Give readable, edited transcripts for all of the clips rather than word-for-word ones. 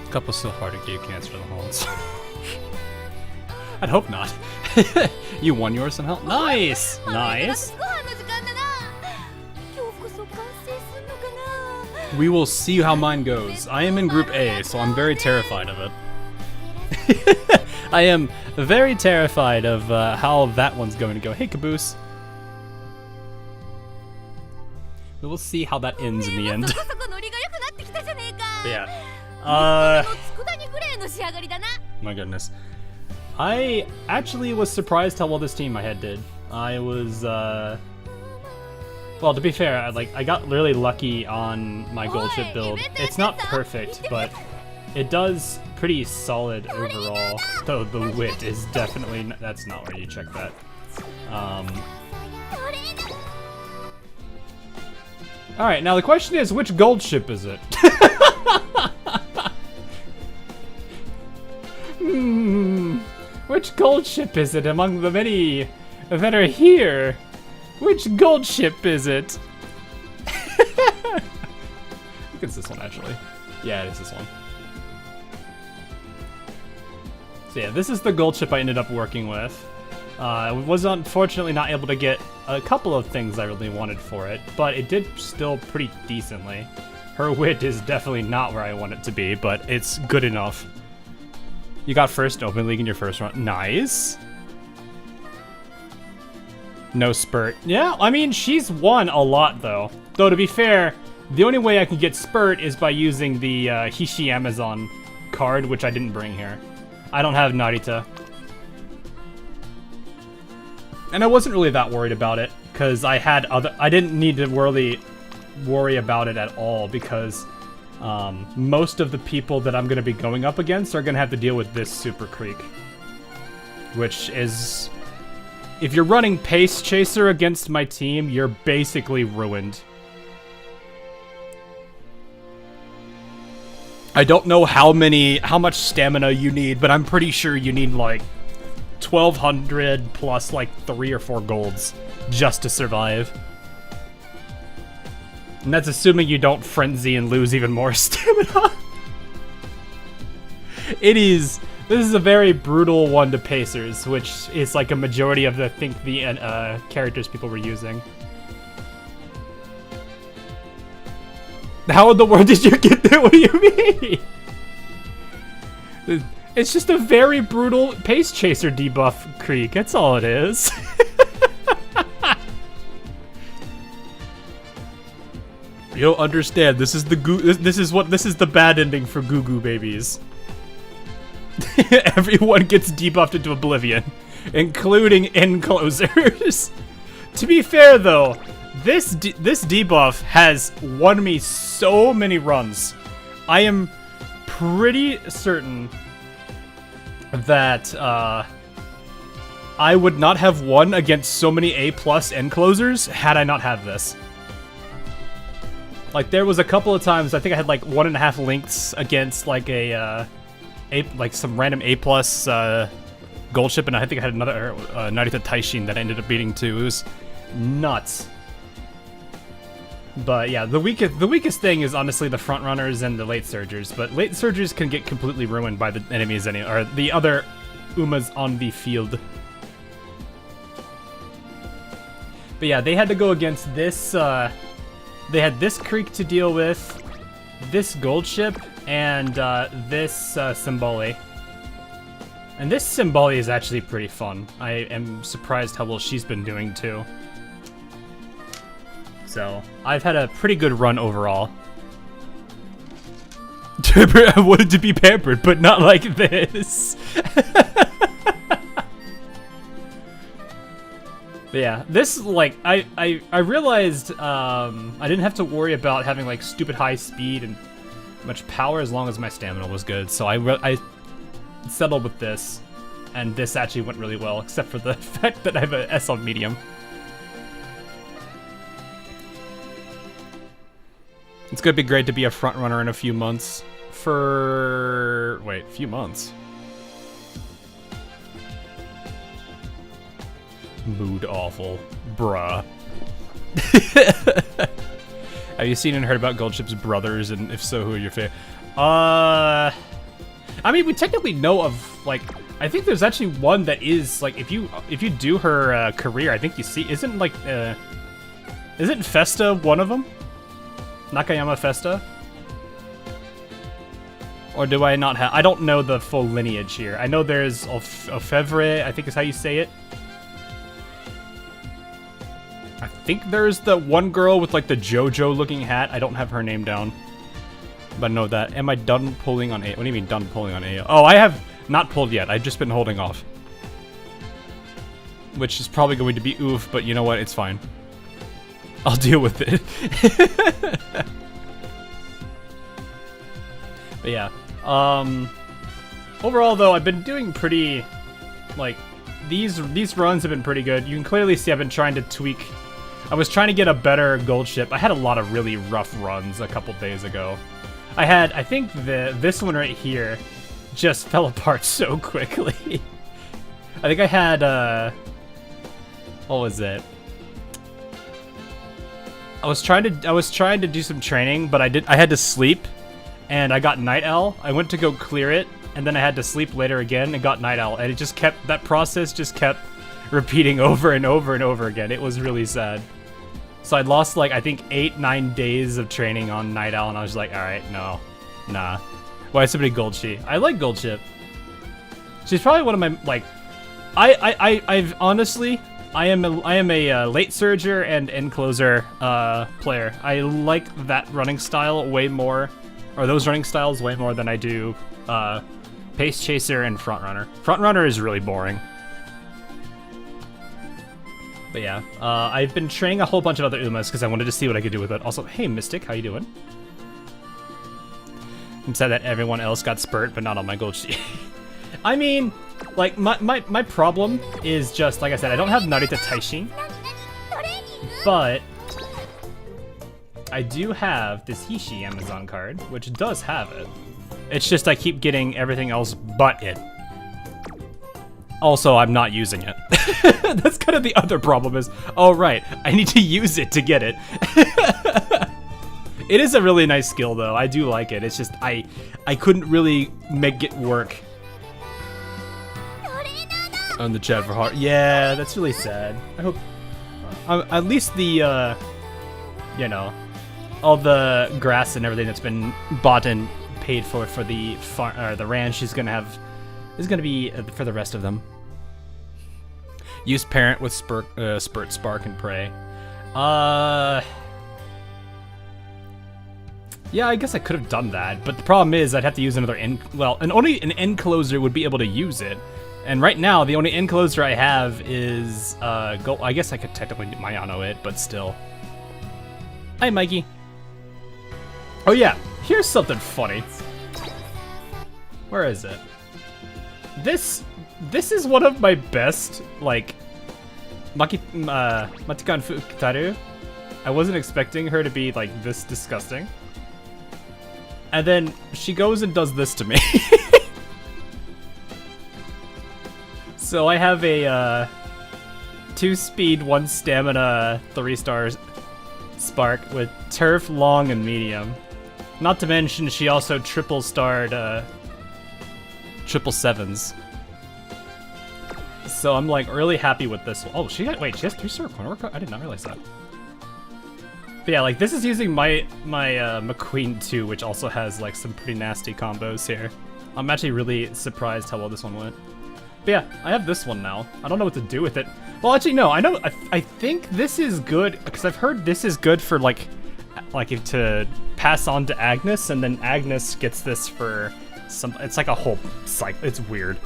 Cup was so hard to get you cancer in the halls. I'd hope not. You won yours somehow? Nice! Nice! We will see how mine goes. I am in Group A, so I'm very terrified of it. I am very terrified of how that one's going to go. Hey, Caboose. We will see how that ends in the end. Yeah. My goodness. I actually was surprised how well this team I had did. I was, well, to be fair, I got really lucky on my Goldship build. It's not perfect, but it does pretty solid overall. Though the wit is definitely, that's not where you check that. Alright, now the question is, which Goldship is it? Which Goldship is it among the many that are here? Which Goldship is it? I think it's this one, actually. Yeah, it is this one. So yeah, this is the Goldship I ended up working with. I was unfortunately not able to get a couple of things I really wanted for it, but it did still pretty decently. Her wit is definitely not where I want it to be, but it's good enough. You got first Open League in your first run. Nice. No spurt. Yeah, I mean, she's won a lot, though. Though, to be fair, the only way I can get spurt is by using the Hishi Amazon card, which I didn't bring here. I don't have Narita. And I wasn't really that worried about it, because I didn't need to worry about it at all, because most of the people that I'm going to be going up against are going to have to deal with this Super Creek. Which is... If you're running Pace Chaser against my team, you're basically ruined. I don't know how much stamina you need, but I'm pretty sure you need like 1,200 plus like 3 or 4 golds just to survive. And that's assuming you don't frenzy and lose even more stamina. This is a very brutal one to Pacers, which is like a majority of the characters people were using. How in the world did you get there? What do you mean? It's just a very brutal Pace Chaser debuff creek. That's all it is. You don't understand. This is the this is the bad ending for Goo Goo babies. Everyone gets debuffed into oblivion, including enclosers. To be fair, though, this debuff has won me so many runs. I am pretty certain that I would not have won against so many A+ enclosers had I not had this. Like, there was a couple of times, I think I had like 1.5 links against like like some random A+ Goldship, and I think I had another Narita Taishin that I ended up beating too. It was nuts. But yeah, the weakest thing is honestly the front runners and the late surgers. But late surgers can get completely ruined by the enemies or the other Umas on the field. But yeah, they had to go against this. They had this creek to deal with, this Goldship, and this Symboli. And this Symboli is actually pretty fun. I am surprised how well she's been doing too. So, I've had a pretty good run overall. I wanted to be pampered, but not like this. But yeah, this, like, I realized I didn't have to worry about having, like, stupid high speed and much power as long as my stamina was good. So I settled with this, and this actually went really well, except for the fact that I have an S on medium. It's gonna be great to be a front runner in a few months. Wait, a few months? Mood awful. Bruh. Have you seen and heard about Goldship's brothers, and if so, who are your favorite? I mean, we technically know of, like, I think there's actually one that is, like, if you do her career, I think you see, isn't, like, isn't Festa one of them? Nakayama Festa? Or do I not have, I don't know the full lineage here. I know there's Ofevre, I think is how you say it. I think there's the one girl with, like, the JoJo looking hat. I don't have her name down. But I know that. Am I done pulling on A? What do you mean done pulling on A? Oh, I have not pulled yet. I've just been holding off. Which is probably going to be oof, but you know what? It's fine. I'll deal with it. But yeah. Overall, though, I've been doing pretty, like, these runs have been pretty good. You can clearly see I've been trying to tweak. I was trying to get a better Goldship. I had a lot of really rough runs a couple days ago. I think this one right here just fell apart so quickly. I think I had, what was it? I was trying to do some training, but I had to sleep, and I got Night Owl. I went to go clear it, and then I had to sleep later again and got Night Owl, and it just kept, that process just kept repeating over and over and over again. It was really sad. So I lost, like, I think 8-9 days of training on Night Owl, and I was like, alright, no. Nah. Why is somebody Goldship? I like Goldship. She's probably one of my, like, I've honestly, I am a late surger and end closer player. I like that running style way more, or those running styles way more than I do pace chaser and front runner. Front runner is really boring. But yeah, I've been training a whole bunch of other Umas because I wanted to see what I could do with it. Also, hey Mystic, how you doing? I'm sad that everyone else got spurt, but not on my Goldship. I mean, like, my problem is just, like I said, I don't have Narita Taishin, but I do have this Hishi Amazon card, which does have it. It's just I keep getting everything else but it. Also, I'm not using it. That's kind of the other problem is, oh right, I need to use it to get it. It is a really nice skill though, I do like it. It's just, I couldn't really make it work. On the chat for heart. Yeah, that's really sad. I hope, at least the, you know, all the grass and everything that's been bought and paid for the the ranch is gonna be for the rest of them. Use parent with spurt, spark, and pray. Yeah, I guess I could have done that, but the problem is I'd have to use another end. Well, and only an end closer would be able to use it. And right now, the only end closer I have is I guess I could technically Mayano it, but still. Hi, Mikey. Oh yeah, here's something funny. Where is it? This is one of my best, like, Matikan Fukutaru. I wasn't expecting her to be, like, this disgusting. And then she goes and does this to me. So I have a 2-speed, 1 stamina, 3-star spark with turf, long, and medium. Not to mention she also triple-starred 777s. So I'm like really happy with this one. Oh, she has 3-star corner work? I did not realize that. But yeah, like this is using my McQueen 2, which also has like some pretty nasty combos here. I'm actually really surprised how well this one went. But yeah, I have this one now. I don't know what to do with it. Well, actually, no, I know. I think this is good because I've heard this is good for like if to pass on to Agnes, and then Agnes gets this for some. It's like a whole cycle. It's weird.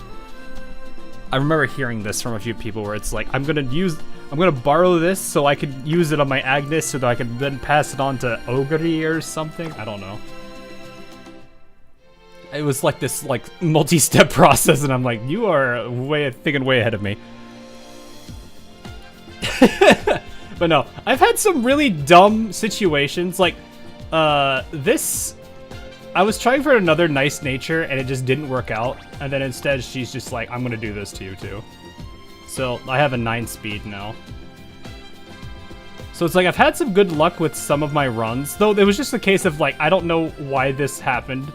I remember hearing this from a few people where it's like I'm gonna borrow this so I could use it on my Agnes so that I can then pass it on to Ogre or something. I don't know. It was like this like multi-step process, and I'm like, you are thinking way ahead of me. But no, I've had some really dumb situations. Like, this, I was trying for another nice nature, and it just didn't work out. And then instead, she's just like, I'm gonna do this to you too. So I have a 9 speed now. So it's like I've had some good luck with some of my runs, though it was just a case of like, I don't know why this happened.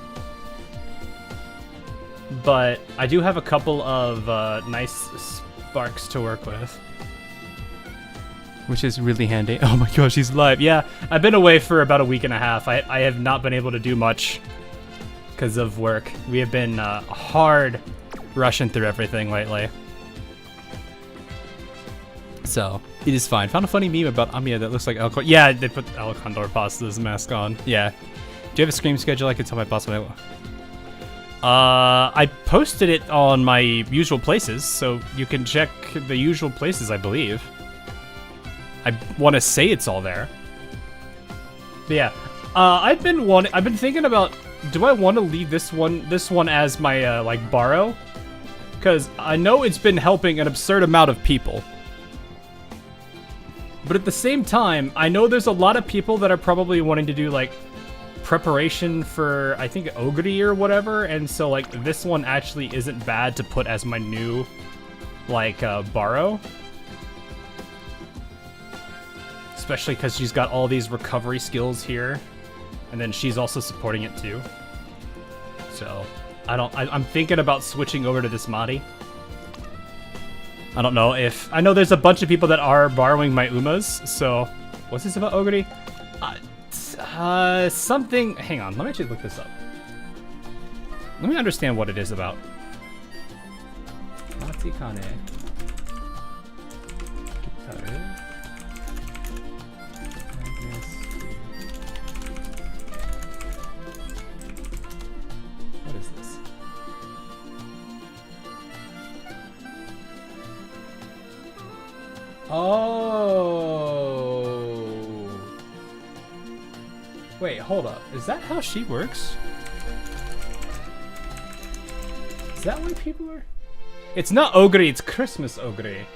But I do have a couple of nice sparks to work with. Which is really handy. Oh my gosh, he's live. Yeah, I've been away for about a week and a half. I have not been able to do much because of work. We have been hard rushing through everything lately. So, it is fine. Found a funny meme about Amiya that looks like El Condor. Yeah, they put El Condor Pasta's mask on. Yeah. Do you have a stream schedule? I can tell my boss when I posted it on my usual places, so you can check the usual places, I believe. I want to say it's all there. But yeah, I've been thinking about, do I want to leave this one as my like borrow? Because I know it's been helping an absurd amount of people. But at the same time, I know there's a lot of people that are probably wanting to do like preparation for, I think, Ogre or whatever, and so like this one actually isn't bad to put as my new like borrow. Especially because she's got all these recovery skills here, and then she's also supporting it too. So I'm thinking about switching over to this Madi. I don't know if... I know there's a bunch of people that are borrowing my Umas, so... What's this about Ogre? Something... Hang on, let me actually look this up. Let me understand what it is about. Matikane. What is this? Oh. Wait, hold up. Is that how she works? Is that why people are... It's not Ogre, it's Christmas Ogre.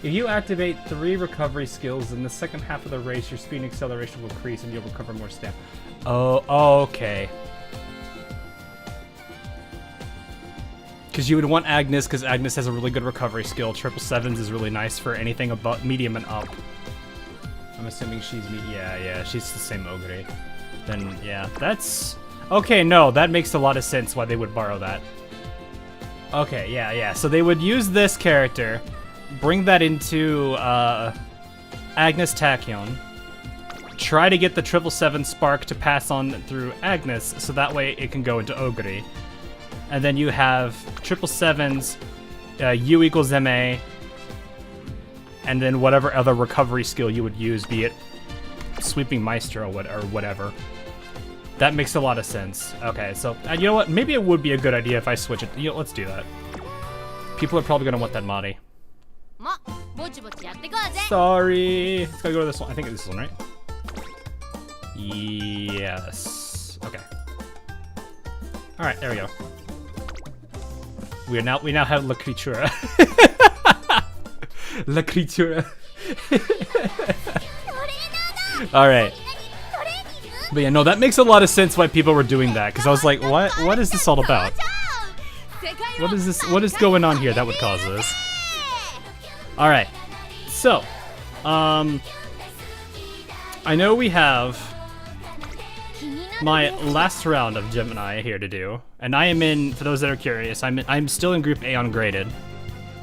If you activate 3 recovery skills in the second half of the race, your speed and acceleration will increase and you'll recover more stamina. Oh, okay. Because you would want Agnes, because Agnes has a really good recovery skill. 777s is really nice for anything above medium and up. I'm assuming she's yeah, she's the same Ogre. Then yeah, that's okay. No, that makes a lot of sense why they would borrow that. Okay, yeah. So they would use this character, bring that into Agnes Tachyon, try to get the 777 spark to pass on through Agnes, so that way it can go into Ogre. And then you have 777's U equals MA, and then whatever other recovery skill you would use, be it Sweeping Maestro or whatever. That makes a lot of sense. Okay, so you know what? Maybe it would be a good idea if I switch it. You know, let's do that. People are probably gonna want that Madi. Sorry. It's gotta go to this one. I think it's this one, right? Yes. Okay. All right, there we go. We now have La Creatura. La Creatura. All right. But yeah, no, that makes a lot of sense why people were doing that, because I was like, what is this all about? What is this? What is going on here that would cause this? All right. So, I know we have my last round of Gemini here to do, and I am in, for those that are curious, I'm still in Group A ungraded.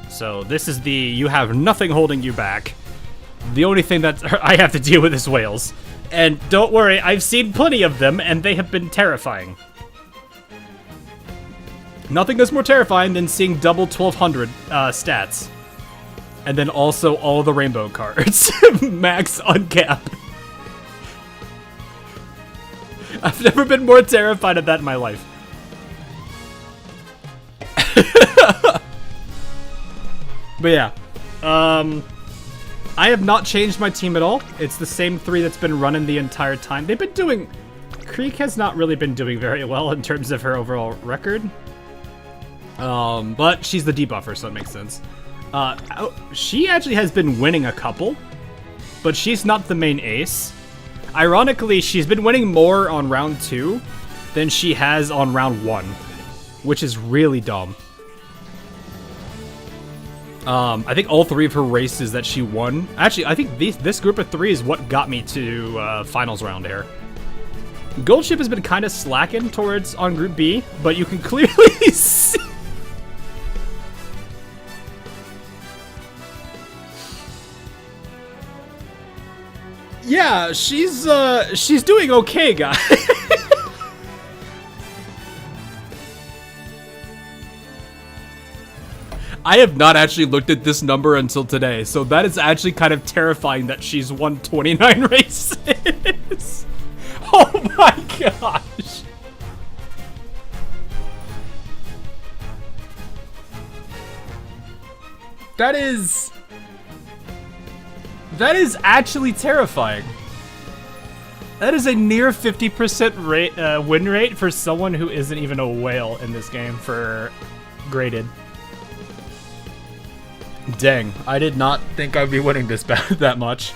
So this is the, you have nothing holding you back. The only thing that I have to deal with is whales. And don't worry, I've seen plenty of them, and they have been terrifying. Nothing is more terrifying than seeing double 1200 stats. And then also all the rainbow cards. Max uncap. I've never been more terrified of that in my life. But yeah, I have not changed my team at all. It's the same 3 that's been running the entire time. They've been doing... Creek has not really been doing very well in terms of her overall record. But she's the debuffer, so it makes sense. She actually has been winning a couple, but she's not the main ace. Ironically, she's been winning more on round 2 than she has on round 1. which is really dumb. I think all 3 of her races that she won. Actually, I think this group of 3 is what got me to finals round here. Goldship has been kind of slacking towards on Group B, but you can clearly see. Yeah, she's doing okay, guys. I have not actually looked at this number until today, so that is actually kind of terrifying that she's won 29 races. Oh my gosh. That is actually terrifying. That is a near 50% win rate for someone who isn't even a whale in this game for graded. Dang, I did not think I'd be winning this that much.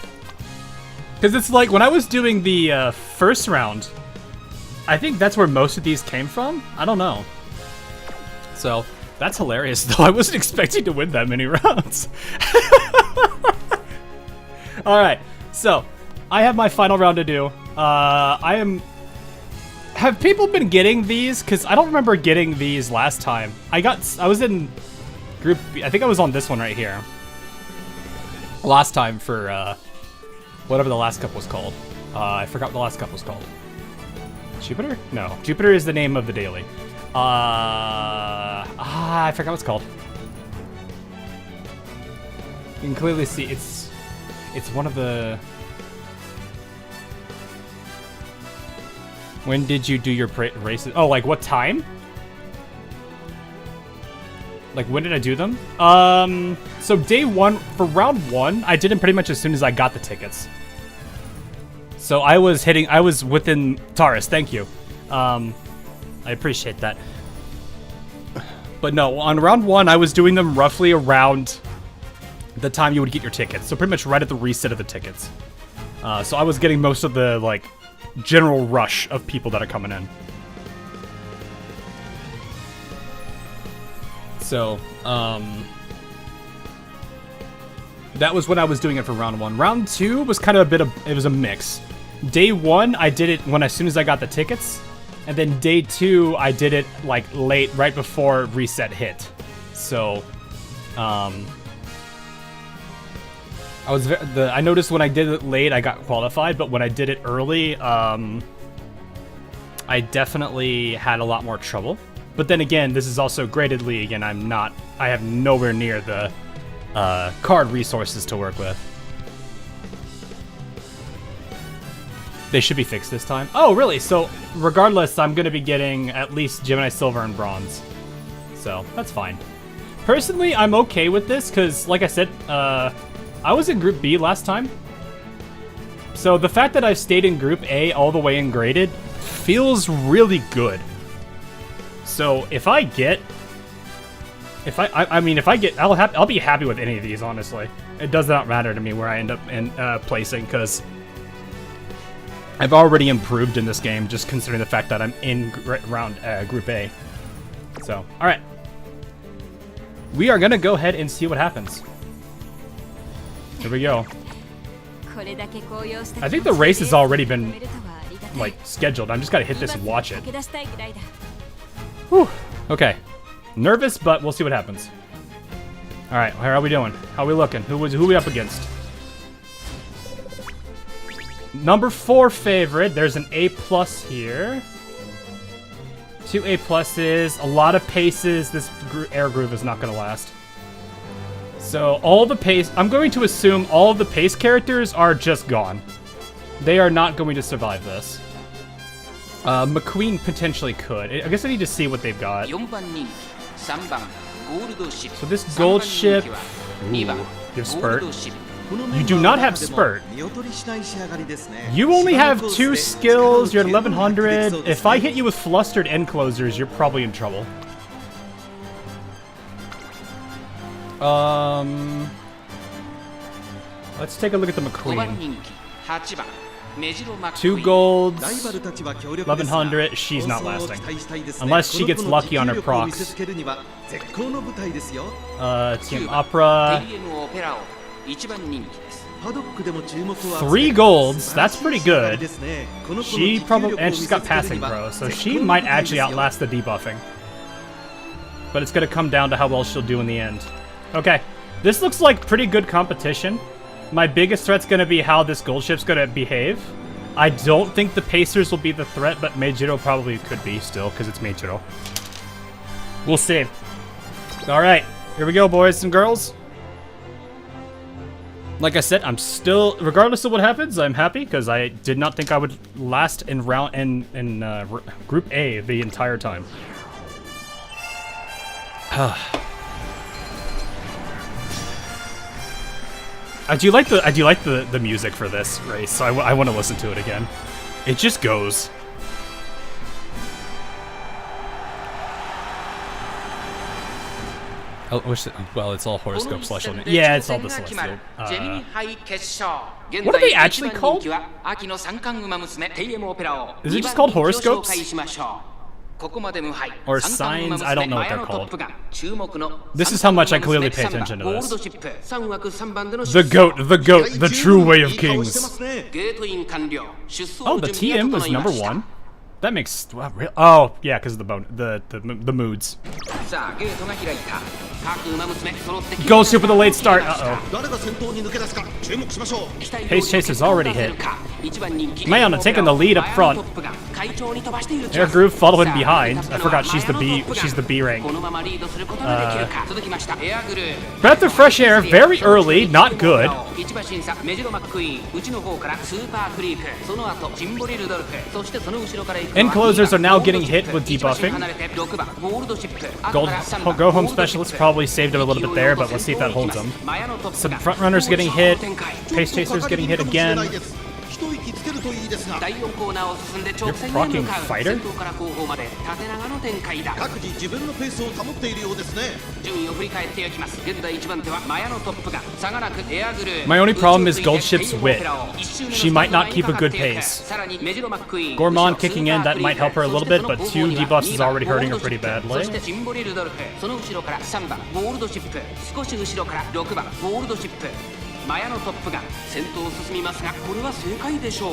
Because it's like, when I was doing the first round, I think that's where most of these came from. I don't know. So, that's hilarious, though. I wasn't expecting to win that many rounds. Alright, so, I have my final round to do. Have people been getting these? Because I don't remember getting these last time. I was in Group B. I think I was on this one right here. Last time for, whatever the last cup was called. I forgot what the last cup was called. Jupiter? No. Jupiter is the name of the daily. I forgot what it's called. You can clearly see it's one of the... When did you do your races? Oh, like what time? Like when did I do them? So day 1, for round 1, I did them pretty much as soon as I got the tickets. So I was within Taurus, thank you. I appreciate that. But no, on round 1, I was doing them roughly around the time you would get your tickets. So pretty much right at the reset of the tickets. So I was getting most of the, like, general rush of people that are coming in. So, that was when I was doing it for round 1. Round 2 was kind of it was a mix. Day 1, I did it as soon as I got the tickets. And then day 2, I did it, like, late, right before reset hit. So, I noticed when I did it late, I got qualified, but when I did it early, I definitely had a lot more trouble. But then again, this is also graded league, and I have nowhere near the card resources to work with. They should be fixed this time. Oh, really? So, regardless, I'm going to be getting at least Gemini Silver and Bronze. So, that's fine. Personally, I'm okay with this, because, like I said, I was in Group B last time. So, the fact that I've stayed in Group A all the way in graded feels really good. So, if I get... I'll be happy with any of these, honestly. It does not matter to me where I end up placing, because I've already improved in this game, just considering the fact that I'm in Group A. So, alright. We are gonna go ahead and see what happens. Here we go. I think the race has already been, like, scheduled. I'm just gotta hit this and watch it. Whew. Okay. Nervous, but we'll see what happens. Alright, how are we doing? How are we looking? Who are we up against? Number 4 favorite. There's an A+ here. 2 A+s. A lot of paces. This air groove is not going to last. So all the pace... I'm going to assume all of the pace characters are just gone. They are not going to survive this. McQueen potentially could. I guess I need to see what they've got. So this Goldship... Ooh, you have Spurt. You do not have Spurt. You only have 2 skills, you're at 1100. If I hit you with Flustered End Closers, you're probably in trouble. Let's take a look at the McQueen. 2 golds, 1100. She's not lasting. Unless she gets lucky on her procs. Team Opera. 3 golds, that's pretty good. She probably, and she's got passing pro, so she might actually outlast the debuffing. But it's gonna come down to how well she'll do in the end. Okay, this looks like pretty good competition. My biggest threat's gonna be how this Goldship's gonna behave. I don't think the Pacers will be the threat, but Meijiro probably could be still, because it's Meijiro. We'll see. Alright, here we go, boys and girls. Like I said, I'm still, regardless of what happens, I'm happy because I did not think I would last in Group A the entire time. I do like the music for this race, so I want to listen to it again. It just goes. Oh, well, it's all horoscope celestial. Yeah, it's all the celestial. What are they actually called? Is it just called horoscopes? Or signs? I don't know what they're called. This is how much I clearly pay attention to this. The goat, the true way of kings. Oh, the TM was number 1. That makes oh yeah, because of the moods. Goldship with a late start. Pace Chaser's already hit. Mayana taking the lead up front. Air Groove following behind. I forgot she's the B rank. Breath of fresh air very early, not good. Enclosers are now getting hit with debuffing. Go home specialist probably saved him a little bit there, but let's see if that holds him. Some front runners getting hit. Pace Chasers getting hit again. You're procking fighter? My only problem is Goldship's wit. She might not keep a good pace. Gourmand kicking in, that might help her a little bit, but 2 debuffs is already hurting her pretty badly.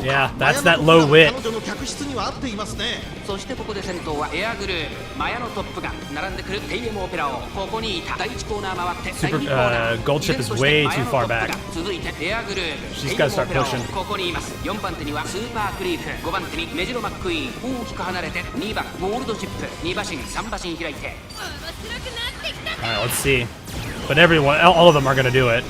Yeah, that's that low wit. Goldship is way too far back. She's got to start pushing. Alright, let's see. But everyone, all of them are going to do it.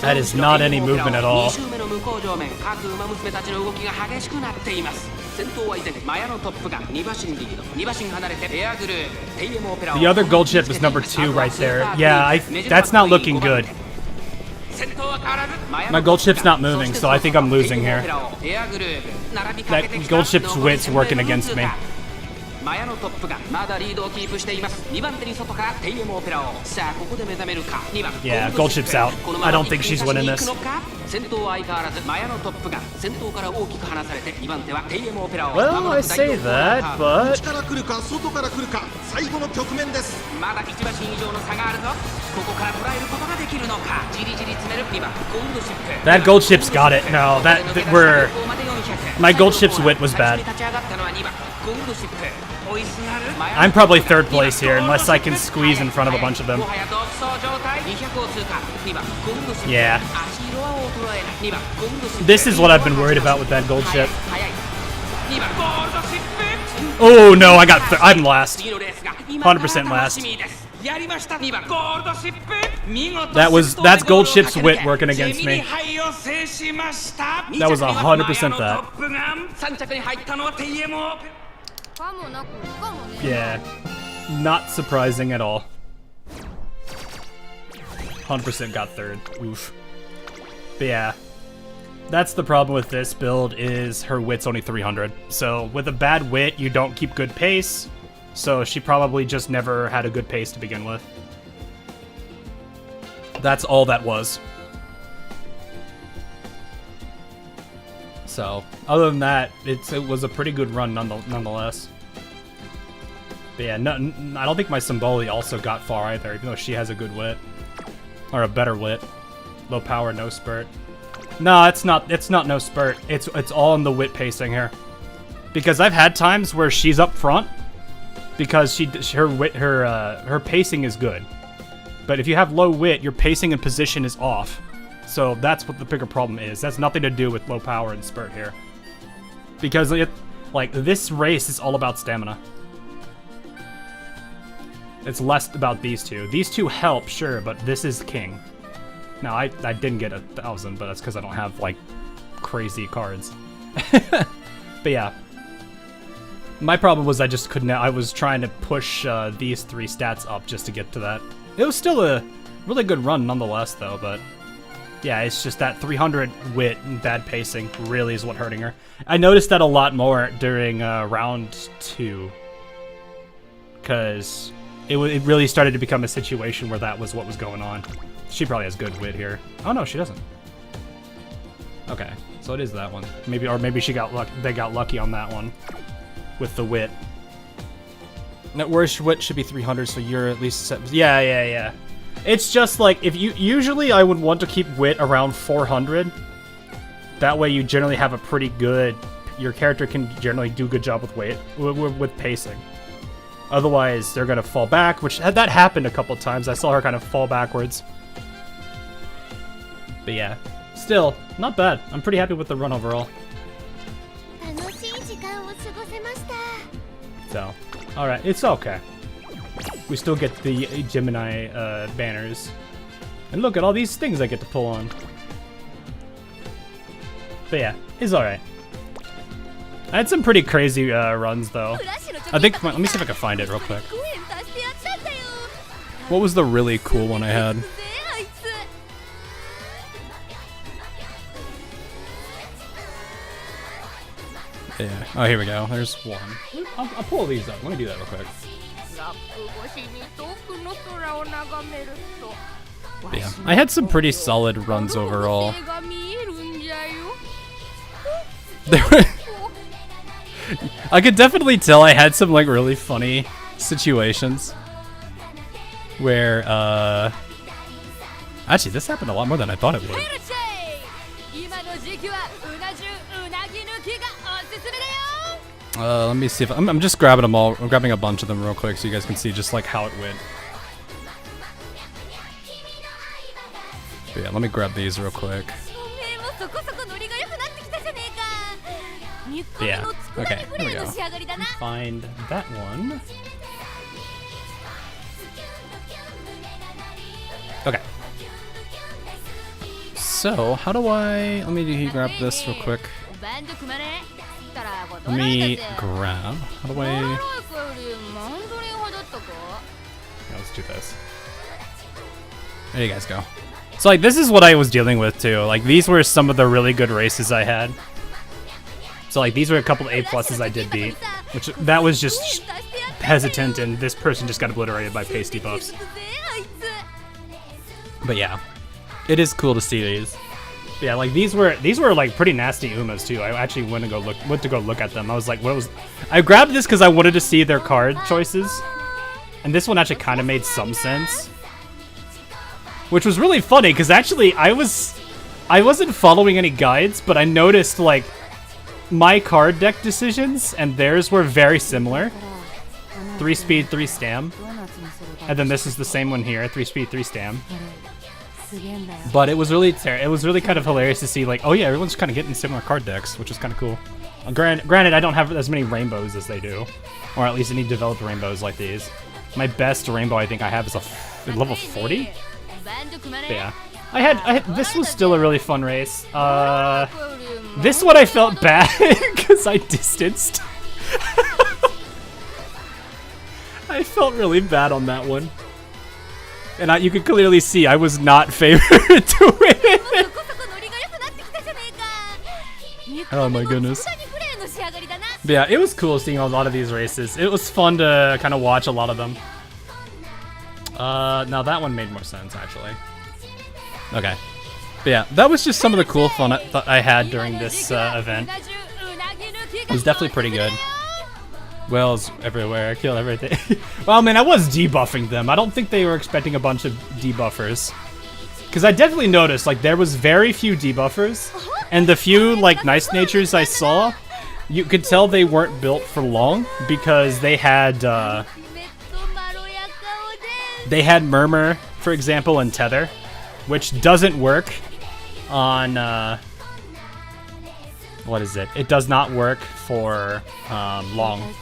That is not any movement at all. The other Goldship is number 2 right there. Yeah, that's not looking good. My Goldship's not moving, so I think I'm losing here. That Goldship's wit's working against me. Yeah, Goldship's out. I don't think she's winning this. Well, I say that, but... That Goldship's got it. No, we're... My Goldship's wit was bad. I'm probably 3rd place here, unless I can squeeze in front of a bunch of them. Yeah. This is what I've been worried about with that Goldship. Oh no, I'm last. 100% last. That's Goldship's wit working against me. That was 100% that. Yeah, not surprising at all. 100% got 3rd. Oof. But yeah, that's the problem with this build, is her wit's only 300. So with a bad wit, you don't keep good pace. So she probably just never had a good pace to begin with. That's all that was. So, other than that, it was a pretty good run nonetheless. But yeah, I don't think my Symboli also got far either, even though she has a good wit. Or a better wit. Low power, no spurt. No, it's not no spurt. It's all in the wit pacing here. Because I've had times where she's up front because her pacing is good. But if you have low wit, your pacing and position is off. So that's what the bigger problem is. That's nothing to do with low power and spurt here. Because this race is all about stamina. It's less about these two. These two help, sure, but this is king. Now, I didn't get 1,000, but that's because I don't have, like, crazy cards. But yeah. My problem was I just couldn't... I was trying to push these 3 stats up just to get to that. It was still a really good run nonetheless, though, but... Yeah, it's just that 300 wit and bad pacing really is what hurting her. I noticed that a lot more during round 2. Because it really started to become a situation where that was what was going on. She probably has good wit here. Oh no, she doesn't. Okay, so it is that one. Maybe she got lucky. They got lucky on that one with the wit. Net worst wit should be 300, so you're at least 7. Yeah. It's just like if you usually I would want to keep wit around 400. That way you generally have a pretty good. Your character can generally do a good job with weight with pacing. Otherwise, they're gonna fall back, which that happened a couple times. I saw her kind of fall backwards. But yeah, still, not bad. I'm pretty happy with the run overall. So, alright, it's okay. We still get the Gemini banners. And look at all these things I get to pull on. But yeah, it's alright. I had some pretty crazy runs though. I think, let me see if I can find it real quick. What was the really cool one I had? Yeah. Oh, here we go. There's one. I'll pull these up. Let me do that real quick. But yeah, I had some pretty solid runs overall. I could definitely tell I had some like really funny situations where actually this happened a lot more than I thought it would. Let me see if I'm just grabbing them all. I'm grabbing a bunch of them real quick so you guys can see just like how it went. But yeah, let me grab these real quick. Yeah, okay, here we go. Find that one. Okay. So, how do I... Let me grab this real quick. Let me grab... How do I... Yeah, let's do this. There you guys go. So, like, this is what I was dealing with, too. Like, these were some of the really good races I had. So, like, these were a couple of A-pluses I did beat. Which, that was just hesitant, and this person just got obliterated by pace debuffs. But yeah. It is cool to see these. But yeah, like, these were like, pretty nasty Umas, too. I actually went to go look at them. I was like, what was... I grabbed this because I wanted to see their card choices. And this one actually kind of made some sense. Which was really funny, because actually, I wasn't following any guides, but I noticed, like... My card deck decisions and theirs were very similar. 3 speed, 3 stam. And then this is the same one here, 3 speed, 3 stam. But it was really kind of hilarious to see, like, oh yeah, everyone's kind of getting similar card decks, which is kind of cool. Granted, I don't have as many rainbows as they do. Or at least any developed rainbows like these. My best rainbow I think I have is a level 40? But yeah. This was still a really fun race. This one I felt bad because I distanced. I felt really bad on that one. And you could clearly see I was not favored to win. Oh my goodness. But yeah, it was cool seeing a lot of these races. It was fun to kind of watch a lot of them. Now that one made more sense, actually. Okay. But yeah, that was just some of the cool fun that I had during this event. It was definitely pretty good. Whales everywhere, kill everything. Well, I mean, I was debuffing them. I don't think they were expecting a bunch of debuffers. Because I definitely noticed, like, there was very few debuffers. And the few, like, nice natures I saw, you could tell they weren't built for long. Because they had Murmur, for example, and Tether. Which doesn't work on, what is it? It does not work for long.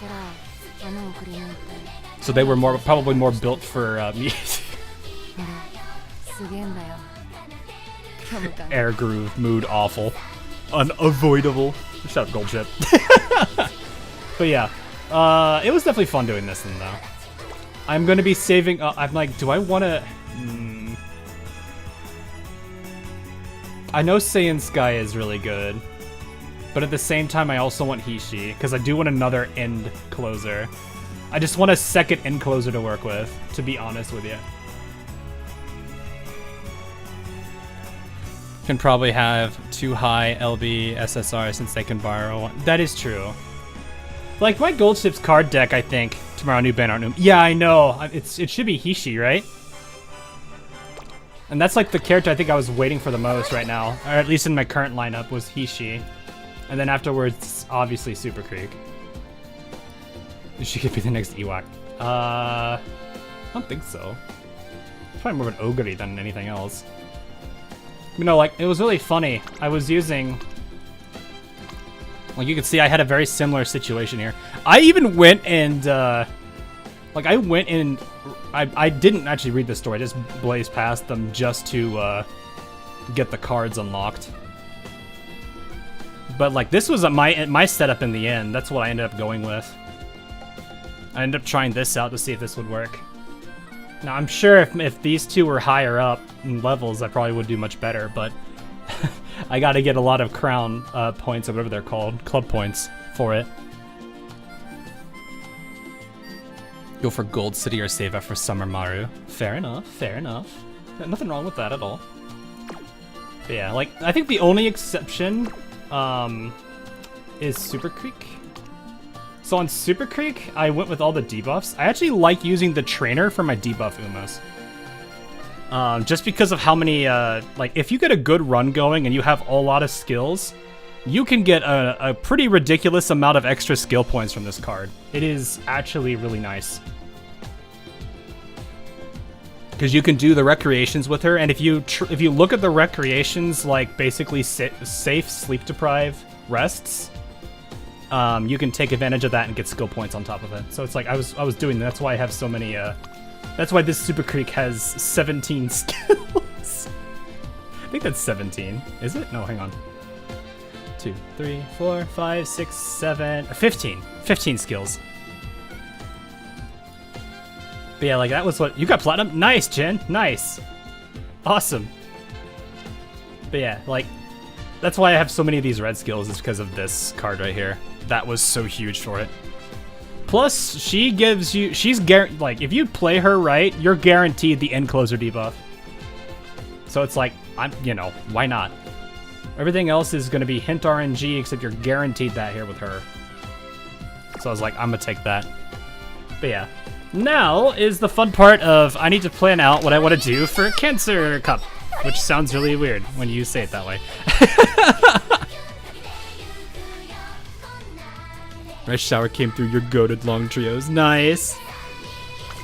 So they were probably more built for me. Air groove, mood awful. Unavoidable. Shout out Goldship. But yeah, it was definitely fun doing this then though. I'm gonna be saving, I'm like, do I wanna... I know Saiyan Sky is really good, but at the same time I also want Hishi, because I do want another end closer. I just want a second end closer to work with, to be honest with you. Can probably have too high LB SSR since they can borrow one. That is true. Like my Goldship's card deck, I think. Tomorrow, new banner. New. Yeah, I know. It should be Hishi, right? And that's like the character I think I was waiting for the most right now, or at least in my current lineup was Hishi, and then afterwards, obviously Super Creek. She could be the next Ewok. I don't think so. It's probably more of an Ogre than anything else. You know, like, it was really funny. I was using... Like, you can see I had a very similar situation here. I even went and, like, I didn't actually read the story. I just blazed past them just to, get the cards unlocked. But, like, this was my setup in the end. That's what I ended up going with. I ended up trying this out to see if this would work. Now, I'm sure if these two were higher up in levels, I probably would do much better, but I gotta get a lot of crown points, or whatever they're called, club points, for it. Go for Gold City or save up for Summer Maru. Fair enough, fair enough. Nothing wrong with that at all. But yeah, like, I think the only exception is Super Creek. So on Super Creek, I went with all the debuffs. I actually like using the trainer for my debuff Umas. Just because of how many, like, if you get a good run going and you have a lot of skills, you can get a pretty ridiculous amount of extra skill points from this card. It is actually really nice. Because you can do the recreations with her, and if you look at the recreations, like basically safe, sleep-deprived rests, you can take advantage of that and get skill points on top of it. So it's like I was doing that. That's why I have so many. That's why this Super Creek has 17 skills. I think that's 17. Is it? No, hang on. 2, 3, 4, 5, 6, 7, 15. 15 skills. But yeah, like that was what you got platinum. Nice, Jen. Nice. Awesome. But yeah, like that's why I have so many of these red skills is because of this card right here. That was so huge for it. Plus, she gives you, like, if you play her right, you're guaranteed the end closer debuff. So it's like, you know, why not? Everything else is going to be hint RNG, except you're guaranteed that here with her. So I was like, I'm going to take that. But yeah. Now is the fun part of, I need to plan out what I want to do for Cancer Cup. Which sounds really weird when you say it that way. Rice shower came through your goated long trios. Nice.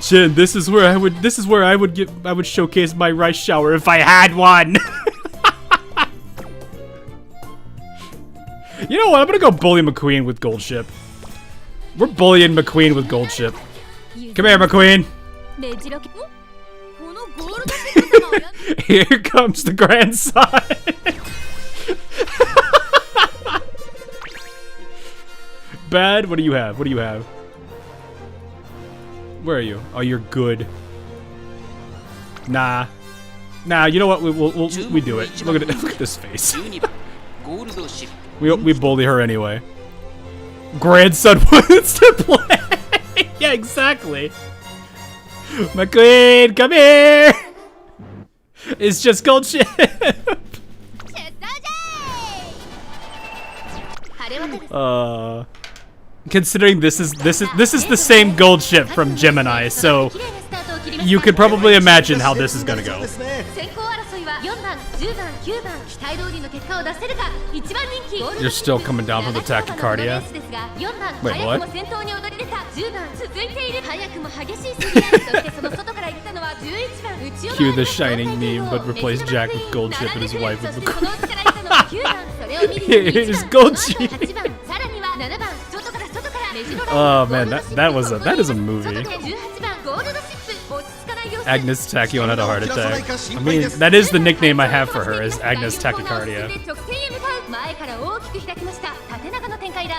Jin, this is where I would showcase my rice shower if I had one. You know what? I'm gonna go bully McQueen with Goldship. We're bullying McQueen with Goldship. Come here, McQueen. Here comes the grandson. Bad? What do you have? What do you have? Where are you? Oh, you're good. Nah. Nah, you know what? We do it. Look at it. Look at this face. we bully her anyway. Grandson wants to play. Yeah, exactly. McQueen, come here. It's just Goldship. Considering this is the same Goldship from Gemini, so you could probably imagine how this is gonna go. You're still coming down from the tachycardia. Wait, what? Cue the shining meme, but replace Jack with Goldship and his wife with Here's Goldship. Oh man, that is a movie. Agnes Tachyon had a heart attack. I mean, that is the nickname I have for her, is Agnes Tachycardia.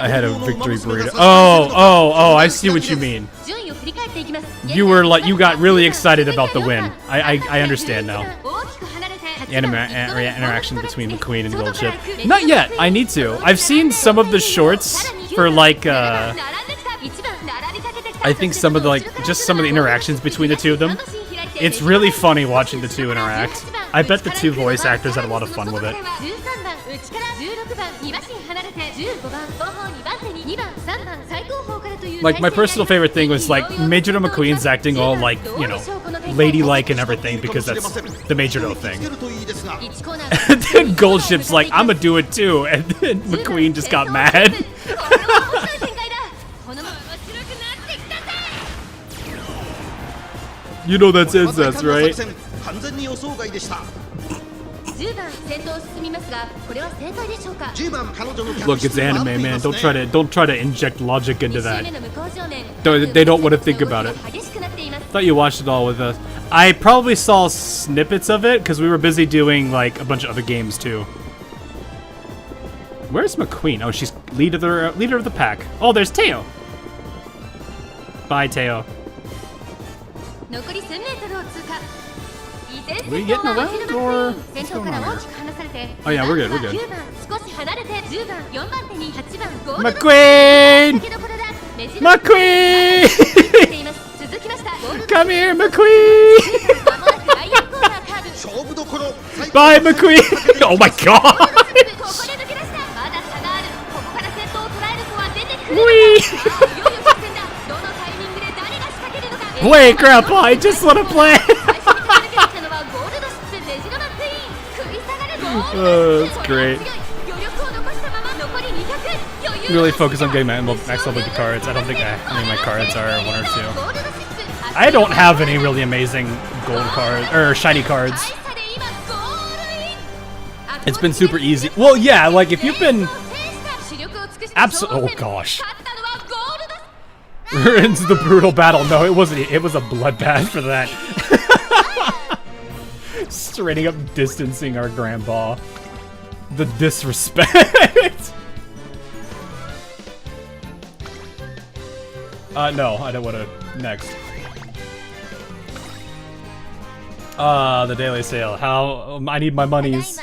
I had a victory burrito. Oh, I see what you mean. You were like, you got really excited about the win. I understand now. Interaction between McQueen and Goldship. Not yet, I need to. I've seen some of the shorts for like, I think some of the, just some of the interactions between the two of them. It's really funny watching the two interact. I bet the two voice actors had a lot of fun with it. Like, my personal favorite thing was, like, Majordo McQueen's acting all, like, you know, ladylike and everything, because that's the Majordo thing. And then Goldship's like, I'ma do it too, and then McQueen just got mad. You know that's incest, right? Look, it's anime, man. Don't try to inject logic into that. They don't want to think about it. Thought you watched it all with us. I probably saw snippets of it because we were busy doing like a bunch of other games too. Where's McQueen? Oh, she's leader of the pack. Oh, there's Teo. Bye, Teo. Are we getting around, or what's going on here? Oh yeah, we're good, McQueen! McQueen! Come here, McQueen! Bye, McQueen! Oh my god! Wee! Wait, Grandpa, I just want to play! Oh, that's great. Really focus on getting my max level cards. I don't think any of my cards are 1 or 2. I don't have any really amazing gold cards, or shiny cards. It's been super easy. Well, yeah, like if you've been... Oh gosh. We're into the brutal battle. No, it wasn't. It was a bloodbath for that. Straight up distancing our grandpa. The disrespect. No, I don't want to. Next. The daily sale. How? I need my monies.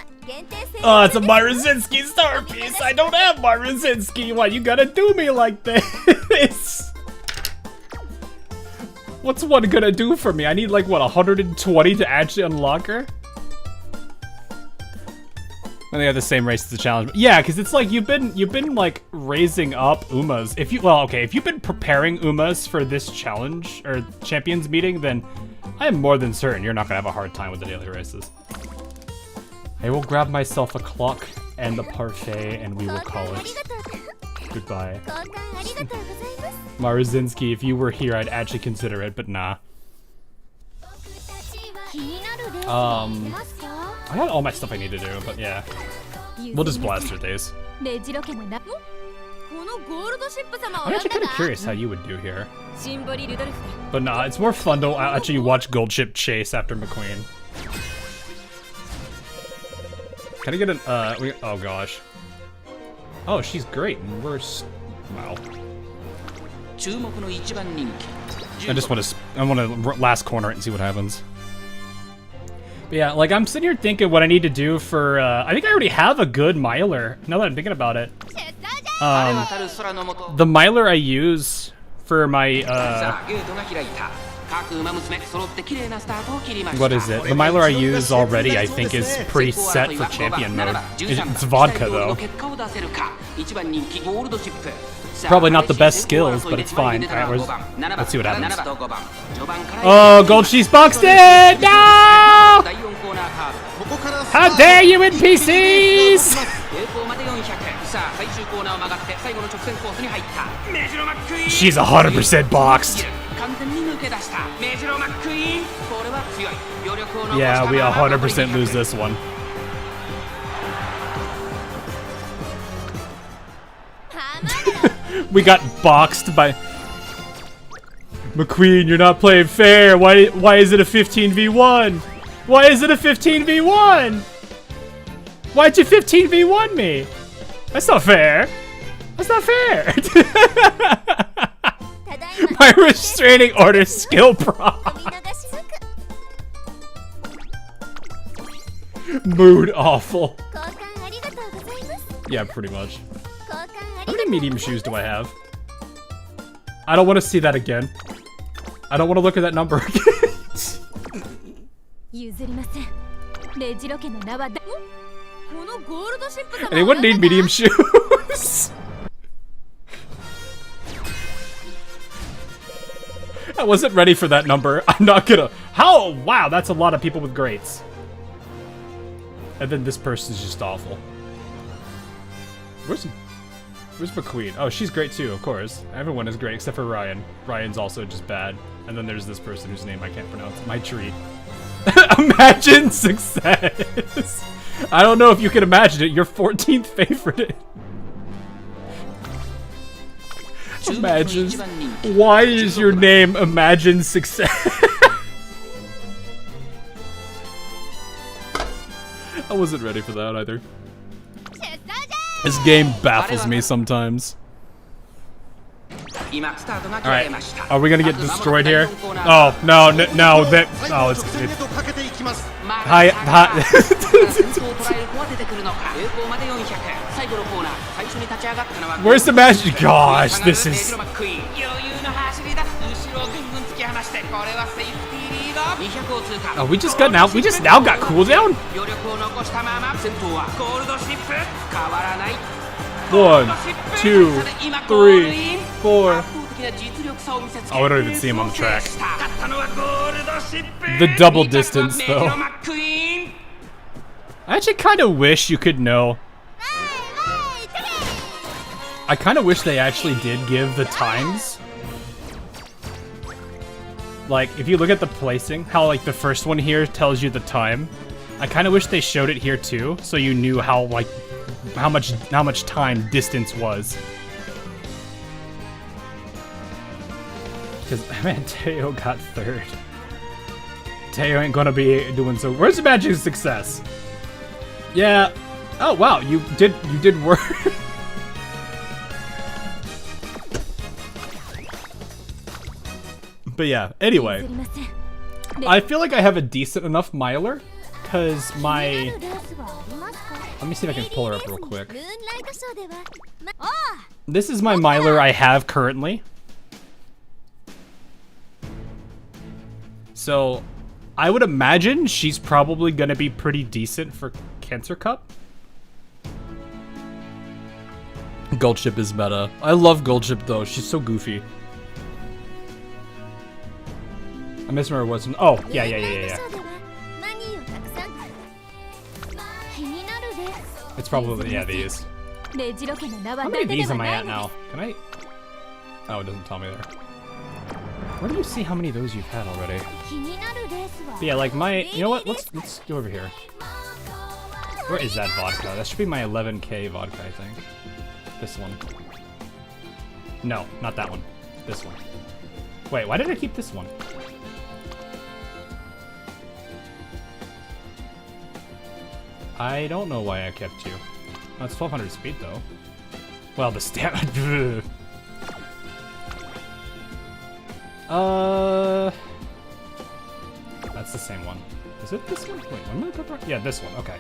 Oh, it's a Myrozinski star piece. I don't have Myrozinski. Why you gotta do me like this? What's one gonna do for me? I need like what, 120 to actually unlock her? And they have the same race as the challenge. Yeah, because it's like you've been like raising up Umas. If you've been preparing Umas for this challenge or champions meeting, then I am more than certain you're not gonna have a hard time with the daily races. I will grab myself a clock and the parfait, and we will call it goodbye. Myrozinski, if you were here, I'd actually consider it, but nah. I got all my stuff I need to do, but yeah. We'll just blast through these. I'm actually kind of curious how you would do here. But nah, it's more fun to actually watch Goldship chase after McQueen. Can I get an, oh gosh. Oh, she's great, and we're, wow. I just want to last corner it and see what happens. But yeah, like I'm sitting here thinking what I need to do for, I think I already have a good miler, now that I'm thinking about it. The miler I use for my, What is it? The Myler I use already, I think, is preset for champion mode. It's vodka, though. Probably not the best skills, but it's fine. Alright, let's see what happens. Oh, Goldship's boxed it! No! How dare you NPCs! She's 100% boxed. Yeah, we 100% lose this one. We got boxed by... McQueen, you're not playing fair. Why is it a 15v1? Why is it a 15v1? Why'd you 15v1 me? That's not fair. That's not fair. My restraining order skill prop. Mood awful. Yeah, pretty much. How many medium shoes do I have? I don't want to see that again. I don't want to look at that number again. Anyone need medium shoes? I wasn't ready for that number. I'm not gonna... How? Wow, that's a lot of people with greats. And then this person's just awful. Where's McQueen? Oh, she's great too, of course. Everyone is great except for Ryan. Ryan's also just bad. And then there's this person whose name I can't pronounce. My treat. Imagine success. I don't know if you can imagine it. Your 14th favorite. Imagine. Why is your name Imagine Success? I wasn't ready for that either. This game baffles me sometimes. Alright, are we gonna get destroyed here? Oh, no, no, that... Oh, it's... Hi, Where's the magic? Gosh, this is... Oh, we just now got cooldown? 1, 2, 3, 4. Oh, I don't even see him on the track. The double distance, though. I actually kind of wish you could know. I kind of wish they actually did give the times. Like, if you look at the placing, how like the first one here tells you the time. I kind of wish they showed it here too, so you knew how like how much time distance was. Because man, Teo got third. Teo ain't gonna be doing so. Where's the magic of success? Yeah. Oh wow, you did work. But yeah, anyway. I feel like I have a decent enough Myler, because my... Let me see if I can pull her up real quick. This is my Myler I have currently. So, I would imagine she's probably gonna be pretty decent for Cancer Cup. Goldship is meta. I love Goldship though, she's so goofy. I misremember what's... Oh, yeah. It's probably, yeah, these. How many of these am I at now? Can I... Oh, it doesn't tell me there. Where do you see how many of those you've had already? But yeah, like my... You know what? Let's go over here. Where is that vodka? That should be my 11k vodka, I think. This one. No, not that one. This one. Wait, why did I keep this one? I don't know why I kept you. Oh, it's 1200 speed though. Well, the stamina. That's the same one. Is it this one? Wait, when did I go back? Yeah, this one. Okay.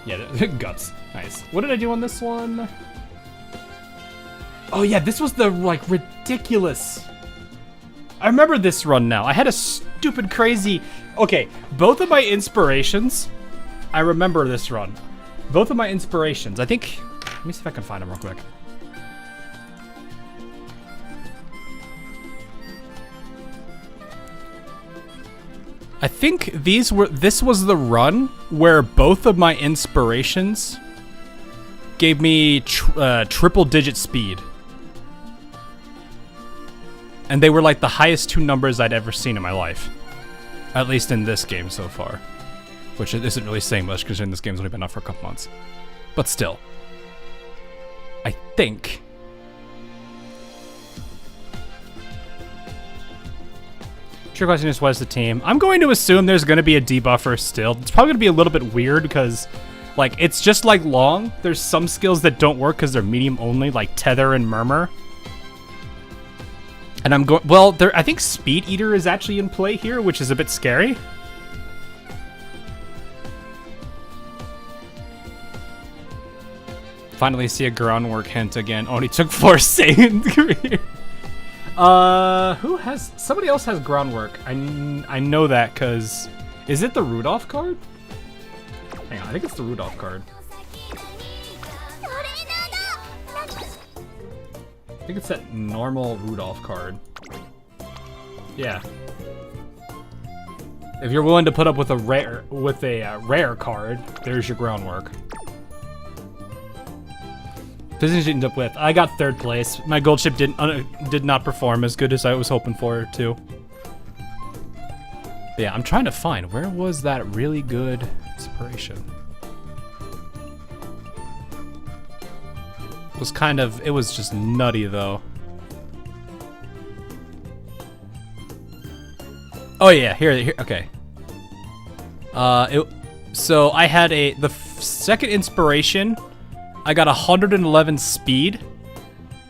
Yeah, guts. Nice. What did I do on this one? Oh yeah, this was the like ridiculous. I remember this run now. I had a stupid crazy... Okay, both of my inspirations, I remember this run. Both of my inspirations, I think... Let me see if I can find them real quick. I think this was the run where both of my inspirations gave me triple-digit speed. And they were like the highest 2 numbers I'd ever seen in my life. At least in this game so far. Which isn't really saying much because this game's only been out for a couple months. But still. I think... True question is, what is the team? I'm going to assume there's going to be a debuffer still. It's probably going to be a little bit weird because, like, it's just like long. There's some skills that don't work because they're medium only, like Tether and Murmur. And I'm going... Well, I think Speed Eater is actually in play here, which is a bit scary. Finally see a groundwork hint again. Only took 4 Saiyan career. Who has... Somebody else has groundwork. I know that because... Is it the Rudolph card? Hang on, I think it's the Rudolph card. I think it's that normal Rudolph card. Yeah. If you're willing to put up with a rare card, there's your groundwork. Position ended up with. I got 3rd place. My Goldship did not perform as good as I was hoping for it to. But yeah, I'm trying to find where was that really good inspiration. It was just nutty though. Oh yeah, here, okay. So I had the second inspiration. I got 111 speed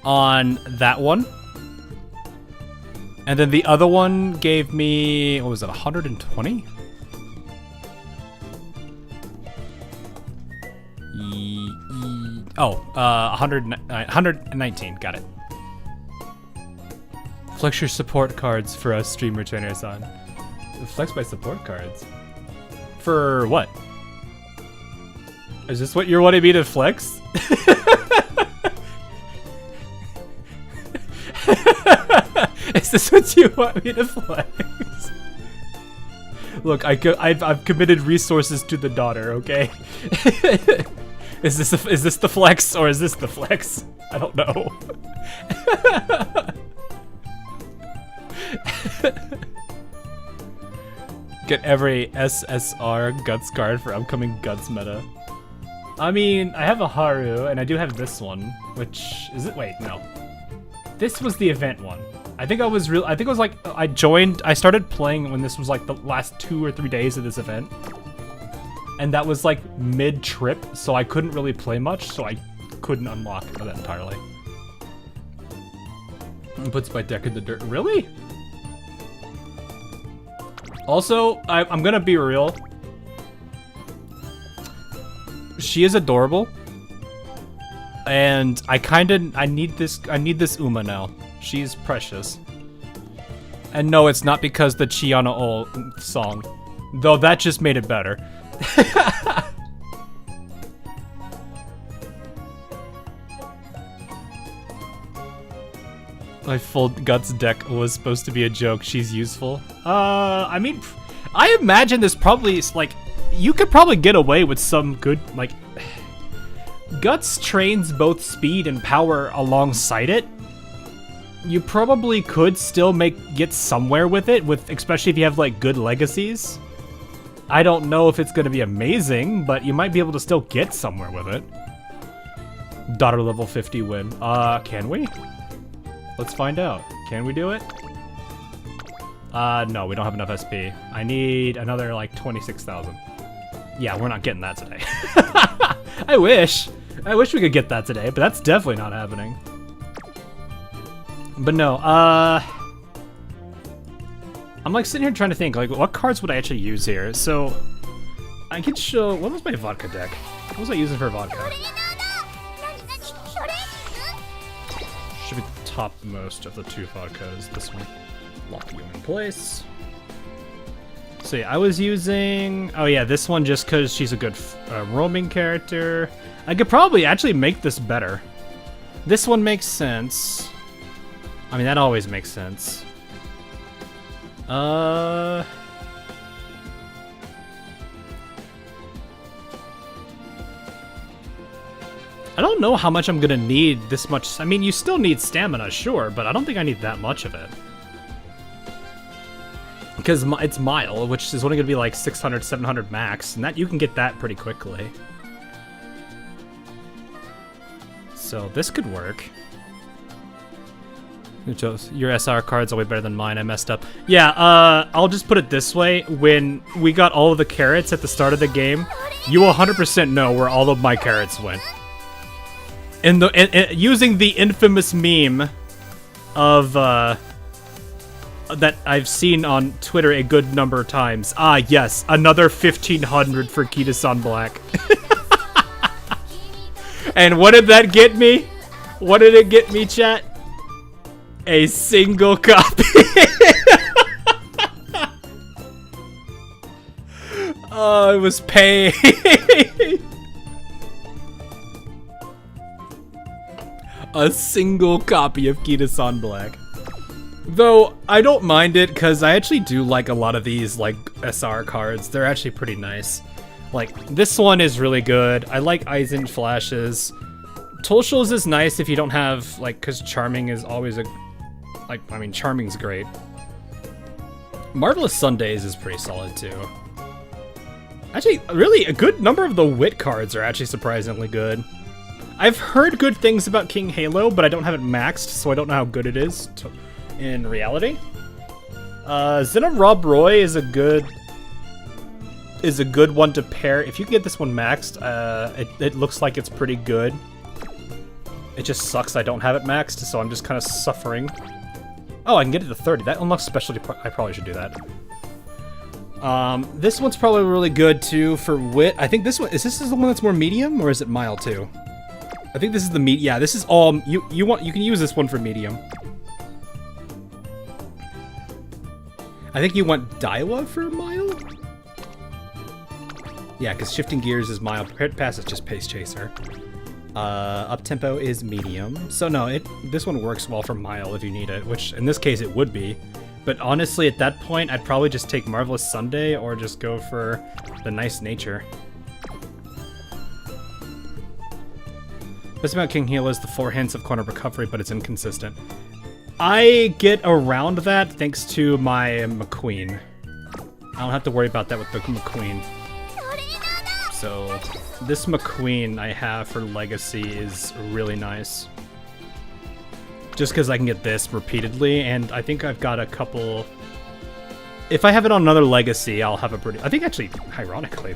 on that one. And then the other one gave me, what was it, 120? Oh, 119, got it. Flex your support cards for us streamer trainers on. Flex my support cards? For what? Is this what you're wanting me to flex? Is this what you want me to flex? Look, I've committed resources to the daughter, okay? Is this the flex or is this the flex? I don't know. Get every SSR Guts card for upcoming Guts meta. I mean, I have a Haru, and I do have this one, which is it? Wait, no. This was the event one. I think it was like I started playing when this was like the last 2 or 3 days of this event. And that was like mid-trip, so I couldn't really play much, so I couldn't unlock that entirely. Puts my deck in the dirt. Really? Also, I'm gonna be real. She is adorable. And I need this Uma now. She's precious. And no, it's not because the Chiana O song. Though that just made it better. My full Guts deck was supposed to be a joke. She's useful. I mean, I imagine there's probably, like, you could probably get away with some good, like... Guts trains both speed and power alongside it. You probably could still get somewhere with it, especially if you have, like, good legacies. I don't know if it's going to be amazing, but you might be able to still get somewhere with it. Daughter level 50 win. Can we? Let's find out. Can we do it? No, we don't have enough SP. I need another, like, 26,000. Yeah, we're not getting that today. I wish. I wish we could get that today, but that's definitely not happening. But no, I'm like sitting here trying to think, like, what cards would I actually use here? So, I could show, what was my vodka deck? What was I using for vodka? Should be the topmost of the 2 vodkas, this one. Lock you in place. So yeah, I was using... Oh yeah, this one just because she's a good roaming character. I could probably actually make this better. This one makes sense. I mean, that always makes sense. I don't know how much I'm gonna need this much. I mean, you still need stamina, sure, but I don't think I need that much of it. Because it's Mile, which is only gonna be like 600, 700 max, and that you can get that pretty quickly. So this could work. Your SR cards are way better than mine. I messed up. Yeah, I'll just put it this way. When we got all of the carrots at the start of the game, you 100% know where all of my carrots went. Using the infamous meme of that I've seen on Twitter a good number of times. Ah, yes, another 1500 for Kita-san Black. And what did that get me? What did it get me, chat? A single copy. Oh, it was pain. A single copy of Kita-san Black. Though, I don't mind it, because I actually do like a lot of these, like, SR cards. They're actually pretty nice. Like, this one is really good. I like Aizen Flashes. Tolshul's is nice if you don't have, like, because Charming is always a... Like, I mean, Charming's great. Marvelous Sundays is pretty solid, too. Actually, really, a good number of the Wit cards are actually surprisingly good. I've heard good things about King Halo, but I don't have it maxed, so I don't know how good it is in reality. Xena Rob Roy is a good one to pair. If you can get this one maxed, it looks like it's pretty good. It just sucks I don't have it maxed, so I'm just kind of suffering. Oh, I can get it to 30. That unlocks specialty. I probably should do that. This one's probably really good too for Wit. I think this one is the one that's more medium, or is it mild too? I think this is the yeah, this is all you can use this one for medium. I think you want Daiwa for mild? Yeah, because shifting gears is mild. Prepared pass is just pace chaser. Up tempo is medium. So no, this one works well for mild if you need it, which in this case it would be. But honestly, at that point, I'd probably just take Marvelous Sunday or just go for the Nice Nature. Best about King Heal is the 4 hints of corner recovery, but it's inconsistent. I get around that thanks to my McQueen. I don't have to worry about that with the McQueen. So, this McQueen I have for Legacy is really nice. Just because I can get this repeatedly, and I think I've got a couple... If I have it on another Legacy, I'll have a pretty... I think actually, ironically,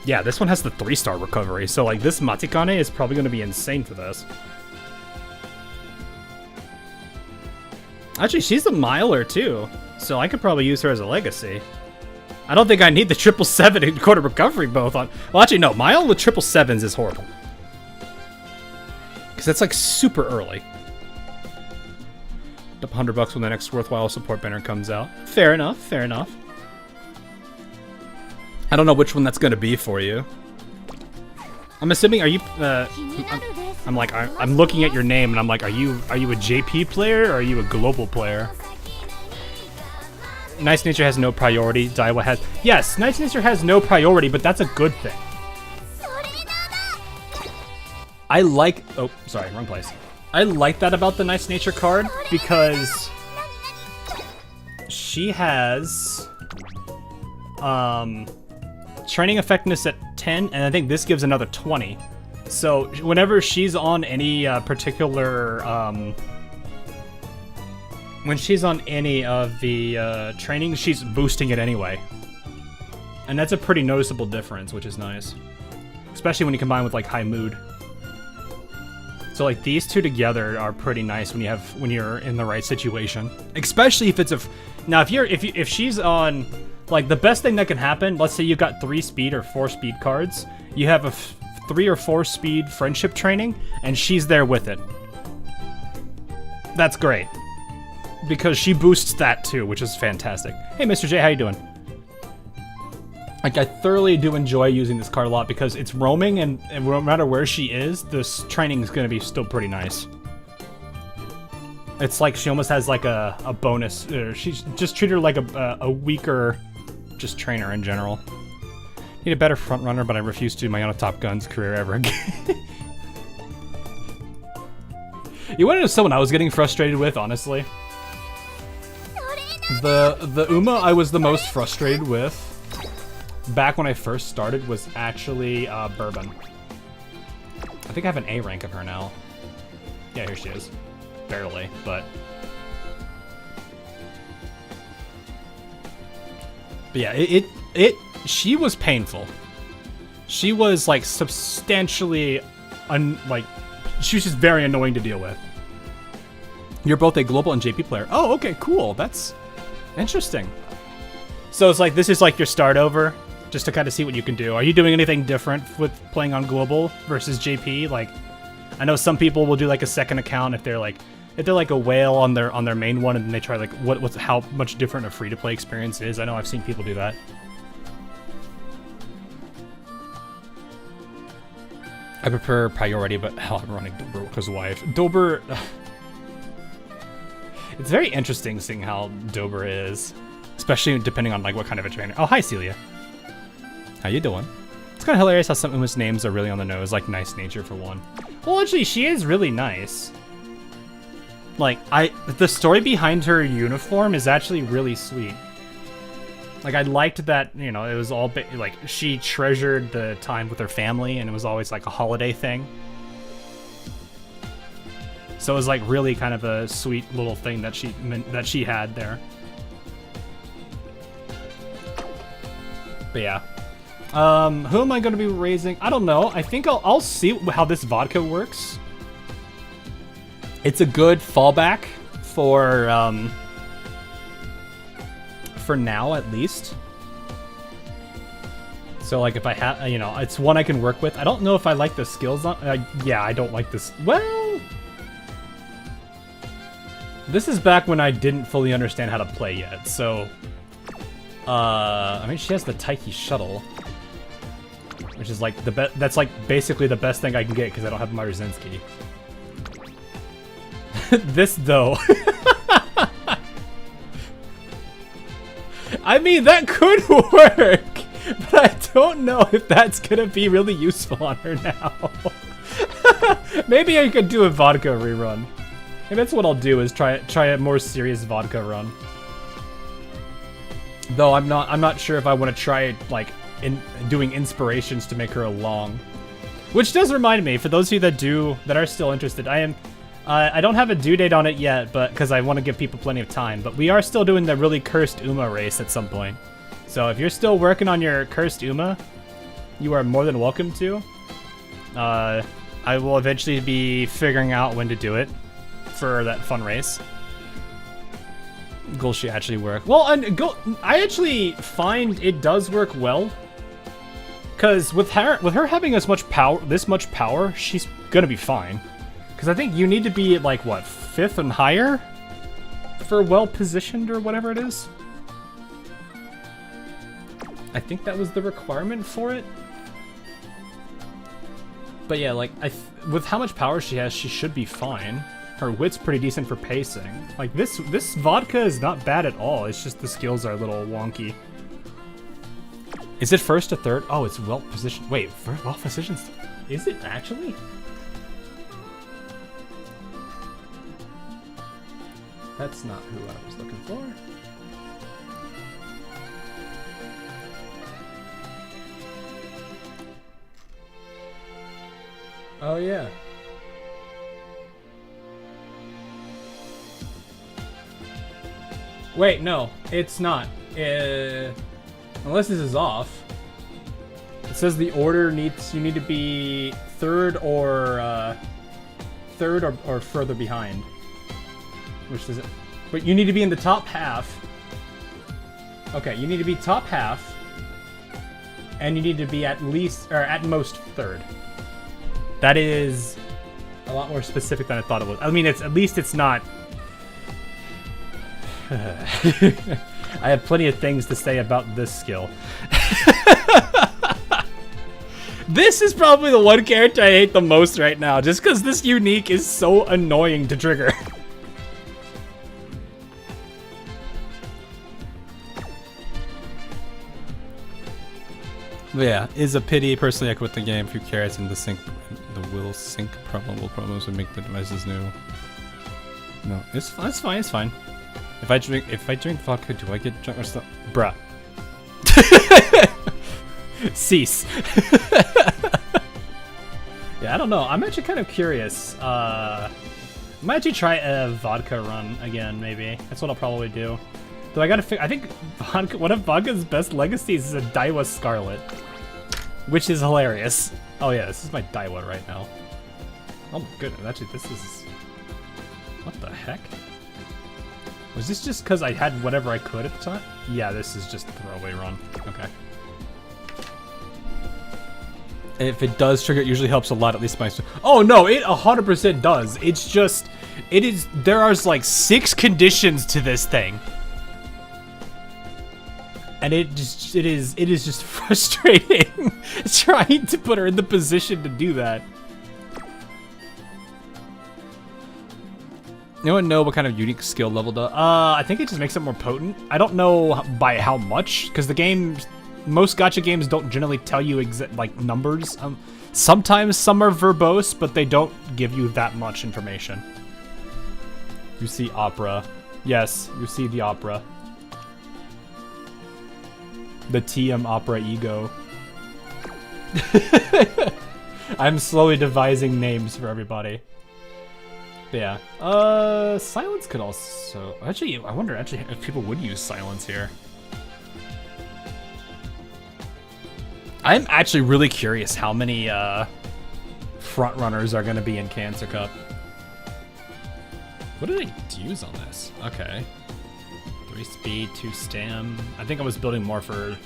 yeah, this one has the 3-star recovery, so like this Matikane is probably going to be insane for this. Actually, she's a miler too, so I could probably use her as a Legacy. I don't think I need the 777 and quarter recovery both on... Well, actually, no, Mile with 777s is horrible. Because that's like super early. Up $100 when the next worthwhile support banner comes out. Fair enough, fair enough. I don't know which one that's going to be for you. I'm assuming, are you... I'm looking at your name and I'm like, are you a JP player or are you a global player? Nice Nature has no priority. Daiwa has... Yes, Nice Nature has no priority, but that's a good thing. I like... Oh, sorry, wrong place. I like that about the Nice Nature card because she has training effectiveness at 10, and I think this gives another 20. So whenever she's on any particular... when she's on any of the training, she's boosting it anyway. And that's a pretty noticeable difference, which is nice. Especially when you combine with like High Mood. So like these two together are pretty nice when you're in the right situation. Especially if it's now if she's on, like, the best thing that can happen, let's say you've got 3 speed or 4 speed cards, you have a 3 or 4 speed friendship training, and she's there with it. That's great. because she boosts that too, which is fantastic. Hey, Mr. J, how you doing? Like, I thoroughly do enjoy using this card a lot because it's roaming, and no matter where she is, this training is going to be still pretty nice. It's like she almost has like a bonus. She's just treat her like a weaker just trainer in general. Need a better front runner, but I refuse to do my own Top Gun's career ever again. You want to know someone I was getting frustrated with, honestly? The Uma I was the most frustrated with back when I first started was actually Bourbon. I think I have an A rank of her now. Yeah, here she is. Barely, but yeah, she was painful. She was like substantially she was just very annoying to deal with. You're both a global and JP player. Oh, okay, cool. That's interesting. So it's like, this is like your start over, just to kind of see what you can do. Are you doing anything different with playing on global versus JP? Like, I know some people will do like a second account if they're like a whale on their main one, and then they try like how much different a free-to-play experience is. I know I've seen people do that. I prefer priority, but hell, I'm running Dober because wife. Dober. It's very interesting seeing how Dober is, especially depending on like what kind of a trainer. Oh, hi Celia. How you doing? It's kind of hilarious how some Uma's names are really on the nose, like Nice Nature for one. Well, actually, she is really nice. Like, the story behind her uniform is actually really sweet. Like, I liked that, you know, it was all, like, she treasured the time with her family, and it was always, like, a holiday thing. So it was, like, really kind of a sweet little thing that she had there. But yeah. Who am I going to be raising? I don't know. I think I'll see how this vodka works. It's a good fallback for now, at least. So, like, if I have, you know, it's one I can work with. I don't know if I like the skills on. Yeah, I don't like this. Well, this is back when I didn't fully understand how to play yet. So, I mean, she has the Taiki shuttle, which is like the best. That's like basically the best thing I can get because I don't have my Rosinski. This though. I mean, that could work, but I don't know if that's gonna be really useful on her now. Maybe I could do a vodka rerun. Maybe that's what I'll do, is try a more serious vodka run. Though I'm not sure if I want to try like doing inspirations to make her a long. Which does remind me, for those of you that are still interested, I don't have a due date on it yet, but because I want to give people plenty of time. But we are still doing the really cursed Uma race at some point. So if you're still working on your cursed Uma, you are more than welcome to. I will eventually be figuring out when to do it for that fun race. Goldship actually work well, and I actually find it does work well. Cause with her having this much power, she's gonna be fine. Because I think you need to be at, like, what, 5th and higher? For well-positioned or whatever it is? I think that was the requirement for it. But yeah, like, with how much power she has, she should be fine. Her wit's pretty decent for pacing. Like, this vodka is not bad at all. It's just the skills are a little wonky. Is it 1st to 3rd? Oh, it's well-positioned. Wait, well-positioned? Is it actually? That's not who I was looking for. Oh, yeah. Wait, no, it's not. Unless this is off. It says the order you need to be third or further behind. Which is it? But you need to be in the top half. Okay, you need to be top half. And you need to be at least, or at most, third. That is a lot more specific than I thought it was. I mean, at least it's not I have plenty of things to say about this skill. This is probably the one character I hate the most right now, just because this unique is so annoying to trigger. But yeah, is a pity. Personally, I quit the game. Few carrots in the sync, the will sync problems would make the devices new. No, it's fine. It's fine. If I drink vodka, do I get drunk or stuff? Bruh. Cease. Yeah, I don't know. I'm actually kind of curious. I might actually try a vodka run again, maybe. That's what I'll probably do. Though I gotta I think one of Vodka's best legacies is a Daiwa Scarlet, which is hilarious. Oh yeah, this is my Daiwa right now. Oh my goodness, actually this is... What the heck? Was this just because I had whatever I could at the time? Yeah, this is just throwaway run. Okay. If it does trigger, it usually helps a lot, at least my... Oh no, it 100% does. It's just... There are like 6 conditions to this thing. And it is just frustrating trying to put her in the position to do that. Anyone know what kind of unique skill level does? I think it just makes it more potent. I don't know by how much, because the game, most gacha games don't generally tell you like numbers. Sometimes some are verbose, but they don't give you that much information. You see opera. Yes, you see the opera. The TM opera ego. I'm slowly devising names for everybody. But yeah. Silence could also... Actually, I wonder if people would use silence here. I'm actually really curious how many front runners are going to be in Cancer Cup. What did I use on this? Okay. 3 speed, 2 stam. I think I was building more for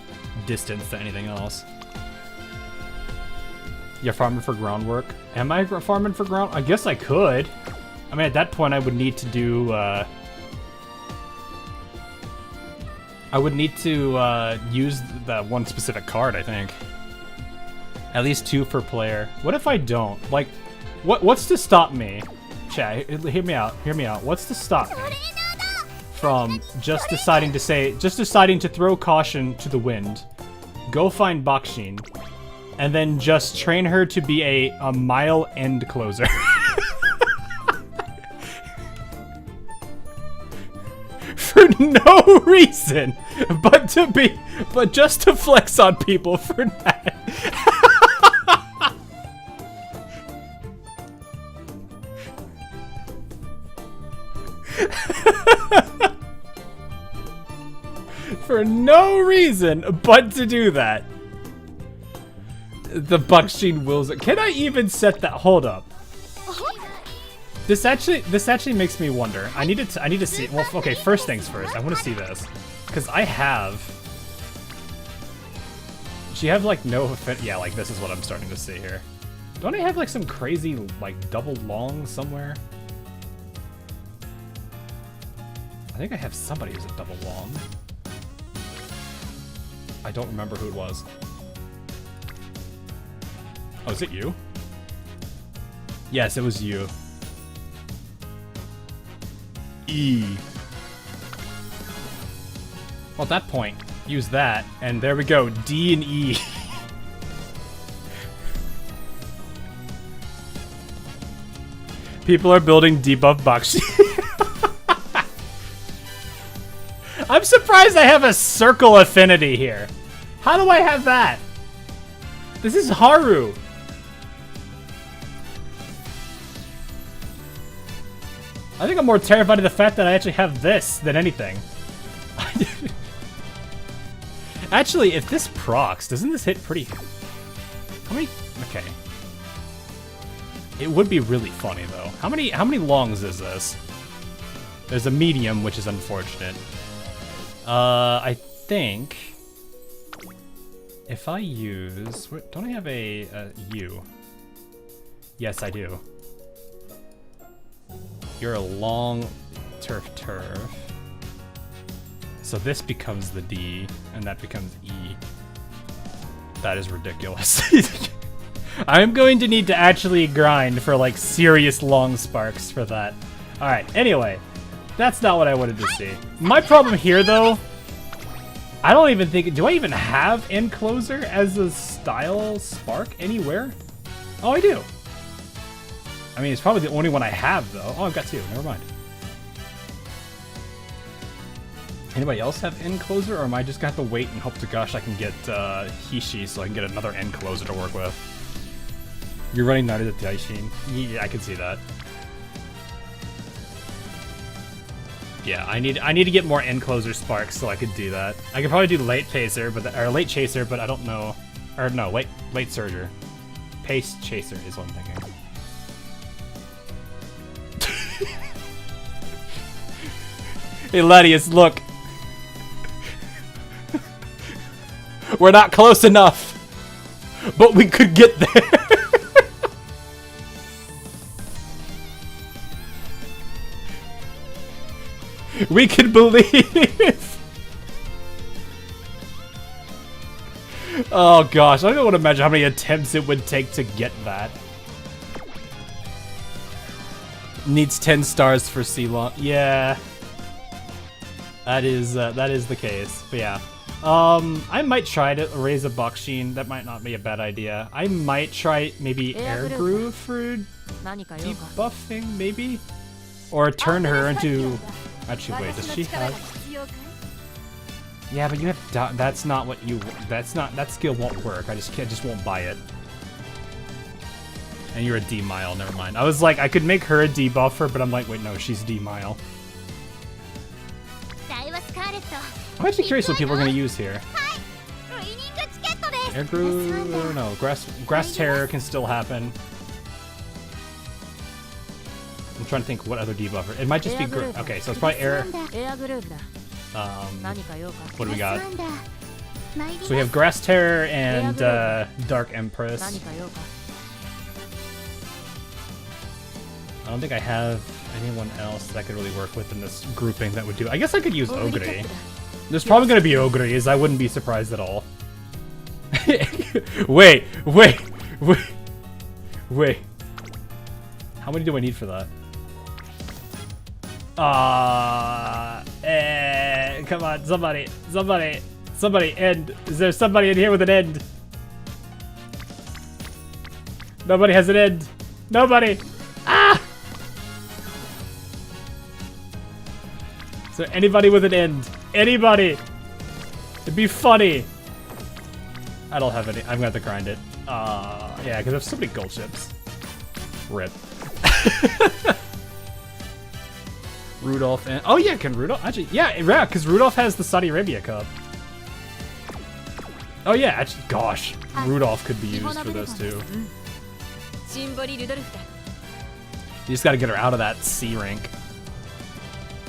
distance than anything else. You're farming for groundwork. Am I farming for ground? I guess I could. I mean, at that point, I would need to do... I would need to use that one specific card, I think. At least 2 per player. What if I don't? Like, what's to stop me? Chat, hear me out. Hear me out. What's to stop me from just deciding to throw caution to the wind, go find Bakshin, and then just train her to be a mile end closer? For no reason, but just to flex on people for that. For no reason but to do that. The Bakshin wills it. Can I even set that? Hold up. This actually makes me wonder. I need to see. Well, okay. First things first. I want to see this because I have. Do you have like no? Yeah, like this is what I'm starting to see here. Don't I have like some crazy like double long somewhere? I think I have somebody who's a double long. I don't remember who it was. Oh, is it you? Yes, it was you. E. Well, at that point, use that, and there we go. D and E. People are building debuff Bakshi. I'm surprised I have a circle affinity here. How do I have that? This is Haru. I think I'm more terrified of the fact that I actually have this than anything. Actually, if this procs, doesn't this hit pretty... How many... Okay. It would be really funny, though. How many longs is this? There's a medium, which is unfortunate. I think... If I use... Don't I have a U? Yes, I do. You're a long turf. So this becomes the D, and that becomes E. That is ridiculous. I'm going to need to actually grind for like serious long sparks for that. Alright, anyway. That's not what I wanted to see. My problem here though, I don't even think, do I even have End Closer as a style spark anywhere? Oh, I do. I mean, it's probably the only one I have though. Oh, I've got two, never mind. Anybody else have End Closer, or am I just gonna have to wait and hope to gosh I can get Hishi so I can get another End Closer to work with? You're running Narita Daishin. Yeah, I can see that. Yeah, I need to get more End Closer sparks so I could do that. I could probably do Late Chaser, or Late Chaser, but I don't know. Or no, Late Surger. Pace Chaser is what I'm thinking. Hey, Ledius, look. We're not close enough, but we could get there. We can believe. Oh gosh, I don't want to imagine how many attempts it would take to get that. Needs 10 stars for C-Long. Yeah. That is the case. But yeah. I might try to raise a Bakushin. That might not be a bad idea. I might try maybe Air Groove for debuffing, maybe? Or turn her into... Actually, wait, does she have... Yeah, but you have... That's not what you... That's not... That skill won't work. I just won't buy it. And you're a D-Mile, never mind. I was like, I could make her a debuffer, but I'm like, wait, no, she's D-Mile. I'm actually curious what people are going to use here. Air Groove... or no, Grass Terror can still happen. I'm trying to think what other debuffer. It might just be... Okay, so it's probably Air... what do we got? So we have Grass Terror and Dark Empress. I don't think I have anyone else that I could really work with in this grouping that would do... I guess I could use Ogre. There's probably going to be Ogres. I wouldn't be surprised at all. Wait. How many do I need for that? Come on, somebody, end. Is there somebody in here with an end? Nobody has an end. Nobody. Ah! Is there anybody with an end? Anybody? It'd be funny. I don't have any. I'm gonna have to grind it. Yeah, because I have so many gold ships. Rip. Rudolph and... Oh yeah, can Rudolph... Actually, yeah, because Rudolph has the Saudi Arabia Cup. Oh yeah, actually, gosh. Rudolph could be used for those too. You just gotta get her out of that C rank.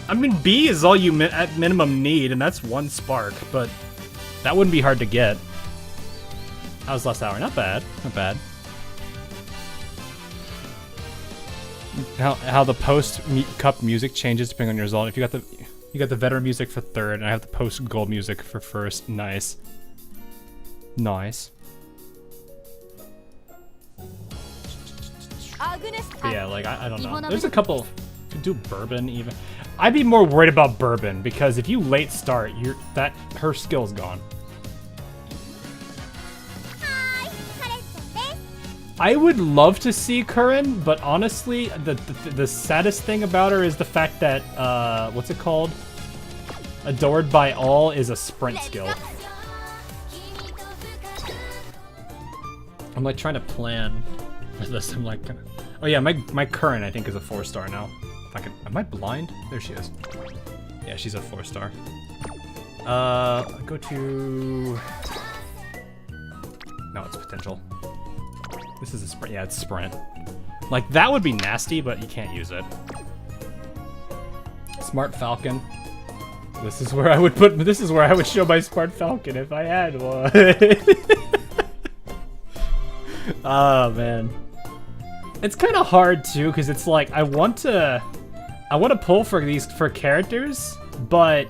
I mean, B is all you at minimum need, and that's 1 spark, but that wouldn't be hard to get. That was last hour. Not bad. Not bad. How the post cup music changes depending on your result. If you got the veteran music for 3rd, and I have the post gold music for 1st. Nice. Nice. But yeah, like I don't know. There's a couple. Could do bourbon even. I'd be more worried about bourbon because if you late start, her skill's gone. I would love to see Curran, but honestly, the saddest thing about her is the fact that what's it called? Adored by All is a sprint skill. I'm like trying to plan for this. I'm like, oh yeah, my Curran I think is a 4-star now. If I can, am I blind? There she is. Yeah, she's a 4-star. Go to. No, it's potential. This is a sprint. Yeah, it's sprint. Like that would be nasty, but you can't use it. Smart Falcon. This is where I would put. This is where I would show my Smart Falcon if I had one. Oh man, it's kind of hard too because it's like I want to pull for characters, but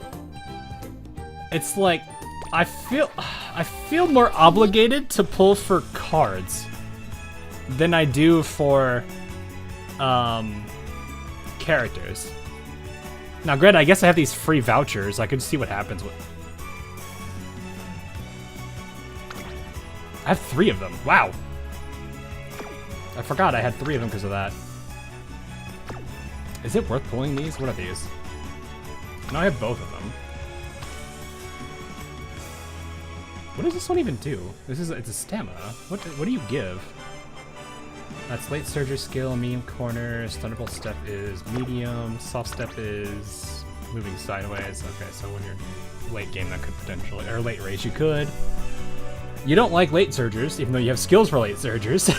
it's like I feel more obligated to pull for cards than I do for characters. Now, granted, I guess I have these free vouchers. I could see what happens with. I have 3 of them. Wow. I forgot I had 3 of them because of that. Is it worth pulling these? What are these? No, I have both of them. What does this one even do? It's a stamina. What do you give? That's late surgery skill, medium corner, thunderbolt step is medium, soft step is moving sideways. Okay, so when you're late game, that could potentially, or late race, you could. You don't like late surgers, even though you have skills for late surgers.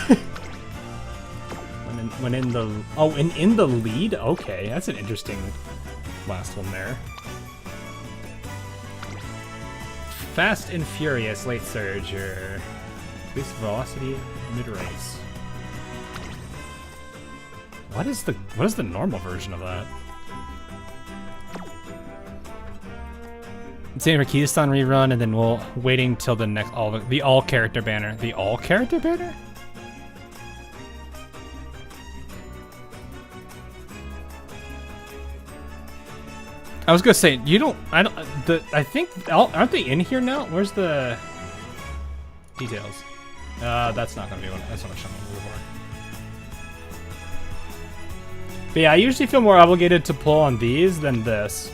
when in the lead? Okay, that's an interesting last one there. Fast and Furious late surger. Increase velocity mid-race. What is the normal version of that? Same for Keystone rerun, and then we'll waiting till the next the all character banner. The all character banner? I was gonna say I think aren't they in here now? Where's the details? That's not gonna be one. That's not what I'm looking for. But yeah, I usually feel more obligated to pull on these than this.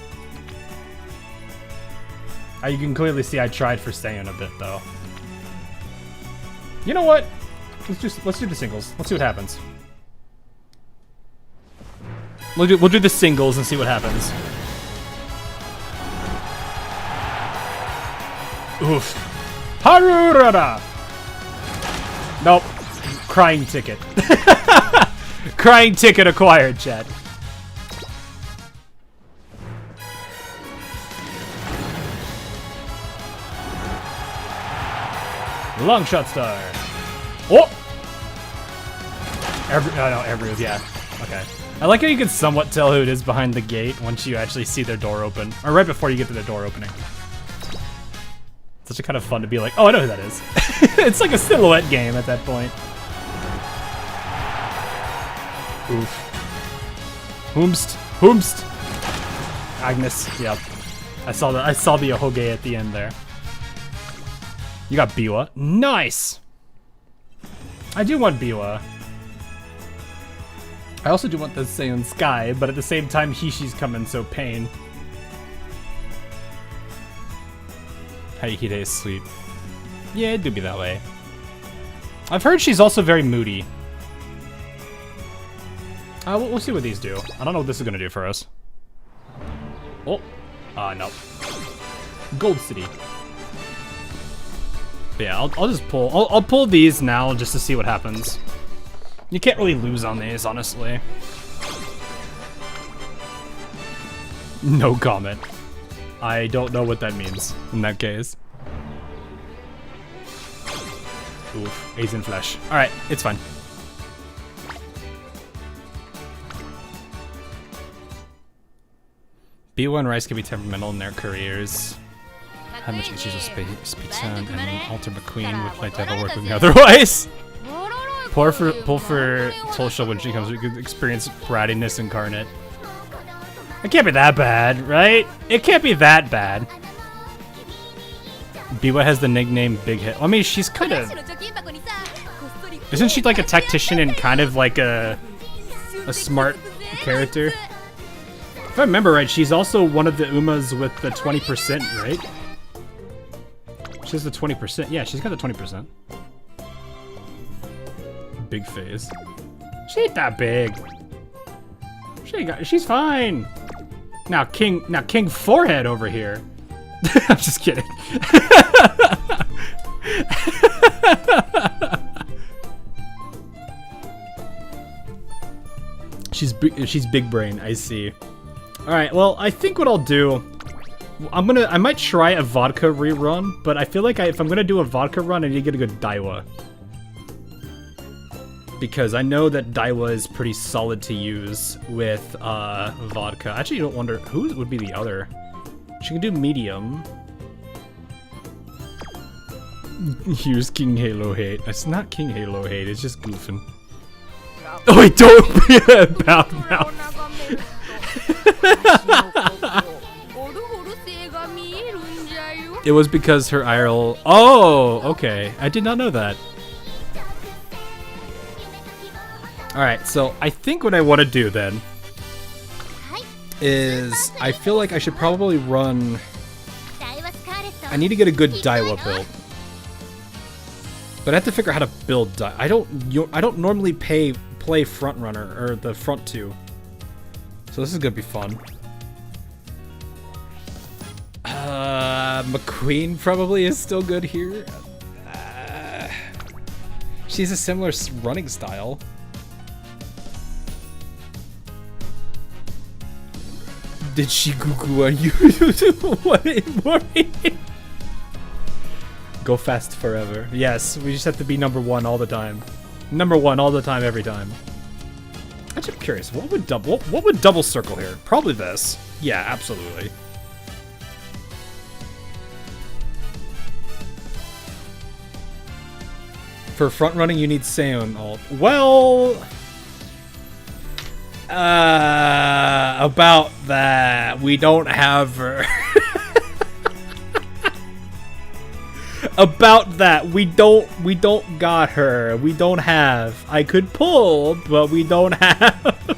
You can clearly see I tried for Saiyan a bit though. You know what? Let's do the singles. Let's see what happens. We'll do the singles and see what happens. Oof. Harurara! Nope. Crying ticket. Crying ticket acquired, chat. Long shot star. Oh! Every yeah. Okay. I like how you can somewhat tell who it is behind the gate once you actually see their door open. Or right before you get to the door opening. Such a kind of fun to be like, oh, I know who that is. It's like a silhouette game at that point. Oof. Hoomst. Agnes, yep. I saw the Ahoge at the end there. You got Biwa. Nice! I do want Biwa. I also do want the Saiyan Sky, but at the same time, Hishi's coming, so pain. Haikide is sleep. Yeah, it do be that way. I've heard she's also very moody. We'll see what these do. I don't know what this is gonna do for us. Oh, no. Gold City. But yeah, I'll just pull. I'll pull these now just to see what happens. You can't really lose on these, honestly. No comment. I don't know what that means in that case. Oof, Asian flesh. Alright, it's fine. Biwa and Rice can be temperamental in their careers. How much issues with speech and Alter McQueen would like to have a work with me otherwise. Pull for Tulsha when she comes to experience brattiness incarnate. It can't be that bad, right? It can't be that bad. Biwa has the nickname Big Hit. I mean, she's kind of... Isn't she like a tactician and kind of like a smart character? If I remember right, she's also one of the Umas with the 20%, right? She has the 20%. Yeah, she's got the 20%. Big face. She ain't that big. She's fine. Now King Forehead over here. I'm just kidding. She's big brain, I see. All right, well, I think what I'll do, I might try a vodka rerun, but I feel like if I'm gonna do a vodka run, I need to get a good Daiwa. Because I know that Daiwa is pretty solid to use with vodka. Actually, you don't wonder who would be the other. She can do medium. Here's King Halo hate. It's not King Halo hate, it's just goofing. Oh wait, don't be a bad mouth. It was because her IRL. Oh, okay. I did not know that. Alright, so I think what I want to do then is I feel like I should probably run. I need to get a good Daiwa build. But I have to figure out how to build Daiwa. I don't normally play front runner or the front two. So this is gonna be fun. McQueen probably is still good here. She's a similar running style. Did she goo on you? What? Go fast forever. Yes, we just have to be number one all the time. Number one all the time, every time. Actually, I'm curious. What would double circle here? Probably this. Yeah, absolutely. For front running, you need Seon ult. Well, about that, we don't have her. About that, we don't got her. We don't have. I could pull, but we don't have.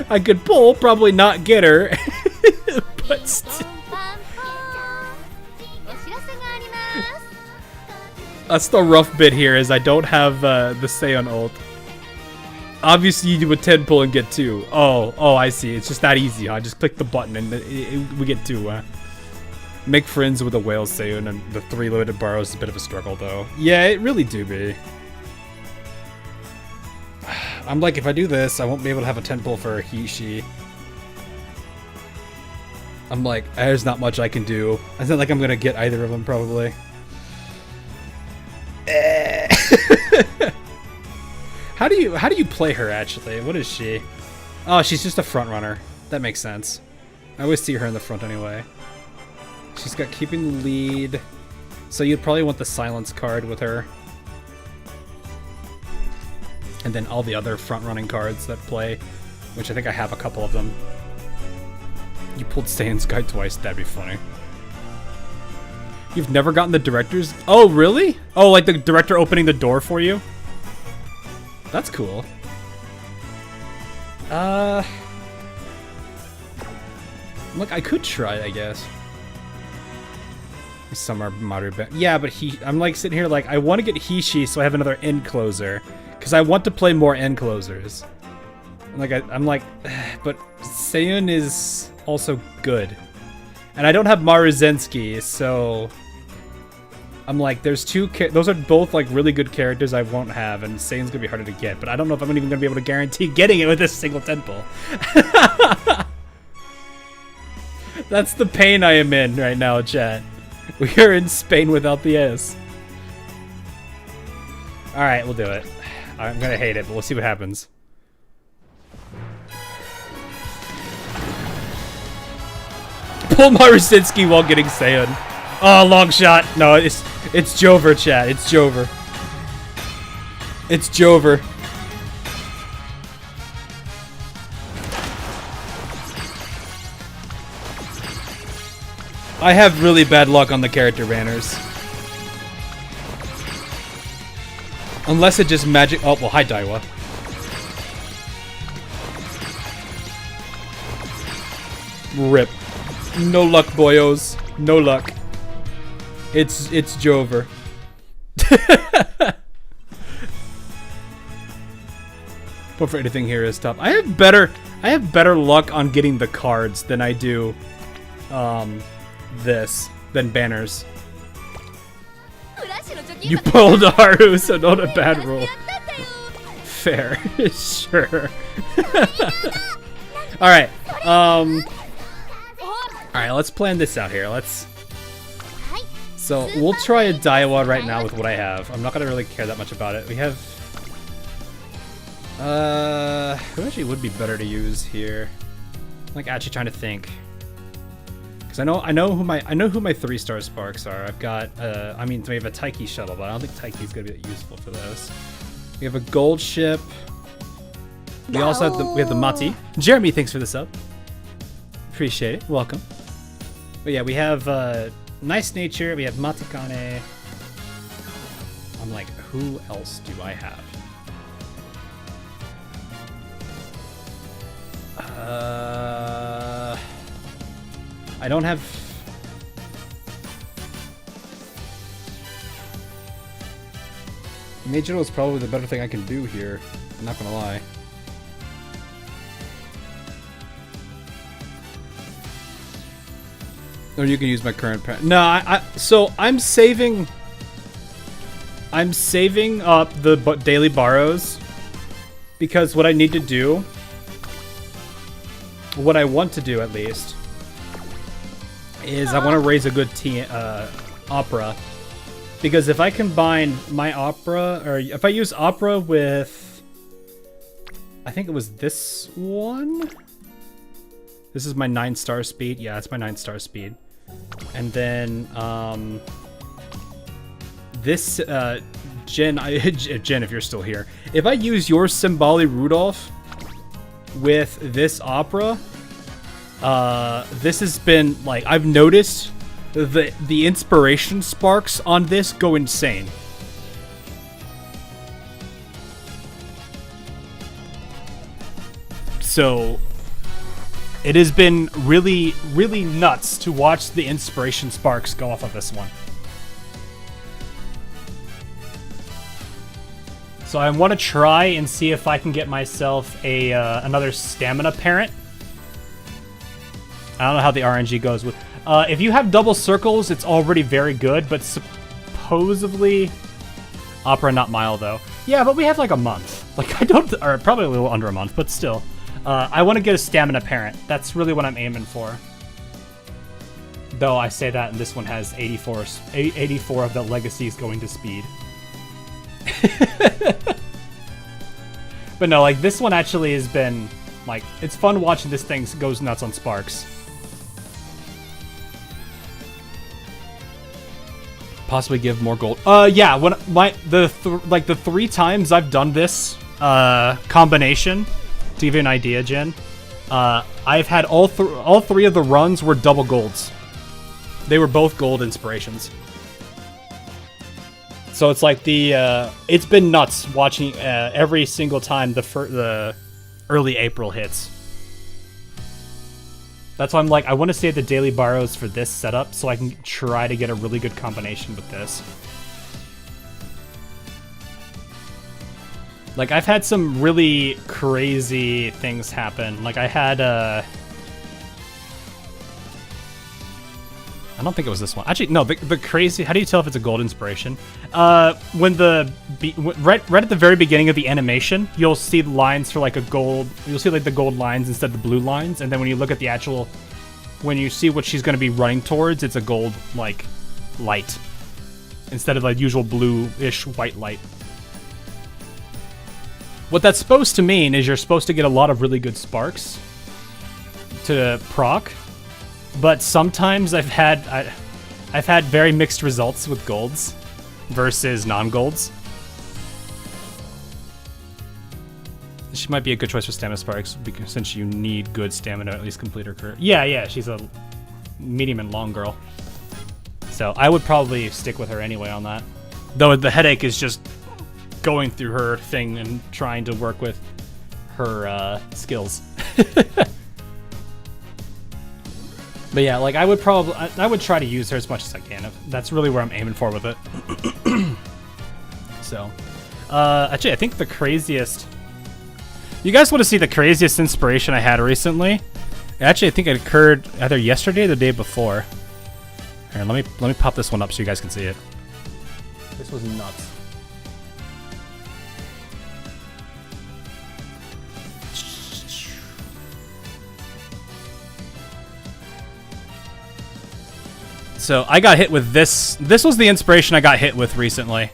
I could pull, probably not get her, but still. That's the rough bit here, is I don't have the Seon ult. Obviously, you do a 10 pull and get 2. Oh, I see. It's just that easy, huh? Just click the button and we get 2. Make friends with a whale Seon, and the 3 limited borrows is a bit of a struggle, though. Yeah, it really do be. I'm like, if I do this, I won't be able to have a 10 pull for he, she. I'm like, there's not much I can do. It's not like I'm gonna get either of them, probably. How do you play her, actually? What is she? Oh, she's just a front runner. That makes sense. I always see her in the front anyway. She's got keeping the lead. So you'd probably want the silence card with her. And then all the other front running cards that play, which I think I have a couple of them. You pulled Saiyans Guide twice, that'd be funny. You've never gotten the director's? Oh, really? Oh, like the director opening the door for you? That's cool. Look, I could try, I guess. Summer Maru. Yeah, but I'm like sitting here like I want to get Hishi so I have another end closer because I want to play more end closers. And like I'm like, but Seiyun is also good, and I don't have Maruzensky, so I'm like, there's two. Those are both like really good characters I won't have, and Seiyun's gonna be harder to get. But I don't know if I'm even gonna be able to guarantee getting it with this single 10 pull. That's the pain I am in right now, chat. We are in Spain without the S. Alright, we'll do it. I'm gonna hate it, but we'll see what happens. Pull Marusitsky while getting Seiyun. Oh, long shot. No, it's Jover, chat. It's Jover. It's Jover. I have really bad luck on the character banners. Unless it just magic. Oh, well, hi, Daiwa. Rip. No luck, boyos. No luck. It's Jover. But for anything here is tough. I have better luck on getting the cards than I do than banners. You pulled Haru, so not a bad roll. Fair. Sure. Alright. Alright, let's plan this out here. So, we'll try a Daiwa right now with what I have. I'm not gonna really care that much about it. We have... who actually would be better to use here? I'm like actually trying to think. Because I know who my 3-star sparks are. I've got I mean, we have a Taiki shuttle, but I don't think Taiki's gonna be useful for those. We have a Goldship. We also have the Mati. Jeremy, thanks for the sub. Appreciate it. Welcome. But yeah, we have Nice Nature. We have Matikane. I'm like, who else do I have? I don't have. Major is probably the better thing I can do here. I'm not gonna lie. Or you can use my current parent. No, so I'm saving up the daily borrows because what I need to do, what I want to do at least, is I want to raise a good opera. Because if I combine my opera, or if I use opera with, I think it was this one? This is my 9-star speed. Yeah, it's my 9-star speed. And then, this, Jen, Jen, if you're still here. If I use your Symboli Rudolph with this opera, this has been, like, I've noticed the inspiration sparks on this go insane. So it has been really, really nuts to watch the inspiration sparks go off of this one. So I want to try and see if I can get myself a another stamina parent. I don't know how the RNG goes with. If you have double circles, it's already very good, but supposedly Opera not Mile though. Yeah, but we have like a month. Like I don't, or probably a little under a month, but still. I want to get a stamina parent. That's really what I'm aiming for. Though I say that, and this one has 84 of the legacies going to speed. But no, like this one actually has been like, it's fun watching this thing goes nuts on sparks. Possibly give more gold. Yeah, when the 3 times I've done this combination, to give you an idea, Jen, I've had all 3 of the runs were double golds. They were both gold inspirations. So it's like it's been nuts watching every single time the early April hits. That's why I'm like, I want to save the daily borrows for this setup so I can try to get a really good combination with this. Like, I've had some really crazy things happen. Like, I had, I don't think it was this one. Actually, no, the crazy, how do you tell if it's a gold inspiration? When right at the very beginning of the animation, you'll see the lines for like a gold, you'll see like the gold lines instead of the blue lines, and then when you look at the actual, when you see what she's going to be running towards, it's a gold, like, light. Instead of like usual blue-ish white light. What that's supposed to mean is you're supposed to get a lot of really good sparks to proc. But sometimes I've had very mixed results with golds versus non-golds. She might be a good choice for stamina sparks because since you need good stamina to at least complete her career. Yeah, she's a medium and long girl. So I would probably stick with her anyway on that. Though the headache is just going through her thing and trying to work with her skills. But yeah, like I would try to use her as much as I can. That's really where I'm aiming for with it. So, actually, I think the craziest. You guys want to see the craziest inspiration I had recently? Actually, I think it occurred either yesterday or the day before. Here, let me pop this one up so you guys can see it. This was nuts. So I got hit with this. This was the inspiration I got hit with recently.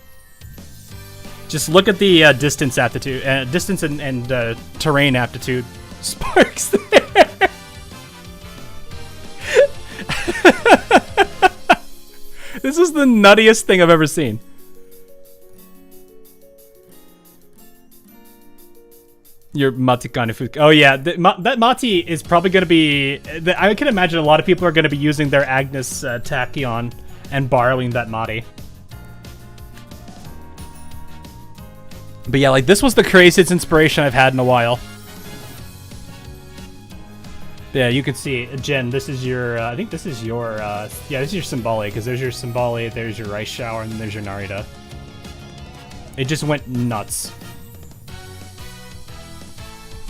Just look at the distance aptitude, distance and terrain aptitude sparks there. This is the nuttiest thing I've ever seen. Your Matikane Fuki. Oh yeah, that Mati is probably going to be... I can imagine a lot of people are going to be using their Agnes Tachyon and borrowing that Mati. But yeah, like, this was the craziest inspiration I've had in a while. Yeah, you can see, Jen, this is your, I think this is your, yeah, this is your Symbole, because there's your Symbole, there's your Rice Shower, and then there's your Narita. It just went nuts.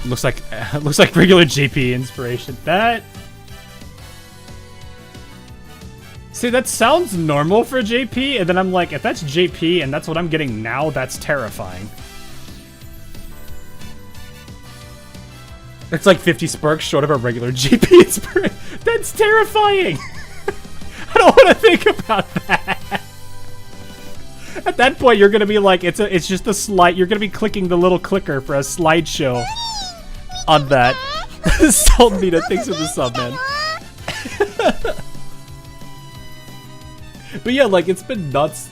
Looks like regular JP inspiration. That... See, that sounds normal for JP, and then I'm like, if that's JP and that's what I'm getting now, that's terrifying. It's like 50 sparks short of a regular GP inspiration. That's terrifying! I don't want to think about that. At that point, you're gonna be like, it's just a slide. You're gonna be clicking the little clicker for a slideshow on that. Salt Nita, thanks for the sub, man. But yeah, like, it's been nuts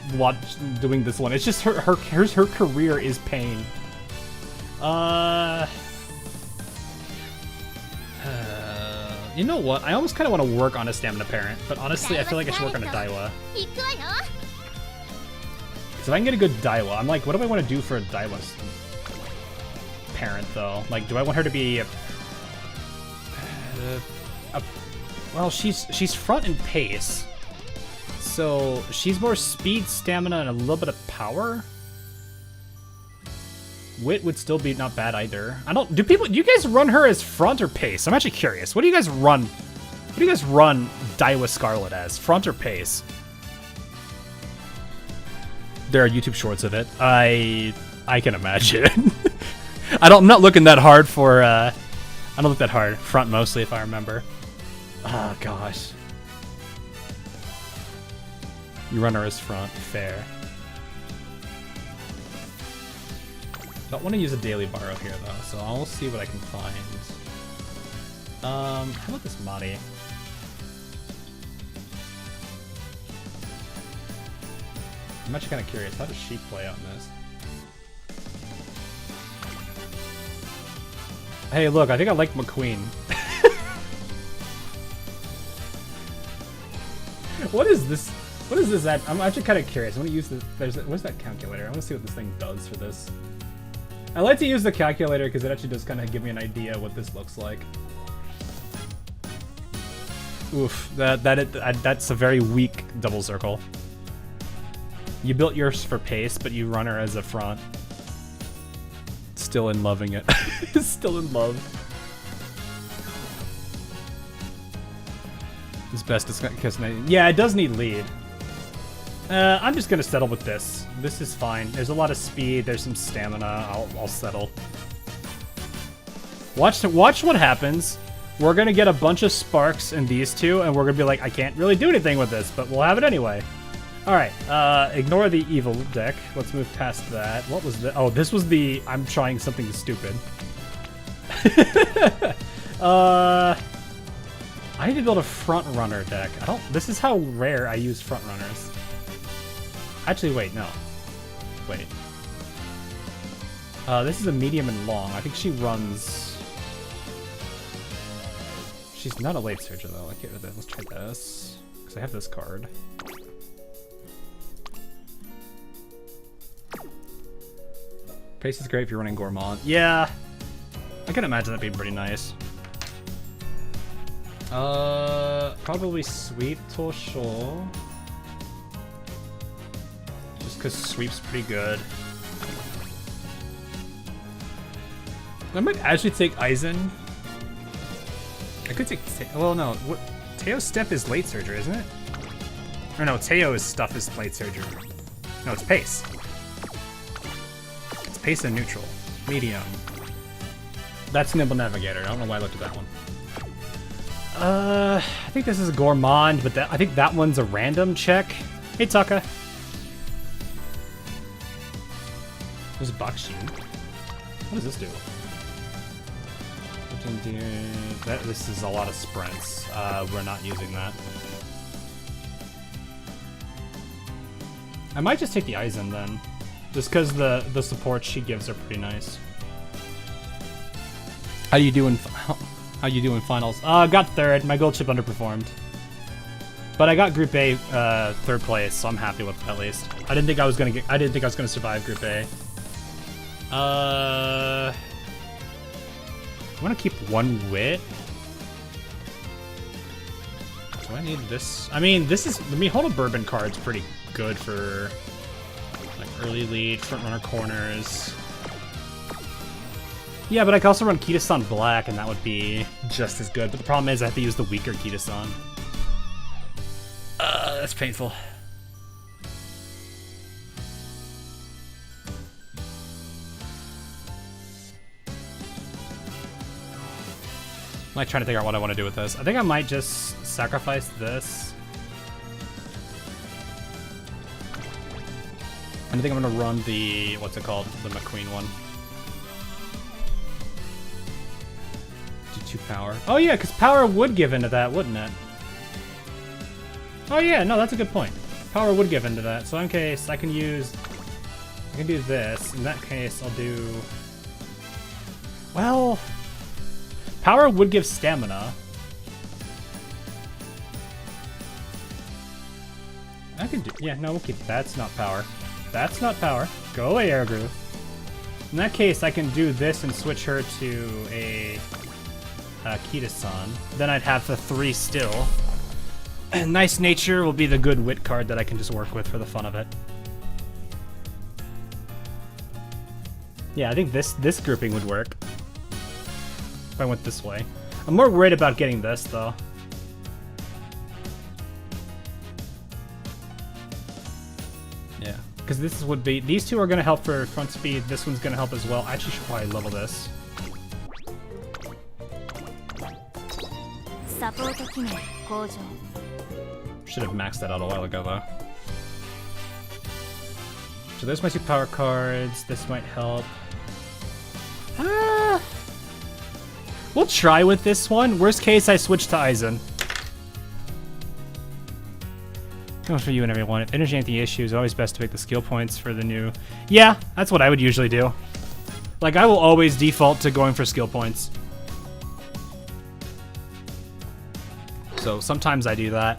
doing this one. It's just her career is pain. You know what? I almost kind of want to work on a Stamina Parent, but honestly, I feel like I should work on a Daiwa. So if I can get a good Daiwa, I'm like, what do I want to do for a Daiwa Parent, though? Like, do I want her to be well, she's front and pace. So she's more speed, stamina, and a little bit of power. Wit would still be not bad either. Do you guys run her as front or pace? I'm actually curious. What do you guys run Daiwa Scarlet as? Front or pace? There are YouTube shorts of it. I can imagine. I'm not looking that hard for I don't look that hard. Front mostly, if I remember. Oh gosh. You run her as front, fair. Don't want to use a daily borrow here though, so I'll see what I can find. How about this Madi? I'm actually kind of curious. How does she play out in this? Hey, look, I think I like McQueen. What is this? What is this at? I'm actually kind of curious. I want to use this. Where's that calculator? I want to see what this thing does for this. I like to use the calculator because it actually does kind of give me an idea what this looks like. Oof, that's a very weak double circle. You built yours for pace, but you run her as a front. Still in loving it. Still in love. It's best because yeah, it does need lead. I'm just gonna settle with this. This is fine. There's a lot of speed. There's some stamina. I'll settle. Watch what happens. We're gonna get a bunch of sparks in these two, and we're gonna be like, I can't really do anything with this, but we'll have it anyway. All right. Ignore the evil deck. Let's move past that. What was the? Oh, this was the. I'm trying something stupid. I need to build a front runner deck. This is how rare I use front runners. Actually, wait, no. Wait. This is a medium and long. I think she runs... She's not a late surger, though. Okay, let's try this. Because I have this card. Pace is great if you're running Gourmand. Yeah! I can imagine that being pretty nice. Probably Sweep Tosho. Because Sweep's pretty good. I might actually take Aizen. I could take... Well, no. Teo's step is late surger, isn't it? Or no, Teo's stuff is late surger. No, it's pace. It's pace and neutral. Medium. That's Nimble Navigator. I don't know why I looked at that one. I think this is a Gourmand, but I think that one's a random check. Hey, Taka. There's a Bakshin. What does this do? This is a lot of sprints. We're not using that. I might just take the Aizen then. Just because the supports she gives are pretty nice. How you do in finals? Got third. My Goldship underperformed. But I got Group A third place, so I'm happy with it at least. I didn't think I was gonna survive Group A. I want to keep one wit. Do I need this? I mean, hold a bourbon card's pretty good for like early lead, front runner corners. Yeah, but I can also run Kita-san black, and that would be just as good. But the problem is I have to use the weaker Kita-san. That's painful. I'm like trying to figure out what I want to do with this. I think I might just sacrifice this. And I think I'm gonna run the, what's it called? The McQueen one. Do 2 power. Oh yeah, because power would give into that, wouldn't it? Oh yeah, no, that's a good point. Power would give into that. So in case I can do this. In that case, I'll do, well, power would give stamina. I could do, yeah, no, we'll keep, that's not power. That's not power. Go away, Air Groove. In that case, I can do this and switch her to a Kita-san. Then I'd have the 3 still. And Nice Nature will be the good wit card that I can just work with for the fun of it. Yeah, I think this grouping would work. If I went this way. I'm more worried about getting this, though. Yeah, because this would be, these two are going to help for front speed. This one's going to help as well. I actually should probably level this. Should have maxed that out a while ago, though. So there's my 2 power cards. This might help. We'll try with this one. Worst case, I switch to Aizen. Goes for you and everyone. If energy ain't the issue, it's always best to pick the skill points for the new... Yeah, that's what I would usually do. Like, I will always default to going for skill points. So sometimes I do that.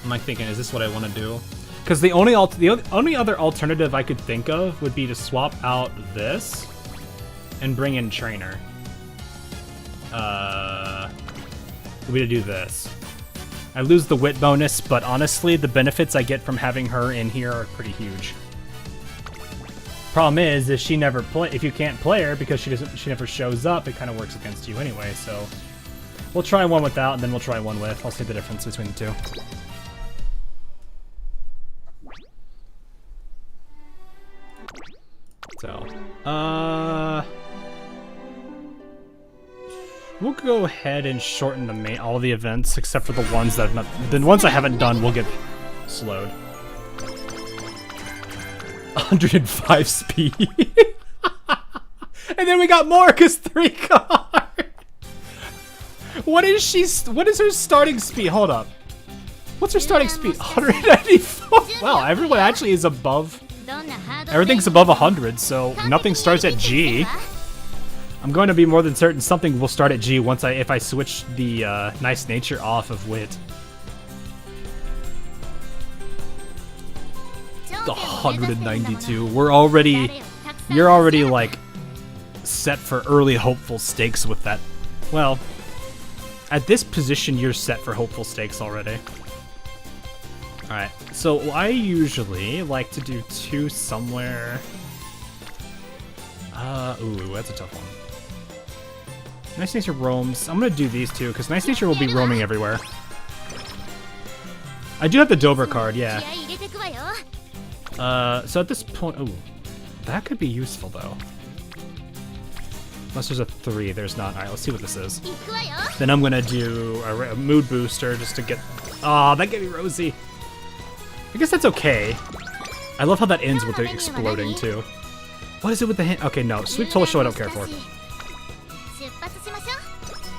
I'm like thinking, is this what I want to do? Because the only other alternative I could think of would be to swap out this and bring in Trainer. Would be to do this. I lose the wit bonus, but honestly, the benefits I get from having her in here are pretty huge. Problem is she never if you can't play her because she never shows up, it kind of works against you anyway. So we'll try one without, and then we'll try one with. I'll see the difference between the two. So, we'll go ahead and shorten all the events except for the ones that I haven't done will get slowed. 105 speed. And then we got more because 3 cards. What is her starting speed? Hold up. What's her starting speed? 194. Wow, everyone actually is above. Everything's above 100, so nothing starts at G. I'm going to be more than certain something will start at G if I switch the Nice Nature off of Wit. The 192. You're already like set for early hopeful stakes with that. Well, at this position, you're set for hopeful stakes already. Alright, so I usually like to do 2 somewhere. Ooh, that's a tough one. Nice Nature roams. I'm gonna do these 2, because Nice Nature will be roaming everywhere. I do have the Dober card, yeah. So at this point, ooh, that could be useful though. Unless there's a 3, there's not. Alright, let's see what this is. Then I'm gonna do a mood booster just to get, oh, that gave me Rosie. I guess that's okay. I love how that ends with the exploding too. What is it with the hint? Okay, no, Sweep Toll Show I don't care for.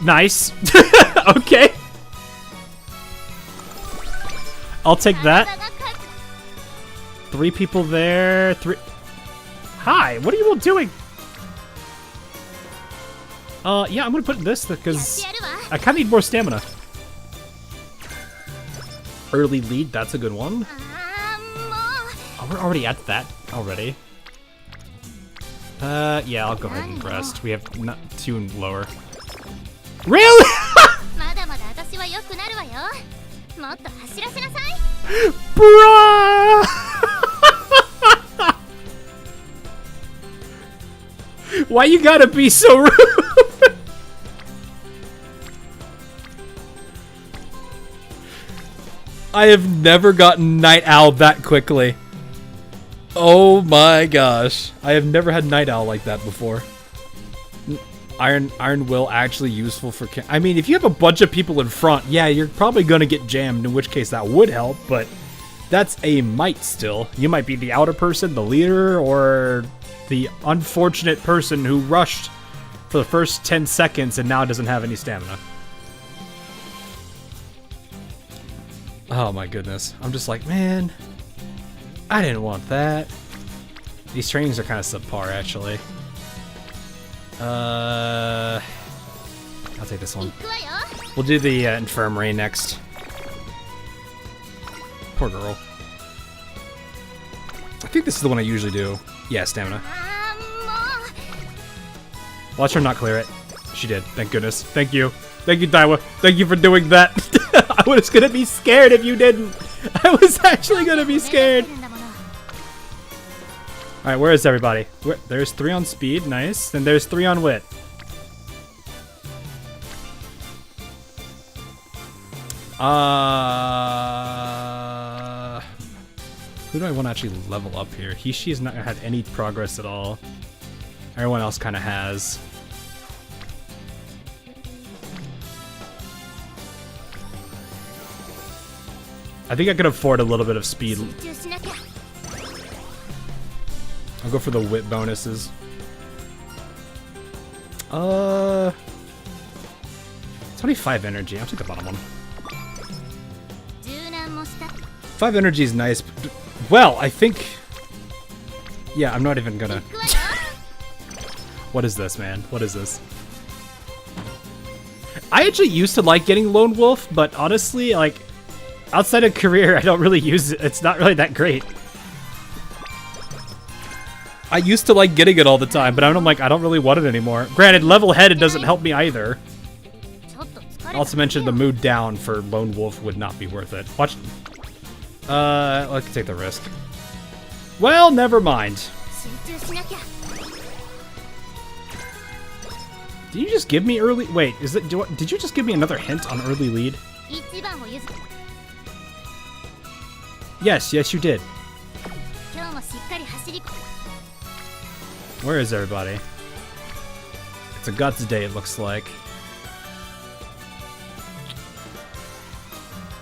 Nice. Okay. I'll take that. 3 people there. 3. Hi, what are you all doing? Yeah, I'm gonna put this because I kind of need more stamina. Early lead, that's a good one. Oh, we're already at that already. Yeah, I'll go ahead and rest. We have not 2 lower. Really? Bruh! Why you gotta be so rude? I have never gotten Night Owl that quickly. Oh my gosh. I have never had Night Owl like that before. Iron Will actually useful for... I mean, if you have a bunch of people in front, yeah, you're probably gonna get jammed, in which case that would help, but that's a might still. You might be the outer person, the leader, or the unfortunate person who rushed for the first 10 seconds and now doesn't have any stamina. Oh my goodness. I'm just like, man, I didn't want that. These trainings are kind of subpar, actually. I'll take this one. We'll do the infirmary next. Poor girl. I think this is the one I usually do. Yeah, stamina. Watch her not clear it. She did. Thank goodness. Thank you. Thank you, Daiwa. Thank you for doing that. I was gonna be scared if you didn't. I was actually gonna be scared. Alright, where is everybody? There's 3 on speed. Nice. Then there's 3 on wit. Who do I want to actually level up here? She has not had any progress at all. Everyone else kind of has. I think I could afford a little bit of speed. I'll go for the wit bonuses. It's only 5 energy. I'll take the bottom one. 5 energy is nice. Well, I think... Yeah, I'm not even gonna... What is this, man? What is this? I actually used to like getting Lone Wolf, but honestly, like, outside of career, I don't really use it. It's not really that great. I used to like getting it all the time, but I'm like, I don't really want it anymore. Granted, level-headed doesn't help me either. I also mentioned the mood down for Lone Wolf would not be worth it. Watch. Let's take the risk. Well, never mind. Did you just give me early? Wait, is it? Did you just give me another hint on early lead? Yes, yes, you did. Where is everybody? It's a guts day, it looks like.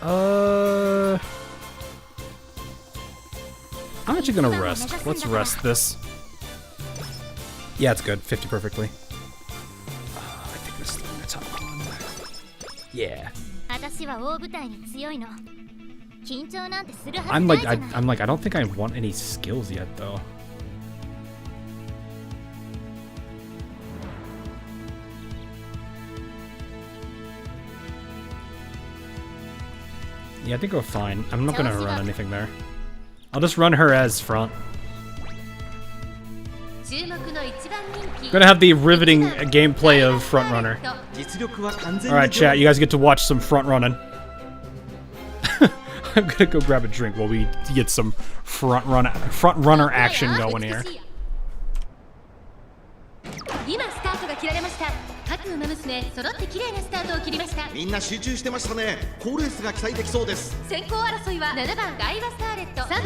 I'm actually gonna rest. Let's rest this. Yeah, it's good. 50 perfectly. I think this is the top one. Yeah. I'm like, I don't think I want any skills yet, though. Yeah, I think we're fine. I'm not gonna run anything there. I'll just run her as front. Gonna have the riveting gameplay of front runner. Alright, chat, you guys get to watch some front running. I'm gonna go grab a drink while we get some front runner action going here. 各ウマ娘揃って綺麗なスタートを切りました。みんな集中してましたね。好レースが期待できそうです。先行争いは7番ガイバスターレット、3番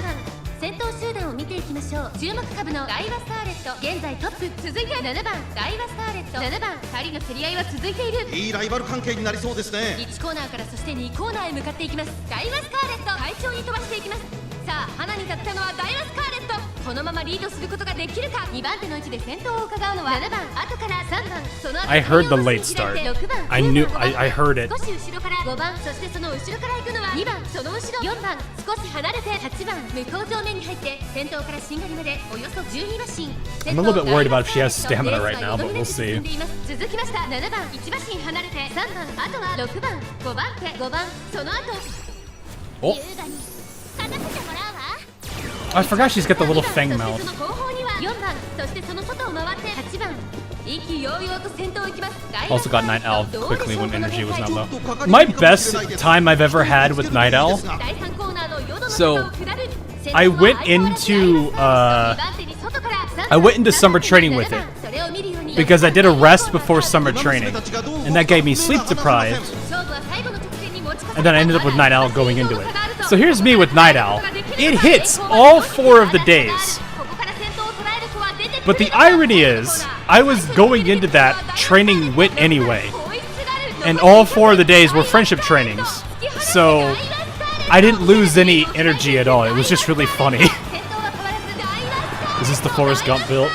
先頭集団を見ていきましょう。注目株のガイバスターレット、現在トップ。続いて7番ガイバスターレット、7番2人の競り合いは続いている。いいライバル関係になりそうですね。1コーナーからそして2コーナーへ向かっていきます。ガイバスターレット快調に飛ばしていきます。さあ花に立ったのはガイバスターレット。このままリードすることができるか。2番手の位置で先頭を伺うのは7番後から3番、その後 I heard the late start. I knew I heard it. 少し後ろから5番、そしてその後ろから行くのは2番、その後ろ4番、少し離れて8番、向こう正面に入って先頭からしんがりまでおよそ12馬身。 I'm a little bit worried about if she has stamina right now, but we'll see. 続きました7番、1馬身離れて3番、あとは6番、5番手5番、その後 Oh. I forgot she's got the little fang mouth. Also got Night Owl quickly when energy was not low. My best time I've ever had with Night Owl. So I went into summer training with it because I did a rest before summer training, and that gave me sleep deprived. And then I ended up with Night Owl going into it. So here's me with Night Owl. It hits all 4 of the days. But the irony is, I was going into that training Wit anyway. And all 4 of the days were friendship trainings. So I didn't lose any energy at all. It was just really funny. Is this the Forrest Gump build?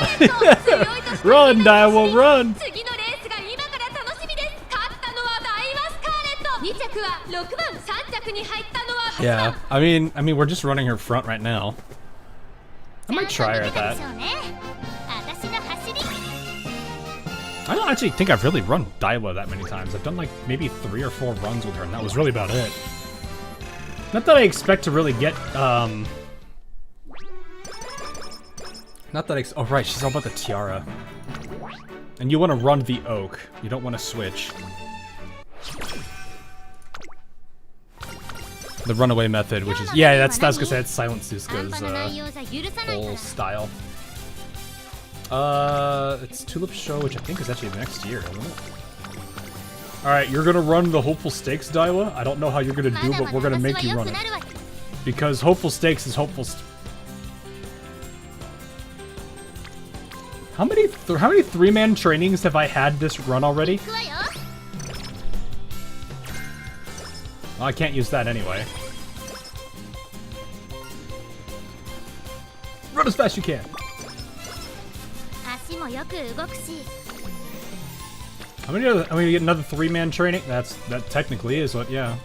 Run, Daiwa, run! Yeah, I mean, we're just running her front right now. I might try her at that. I don't actually think I've really run Daiwa that many times. I've done like maybe 3 or 4 runs with her, and that was really about it. Not that I expect to really get, oh right, she's all about the tiara. And you want to run the oak. You don't want to switch. The runaway method, which is, yeah, that's gonna say it's Silent Suska's whole style. It's Tulip Show, which I think is actually next year, isn't it? Alright, you're gonna run the Hopeful Stakes, Daiwa. I don't know how you're gonna do, but we're gonna make you run it. Because Hopeful Stakes is hopeful. How many 3-man trainings have I had this run already? Well, I can't use that anyway. Run as fast as you can. How many other? I mean, you get another 3-man training. That technically is what. Yeah.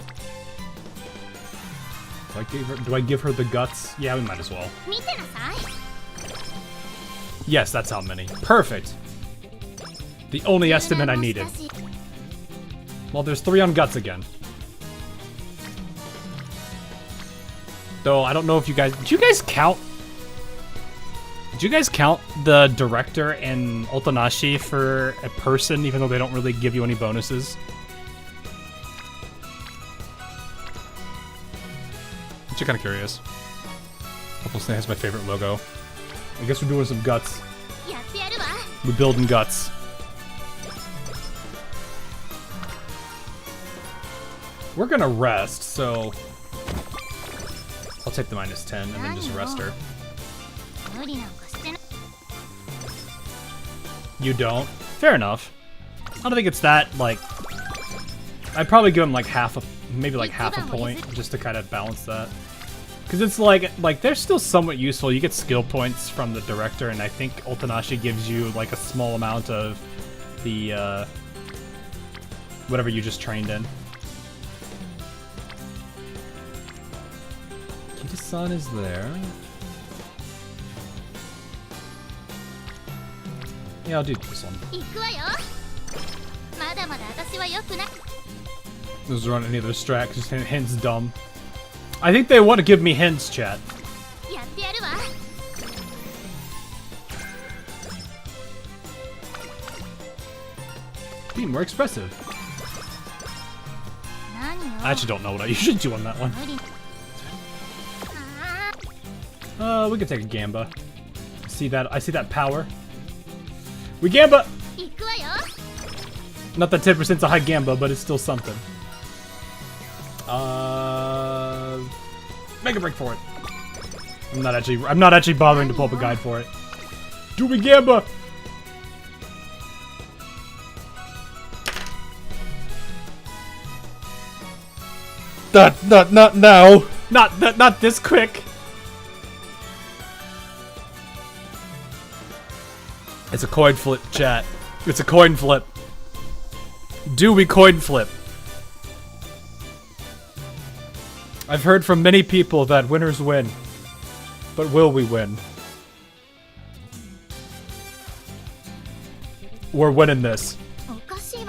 Do I give her the guts? Yeah, we might as well. Yes, that's how many. Perfect. The only estimate I needed. Well, there's 3 on guts again. Though I don't know if you guys. Did you guys count the director and Otonashi for a person, even though they don't really give you any bonuses? I'm just kind of curious. Hopeful Snake has my favorite logo. I guess we're doing some guts. We're building guts. We're gonna rest, so I'll take the -10 and then just rest her. You don't? Fair enough. I don't think it's that, like... I'd probably give him like maybe half a point, just to kind of balance that. Because it's like they're still somewhat useful. You get skill points from the director, and I think Otonashi gives you like a small amount of the, whatever you just trained in. Kita-san is there. Yeah, I'll do this one. Those aren't any other strat, just hints dumb. I think they want to give me hints, chat. Be more expressive. I actually don't know what I usually do on that one. We could take a Gamba. I see that power. We Gamba! Not that 10%'s a high Gamba, but it's still something. Make a break for it. I'm not actually bothering to pull up a guide for it. Do we Gamba? Not now. Not this quick. It's a coin flip, chat. It's a coin flip. Do we coin flip? I've heard from many people that winners win. But will we win? We're winning this.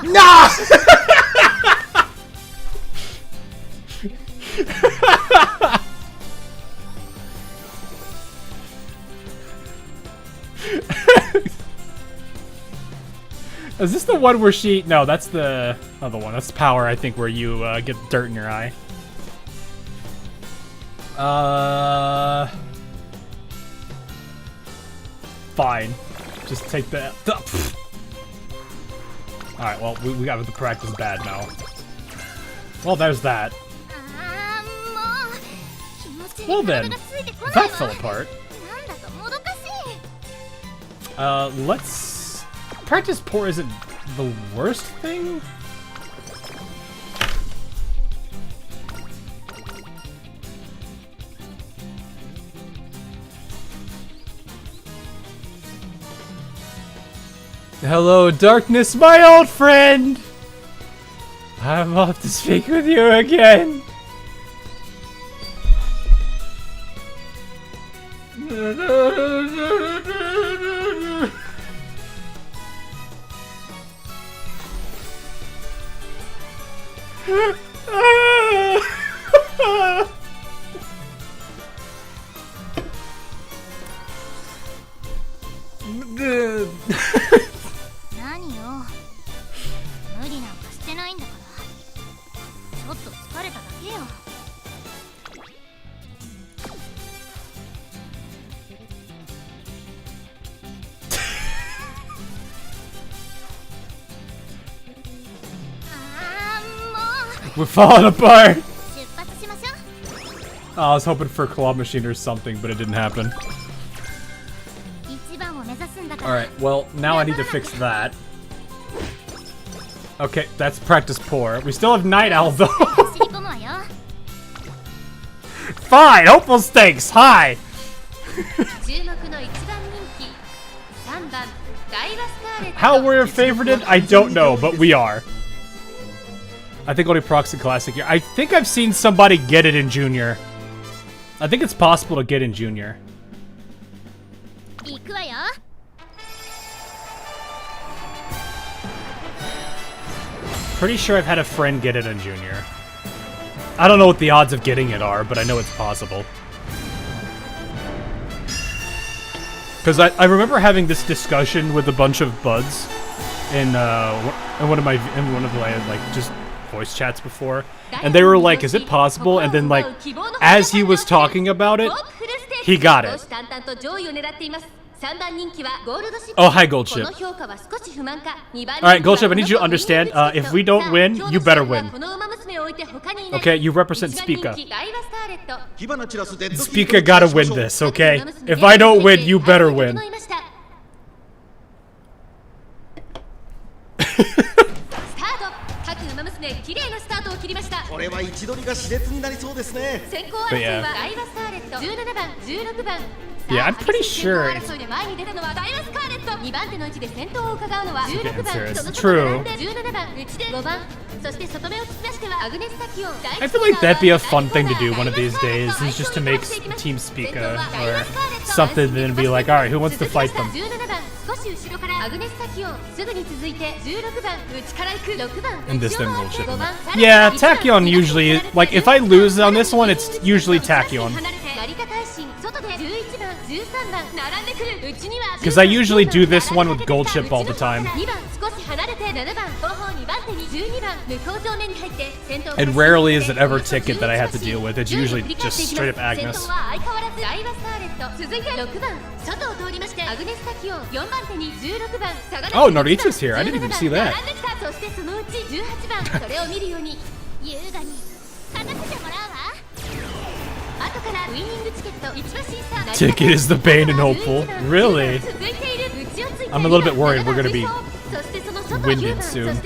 No! Is this the one where she... No, that's the other one. That's power, I think, where you get dirt in your eye. Fine. Just take that. Alright, well, we got the practice bad now. Well, there's that. Well then, that fell apart. Let's... Practice poor isn't the worst thing? Hello, darkness, my old friend! I'm off to speak with you again. We're falling apart! Oh, I was hoping for a claw machine or something, but it didn't happen. Alright, well, now I need to fix that. Okay, that's practice poor. We still have Night Owl, though. Fine! Hopeful stakes! Hi! How we're favorited, I don't know, but we are. I think only Prox and Classic here. I think I've seen somebody get it in Junior. I think it's possible to get in Junior. Pretty sure I've had a friend get it in Junior. I don't know what the odds of getting it are, but I know it's possible. Because I remember having this discussion with a bunch of buds in one of the like just voice chats before, and they were like, "Is it possible?" And then like, as he was talking about it, he got it. Oh, hi, Goldship. Alright, Goldship, I need you to understand, if we don't win, you better win. Okay, you represent Spica. Spica gotta win this, okay? If I don't win, you better win. But yeah, I'm pretty sure it's... It's true. I feel like that'd be a fun thing to do one of these days, is just to make Team Spica or something, and then be like, alright, who wants to fight them? And this then Goldship. Yeah, Tachyon usually, like, if I lose on this one, it's usually Tachyon. Because I usually do this one with Goldship all the time. And rarely is it ever Ticket that I have to deal with. It's usually just straight up Agnes. Oh, Narita's here. I didn't even see that. Ticket is the bane and hopeful. Really? I'm a little bit worried we're gonna be winded soon.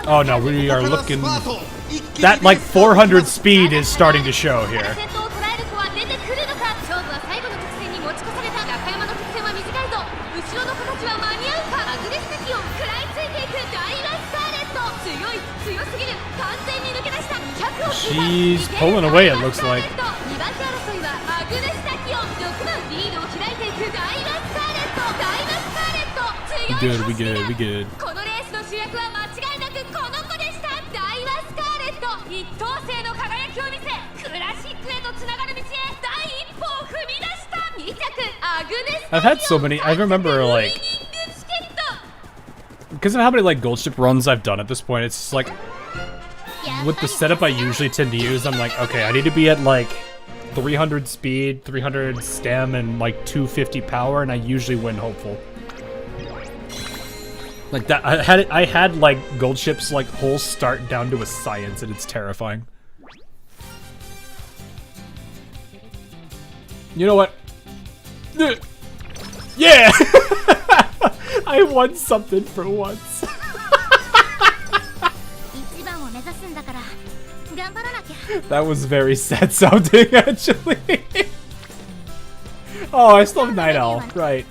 Oh no, we are looking... That like 400 speed is starting to show here. 後ろの子たちは間に合うか。アグレスタキオン食らいついていくダイワスカーレット。強すぎる。完全に抜け出した。100を She's pulling away, it looks like. 2番手争いはアグレスタキオン。6番リードを開いていくダイワスカーレット。ダイワスカーレット強い。 We good. このレースの主役は間違いなくこの子でした。ダイワスカーレット一等星の輝きを見せ、クラシックへとつながる道へ第一歩を踏み出した。2着アグネスタキオン。 I've had so many. I remember like because of how many like Goldship runs I've done at this point. It's just like with the setup I usually tend to use, I'm like, okay, I need to be at like 300 speed, 300 stam, and like 250 power, and I usually win hopeful. Like that, I had like Goldship's like whole start down to a science, and it's terrifying. You know what? Yeah! I won something for once. That was very sad sounding, actually. Oh, I still have Night Owl, right.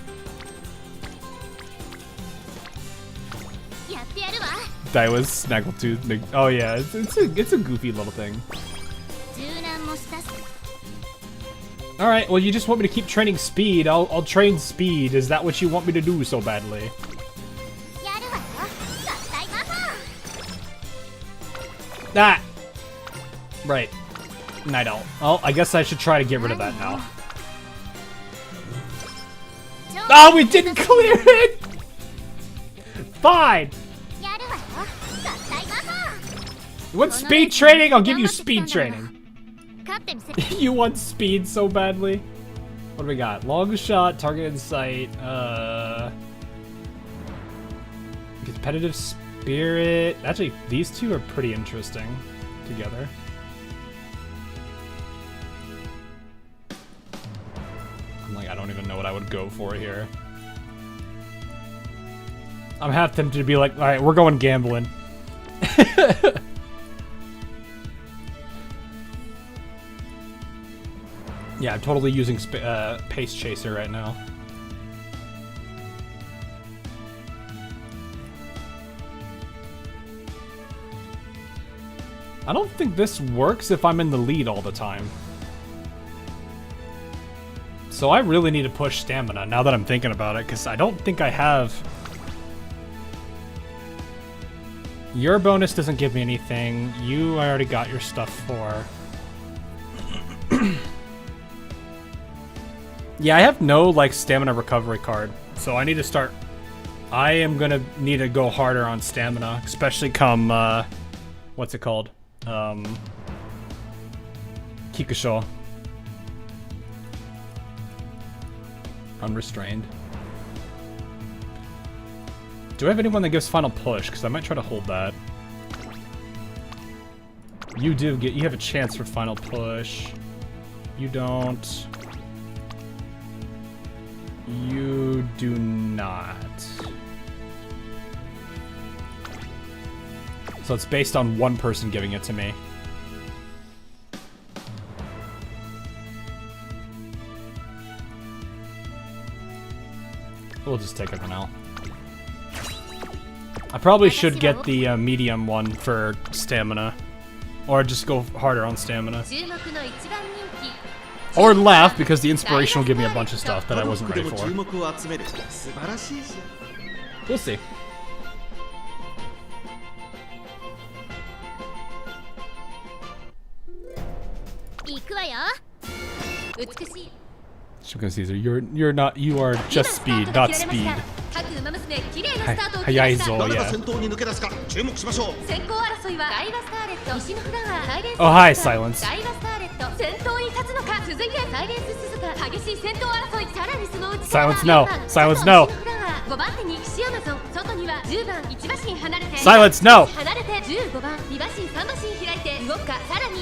Daiwa's Snaggletooth. Oh yeah, it's a goofy little thing. Alright, well you just want me to keep training speed. I'll train speed. Is that what you want me to do so badly? Ah! Right. Night Owl. Oh, I guess I should try to get rid of that now. Oh, we didn't clear it! Fine! You want speed training? I'll give you speed training. You want speed so badly? What do we got? Long shot, target in sight, competitive spirit. Actually, these two are pretty interesting together. I'm like, I don't even know what I would go for here. I'm half tempted to be like, alright, we're going gambling. Yeah, I'm totally using Pace Chaser right now. I don't think this works if I'm in the lead all the time. So I really need to push stamina now that I'm thinking about it, because I don't think I have... Your bonus doesn't give me anything. You, I already got your stuff for. Yeah, I have no, like, stamina recovery card, so I need to start... I am gonna need to go harder on stamina, especially come, what's it called? Kikusho. Unrestrained. Do I have anyone that gives final push? Because I might try to hold that. You do get... You have a chance for final push. You don't... You do not. So it's based on one person giving it to me. We'll just take it for now. I probably should get the medium one for stamina. Or just go harder on stamina. Or laugh, because the inspiration will give me a bunch of stuff that I wasn't ready for. We'll see. Sugar Caesar, you're not, you are just speed, not speed. Oh, hi, Silence. Silence, no. Silence, no. Silence, no.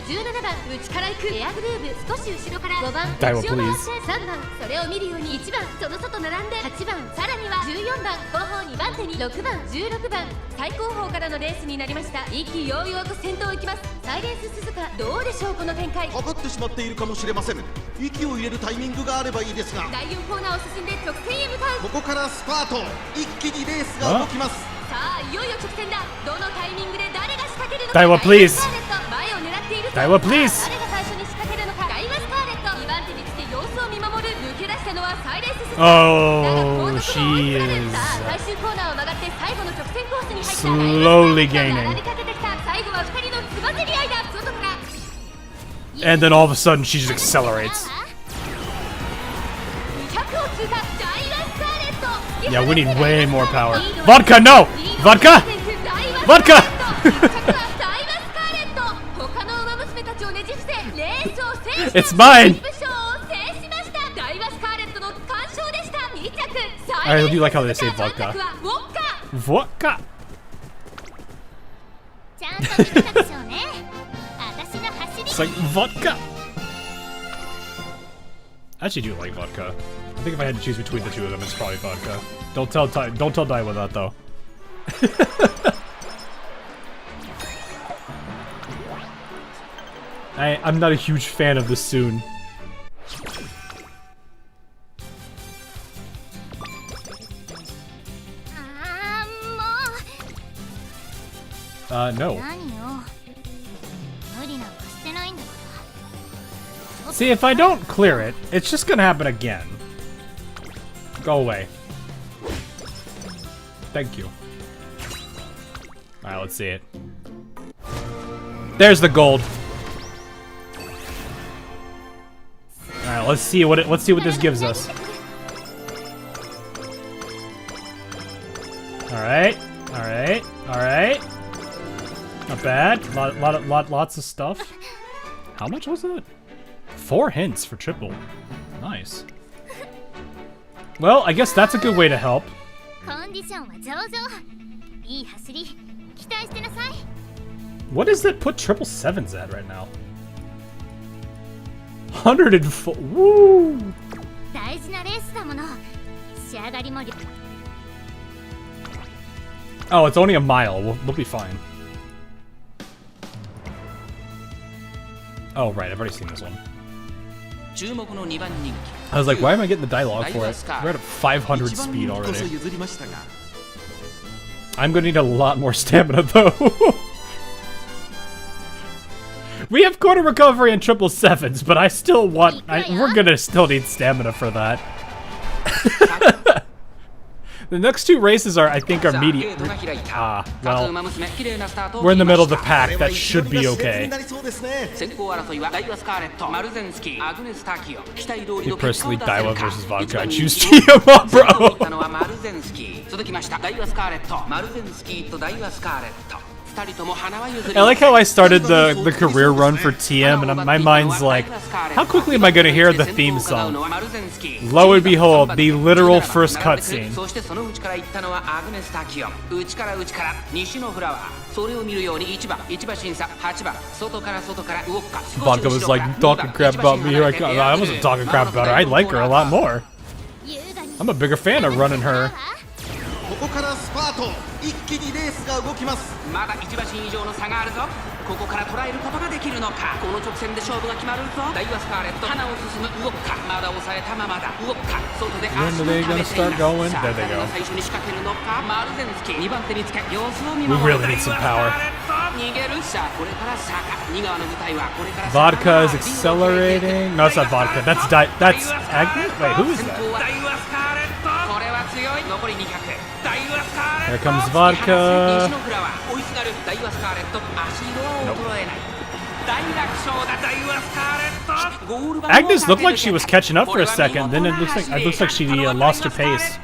17番内から行くエアグルーブ、少し後ろから5番 Daiwa, 内を回 please. して3番それを見るように1番その外並んで8番さらには14番後方2番手に6番16番最高峰からのレースになりました。意気揚々と先頭行きます。サイレンス鈴鹿、どうでしょうこの展開。かかってしまっているかもしれません。息を入れるタイミングがあればいいですが、第4コーナーを進んで直線へ向かう。ここからスパート、一気にレースが動きます。さあいよいよ直線だ。どのタイミングで誰が仕掛けるのか。Daiwa, please. 前を狙っている。 Daiwa, please. 誰が最初に仕掛けるのか。ダイワスカーレット2番手につけ様子を見守る。抜け出したのはサイレンス鈴鹿。 Oh, she is 最終コーナーを曲がって最後の直線コースに入った。 slowly gaining. 並びかけてきた。最後は2人のつばぜり合いだ。外から And then all of a sudden she just accelerates. 200を通過。ダイワスカーレット。 Yeah, we need way more power. Vodka, no! Vodka! Vodka! It's mine! I do like how they say vodka. Vodka! It's like vodka! I actually do like vodka. I think if I had to choose between the two of them, it's probably vodka. Don't tell Daiwa that though. I'm not a huge fan of this soon. No. See, if I don't clear it, it's just gonna happen again. Go away. Thank you. Alright, let's see it. There's the gold. Alright, let's see what this gives us. Alright, alright, alright. Not bad. Lots of stuff. How much was it? 4 hints for triple. Nice. Well, I guess that's a good way to help. What does that put 777s at right now? 104. Woo! Oh, it's only a mile. We'll be fine. Oh, right. I've already seen this one. I was like, why am I getting the dialogue for it? We're at 500 speed already. I'm gonna need a lot more stamina, though. We have quarter recovery and 777s, but I still want... we're gonna still need stamina for that. The next 2 races I think are medium. Well, we're in the middle of the pack. That should be okay. Me personally, Daiwa versus Vodka. I choose Chiyama, bro. I like how I started the career run for TM, and my mind's like, how quickly am I gonna hear the theme song? Lo and behold, the literal first cutscene. Vodka was like talking crap about me. I wasn't talking crap about her. I like her a lot more. I'm a bigger fan of running her. ここからスパート、一気にレースが動きます。まだ1馬身以上の差があるぞ。ここから捉えることができるのか。この直線で勝負が決まるぞ。ダイワスカーレット、花を進む動くか。まだ抑えたままだ。動くか。外で足を食べています。さあ、誰が最初に仕掛けるのか。マルゼンスキー2番手につけ様子を見守る。ダイワスカーレット逃げる。さあ、これから坂。2側の舞台はこれから。Vodka is accelerating. No, it's not vodka. That's Agnes. Wait, who is that? ダイワスカーレット。これは強い。残り200。Here comes vodka. Agnes looked like she was catching up for a second, then it looks like she lost her pace.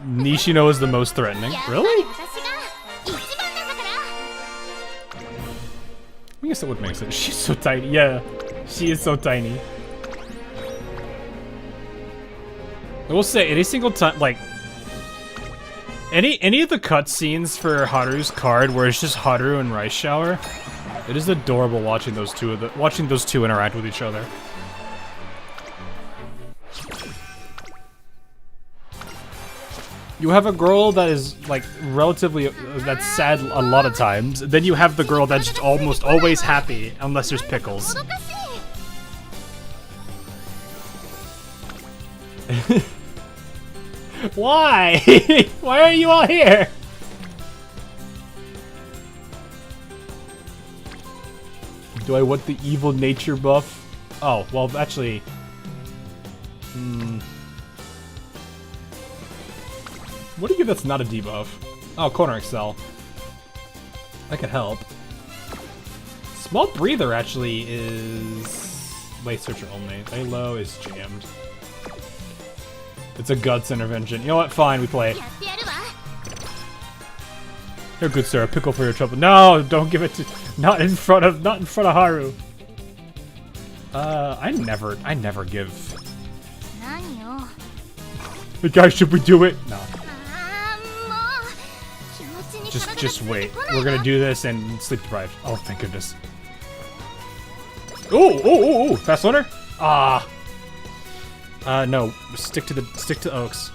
Nishino is the most threatening. Really? I guess that would make sense. She's so tiny. Yeah, she is so tiny. I will say, any single time, like, Any of the cutscenes for Haru's card where it's just Haru and Rice Shower, it is adorable watching those two interact with each other. You have a girl that is like relatively that's sad a lot of times. Then you have the girl that's just almost always happy unless there's pickles. Why? Why are you all here? Do I want the evil nature buff? Oh, well, actually... What do you give that's not a debuff? Oh, corner excel. That could help. Small breather actually is... Lay searcher only. Lay low is jammed. It's a guts intervention. You know what? Fine, we play it. You're good, sir. Pickle for your trouble. No, don't give it to... Not in front of Haru. I never give... Hey guys, should we do it? No. Just wait. We're gonna do this and sleep deprived. Oh, thank goodness. Oh, fast learner? Ah. No. Stick to Oaks.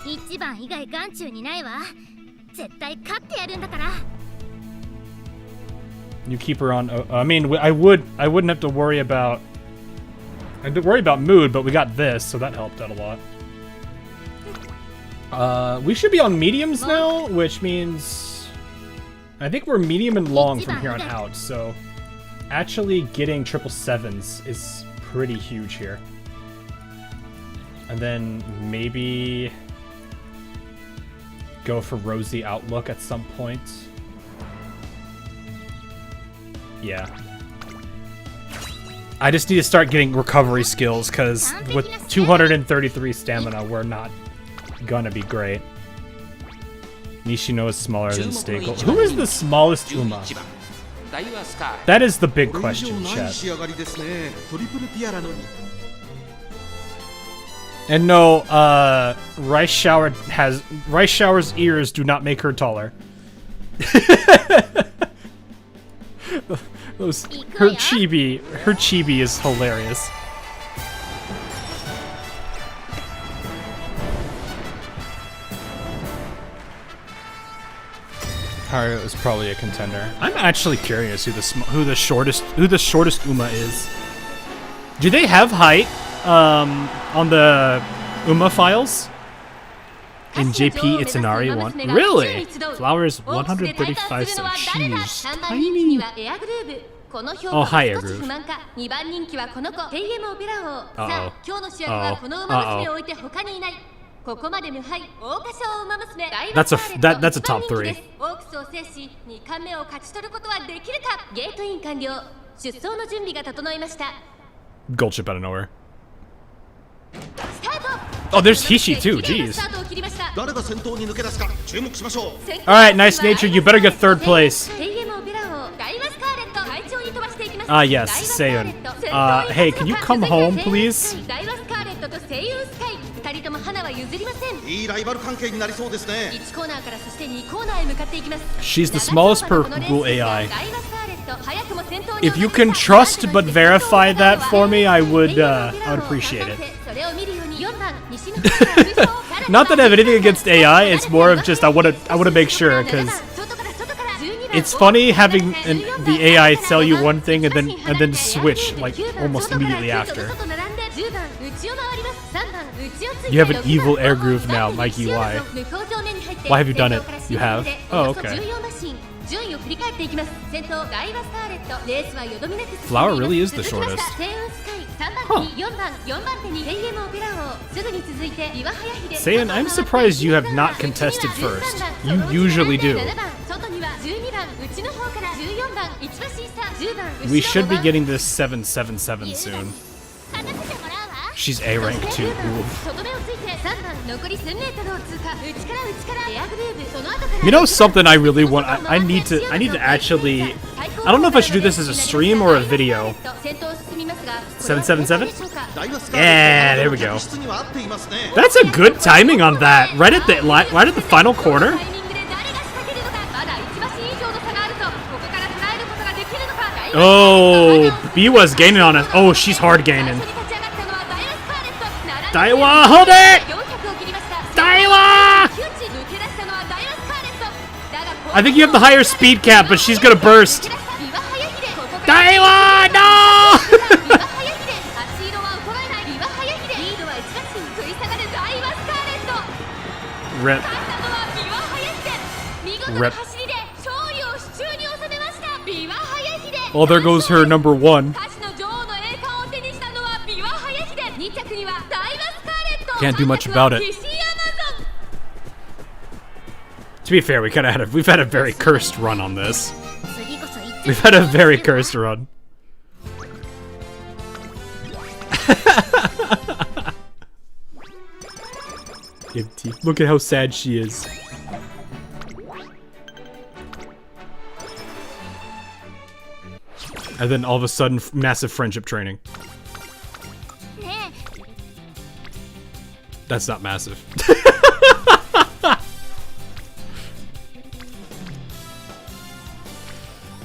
You keep her on. I mean, I wouldn't have to worry about. I'd worry about mood, but we got this, so that helped out a lot. We should be on mediums now, which means I think we're medium and long from here on out. So actually getting 777s is pretty huge here. And then maybe go for Rosy Outlook at some point. Yeah. I just need to start getting recovery skills, because with 233 stamina, we're not gonna be great. Nishino is smaller than Stakel. Who is the smallest Uma? That is the big question, chat. And no, Rice Shower's ears do not make her taller. Her chibi is hilarious. Haru is probably a contender. I'm actually curious who the shortest Uma is. Do they have height on the Uma files? In JP Itsunari 1. Really? Flowers 135 so she's tiny. Oh, hi, Air Groove. That's a top 3. Goldship out of nowhere. Oh, there's Hishi too, jeez. Alright, nice nature, you better get 3rd place. Yes, Seiyun. Hey, can you come home, please? She's the smallest per Google AI. If you can trust but verify that for me, I would appreciate it. Not that I have anything against AI, it's more of just I want to make sure, because it's funny having the AI tell you one thing and then switch like almost immediately after. You have an evil air groove now, Mikey. Why? Why have you done it? You have? Oh, okay. Flower really is the shortest. Huh. Seiyan, I'm surprised you have not contested first. You usually do. We should be getting this 777 soon. She's A rank too. Ooh. You know something I really want? I need to actually. I don't know if I should do this as a stream or a video. 777? Yeah, there we go. That's a good timing on that. Right at the final corner. Oh, Biwa's gaining on us. Oh, she's hard gaining. Daiwa, hold it! Daiwa! I think you have the higher speed cap, but she's gonna burst. Daiwa, no! Rip. Rip. Well, there goes her number 1. Can't do much about it. To be fair, we've had a very cursed run on this. We've had a very cursed run. Empty. Look at how sad she is. And then all of a sudden, massive friendship training. That's not massive.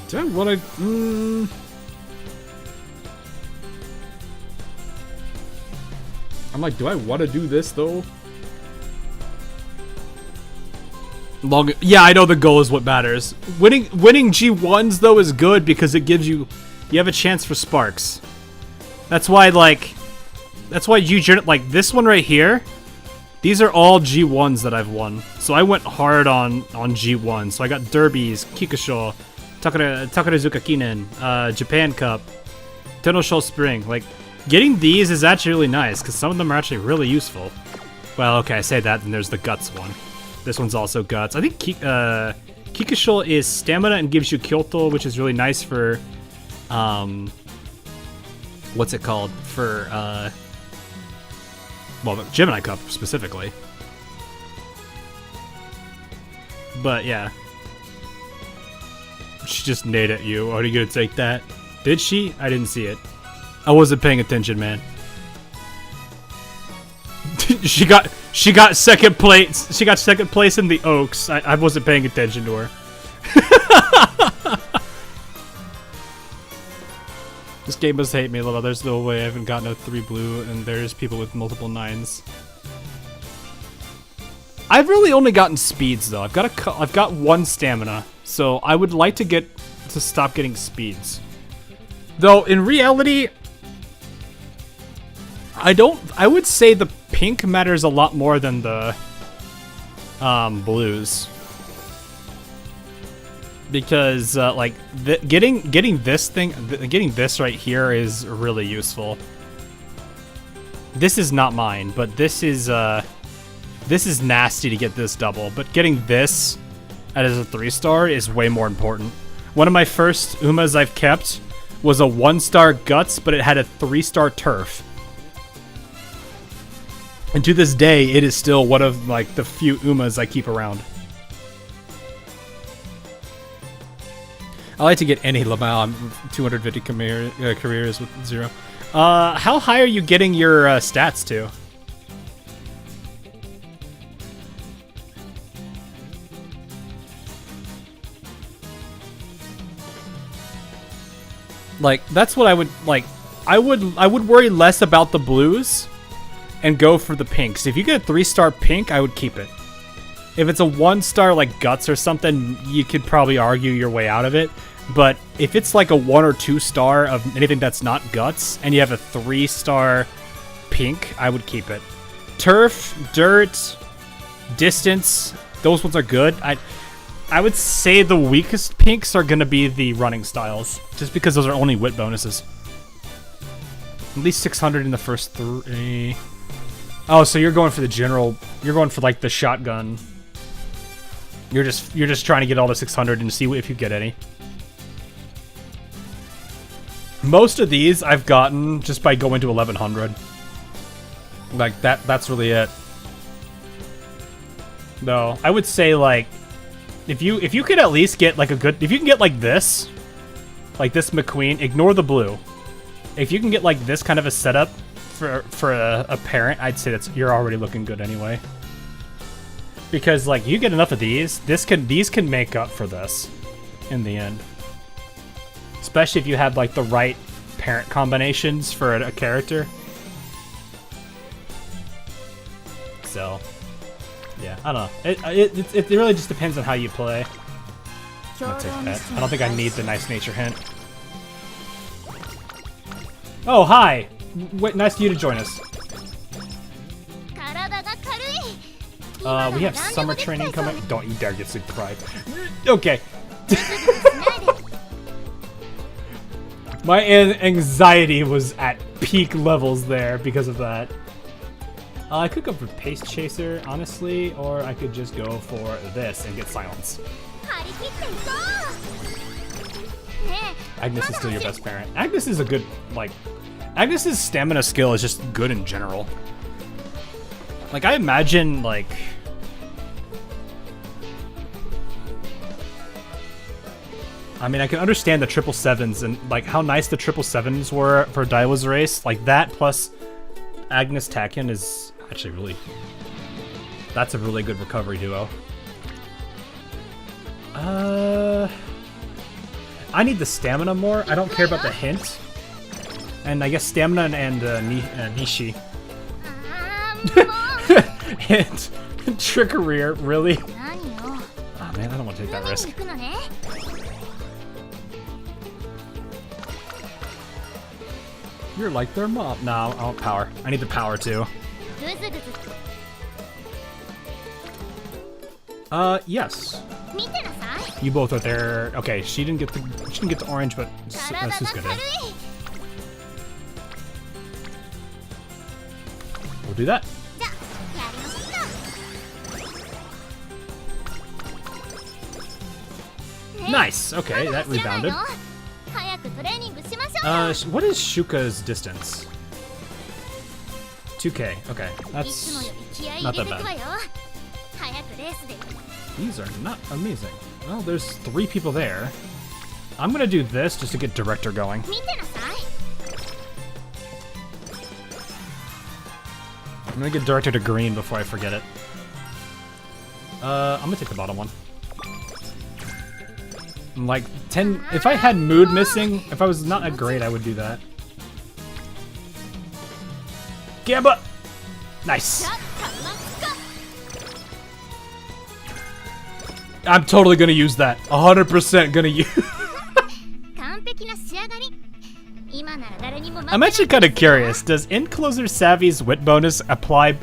Do I want to? I'm like, do I want to do this though? Yeah, I know the goal is what matters. Winning G1s though is good because it gives you have a chance for sparks. That's why you like this one right here. These are all G1s that I've won. So I went hard on G1. So I got Derbies, Kikusho, Takarazuka Kinen, Japan Cup, Tenosho Spring. Like, getting these is actually really nice because some of them are actually really useful. Well, okay, I say that, and there's the Guts one. This one's also Guts. I think Kikusho is stamina and gives you Kyoto, which is really nice for, what's it called? For, well, the Gemini Cup specifically. But yeah. She just nade at you. Are you gonna take that? Did she? I didn't see it. I wasn't paying attention, man. She got second place. She got second place in the Oaks. I wasn't paying attention to her. This game must hate me a little. There's no way I haven't gotten a 3 blue, and there's people with multiple 9s. I've really only gotten speeds though. I've got 1 stamina, so I would like to stop getting speeds. Though in reality, I would say the pink matters a lot more than the blues. Because like getting this right here is really useful. This is not mine, but this is nasty to get this double. But getting this as a 3-star is way more important. One of my first Umas I've kept was a 1-star Guts, but it had a 3-star Turf. And to this day, it is still one of like the few Umas I keep around. I like to get any Lamau. I'm 250 careers with 0. How high are you getting your stats to? Like, that's what I would like. I would worry less about the blues and go for the pinks. If you get a 3-star pink, I would keep it. If it's a 1-star like Guts or something, you could probably argue your way out of it. But if it's like a 1 or 2-star of anything that's not Guts, and you have a 3-star pink, I would keep it. Turf, Dirt, Distance, those ones are good. I would say the weakest pinks are going to be the running styles, just because those are only wit bonuses. At least 600 in the first 3. Oh, so you're going for the general, you're going for like the shotgun. You're just trying to get all the 600 and see if you get any. Most of these I've gotten just by going to 1100. Like that's really it. No, I would say like if you could at least get like if you can get like this McQueen, ignore the blue. If you can get like this kind of a setup for a parent, I'd say you're already looking good anyway. Because like you get enough of these can make up for this in the end. especially if you have like the right parent combinations for a character. So, yeah, I don't know. It really just depends on how you play. I'm gonna take that. I don't think I need the nice nature hint. Oh, hi! Wait, nice of you to join us. We have summer training coming. Don't you dare get sick pride. Okay. My anxiety was at peak levels there because of that. I could go for Pace Chaser, honestly, or I could just go for this and get Silence. Agnes is still your best parent. Agnes is a good, like... Agnes's stamina skill is just good in general. Like, I imagine, like... I mean, I can understand the 777s and, like, how nice the 777s were for Daiwa's race. Like, that plus Agnes Tachyon is actually really... That's a really good recovery duo. I need the stamina more. I don't care about the hint. And I guess stamina and Nishi. And Trickery, really? Oh man, I don't want to take that risk. You're like their mom. No, I want power. I need the power too. Yes. You both are there. Okay, she didn't get the orange, but that's just good. We'll do that. Nice. Okay, that rebounded. What is Shuka's distance? 2K. Okay, that's not that bad. These are not amazing. Well, there's 3 people there. I'm gonna do this just to get Director going. I'm gonna get Director to green before I forget it. I'm gonna take the bottom one. Like 10. If I had mood missing, if I was not at grade, I would do that. Gamba! Nice. I'm totally gonna use that. 100% gonna use. I'm actually kind of curious. Does Encloser Savvy's wit bonus apply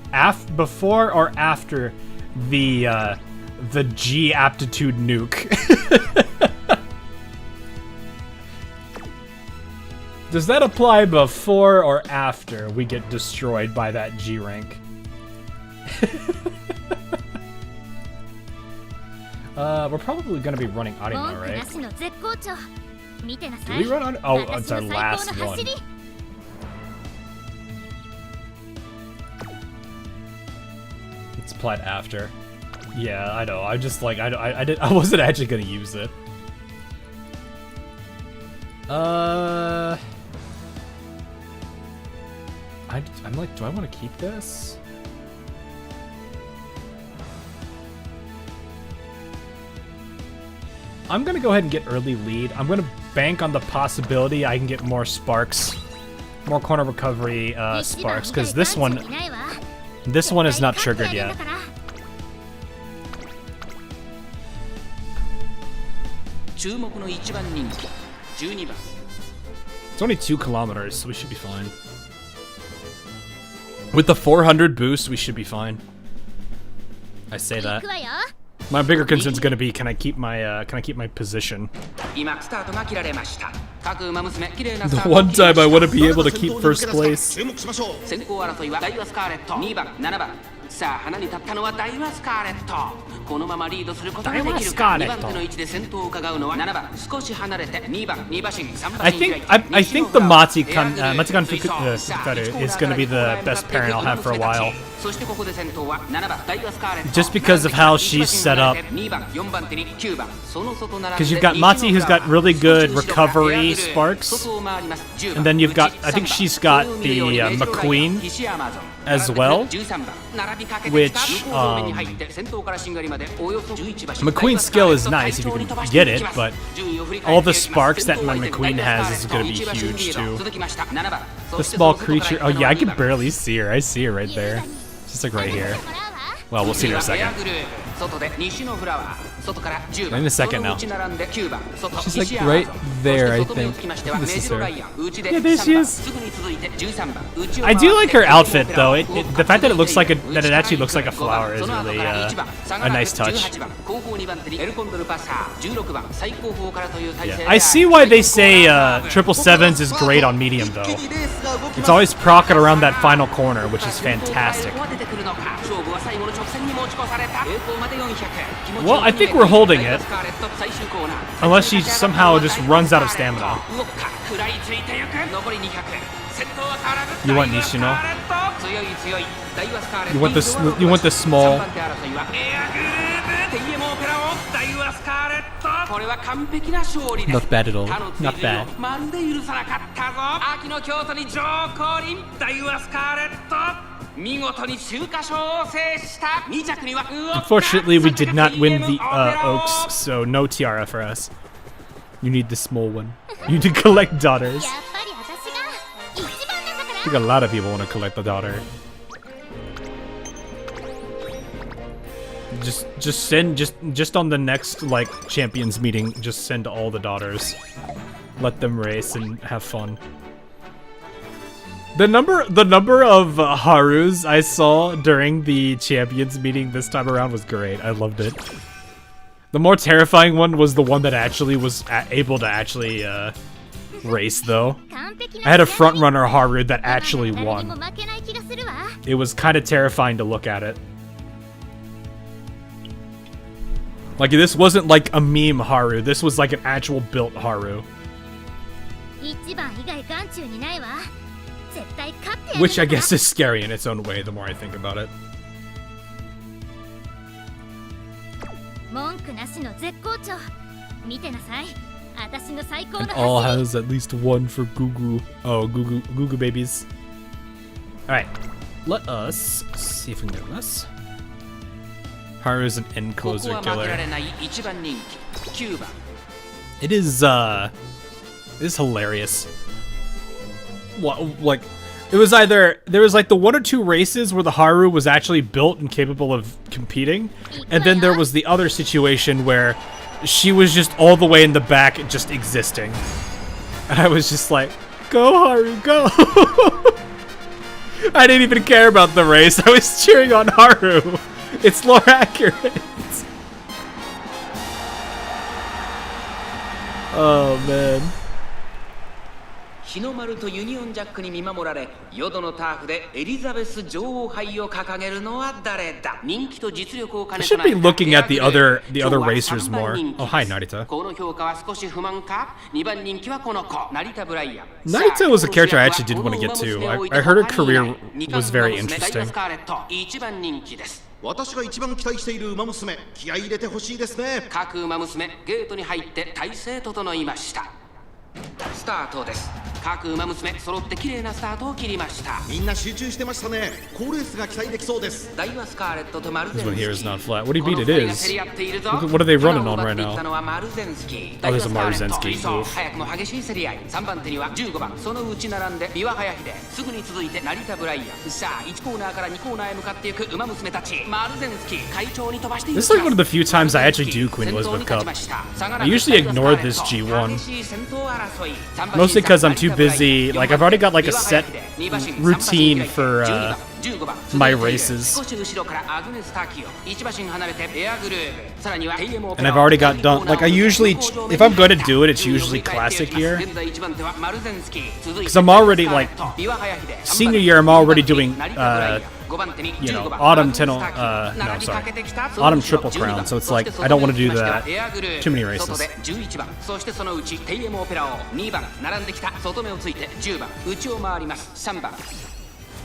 before or after the G aptitude nuke? Does that apply before or after we get destroyed by that G rank? We're probably gonna be running Arima, right? Do we run on? Oh, it's our last one. It's applied after. Yeah, I know. I just like I wasn't actually gonna use it. I'm like, do I want to keep this? I'm gonna go ahead and get early lead. I'm gonna bank on the possibility I can get more sparks, more corner recovery sparks, because this one is not triggered yet. It's only 2 kilometers, so we should be fine. With the 400 boost, we should be fine. I say that. My bigger concern is gonna be, can I keep my position? The one time I want to be able to keep first place. I think the Matsukan Fukaru is going to be the best parent I'll have for a while. Just because of how she's set up. Because you've got Mati, who's got really good recovery sparks, and then you've got, I think she's got the McQueen as well, which McQueen's skill is nice if you can get it, but all the sparks that my McQueen has is going to be huge too. The small creature, oh yeah, I can barely see her. I see her right there. She's like right here. Well, we'll see her in a second. In a second now. She's like right there, I think. This is her. Yeah, there she is. I do like her outfit though. The fact that it looks like that it actually looks like a flower is really a nice touch. Yeah. I see why they say 777s is great on medium though. It's always proccing around that final corner, which is fantastic. Well, I think we're holding it. Unless she somehow just runs out of stamina. You want Nishino? You want the small. Not bad at all. Not bad. Unfortunately, we did not win the Oaks, so no tiara for us. You need the small one. You need to collect daughters. I think a lot of people want to collect the daughter. Just on the next like champions meeting, just send all the daughters. Let them race and have fun. The number of Harus I saw during the champions meeting this time around was great. I loved it. The more terrifying one was the one that actually was able to actually race though. I had a front runner Haru that actually won. It was kind of terrifying to look at it. Like this wasn't like a meme Haru. This was like an actual built Haru. Which I guess is scary in its own way, the more I think about it. And all has at least one for Gugu. Oh, Gugu babies. Alright, let us see if we can do this. Haru is an end closer killer. It is hilarious. What, like, it was either, there was like the 1 or 2 races where the Haru was actually built and capable of competing, and then there was the other situation where she was just all the way in the back just existing. And I was just like, go Haru, go! I didn't even care about the race, I was cheering on Haru! It's lore accurate! Oh man. 日の丸とユニオンジャックに見守られ、淀のターフでエリザベス女王杯を掲げるのは誰だ？人気と実力を兼ね I should be looking at the other racers more. Oh, hi, Narita. この評価は少し不満か？2番人気はこの子、成田ブライアン。 Narita was a character I actually did want to get to. I heard her career was very interesting. 1番人気です。 私が一番期待している馬娘、気合い入れてほしいですね。各馬娘、ゲートに入って体勢整いました。スタートです。各馬娘揃って綺麗なスタートを切りました。みんな集中してましたね。好レースが期待できそうです。ダイワスカーレットとマルゼンスキー。 This one here is not flat. What do you mean it is? What are they running on right now? Oh, there's a Maruzensky. Oof. 早くも激しい競り合い。3番手には15番。そのうち並んでビワハヤヒデ。すぐに続いて成田ブライアン。さあ、1コーナーから2コーナーへ向かっていく馬娘たち。マルゼンスキー会長に飛ばしている。This is like one of the few times I actually do Queen Elizabeth Cup. I usually ignore this G1. Mostly because I'm too busy. Like, I've already got like a set routine for my races. And I've already got done. Like, I usually, if I'm going to do it, it's usually classic year. Because I'm already, like, senior year, I'm already doing, you know, autumn triple crown, so it's like I don't want to do that. Too many races.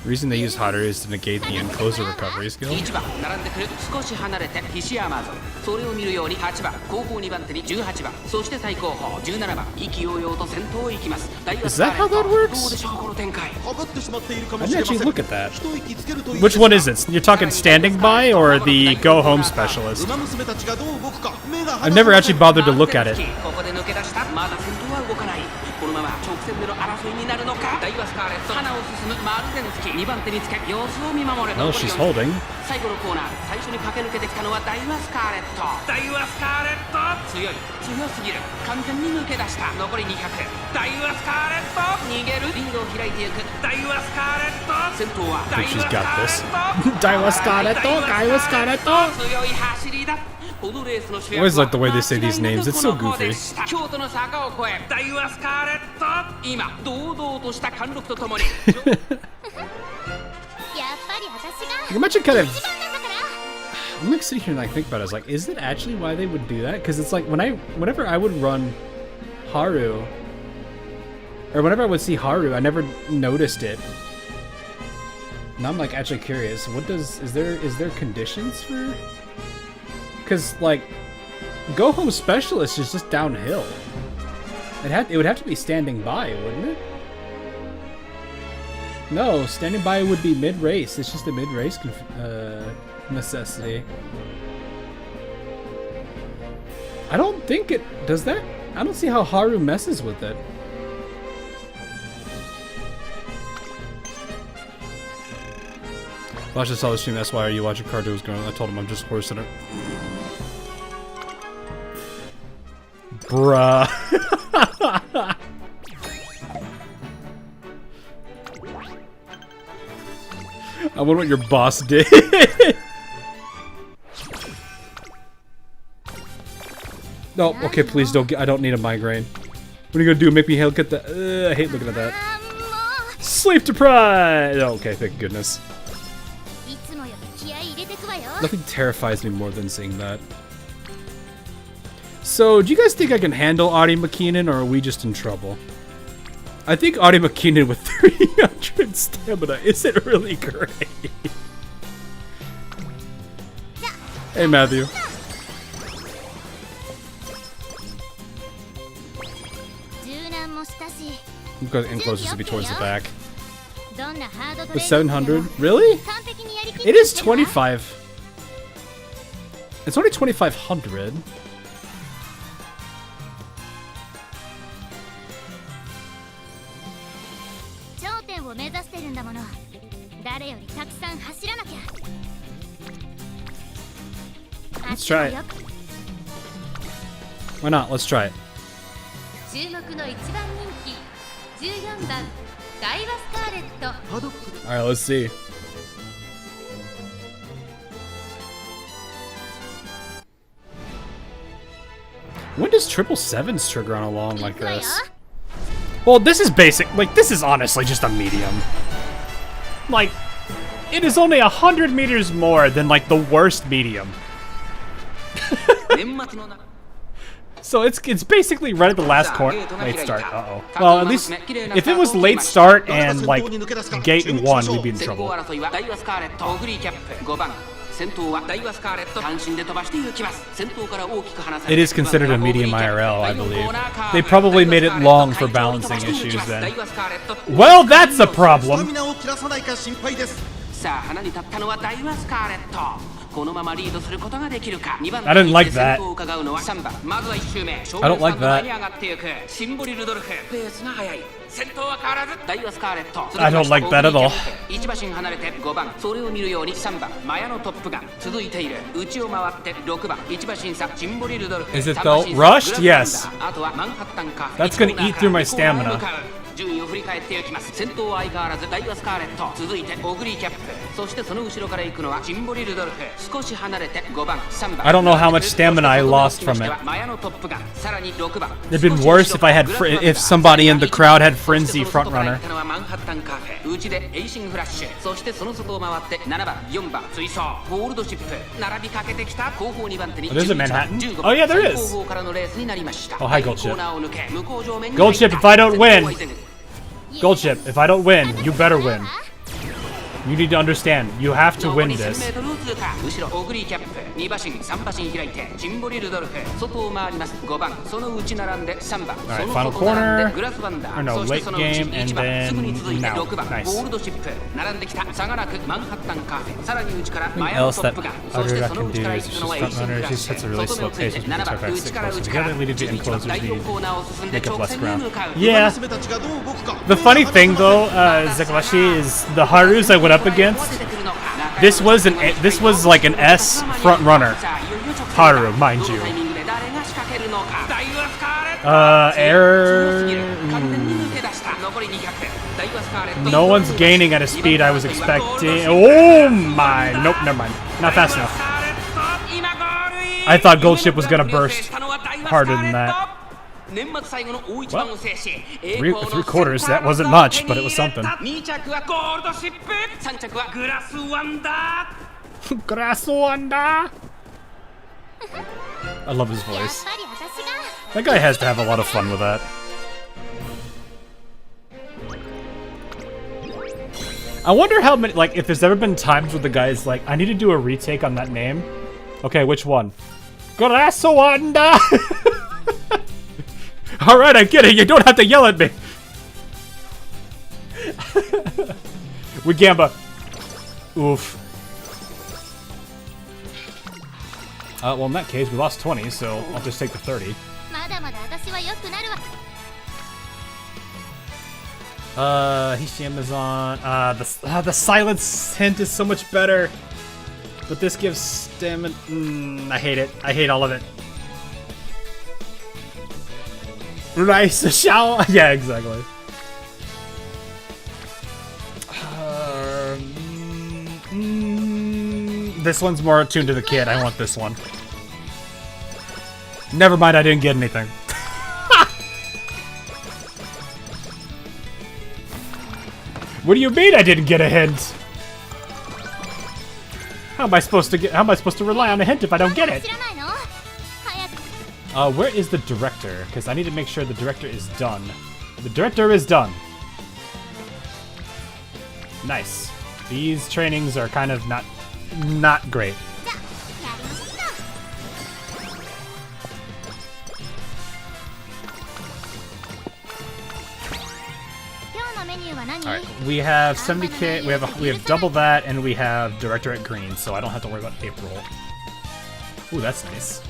The reason they use Haru is to negate the enclosure recovery skill. 1番並んでくる少し離れて菱山ぞそれを見るように8番後方2番手に18番そして最後方17番意気揚々と先頭を行きます Is that how that works? どうでしょうこの展開 かかってしまっているか I もし didn't れませ actually ん look at that. 一息つけるといい Which one is it? You're talking standing by or the go home specialist? 馬娘たちがどう動くか目が I've never actually bothered to look at it. ここで抜け出したまだ先頭は動かないこのまま直線での争いになるのかダイワスカーレット花を進むマルゼンスキ2番手につけ様子を見守る Well, she's holding. 最後のコーナー最初に駆け抜けてきたのはダイワスカーレットダイワスカーレット強すぎる完全に抜け出した残り200ダイワスカーレット逃げるリードを開いていくダイワスカーレット先頭はダイワスカーレットダイワスカーレットダイワスカーレット強い走りだ I always like the way they say these names. It's so goofy. I can imagine kind of. I'm like sitting here and like think about it. I was like, is it actually why they would do that? Because it's like whenever I would run Haru, or whenever I would see Haru, I never noticed it. Now I'm like actually curious. Is there conditions for? Because, like, Go Home Specialist is just downhill. It would have to be standing by, wouldn't it? No, standing by would be mid-race. It's just a mid-race necessity. I don't think it does that. I don't see how Haru messes with it. Watch this all the stream. That's why you watching Cardo was going. I told him I'm just horsing it. Bruh. I wonder what your boss did. No, okay, please don't. I don't need a migraine. What are you gonna do? Make me look at the? I hate looking at that. Sleep deprived. Oh, okay, thank goodness. Nothing terrifies me more than seeing that. So, do you guys think I can handle Adi McKinnon, or are we just in trouble? I think Adi McKinnon with 300 stamina isn't really great. Hey, Matthew. Because enclosures to be towards the back. With 700? Really? It is 25. It's only 2,500. Let's try it. Why not? Let's try it. Alright, let's see. When does 777s trigger on a long like this? Well, this is basic. Like, this is honestly just a medium. Like, it is only 100 meters more than, like, the worst medium. So it's basically right at the last corner. Late start. Uh-oh. Well, at least if it was late start and like gate 1, we'd be in trouble. It is considered a medium IRL, I believe. They probably made it long for balancing issues then. Well, that's a problem. I didn't like that. I don't like that. I don't like that at all. Is it though? Rushed? Yes. That's gonna eat through my stamina. 順位を振り返っていきます。先頭は相変わらずダイワスカーレット、続いてオグリーキャップ、そしてその後ろから行くのはジンボリルドルフ、少し離れて5番、3番。I don't know how much stamina I lost from it. It'd been worse if I had if somebody in the crowd had Frenzy front runner. 内でエイシンフラッシュ、そしてその外を回って7番、4番、追走、ゴールドシップ、並びかけてきた後方2番手に。There's a Manhattan. Oh yeah, there is. Oh hi Goldship. Goldship, if I don't win. Goldship, if I don't win, you better win. You need to understand. You have to win this. 後ろオグリーキャップ2馬身3馬身開いてジンボリルドルフ外を回ります5番その内並んで3番 Alright, そ final の外並ん corner. でグラスワンダ Or no, ーそしてその内 late game, 1番 and すぐに then 続いて now. 6番 Nice. ゴールドシップ並んできた差がなくマンハッタンカーフェさらに内からマ Anything ヤの else ト that ップがそしてその Arura 内 can から do 行 is くのは just エイシン front グ runner. ラ She ッシ sets a ュ really 外 slow 目をつい pace て with 7 the 番 turf 内から close 内から together, leading to 11番 enclosers 第4コーナーを進んで make up 直 less 線に ground. 向かう Yeah. The funny thing though, Zeklashi, is the Harus I went up against. This was like an S front runner. Haru, mind you. Error. No one's gaining at a speed I was expecting. Oh my! Nope, never mind. Not fast enough. I thought Goldship was gonna burst harder than that. Well, three quarters, that wasn't much, but it was something. Grasuanda! I love his voice. That guy has to have a lot of fun with that. I wonder how many, like, if there's ever been times where the guy's like, I need to do a retake on that name. Okay, which one? Grasuanda! Alright, I get it. You don't have to yell at me. With Gamba. Oof. Well, in that case, we lost 20, so I'll just take the 30. Hishiamazon. The silence hint is so much better. But this gives stamina. I hate it. I hate all of it. Rice Shao. Yeah, exactly. This one's more attuned to the kid. I want this one. Never mind, I didn't get anything. What do you mean I didn't get a hint? How am I supposed to rely on a hint if I don't get it? Where is the director? Because I need to make sure the director is done. The director is done. Nice. These trainings are kind of not great. Alright, we have 70k, we have double that, and we have director at green, so I don't have to worry about April. Ooh, that's nice.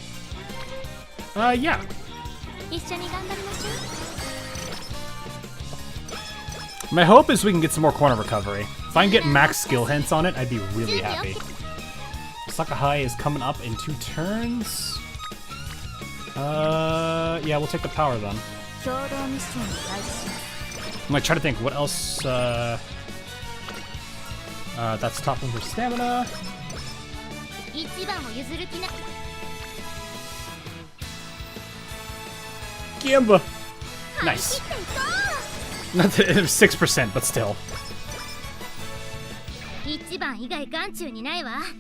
Yeah. My hope is we can get some more corner recovery. If I can get max skill hints on it, I'd be really happy. Sakahai is coming up in 2 turns. Yeah, we'll take the power then. I'm gonna try to think what else, that's top one for stamina. Gamba! Nice. Not 6%, but still.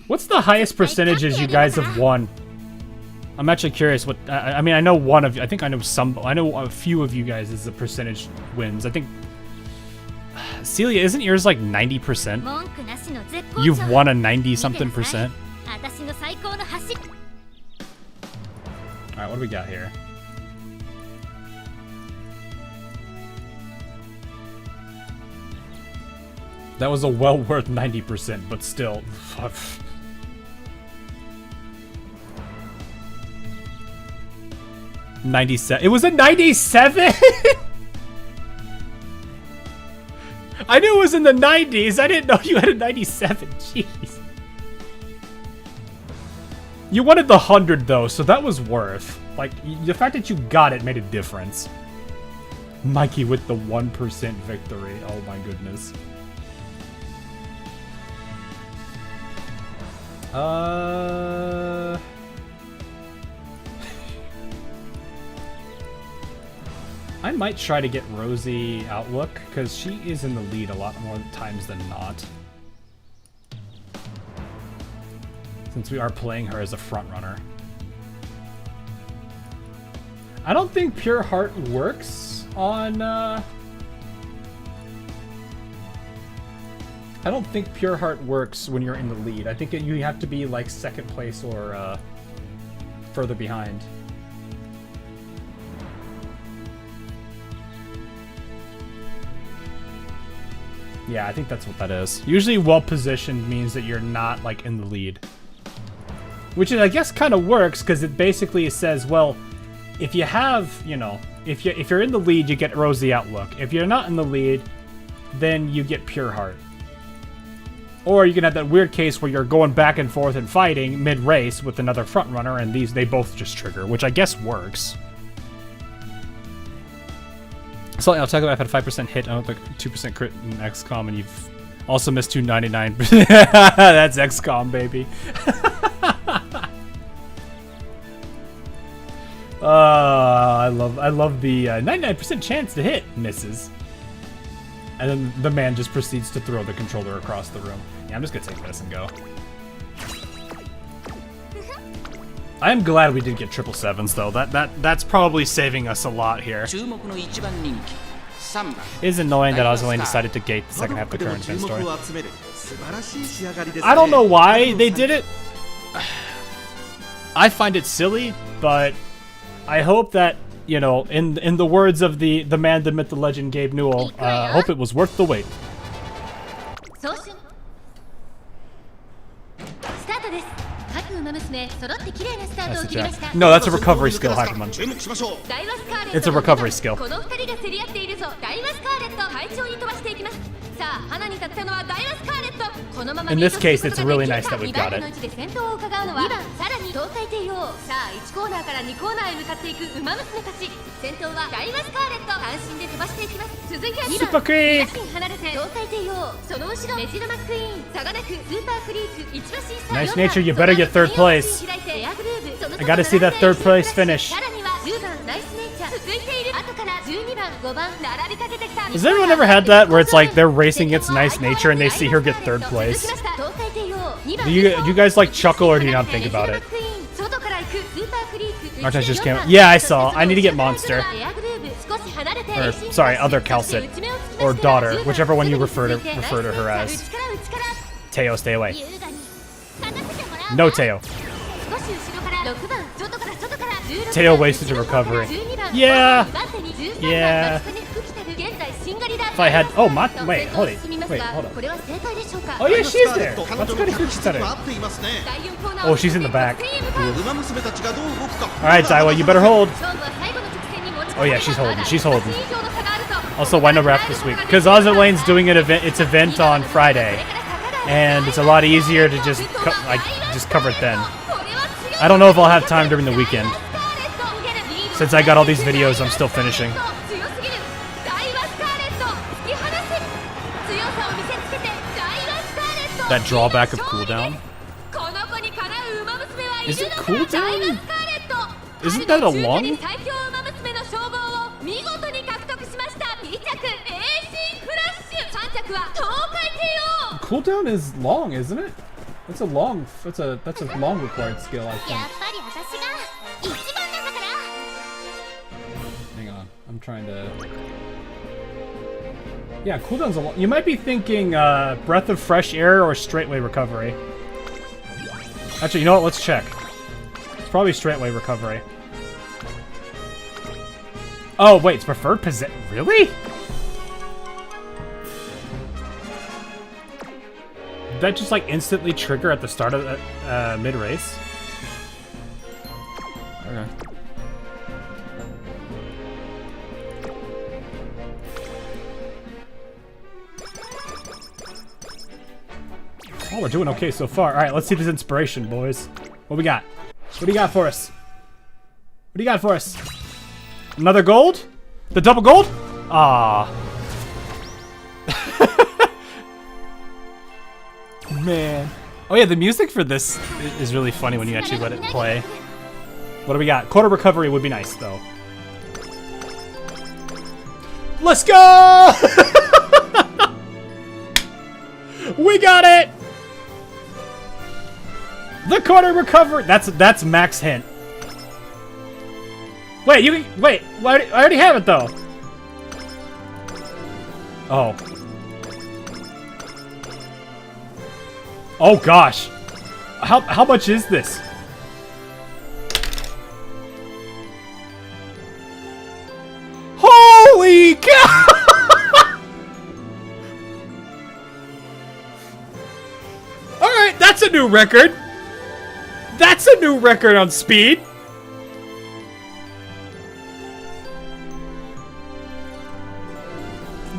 What's the highest percentages you guys have won? I'm actually curious what, I mean, I know one of you, I think I know a few of you guys is the percentage wins. I think, Celia, isn't yours like 90%? You've won a 90-something percent. Alright, what do we got here? That was a well worth 90%, but still. 97. It was a 97? I knew it was in the 90s. I didn't know you had a 97. Jeez. You wanted the 100 though, so that was worth. Like, the fact that you got it made a difference. Mikey with the 1% victory. Oh my goodness. I might try to get Rosie Outlook, because she is in the lead a lot more times than not. Since we are playing her as a front runner. I don't think Pure Heart works on, I don't think Pure Heart works when you're in the lead. I think you have to be like second place or further behind. Yeah, I think that's what that is. Usually well positioned means that you're not like in the lead. Which I guess kind of works because it basically says, well, if you have, you know, if you're in the lead, you get Rosy Outlook. If you're not in the lead, then you get Pure Heart. Or you can have that weird case where you're going back and forth and fighting mid-race with another front runner, and they both just trigger, which I guess works. So I'll talk about I've had 5% hit on the 2% crit in XCOM, and you've also missed 299. That's XCOM, baby. I love the 99% chance to hit misses. And then the man just proceeds to throw the controller across the room. Yeah, I'm just gonna take this and go. I am glad we did get 777s though. That's probably saving us a lot here. It is annoying that Ozilane decided to gate the second half of the current gen story. I don't know why they did it. I find it silly, but I hope that, you know, in the words of the man, the myth, the legend, Gabe Newell, hope it was worth the wait. That's a jack. No, that's a recovery skill, Hakuman. It's a recovery skill. In this case, it's really nice that we've got it. Super Creek! Nice nature, you better get third place. I gotta see that third place finish. Has anyone ever had that where it's like they're racing against nice nature and they see her get third place? Do you guys like chuckle or do you not think about it? Martinez just came out. Yeah, I saw. I need to get Monster. Or, sorry, other Calcit. Or Daughter, whichever one you refer to her as. Teo, stay away. No Teo. Teo wasted a recovery. Yeah. Yeah. If I had... Oh, wait, hold on. Oh, yeah, she's there. Oh, she's in the back. Alright, Daiwa, you better hold. Oh, yeah, she's holding. She's holding. Also, why no ref this week? Because Ozzilane's doing its event on Friday. And it's a lot easier to just cover it then. I don't know if I'll have time during the weekend. Since I got all these videos I'm still finishing. That drawback of cooldown? Is it cooldown? Isn't that a long? Cooldown is long, isn't it? That's a long required skill, I think. Hang on, I'm trying to... Yeah, cooldown's a lot. You might be thinking breath of fresh air or straightway recovery. Actually, you know what? Let's check. It's probably straightway recovery. Oh, wait, it's preferred position. Really? Did that just like instantly trigger at the start of the mid-race? Okay. Oh, we're doing okay so far. All right, let's see this inspiration, boys. What we got? What do you got for us? What do you got for us? Another gold? The double gold? Ah. Man. Oh yeah, the music for this is really funny when you actually let it play. What do we got? Quarter recovery would be nice, though. Let's go! We got it! The quarter recovery. That's max hint. Wait, wait. I already have it though. Oh. Oh gosh. How much is this? Holy cow! Alright, that's a new record. That's a new record on speed.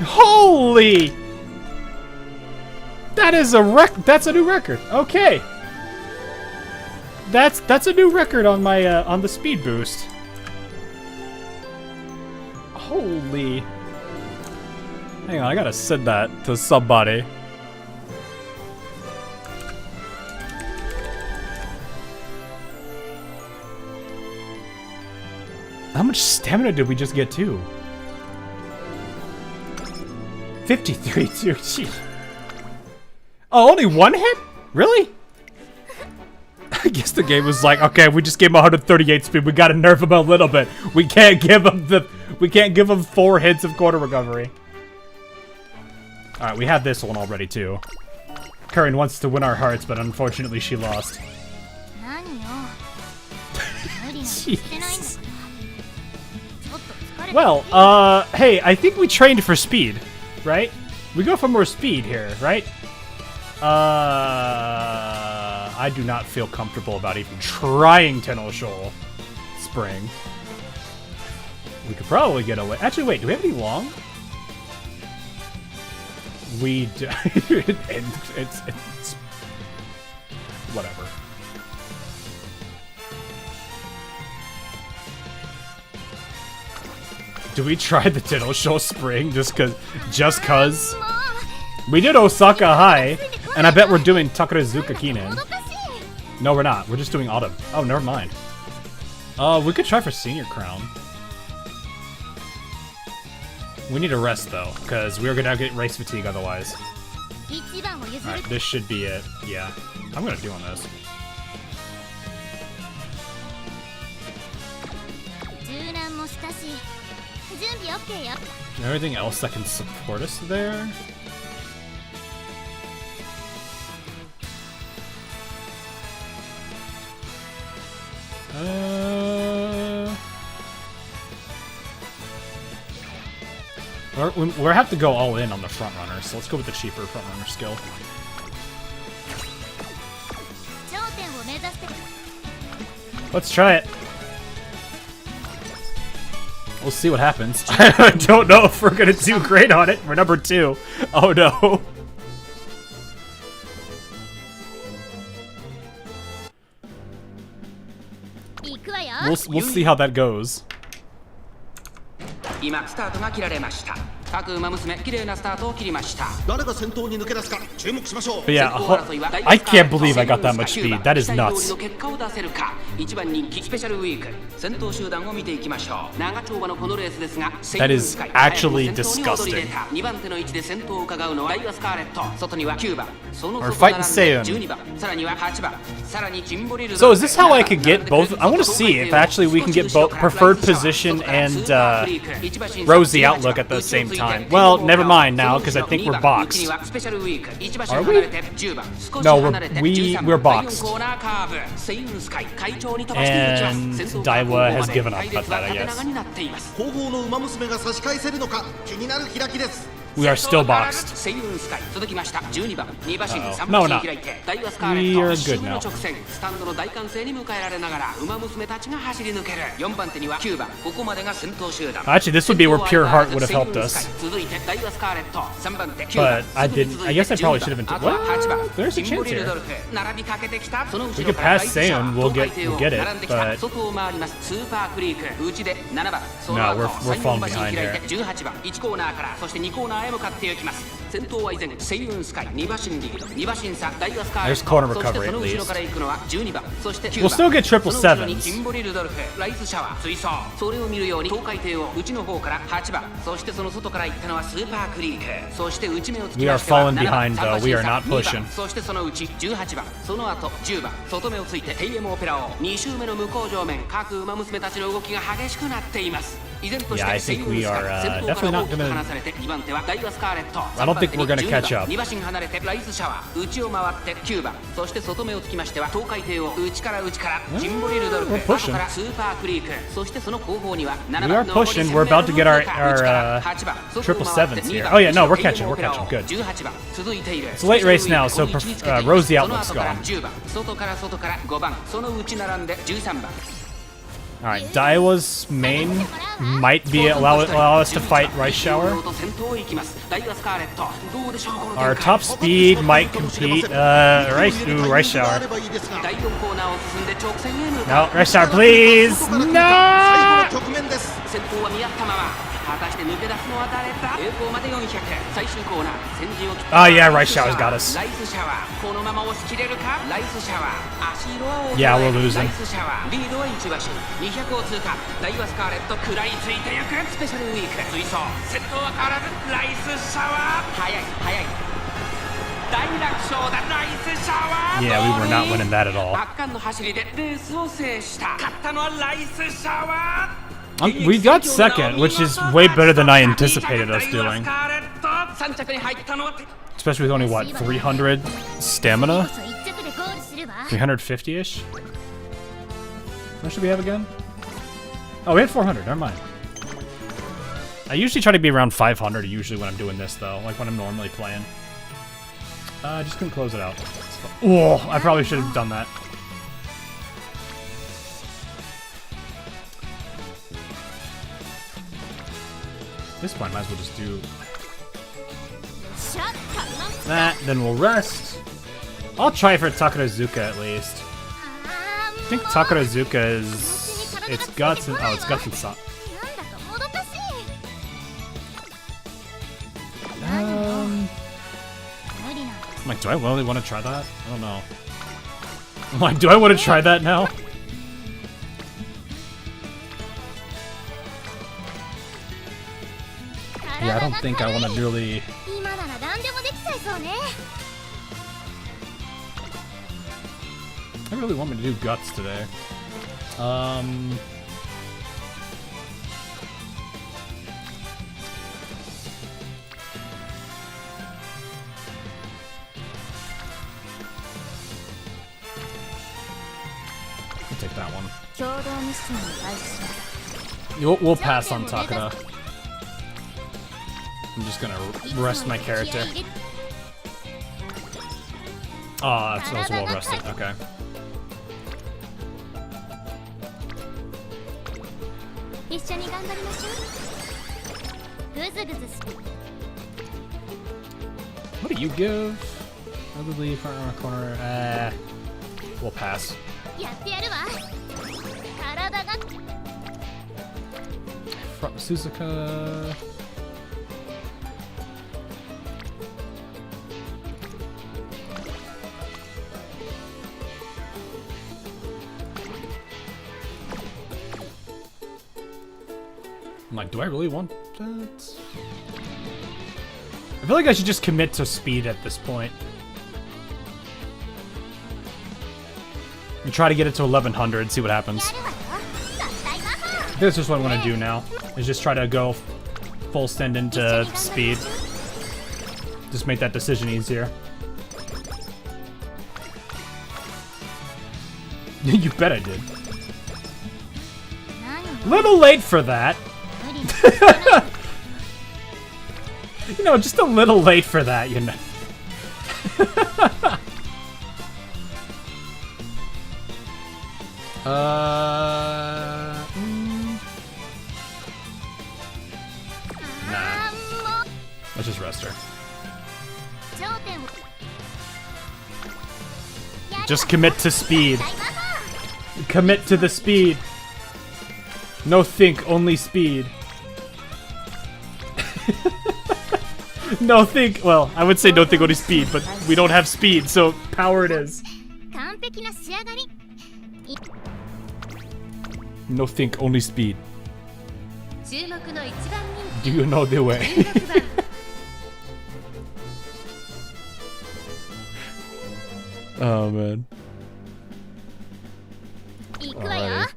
Holy! That is that's a new record. Okay. That's a new record on my on the speed boost. Holy. Hang on, I gotta send that to somebody. How much stamina did we just get to? 53 too. Jeez. Oh, only one hit? Really? I guess the game was like, okay, we just gave him 138 speed. We gotta nerf him a little bit. We can't give him 4 hits of quarter recovery. All right, we have this one already too. Curran wants to win our hearts, but unfortunately she lost. Well, hey, I think we trained for speed, right? We go for more speed here, right? I do not feel comfortable about even trying Tenno Shoal Spring. We could probably get away. Actually, wait, do we have any long? We do. it's whatever. Do we try the Tenno Shoal Spring just cause? We did Osaka High, and I bet we're doing Takarazuka Kinen. No, we're not. We're just doing Autumn. Oh, never mind. We could try for Senior Crown. We need a rest, though, because we're gonna get race fatigue otherwise. Alright, this should be it. Yeah. I'm gonna do on this. Everything else that can support us there? We have to go all in on the front runner, so let's go with the cheaper front runner skill. Let's try it. We'll see what happens. I don't know if we're gonna do great on it. We're number 2. Oh no. We'll see how that goes. But yeah, I can't believe I got that much speed. That is nuts. That is actually disgusting. We're fighting Seiyun. So is this how I could get both? I want to see if actually we can get both preferred position and Rosy Outlook at the same time. Well, never mind now, because I think we're boxed. Are we? No, we're boxed. And Daiwa has given up at that, I guess. We are still boxed. Uh-oh. No, we're not. We are good now. Actually, this would be where Pure Heart would have helped us. But I didn't. I guess I probably should have been. What? There's a chance here. We could pass Seiyun, we'll get it. But no, we're falling behind here. There's corner recovery at least. We'll still get 777s. We are falling behind though, we are not pushing. Yeah, I think we are definitely not gonna. I don't think we're gonna catch up. 2馬身離れてライスシャワー内を回って9番そして外目をつきましては東海帝王内からジンボリルドルフ後からスーパークリークそしてその後方には7 We are 番の pushing. We're about to get our triple sevens here. Oh yeah, no, we're catching. We're catching. Good. 18番続いている It's a late race now, so Rose the outlook's その後から gone. 10番外から5番その内並んで13番 All right, Daiwa's main might be allow us to fight Rice Shower. Our top speed might compete. Rice Shower. No, Rice Shower, please. No. 先頭は見合ったまま果たして抜け出すのは誰だ栄光まで400最終コーナー先陣を切った Oh yeah, Rice Shower's got us. ライスシャワーこのまま押し切れるかライスシャワー足色は大 Yeah, we're losing. ライスシャワーリードは1馬身200を通過ダイワスカーレット食らいついてゆくスペシャルウィーク追走先頭は変わらずライスシャワー速い大楽勝だライスシャワー Yeah, we were not winning that at all. 圧巻の走りでレースを制した勝ったのはライスシャワー We got second, which is way better than I anticipated us doing. Especially with only, what, 300 stamina? 350-ish? What should we have again? Oh, we had 400, never mind. I usually try to be around 500 usually when I'm doing this, though, like when I'm normally playing. I just couldn't close it out. Oh, I probably should have done that. This point, might as well just do that, then we'll rest. I'll try for Takarazuka at least. I think Takarazuka is... It's guts and... Oh, it's guts and sock. I'm like, do I really want to try that? I don't know. I'm like, do I want to try that now? Yeah, I don't think I want to really... I really want me to do guts today. I'll take that one. We'll pass on Takara. I'm just gonna rest my character. Oh, that's also well rested. Okay. What do you give? Probably front row corner. We'll pass. Suzuka. I'm like, do I really want that? I feel like I should just commit to speed at this point. And try to get it to 1100, see what happens. This is what I'm gonna do now, is just try to go full send into speed. Just make that decision easier. You bet I did. Little late for that. You know, just a little late for that, you know. Nah. Let's just rest her. Just commit to speed. Commit to the speed. No think, only speed. No think, well, I would say no think, only speed, but we don't have speed, so power it is. No think, only speed. Do you know the way? Oh man. Alright.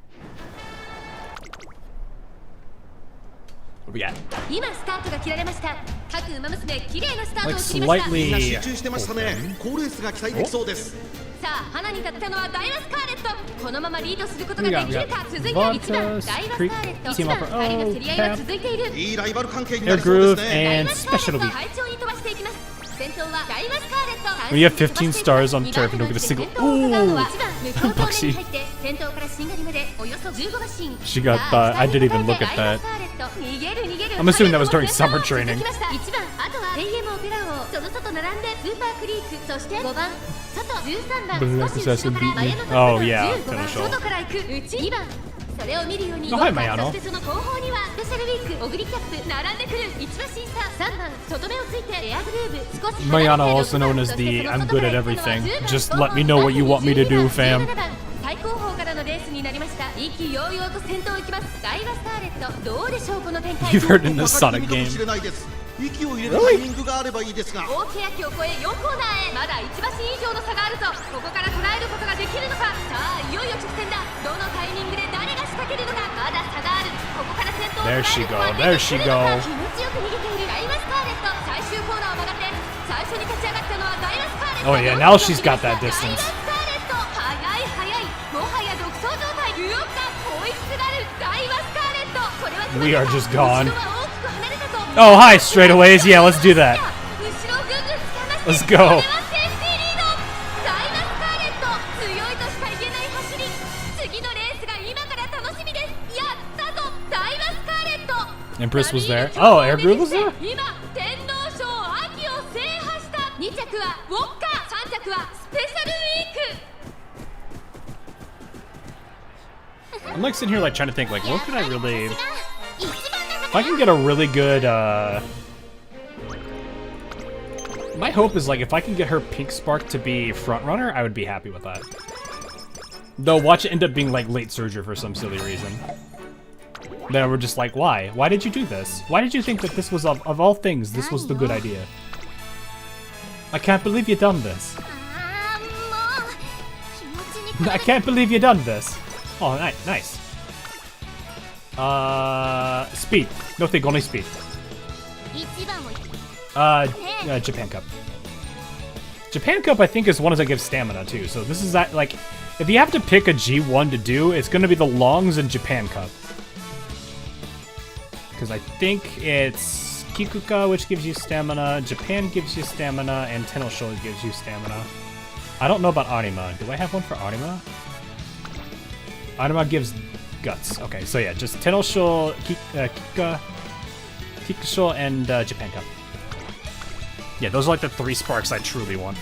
we got? 今スタートが切られました。各馬娘綺麗なスタート Like を切りました。 みんな slightly. 集中してましたね。好レースが期待できそうです。さあ花に立ったのはダイワスカーレット。このままリードすることが We で got きるか。続いて1番 Vatas, ダイワスカーレット。 Creek, 1番 Team Up. 2人の競り合いは続いている。いいライバル関係にな Air りそうです Groove ね。 and ダイワスカーレッ Special ト Beat. 快調に飛ばしていきます。先頭はダイワスカーレット。 When you have 15 stars on turf and don't get a single. Ooh! Buxy. She got that. I didn't even look at that. I'm assuming that was during summer training. Oh, yeah. Tenno. それを見るように Oh, hi, Mayano. そしてその後方にはスペシャルウィークオグリキャップ並んでくる一馬審査3番外目をついてエアグルーブ少し Mayano, also known as the I'm good at everything. Just let me know what you want me to do, fam. 最高峰からのレースになりました。意気揚々と先頭を行きます。ダイワスカーレットどうでしょうこの展開。 You've heard in the Sonic game. 息を入れるタイミングがあればいいですが。大欅を越え4コーナーへまだ1馬身以上の差があるぞ。ここから捉えることができるのか。さあいよいよ直線だ。どのタイミングで誰が仕掛けるのか。まだ差がある。ここから先頭を捉えることができるのか。気持ちよく逃げているダイワスカーレット。最終コーナーを曲がって最初に勝ち上がったのはダイワスカーレット。 Oh yeah, now she's got that distance. ダイワスカーレット速い速いもはや独走状態。うおっか追いすがるダイワスカーレット。これは We are just gone. 後ろは大きく離れたと。 Oh, hi, straightaways. Yeah, let's do that. 後ろをぐんぐん掴ま Let's して go. これはセーフティーリード。ダイワスカーレット強いとしか言えない走り。次のレースが今から楽しみです。やったぞダイワスカーレット。 Empress was there. Oh, Air Groove was there? 今天皇賞秋を制覇した。2着はウォッカ3着はスペシャルウィーク。 I'm like sitting here like trying to think like what could I really if I can get a really good my hope is like if I can get her Pink Spark to be front runner, I would be happy with that. Though watch it end up being like late Surger for some silly reason. Then we're just like, why? Why did you do this? Why did you think that this was of all things, this was the good idea? I can't believe you done this. I can't believe you done this. Oh, nice. Speed. No thing, only speed. Japan Cup. Japan Cup, I think, is one that gives stamina, too. So this is, like, if you have to pick a G1 to do, it's going to be the Longs and Japan Cup. Because I think it's Kikuka, which gives you stamina, Japan gives you stamina, and Tennosho gives you stamina. I don't know about Arima. Do I have one for Arima? Arima gives guts. Okay, so yeah, just Tennosho, Kikusho, and Japan Cup. Yeah, those are like the 3 sparks I truly want.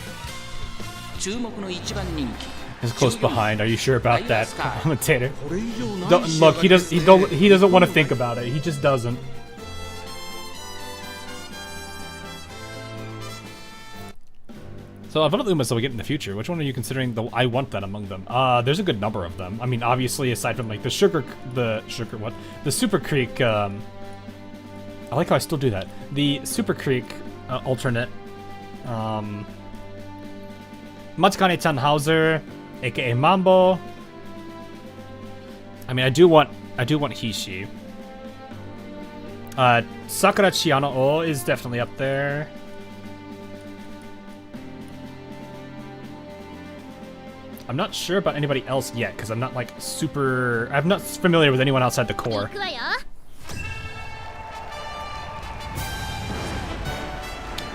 He's close behind. Are you sure about that, commentator? Look, he doesn't want to think about it. He just doesn't. So, of all the Umas that we get in the future, which one are you considering I want that among them? There's a good number of them. I mean, obviously, aside from like the Super Creek, I like how I still do that. The Super Creek alternate, Matsukane Tannhauser, aka Mambo. I mean, I do want Hishi. Sakura Chiano-O is definitely up there. I'm not sure about anybody else yet, because I'm not like I'm not familiar with anyone outside the core. Trying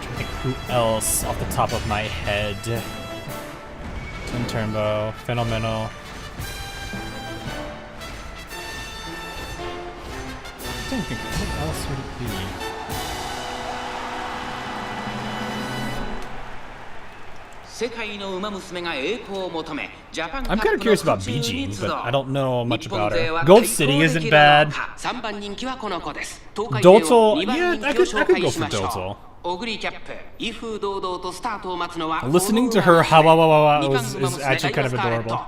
to think who else off the top of my head. Twin Turbo, Phenomenal. I don't think what else would it be? I'm kind of curious about B-Jean, but I don't know much about her. Gold City isn't bad. Doto, yeah, I could go for Doto. Listening to her Hawawawa is actually kind of adorable.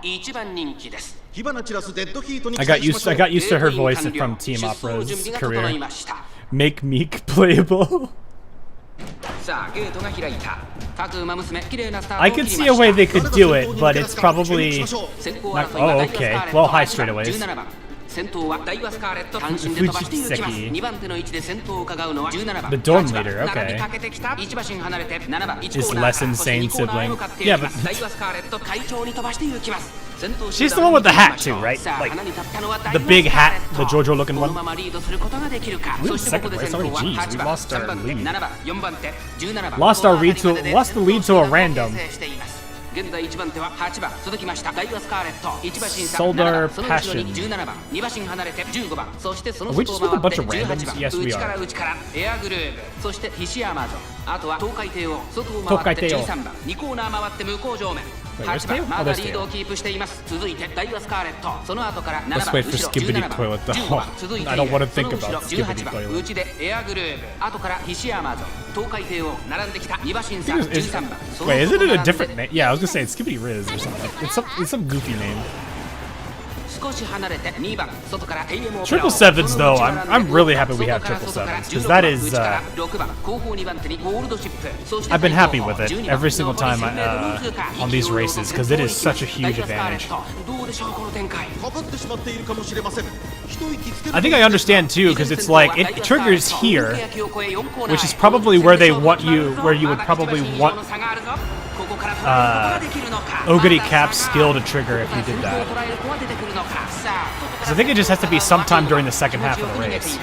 I got used to her voice from Team Opera's career. Make Meek playable. I could see a way they could do it, but it's probably not, oh, okay. Well, hi, straightaways. 先頭はダイワスカーレット単身で飛ばしていきます2番手の位置で先頭を伺うのは17番 The dorm leader, 並び okay. かけてきた1馬身離れて7番1 His コーナー less から insane そして2コーナーへ sibling. 向かっていき Yeah, ま but すダイワスカーレット快調に飛ばしていきます she's the one with the hat too, right? Like the big hat, the JoJo looking one. We're in second place already. Jeez, we lost our lead. Lost the lead to a random. 現在1番手は8番続きましたダイワスカーレット1馬身差 Solar その後ろに Passion. 17番2馬身離れて15番そしてその Are we 外 just を with a 回 bunch って of randoms? 18番 Yes, we 内から are. 内からエアグルーブそして西アマゾンあとは東海帝王外を回って13番2コーナー回って向こう上面 where's 8 Teo? 番 Oh, まだ there's リードを Teo. キープしています続いてダイワスカーレットその後から7番 Let's 後 wait ろ for Skibidi 17番 Toilet though. 15番続いて I don't want to そ think の後ろ about Skibidi 18番 Toilet. 内でエアグルーブ後から西アマゾン東海帝王並んできた2馬身差 Is- 13番 Wait, isn't it a different name? Yeah, I was gonna say it's Skibidi Riz or something. It's some goofy name. 少し離れて2番外から AM を Triple sevens though, I'm really happy we have triple sevens because that is 6番後方2番手にゴールドシップそして I've been happy with it every single time on these races because it is such a huge advantage. どうでしょうこの展開かかってしまっているかもしれません一息つける I think I understand too because it's like it triggers here, which is probably where they want you, where you would probably want Oguri Cap's skill to trigger if you did that. So I think it just has to be sometime during the second half of the race.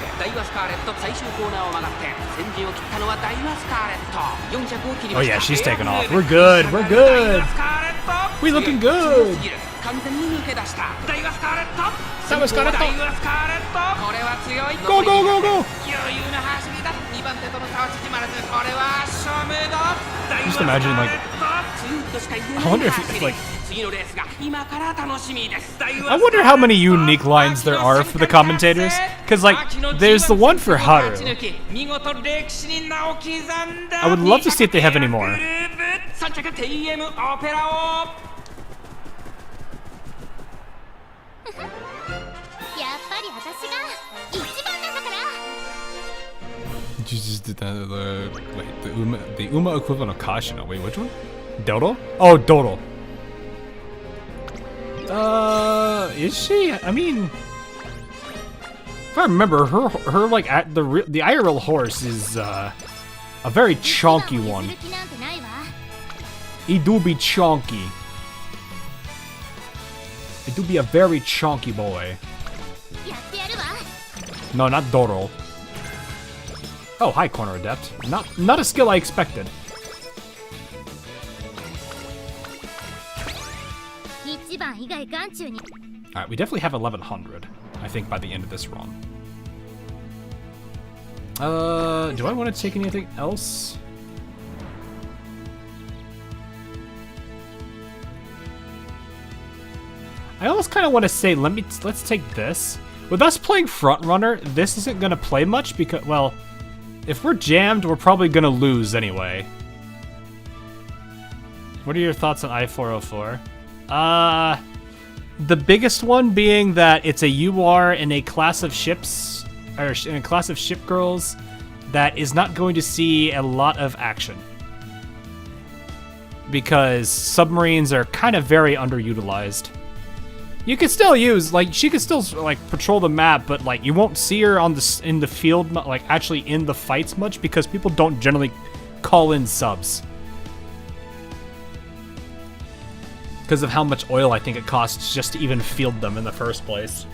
Oh yeah, she's taking off. We're good. We're good. We looking good. 完全に抜け出したダイワスカーレットダイワスカーレットダイワスカーレットこれは強い Go, go, go, go. 余裕な走りだ2番手との差は縮まらずこれは勝負だ Just imagine, like, I wonder if, like, 次のレースが今から楽しみです I wonder how many unique lines there are for the commentators. Because, like, there's the one for Haru. I would love to see if they have any more. 3着 TM オペラをやっぱり私が一番なんだから You just did that. Wait, the Uma equivalent of Kashina. Wait, which one? Dodo? Oh, Dodo. Is she? I mean, if I remember, her like at the IRL horse is a very chonky one. It do be chonky. It do be a very chonky boy. やってやるわ No, not Dodo. Oh, hi, Corner Adept. Not a skill I expected. 一番以外眼中に Alright, we definitely have 1100, I think, by the end of this run. Do I want to take anything else? I almost kind of want to say, let's take this. With us playing Frontrunner, this isn't going to play much because, well, if we're jammed, we're probably going to lose anyway. What are your thoughts on I-404? The biggest one being that it's a UR in a class of ships, or in a class of ship girls that is not going to see a lot of action. Because submarines are kind of very underutilized. You can still use, like, she can still, like, patrol the map, but, like, you won't see her on in the field, like, actually in the fights much because people don't generally call in subs. Because of how much oil I think it costs just to even field them in the first place.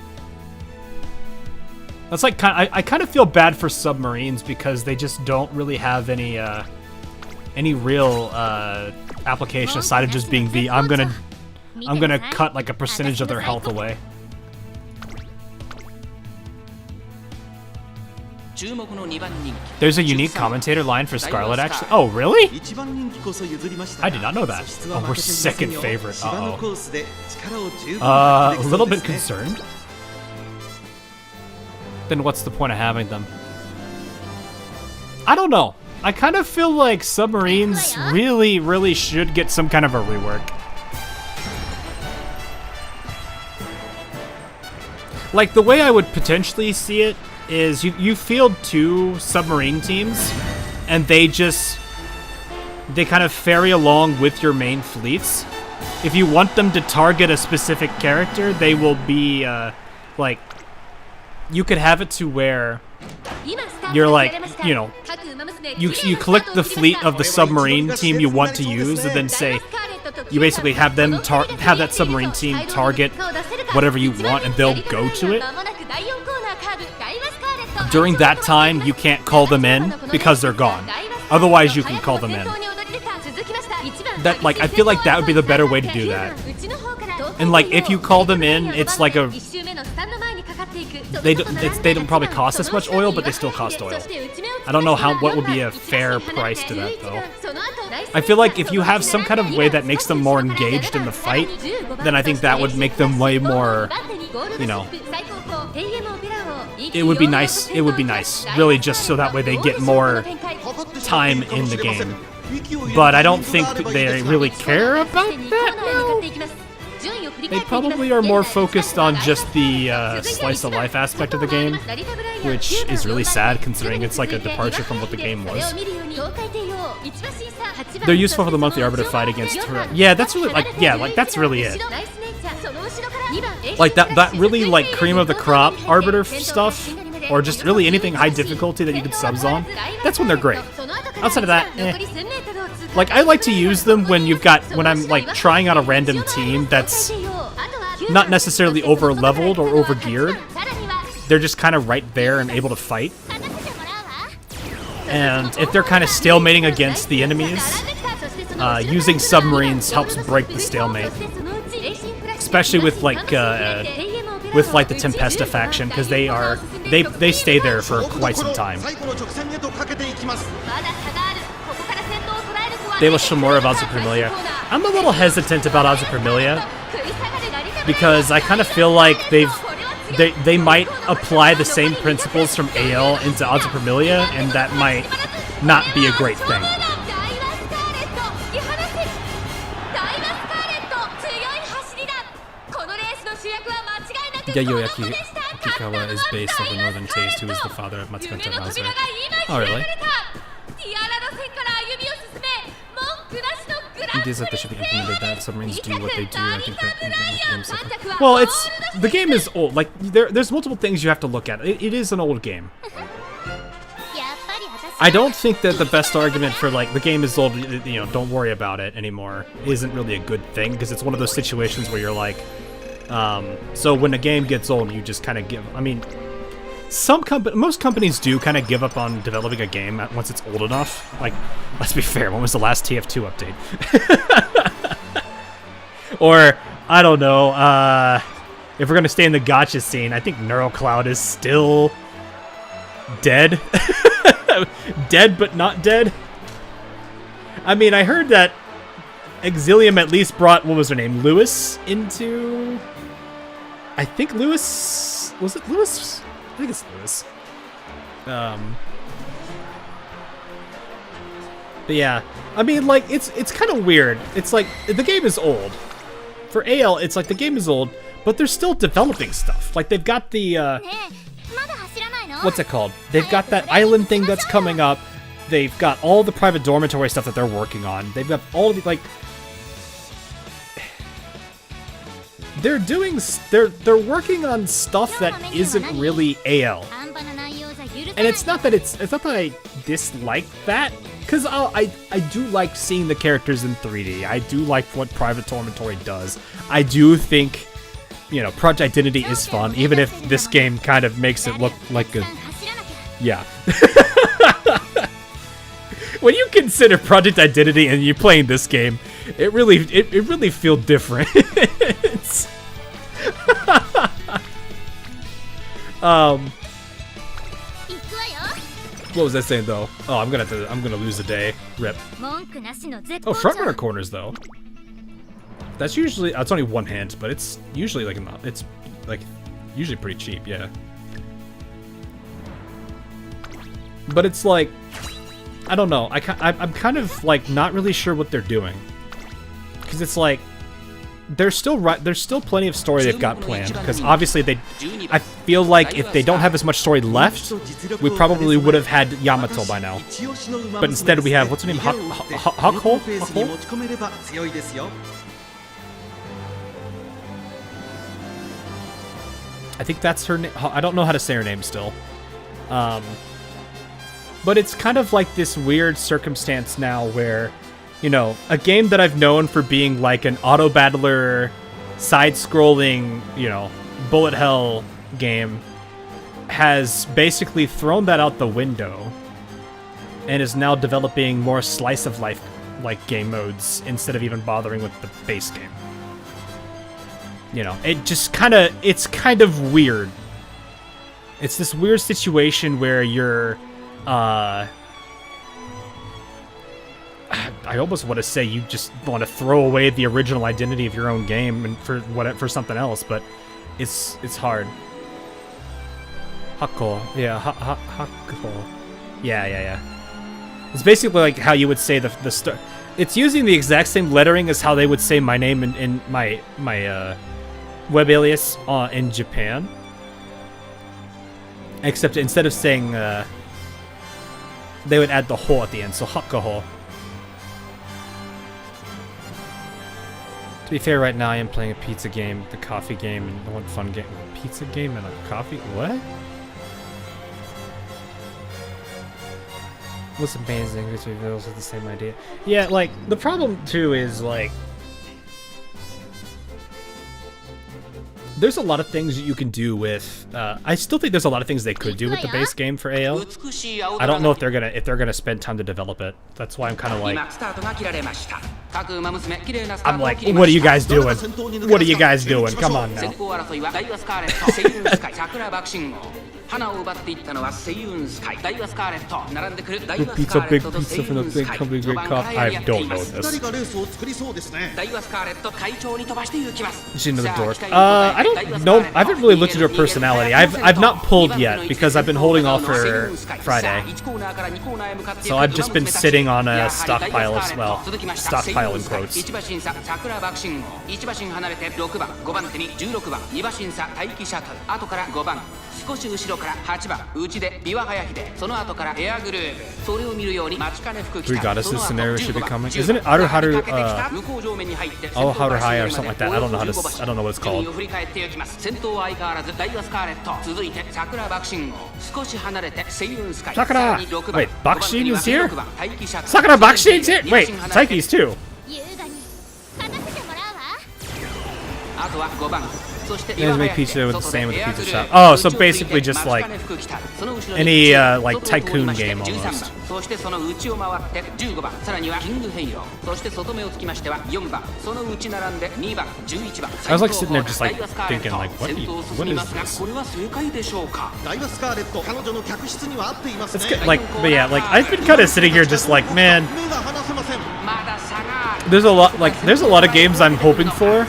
That's like I kind of feel bad for submarines because they just don't really have any real application aside of just being V. I'm gonna cut like a percentage of their health away. There's a unique commentator line for Scarlet, actually. Oh, really? I did not know that. Oh, we're second favorite. Uh-oh. A little bit concerned. Then what's the point of having them? I don't know. I kind of feel like submarines really should get some kind of a rework. Like, the way I would potentially see it is you field 2 submarine teams, and they kind of ferry along with your main fleets. If you want them to target a specific character, they will be, like, you could have it to where you're like, you know, you click the fleet of the submarine team you want to use, and then say you basically have them have that submarine team target whatever you want, and they'll go to it. During that time, you can't call them in because they're gone. Otherwise, you can call them in. That, like, I feel like that would be the better way to do that. And like, if you call them in, it's like a they don't probably cost as much oil, but they still cost oil. I don't know what would be a fair price to that though. I feel like if you have some kind of way that makes them more engaged in the fight, then I think that would make them way more, you know, it would be nice. It would be nice, really, just so that way they get more time in the game. But I don't think they really care about that now. They probably are more focused on just the slice of life aspect of the game, which is really sad considering it's like a departure from what the game was. They're useful for the monthly arbiter fight against yeah, that's really like, yeah, like that's really it. Like that really like cream of the crop arbiter stuff, or just really anything high difficulty that you can subs on, that's when they're great. Outside of that, Like, I like to use them when when I'm like trying out a random team that's not necessarily over leveled or over geared. They're just kind of right there and able to fight. And if they're kind of stalemating against the enemies, using submarines helps break the stalemate. Especially with like the Tempesta faction, because they stay there for quite some time. They will show more of Azupremilia. I'm a little hesitant about Azupremilia because I kind of feel like they might apply the same principles from AL into Azupremilia, and that might not be a great thing. Yayo Akikawa is based on the Northern Taste, who is the father of Matsumoto Bowser. Oh, really? Ideas that they should be implemented, that submarines do what they do. I think that well, the game is old. Like there's multiple things you have to look at. It is an old game. I don't think that the best argument for like the game is old, you know, don't worry about it anymore, isn't really a good thing, because it's one of those situations where you're like, so when a game gets old, you just kind of give. I mean, most companies do kind of give up on developing a game once it's old enough. Like, let's be fair, when was the last TF2 update? Or, I don't know, if we're going to stay in the gacha scene, I think NeuroCloud is still dead. Dead but not dead. I mean, I heard that Exilium at least brought, what was her name, Lewis into... I think Lewis... Was it Lewis? I think it's Lewis. But yeah, I mean, like, it's kind of weird. It's like, the game is old. For AL, it's like the game is old, but they're still developing stuff. Like, they've got the, what's it called? They've got that island thing that's coming up. They've got all the private dormitory stuff that they're working on. They've got all of the, like... They're working on stuff that isn't really AL. And it's not that I dislike that, because I do like seeing the characters in 3D. I do like what Private Dormitory does. I do think, you know, Project Identity is fun, even if this game kind of makes it look like a... Yeah. When you consider Project Identity and you're playing this game, it really feels different. What was I saying though? Oh, I'm gonna lose a day. Rip. Oh, frontrunner corners though. That's usually it's only one hand, but it's usually usually pretty cheap, yeah. But it's like, I don't know. I'm kind of like not really sure what they're doing, because it's like there's still plenty of story they've got planned. Because obviously I feel like if they don't have as much story left, we probably would have had Yamato by now. But instead we have, what's her name? Huckhole? I think that's her name. I don't know how to say her name still. But it's kind of like this weird circumstance now where, you know, a game that I've known for being like an auto battler, side-scrolling, you know, bullet hell game has basically thrown that out the window and is now developing more slice of life like game modes instead of even bothering with the base game. You know, it's kind of weird. It's this weird situation where you're I almost want to say you just want to throw away the original identity of your own game and for something else, but it's hard. Hako, yeah, Hako, yeah. It's basically like how you would say the start. It's using the exact same lettering as how they would say my name in my web alias in Japan, except instead of saying they would add the ho at the end, so Hakaho. To be fair, right now I am playing a pizza game, the coffee game, and one fun game. A pizza game and a coffee? What? What's amazing, which reveals the same idea. Yeah, like, the problem too is, like, there's a lot of things that you can do with. I still think there's a lot of things they could do with the base game for AL. I don't know if they're gonna spend time to develop it. That's why I'm kind of like, what are you guys doing? What are you guys doing? Come on now. Pizza, big pizza from the big company, Great Cup. I don't know this. Is she into the door? I don't know. I haven't really looked at her personality. I've not pulled yet because I've been holding off for Friday. So I've just been sitting on a stockpile of, well, stockpile in quotes. Who goddesses scenario should be coming? Isn't it Aruharu, oh, Haruhaya or something like that? I don't know what it's called. Sakura! Wait, Bakshin is here? Sakura Bakshin's here? Wait, Taiki's too. They make pizza with the same with the pizza shop. Oh, so basically just like any like tycoon game almost. I was like sitting there just like thinking like, what is this? It's good, like, but yeah, like I've been kind of sitting here just like, man, there's a lot of games I'm hoping for.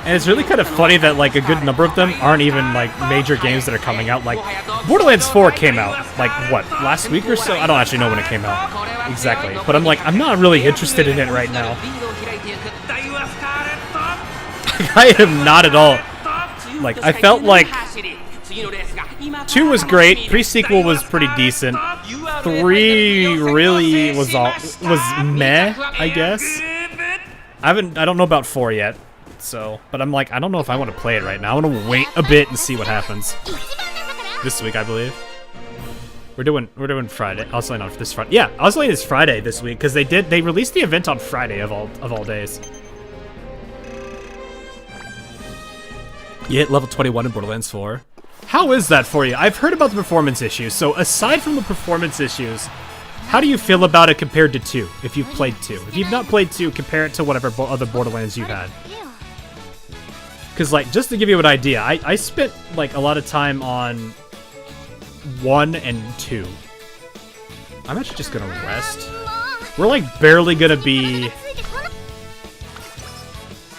And it's really kind of funny that like a good number of them aren't even like major games that are coming out. Like Borderlands 4 came out like what, last week or so? I don't actually know when it came out exactly, but I'm like, I'm not really interested in it right now. I am not at all. Like I felt like 2 was great, pre-sequel was pretty decent. 3 really was meh, I guess. I don't know about 4 yet. So, but I'm like, I don't know if I want to play it right now. I want to wait a bit and see what happens. This week, I believe. We're doing Friday. Oscillating on this Friday. Yeah, Oscillating is Friday this week because they released the event on Friday of all days. You hit level 21 in Borderlands 4. How is that for you? I've heard about the performance issues. So aside from the performance issues, how do you feel about it compared to 2? If you've played 2, if you've not played 2, compare it to whatever other Borderlands you've had. Because, like, just to give you an idea, I spent, like, a lot of time on 1 and 2. I'm actually just gonna rest. We're, like, barely gonna be...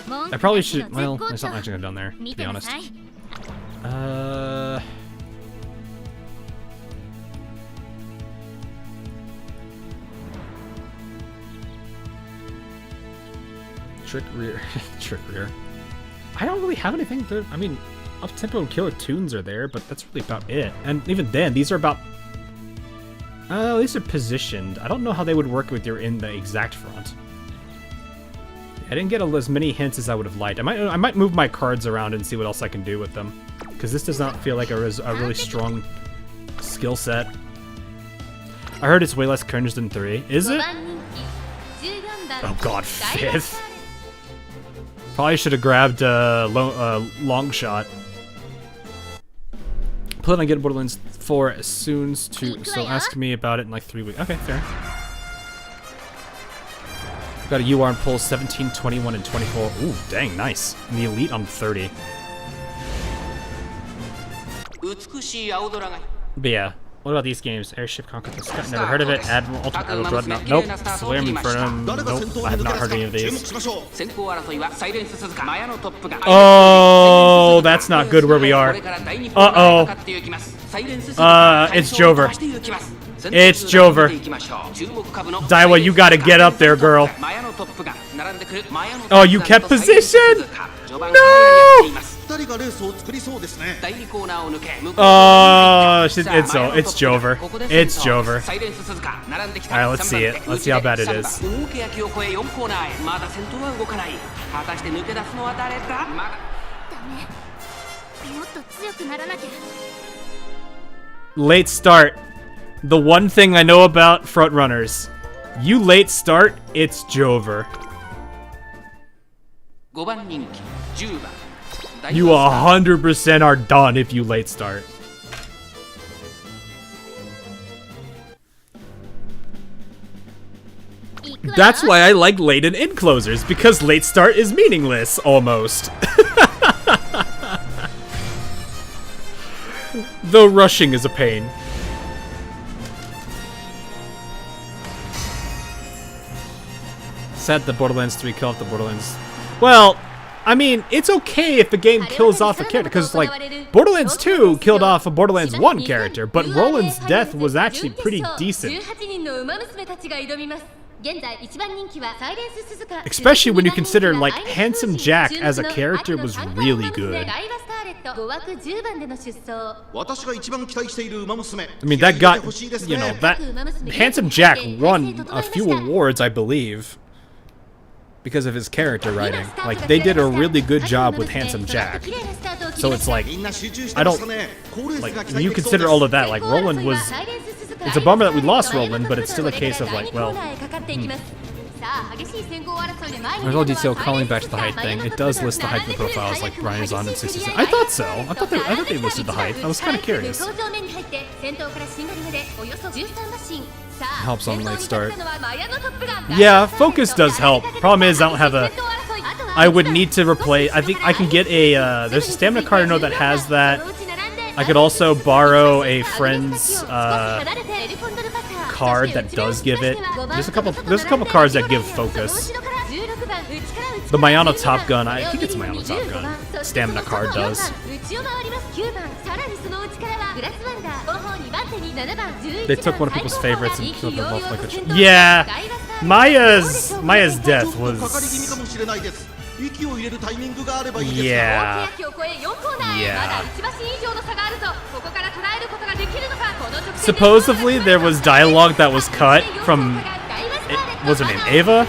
I probably should... Well, there's not much I could have done there, to be honest. Trick rear. Trick rear. I don't really have anything to... I mean, up-tempo and killer tunes are there, but that's really about it. And even then, these are about... these are positioned. I don't know how they would work with in the exact front. I didn't get as many hints as I would have liked. I might move my cards around and see what else I can do with them. because this does not feel like a really strong skill set. I heard it's way less cringe than 3. Is it? Oh god, 5th. Probably should have grabbed long shot. Plan on getting Borderlands 4 as soon as to, so ask me about it in like 3 weeks. Okay, fair. Got a UR on pulls 17, 21, and 24. Ooh, dang, nice. And the elite on 30. But yeah, what about these games? Airship Conquer the Sky, never heard of it. Admiral, Ultimate Idol Dreadnought, nope. Slam Infernum, nope. I have not heard any of these. Oh, that's not good where we are. Uh-oh. It's Jover. It's Jover. Daiwa, you gotta get up there, girl. Oh, you kept position? No! Oh, it's Jover. It's Jover. Alright, let's see it. Let's see how bad it is. Late start. The one thing I know about frontrunners. You late start, it's Jover. You 100% are done if you late start. That's why I like late and in closers, because late start is meaningless, almost. Though rushing is a pain. Sad that Borderlands 3 killed off the Borderlands. Well, I mean, it's okay if the game kills off a character, because, like, Borderlands 2 killed off a Borderlands 1 character, but Roland's death was actually pretty decent. Especially when you consider, like, Handsome Jack as a character was really good. I mean, that got, you know, that Handsome Jack won a few awards, I believe, because of his character writing. Like, they did a really good job with Handsome Jack. So it's like, I don't, like, when you consider all of that, like, Roland was, it's a bummer that we lost Roland, but it's still a case of, like, well, There's all detail calling back to the height thing. It does list the height of the profiles, like Brian's on and 66. I thought so. I thought they listed the height. I was kind of curious. Helps on late start. Yeah, focus does help. Problem is, I don't have a. I would need to replace. I think I can get a. There's a stamina card I know that has that. I could also borrow a friend's card that does give it. There's a couple cards that give focus. The Mayano Top Gun, I think it's Mayano Top Gun. Stamina card does. They took one of people's favorites and killed them both like a yeah. Maya's death was. Yeah. Yeah. Supposedly there was dialogue that was cut from, what's her name, Ava?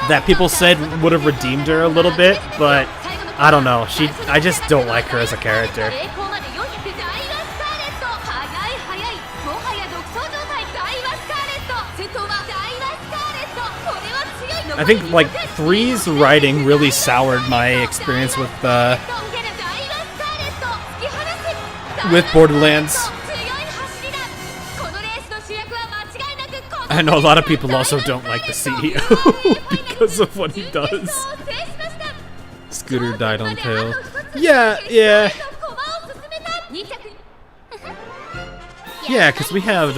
That people said would have redeemed her a little bit, but I don't know. I just don't like her as a character. I think, like, 3's writing really soured my experience with Borderlands. I know a lot of people also don't like the CEO because of what he does. Scooter died on tail. Yeah. Yeah, because we have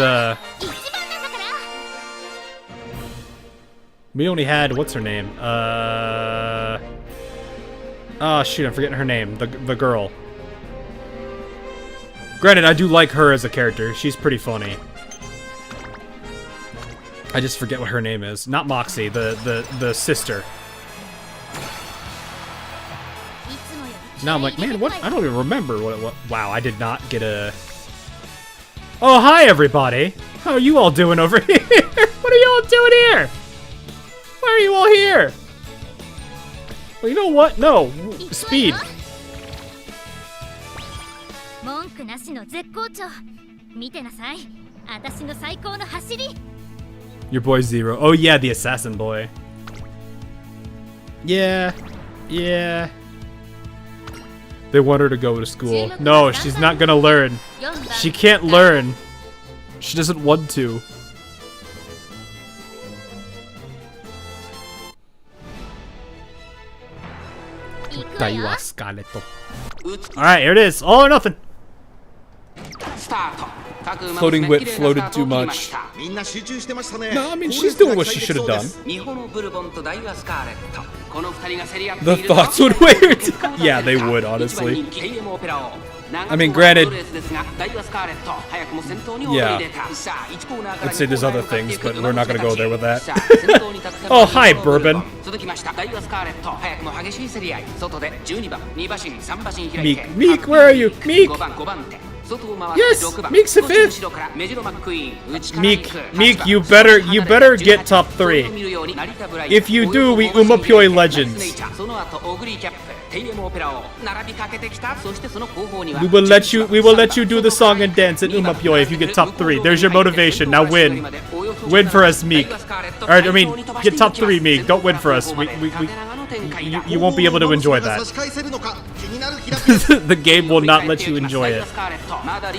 we only had, what's her name? Oh shoot, I'm forgetting her name. The girl. Granted, I do like her as a character. She's pretty funny. I just forget what her name is. Not Moxie, the sister. Now I'm like, man, what? I don't even remember what. Wow, I did not get a. Oh, hi everybody. How are you all doing over here? What are you all doing here? Why are you all here? Well, you know what? No. Speed. 文句なしの絶好調。見てなさい。私の最高の走り。 Your boy Zero. Oh yeah, the assassin boy. Yeah. Yeah. They want her to go to school. No, she's not gonna learn. She can't learn. She doesn't want to. Alright, here it is. All or nothing. Floating whip floated too much. No, I mean, she's doing what she should have done. The thoughts would wear it. Yeah, they would, honestly. I mean, granted, yeah, I'd say there's other things, but we're not gonna go there with that. Oh, hi, Bourbon. Meek, where are you? Meek! Yes, Meek's a fifth. Meek, you better get top 3. If you do, we Umamusume Legends. We will let you do the song and dance at Umamusume if you get top 3. There's your motivation. Now win. Win for us, Meek. Alright, I mean, get top 3, Meek. Don't win for us. You won't be able to enjoy that. The game will not let you enjoy it. What are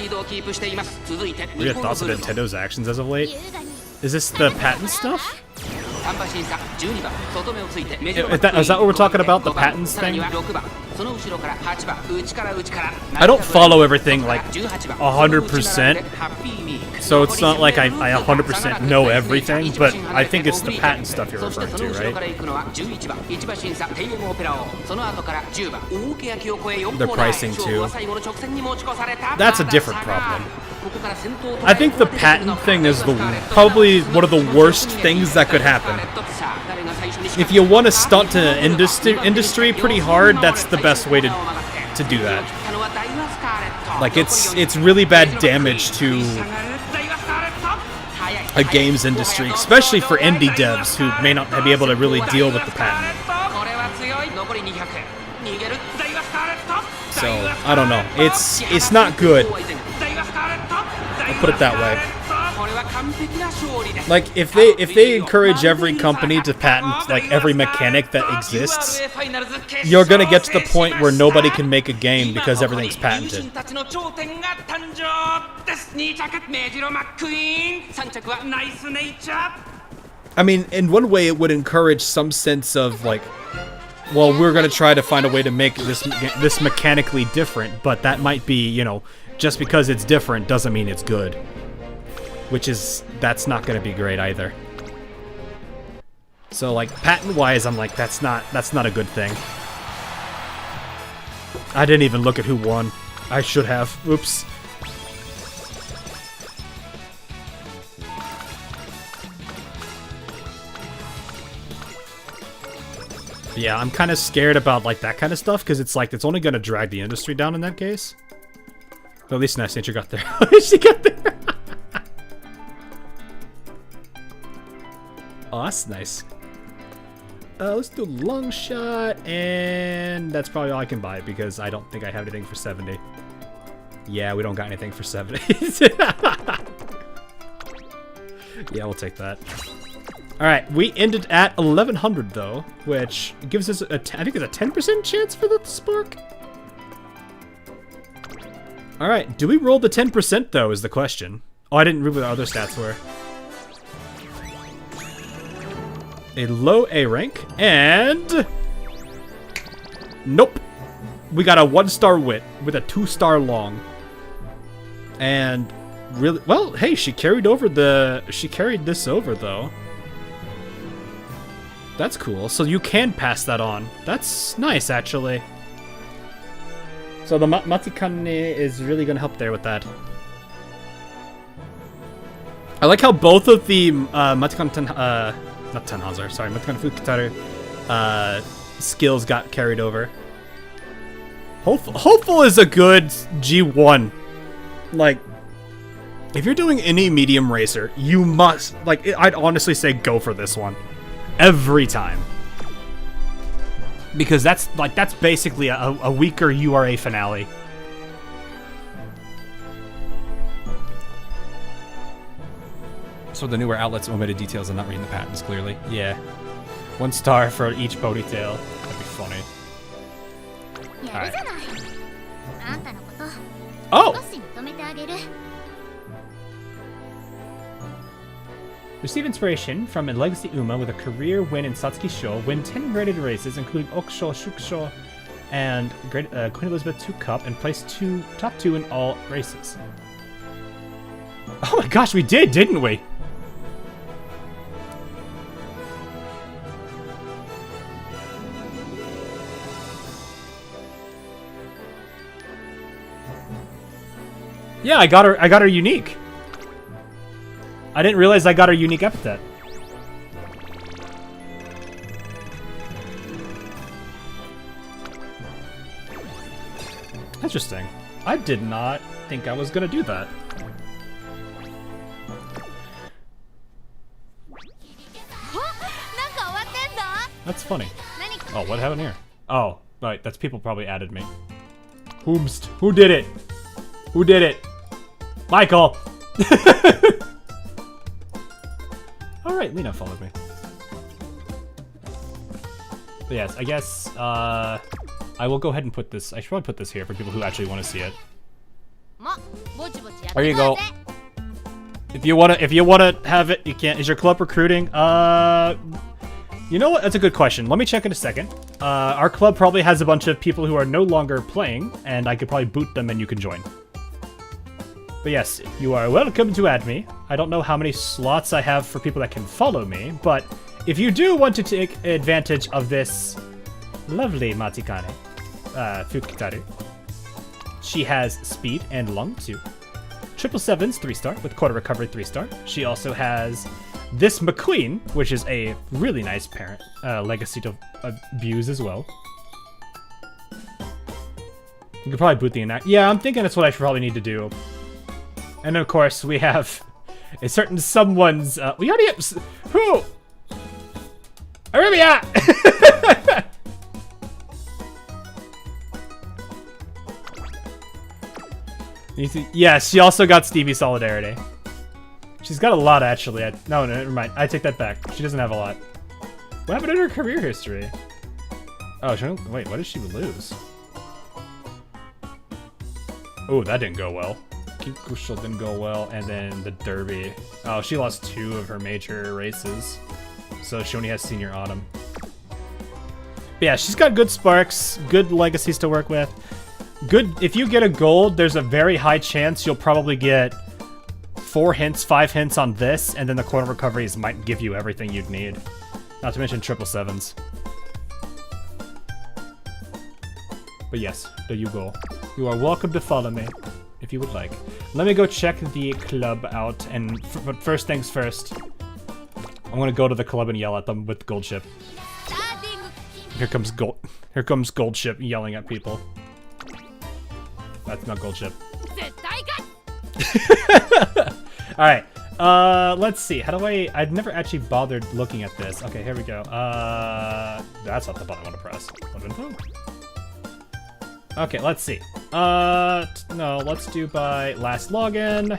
your thoughts on Nintendo's actions as of late? Is this the patent stuff? Is that what we're talking about? The patents thing? I don't follow everything like 100%, so it's not like I 100% know everything, but I think it's the patent stuff you're referring to, right? Their pricing too. That's a different problem. I think the patent thing is probably one of the worst things that could happen. If you want to stunt to industry pretty hard, that's the best way to do that. Like, it's really bad damage to a games industry, especially for indie devs who may not be able to really deal with the patent. So, I don't know. It's not good. I'll put it that way. Like, if they encourage every company to patent like every mechanic that exists, you're gonna get to the point where nobody can make a game because everything's patented. I mean, in one way, it would encourage some sense of like, well, we're gonna try to find a way to make this mechanically different, but that might be, you know, just because it's different doesn't mean it's good. That's not gonna be great either. So like patent-wise, I'm like, that's not a good thing. I didn't even look at who won. I should have. Oops. Yeah, I'm kind of scared about like that kind of stuff because it's like it's only gonna drag the industry down in that case. But at least Nice Nature got there. She got there. Oh, that's nice. Let's do long shot, and that's probably all I can buy because I don't think I have anything for 70. Yeah, we don't got anything for 70. Yeah, we'll take that. All right, we ended at 1100 though, which gives us I think it's a 10% chance for the spark. All right, do we roll the 10% though? Is the question. Oh, I didn't read what the other stats were. A low A rank, and nope. We got a 1-star wit with a 2-star long. And really, well, hey, she carried this over though. That's cool. So you can pass that on. That's nice, actually. So the Matikane is really gonna help there with that. I like how both of the Matikane not Tenhauser, sorry, Matikane Fukitaru skills got carried over. Hopeful is a good G1. Like, if you're doing any medium racer, you must, like, I'd honestly say go for this one. Every time. Because that's basically a weaker URA finale. So the newer outlets omitted details and not reading the patents clearly. Yeah. 1 star for each ponytail. That'd be funny. Alright. Oh! Receive inspiration from a Legacy Uma with a career win in Satsuki Sho. Win 10 graded races, including Okusho, Shukusho, and Queen Elizabeth 2 Cup, and place top 2 in all races. Oh my gosh, we did, didn't we? Yeah, I got her unique. I didn't realize I got her unique epithet. Interesting. I did not think I was gonna do that. That's funny. Oh, what happened here? Oh, right, that's people probably added me. Whomst? Who did it? Who did it? Michael! Alright, Lena followed me. But yes, I guess, I will go ahead and put this, I should probably put this here for people who actually want to see it. There you go. If you wanna have it, you can. Is your club recruiting? You know what? That's a good question. Let me check in a second. Our club probably has a bunch of people who are no longer playing, and I could probably boot them and you can join. But yes, you are welcome to add me. I don't know how many slots I have for people that can follow me, but if you do want to take advantage of this lovely Matikane, Fukitaru, she has speed and lung 2. 777's 3-star with quarter recovery 3-star. She also has this McQueen, which is a really nice parent, legacy to abuse as well. You could probably boot the enact. Yeah, I'm thinking that's what I should probably need to do. And of course, we have a certain someone's. We already have. Who? Arabia! Yes, she also got Stevie Solidarity. She's got a lot, actually. No, never mind. I take that back. She doesn't have a lot. What happened in her career history? Oh, wait, what did she lose? Oh, that didn't go well. Kikusho didn't go well, and then the Derby. Oh, she lost 2 of her major races. So she only has Senior Autumn. But yeah, she's got good sparks, good legacies to work with. Good, if you get a gold, there's a very high chance you'll probably get 4 hints, 5 hints on this, and then the quarter recoveries might give you everything you'd need. Not to mention 777s. But yes, there you go. You are welcome to follow me, if you would like. Let me go check the club out, and but first things first, I'm gonna go to the club and yell at them with Goldship. Here comes Goldship yelling at people. That's not Goldship. Alright, let's see. How do I've never actually bothered looking at this. Okay, here we go. That's not the button I want to press. Okay, let's see. No, let's do by last login.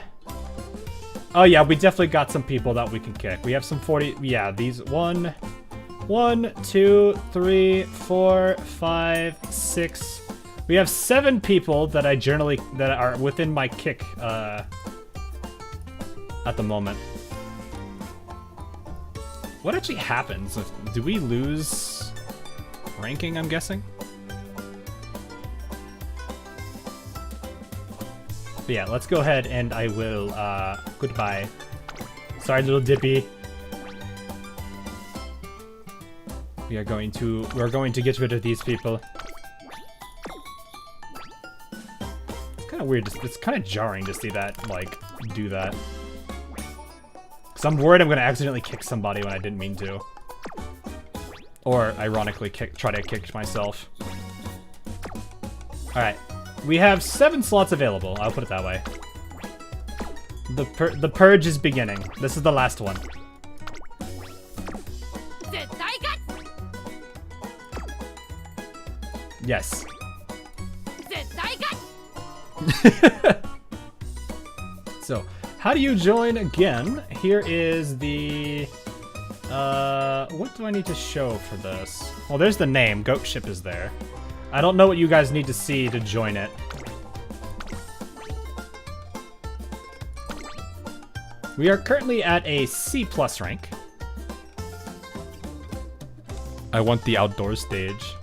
Oh yeah, we definitely got some people that we can kick. We have some 40, yeah, these 1, 2, 3, 4, 5, 6. We have 7 people that that are within my kick, at the moment. What actually happens? Do we lose ranking, I'm guessing? But yeah, let's go ahead and I will, goodbye. Sorry, little Dippy. We're going to get rid of these people. It's kind of weird, it's kind of jarring to see that, like, do that. Because I'm worried I'm going to accidentally kick somebody when I didn't mean to. Or, ironically, try to kick myself. Alright. We have 7 slots available, I'll put it that way. The purge is beginning. This is the last one. Yes. So, How do you join again? Here is the... what do I need to show for this? Well, there's the name. Goldship is there. I don't know what you guys need to see to join it. We are currently at a C+ rank. I want the outdoor stage.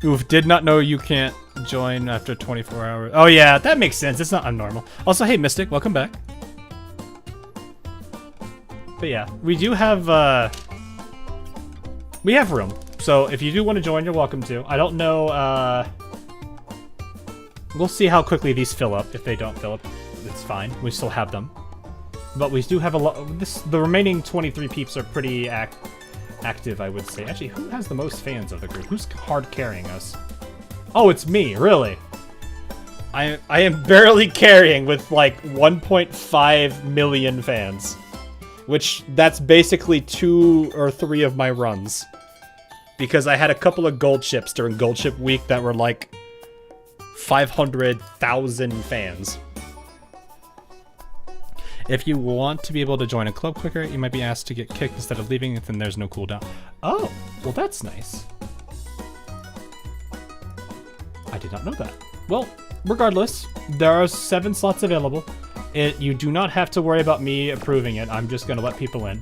Oof, did not know you can't join after 24 hours. Oh yeah, that makes sense. It's not abnormal. Also, hey Mystic, welcome back. But yeah, we do have, we have room. So if you do want to join, you're welcome to. I don't know, we'll see how quickly these fill up. If they don't fill up, it's fine. We still have them. But we do have a lot. The remaining 23 peeps are pretty active, I would say. Actually, who has the most fans of the group? Who's hard carrying us? Oh, it's me, really. I am barely carrying with like 1.5 million fans. Which, that's basically 2 or 3 of my runs. Because I had a couple of gold ships during Goldship week that were like 500,000 fans. If you want to be able to join a club quicker, you might be asked to get kicked instead of leaving, then there's no cooldown. Oh, well that's nice. I did not know that. Well, regardless, there are 7 slots available. You do not have to worry about me approving it. I'm just gonna let people in.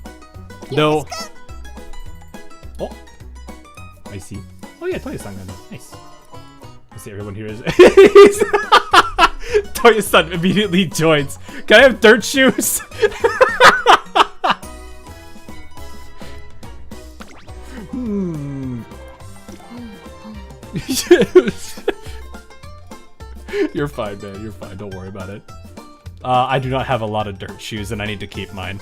Though... Oh. I see. Oh yeah, Toya-san. Nice. I see everyone here is... Toya-san immediately joins. Can I have dirt shoes? You're fine, man. You're fine. Don't worry about it. I do not have a lot of dirt shoes, and I need to keep mine.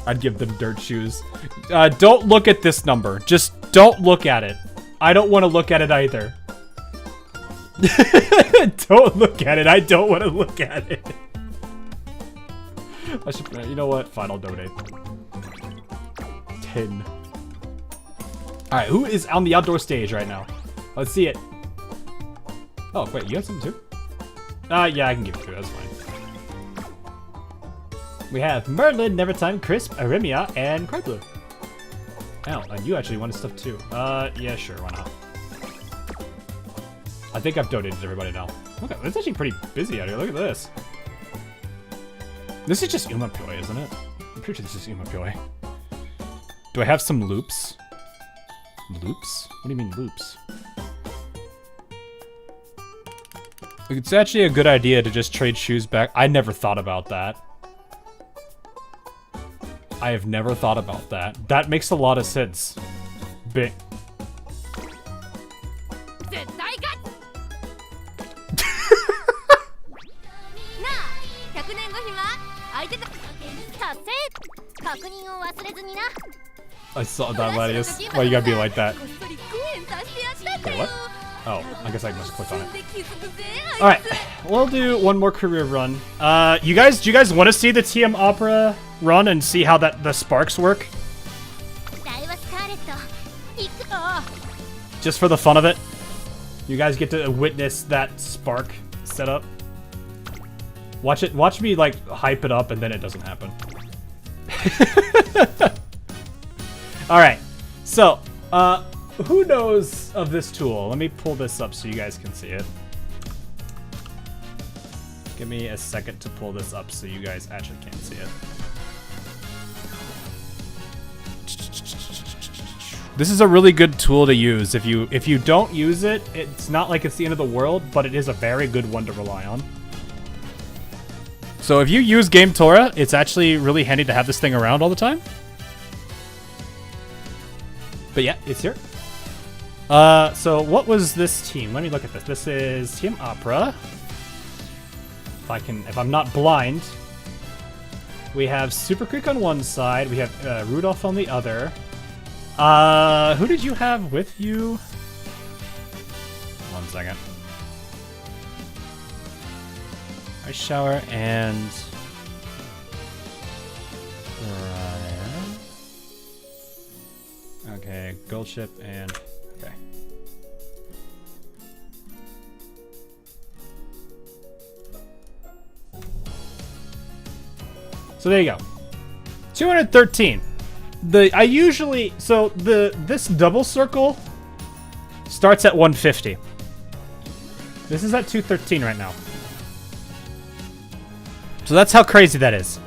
I'd give them dirt shoes. Don't look at this number. Just don't look at it. I don't want to look at it either. Don't look at it. I don't want to look at it. I should. You know what? Fine, I'll donate. 10. All right, who is on the outdoor stage right now? Let's see it. Oh wait, you have something too? Yeah, I can give it to you. That's fine. We have Merlin, Nevertime, Crisp, Arimia, and Cryblue. Oh, and you actually wanted stuff too. Yeah, sure, why not? I think I've donated to everybody now. Okay, it's actually pretty busy out here. Look at this. This is just Umamusume, isn't it? I'm pretty sure this is Umamusume. Do I have some loops? Loops? What do you mean loops? It's actually a good idea to just trade shoes back. I never thought about that. I have never thought about that. That makes a lot of sense. Big. I saw that, Ladius. Why you gotta be like that? Wait, what? Oh, I guess I must click on it. Alright, we'll do one more career run. Do you guys want to see the TM Opera run and see how the sparks work? Just for the fun of it? You guys get to witness that spark setup? Watch me like hype it up and then it doesn't happen. Alright, so, who knows of this tool? Let me pull this up so you guys can see it. Give me a second to pull this up so you guys actually can see it. This is a really good tool to use. If you don't use it, it's not like it's the end of the world, but it is a very good one to rely on. So if you use Game Tora, it's actually really handy to have this thing around all the time. But yeah, it's here. So what was this team? Let me look at this. This is Team Opera. If I'm not blind. We have Super Creek on one side. We have Rudolph on the other. Who did you have with you? 1 second. Ice Shower and Ryan. Okay, Goldship and okay. So there you go. 213. This double circle starts at 150. This is at 213 right now. So that's how crazy that is.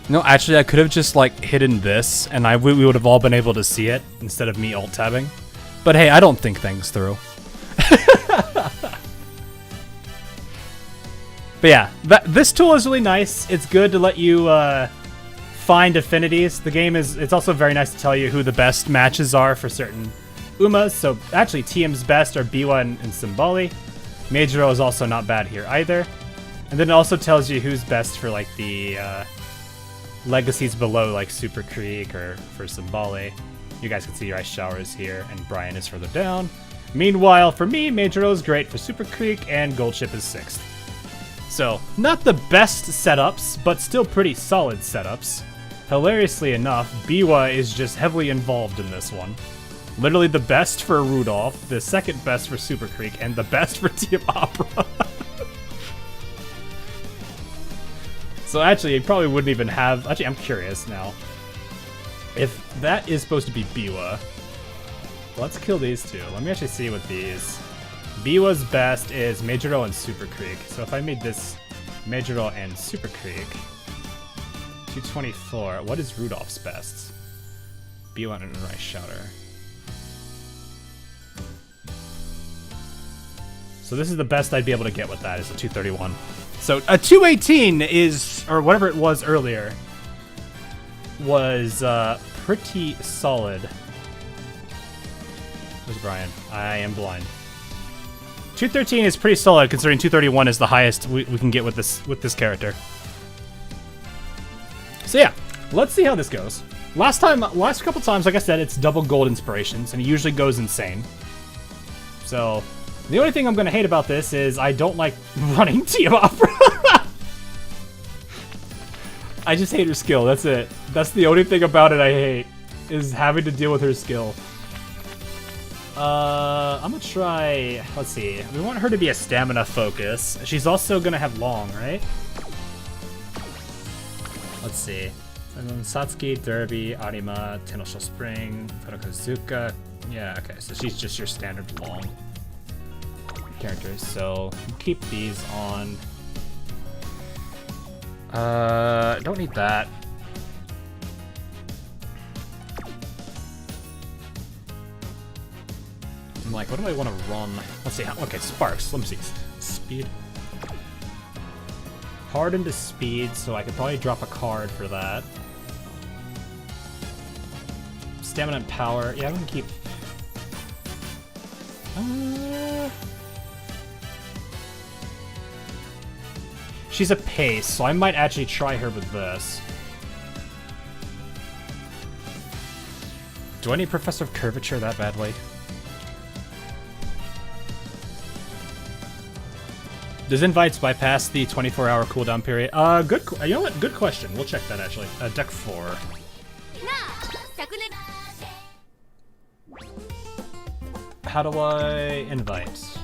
No, actually, I could have just like hidden this, and we would have all been able to see it instead of me alt tabbing. But hey, I don't think things through. But yeah, this tool is really nice. It's good to let you find affinities. The game it's also very nice to tell you who the best matches are for certain Umas. So actually, TM's best are Biwa and Symboli. Meijiro is also not bad here either. And then it also tells you who's best for like the legacies below, like Super Creek or for Symboli. You guys can see your Ice Showers here, and Brian is further down. Meanwhile, for me, Meijiro is great for Super Creek, and Goldship is 6th. So, not the best setups, but still pretty solid setups. Hilariously enough, Biwa is just heavily involved in this one. Literally the best for Rudolph, the second best for Super Creek, and the best for Team Opera. So actually, it probably wouldn't even have... Actually, I'm curious now. If that is supposed to be Biwa, let's kill these two. Let me actually see what these... Biwa's best is Meijiro and Super Creek. So if I made this Meijiro and Super Creek, 224. What is Rudolph's best? Biwa and Rice Shouter. So this is the best I'd be able to get with that, is a 231. So a 218 is, or whatever it was earlier, was pretty solid. Where's Brian? I am blind. 213 is pretty solid, considering 231 is the highest we can get with this character. So yeah, let's see how this goes. Last couple times, like I said, it's double gold inspirations, and it usually goes insane. So the only thing I'm gonna hate about this is I don't like running Team Opera. I just hate her skill. That's it. That's the only thing about it I hate, is having to deal with her skill. I'm gonna try, let's see, we want her to be a stamina focus. She's also gonna have long, right? Let's see. Satsuki, Derby, Arima, Tenosho Spring, Furukazuka. Yeah, okay, so she's just your standard long characters. So keep these on. Don't need that. I'm like, what do I want to run? Let's see. Okay, Sparks. Let me see. Speed. Harden to speed, so I could probably drop a card for that. Stamina and power. Yeah, I'm gonna keep. She's a pace, so I might actually try her with this. Do I need Professor of Curvature that badly? Does invites bypass the 24-hour cooldown period? You know what? Good question. We'll check that actually. Deck 4. How do I invite?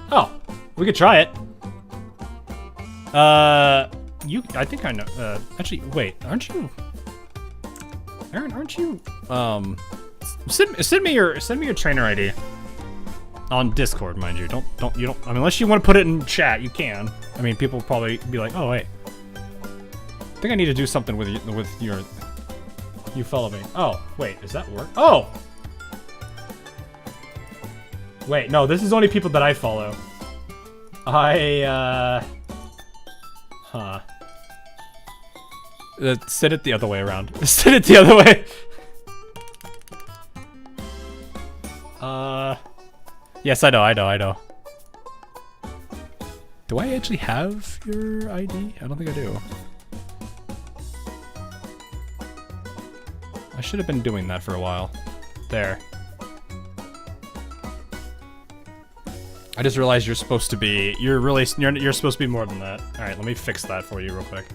Oh, we could try it. I think I know. Actually, wait, aren't you? Aaron, aren't you? Send me your trainer ID. On Discord, mind you. Don't. I mean, unless you want to put it in chat, you can. I mean, people will probably be like, "Oh, wait, I think I need to do something with your. You follow me. Oh, wait, does that work? Oh, wait, no, this is only people that I follow. Set it the other way around. Set it the other way. Yes, I know. Do I actually have your ID? I don't think I do. I should have been doing that for a while. There. I just realized you're supposed to be, you're supposed to be more than that. All right, let me fix that for you real quick.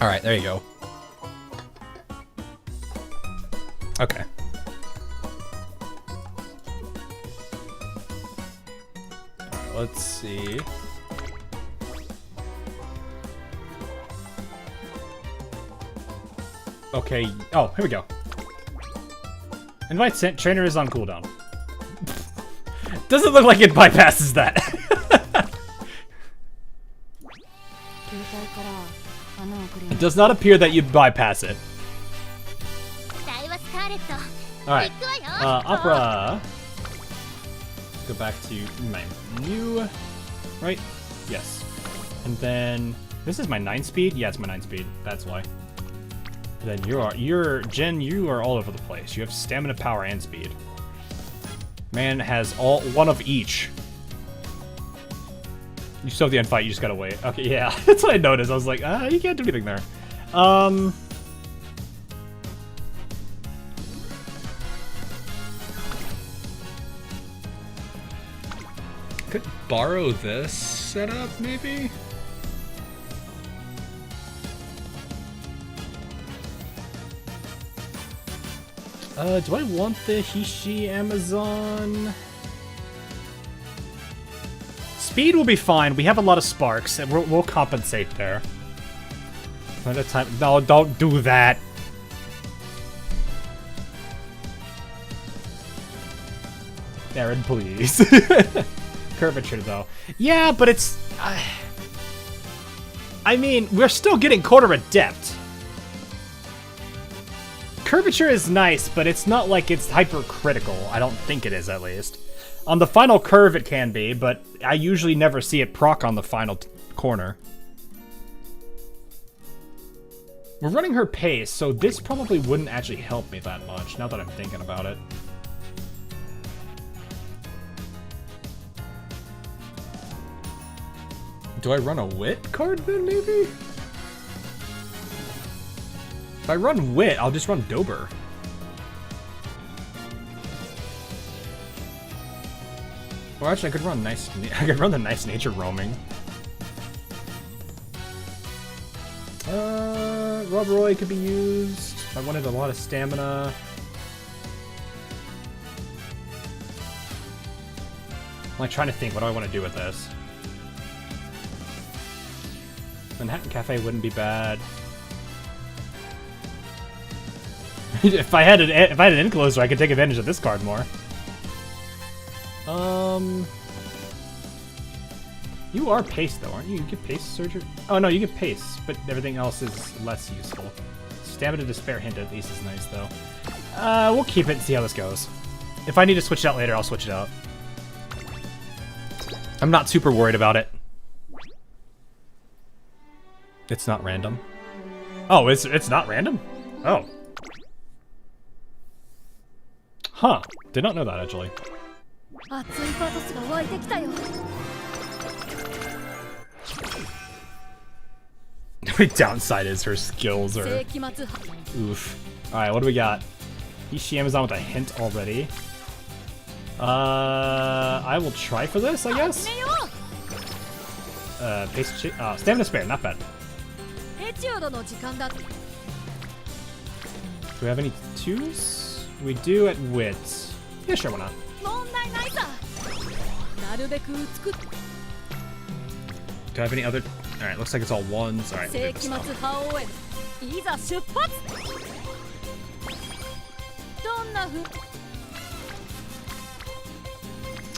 All right, there you go. Okay. let's see. Okay, oh, here we go. Invite sent, trainer is on cooldown. Doesn't look like it bypasses that. It does not appear that you bypass it. Alright, Opera. Go back to my menu. Right? Yes. And then, this is my 9 speed? Yeah, it's my 9 speed. That's why. And then Jen, you are all over the place. You have stamina, power, and speed. Man has one of each. You still have the end fight, you just gotta wait. Okay, yeah, that's what I noticed. I was like, you can't do anything there. Could borrow this setup, maybe? Do I want the Hishi Amazon? Speed will be fine. We have a lot of sparks, and we'll compensate there. At a time, no, don't do that. Aaron, please. Curvature, though. Yeah, but it's... I mean, we're still getting quarter adept. Curvature is nice, but it's not like it's hypercritical. I don't think it is, at least. On the final curve, it can be, but I usually never see it proc on the final corner. We're running her pace, so this probably wouldn't actually help me that much, now that I'm thinking about it. Do I run a wit card then, maybe? If I run wit, I'll just run Dober. Or actually, I could run I could run the nice nature roaming. Rob Roy could be used. If I wanted a lot of stamina. I'm like trying to think, what do I want to do with this? Manhattan Cafe wouldn't be bad. if I had an encloser, I could take advantage of this card more. You are pace though, aren't you? You get pace surgery. Oh no, you get pace, but everything else is less useful. Stamina to spare hint at least is nice though. We'll keep it and see how this goes. If I need to switch it out later, I'll switch it out. I'm not super worried about it. It's not random. Oh, it's not random? Oh. Huh. Did not know that actually. The downside is her skills are... Oof. Alright, what do we got? Ishi Amazon with a hint already. I will try for this, I guess? Stamina spare, not bad. Do we have any twos? We do at wit. Yeah, sure, why not? Do I have any other? Alright, looks like it's all ones. Alright, we'll do this stuff.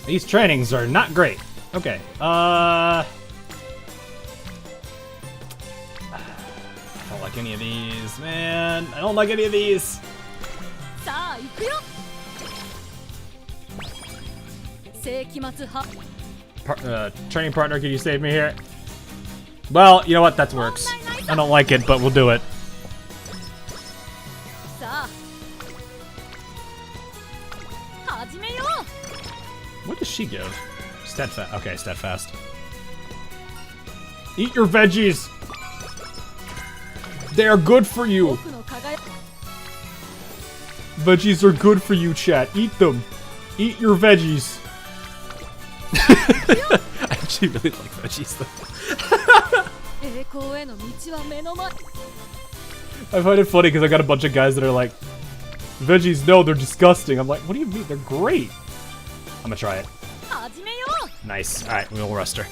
These trainings are not great. Okay, I don't like any of these, man. I don't like any of these. Training partner, can you save me here? Well, you know what? That works. I don't like it, but we'll do it. What does she give? Steadfast. Okay, steadfast. Eat your veggies. They are good for you. Veggies are good for you, chat. Eat them. Eat your veggies. I actually really like veggies, though. I find it funny because I got a bunch of guys that are like, veggies, no, they're disgusting. I'm like, what do you mean? They're great. I'm gonna try it. Nice. Alright, we'll rest her.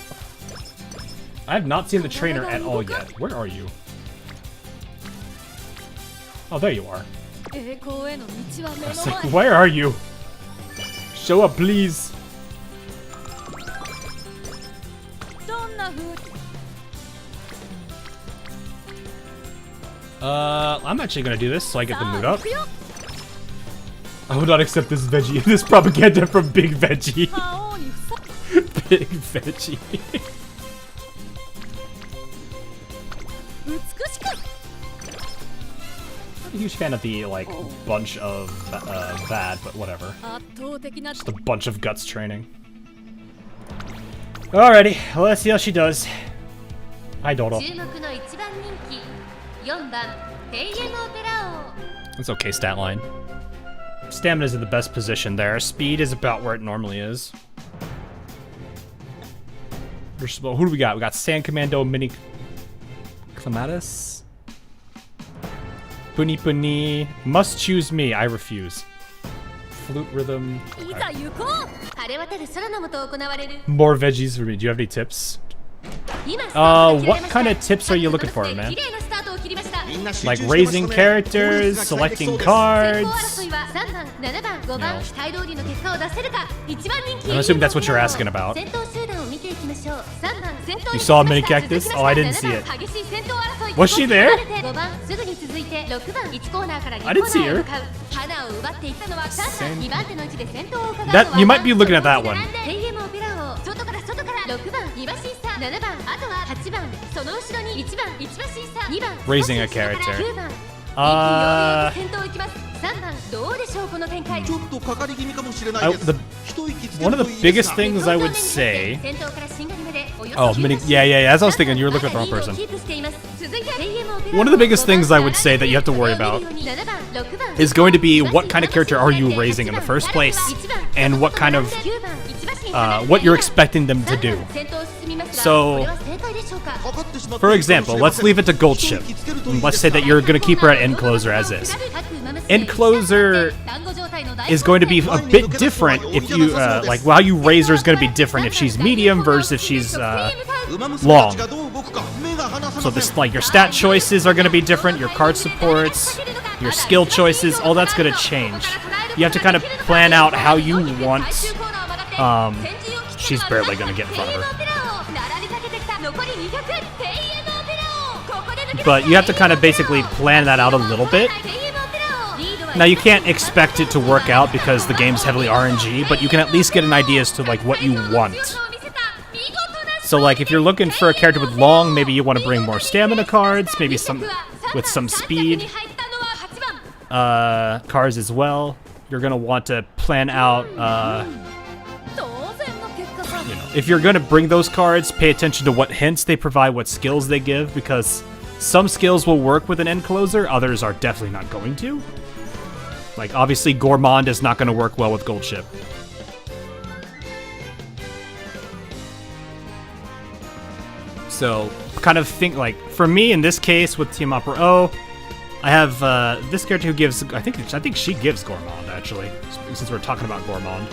I have not seen the trainer at all yet. Where are you? Oh, there you are. I was like, where are you? Show up, please. I'm actually gonna do this so I get the mood up. I would not accept this veggie, this propaganda from Big Veggie. Big Veggie. Not a huge fan of the, like, bunch of bad, but whatever. Just a bunch of guts training. Alrighty, let's see how she does. Hi, Dodo. That's okay, stat line. Stamina's in the best position there. Speed is about where it normally is. Who do we got? We got Sand Commando, Mini Clematis. Puni Puni. Must choose me. I refuse. Flute rhythm. Right. More veggies for me. Do you have any tips? What kind of tips are you looking for, man? Like raising characters, selecting cards? No. I'm assuming that's what you're asking about. You saw a mini cactus? Oh, I didn't see it. Was she there? I didn't see her. That you might be looking at that one. Raising a character. One of the biggest things I would say. Oh, yeah. As I was thinking, you were looking at the wrong person. One of the biggest things I would say that you have to worry about is going to be what kind of character are you raising in the first place, and what kind of what you're expecting them to do. So, for example, let's leave it to Goldship. Let's say that you're going to keep her at End Closer as is. End Closer is going to be a bit different if you, like, how you raise her is going to be different if she's medium versus if she's long. So this, like, your stat choices are going to be different, your card supports, your skill choices, all that's going to change. You have to kind of plan out how you want. She's barely going to get in front of her. But you have to kind of basically plan that out a little bit. Now, you can't expect it to work out because the game's heavily RNG, but you can at least get an idea as to, like, what you want. So, like, if you're looking for a character with long, maybe you want to bring more stamina cards, maybe some with some speed cards as well. You're going to want to plan out, you know, if you're going to bring those cards, pay attention to what hints they provide, what skills they give, because some skills will work with an End Closer, others are definitely not going to. Like, obviously, Gourmand is not going to work well with Goldship. So, kind of think, like, for me, in this case, with Team Opera O, I have this character who gives, I think she gives Gourmand, actually, since we're talking about Gourmand.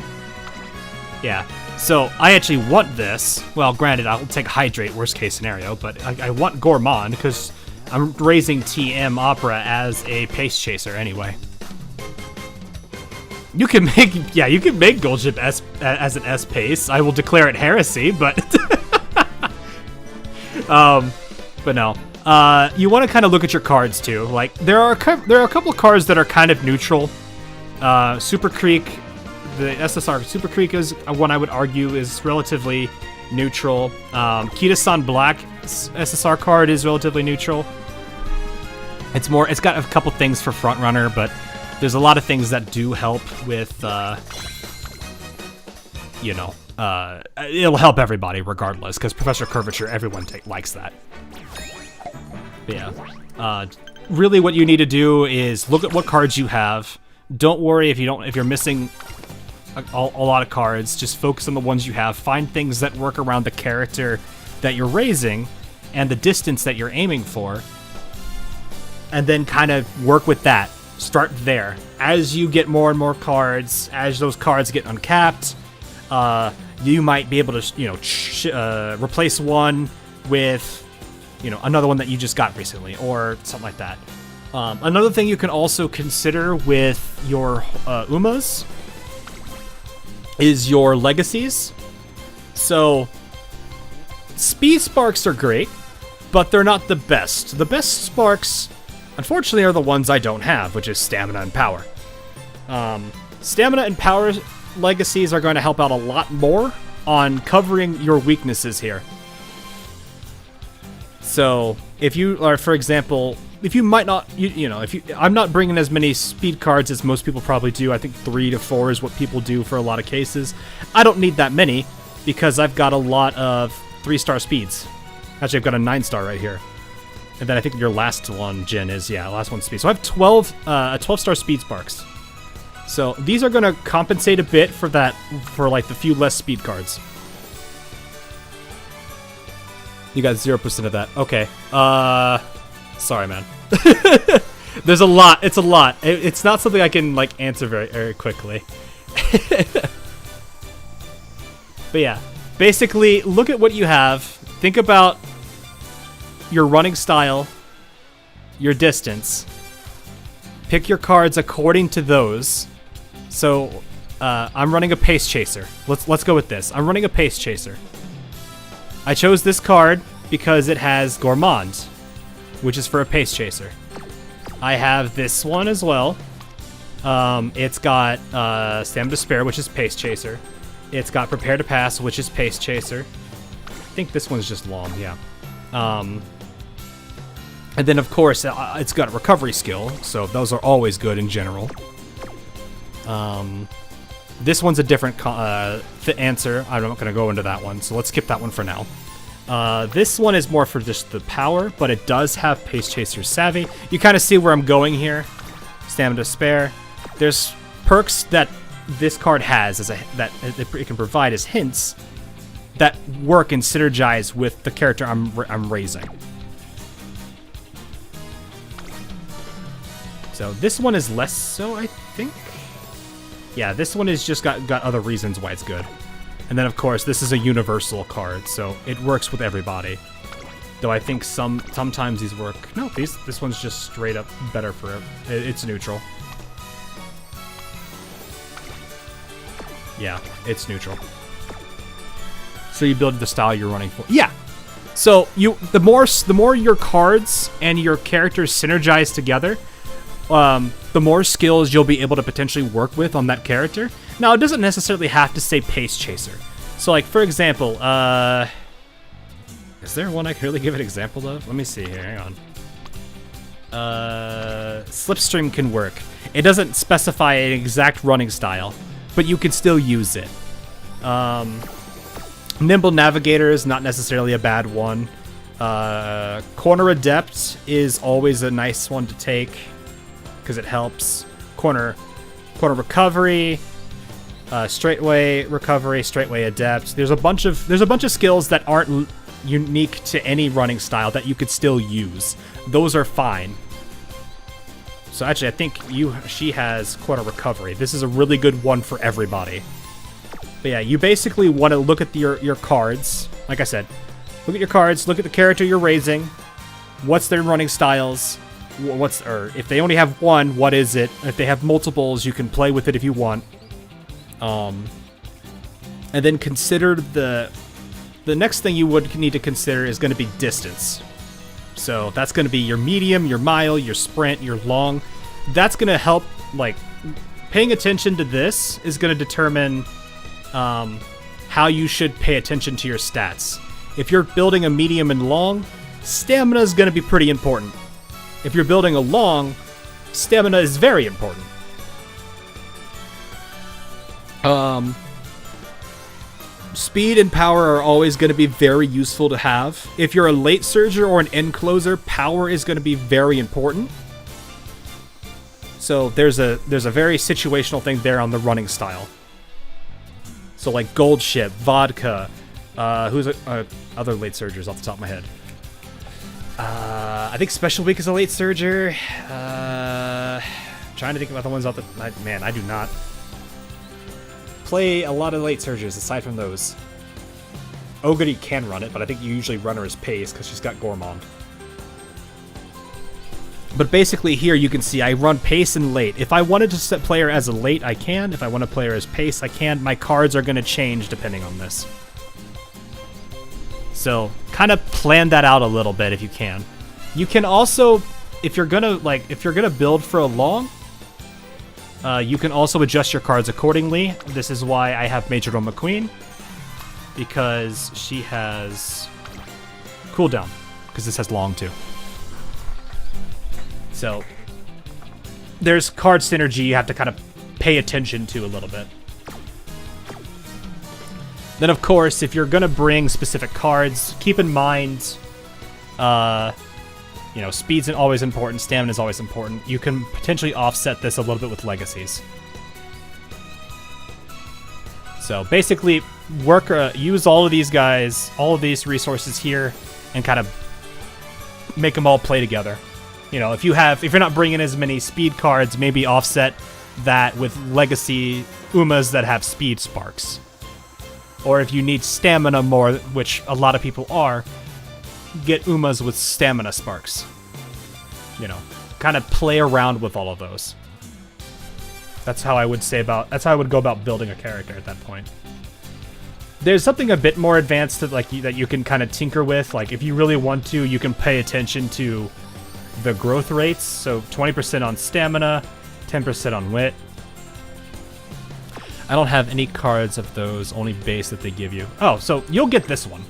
Yeah, so I actually want this. Well, granted, I'll take Hydrate, worst case scenario, but I want Gourmand because I'm raising TM Opera as a pace chaser anyway. You can make, yeah, you can make Goldship as an S pace. I will declare it heresy, but but no. You want to kind of look at your cards too. Like there are a couple of cards that are kind of neutral. Super Creek, the SSR Super Creek is one I would argue is relatively neutral. Kita-san Black SSR card is relatively neutral. It's got a couple things for Frontrunner, but there's a lot of things that do help with, you know, it'll help everybody regardless, because Professor Curvature, everyone likes that. But yeah, really what you need to do is look at what cards you have. Don't worry if you're missing a lot of cards. Just focus on the ones you have. Find things that work around the character that you're raising and the distance that you're aiming for, and then kind of work with that. Start there. As you get more and more cards, as those cards get uncapped, you might be able to, replace one with, another one that you just got recently or something like that. Another thing you can also consider with your Umas is your legacies. So, speed sparks are great, but they're not the best. The best sparks, unfortunately, are the ones I don't have, which is stamina and power. Stamina and power legacies are going to help out a lot more on covering your weaknesses here. So, if you are, for example, if you might not, I'm not bringing as many speed cards as most people probably do. I think 3 to 4 is what people do for a lot of cases. I don't need that many because I've got a lot of 3-star speeds. Actually, I've got a 9-star right here. And then I think your last one, Jin, is, last one speed. So I have 12-star speed sparks. So these are going to compensate a bit for that, for like the few less speed cards. You got 0% of that. Okay. Sorry, man. There's a lot. It's a lot. It's not something I can like answer very, very quickly. But yeah, basically, look at what you have. Think about your running style, your distance. Pick your cards according to those. So, I'm running a Pace Chaser. Let's go with this. I'm running a Pace Chaser. I chose this card because it has Gourmand, which is for a Pace Chaser. I have this one as well. It's got Stamina to Spare, which is Pace Chaser. It's got Prepare to Pass, which is Pace Chaser. I think this one's just long, yeah. And then, of course, it's got a Recovery skill, so those are always good in general. This one's a different answer. I'm not going to go into that one, so let's skip that one for now. This one is more for just the power, but it does have Pace Chaser Savvy. You kind of see where I'm going here. Stamina to Spare. There's perks that this card has that it can provide as hints that work and synergize with the character I'm raising. So this one is less so, I think. Yeah, this one is just got other reasons why it's good. And then, of course, this is a universal card, so it works with everybody. Though I think sometimes these work... No, this one's just straight up better for... It's neutral. Yeah, it's neutral. So you build the style you're running for. Yeah! So, the more your cards and your characters synergize together, the more skills you'll be able to potentially work with on that character. Now, it doesn't necessarily have to say Pace Chaser. So, like, for example, is there one I can really give an example of? Let me see here, hang on. Slipstream can work. It doesn't specify an exact running style, but you can still use it. Nimble Navigator is not necessarily a bad one. Corner Adept is always a nice one to take, because it helps. Corner Recovery, Straightway Recovery, Straightway Adept. There's a bunch of skills that aren't unique to any running style that you could still use. Those are fine. So actually, I think she has Corner Recovery. This is a really good one for everybody. But yeah, you basically want to look at your cards. Like I said, look at your cards, look at the character you're raising. What's their running styles? Or if they only have one, what is it? If they have multiples, you can play with it if you want. And then consider the next thing you would need to consider is going to be distance. So that's going to be your medium, your mile, your sprint, your long. That's going to help, like, paying attention to this is going to determine how you should pay attention to your stats. If you're building a medium and long, stamina is going to be pretty important. If you're building a long, stamina is very important. Speed and power are always going to be very useful to have. If you're a late surger or an end closer, power is going to be very important. So there's a very situational thing there on the running style. So like Goldship, Vodka, who's other late surgers off the top of my head. I think Special Week is a late surger. Trying to think about the ones out the... Man, I do not. play a lot of late surges aside from those. Oguri can run it, but I think you usually run her as Pace because she's got Gourmand. But basically here you can see I run Pace and late. If I wanted to set play her as a late, I can. If I want to play her as Pace, I can. My cards are going to change depending on this. So kind of plan that out a little bit if you can. You can also, if you're gonna build for a long, you can also adjust your cards accordingly. This is why I have Majordomo Queen, because she has cooldown, because this has long too. So there's card synergy you have to kind of pay attention to a little bit. Then of course, if you're gonna bring specific cards, keep in mind, you know, speed's always important, stamina is always important. You can potentially offset this a little bit with legacies. So basically, use all of these guys, all of these resources here, and kind of make them all play together. You know, if you're not bringing as many speed cards, maybe offset that with legacy Umas that have speed sparks. Or if you need stamina more, which a lot of people are, get Umas with stamina sparks. You know, kind of play around with all of those. That's how I would go about building a character at that point. There's something a bit more advanced that you can kind of tinker with. Like if you really want to, you can pay attention to the growth rates. So 20% on stamina, 10% on wit. I don't have any cards of those, only base that they give you. Oh, so you'll get this one.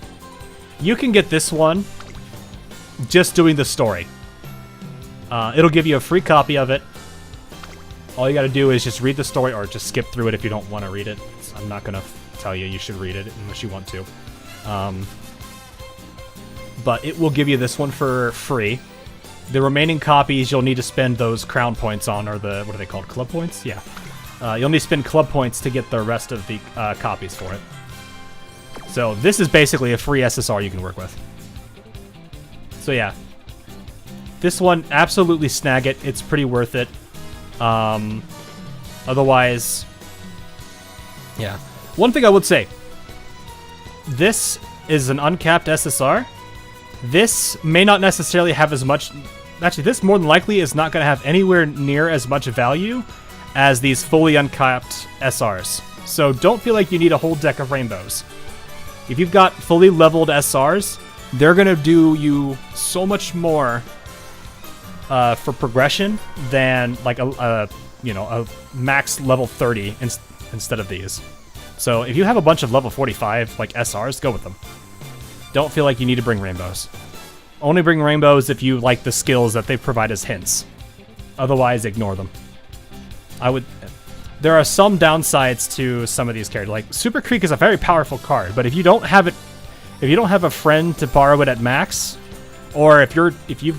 You can get this one just doing the story. It'll give you a free copy of it. All you gotta do is just read the story or just skip through it if you don't want to read it. I'm not gonna tell you should read it unless you want to. But it will give you this one for free. The remaining copies you'll need to spend those crown points on, or the, what are they called, club points? Yeah. You'll need to spend club points to get the rest of the copies for it. So this is basically a free SSR you can work with. So yeah. This one, absolutely snag it. It's pretty worth it. Otherwise, yeah. One thing I would say. This is an uncapped SSR. This may not necessarily have as much... Actually, this more than likely is not going to have anywhere near as much value as these fully uncapped SRs. So don't feel like you need a whole deck of rainbows. If you've got fully leveled SRs, they're going to do you so much more for progression than like a max level 30 instead of these. So if you have a bunch of level 45 like SRs, go with them. Don't feel like you need to bring rainbows. Only bring rainbows if you like the skills that they provide as hints. Otherwise, ignore them. There are some downsides to some of these characters. Like Super Creek is a very powerful card, but if you don't have it, if you don't have a friend to borrow it at max, or if you're using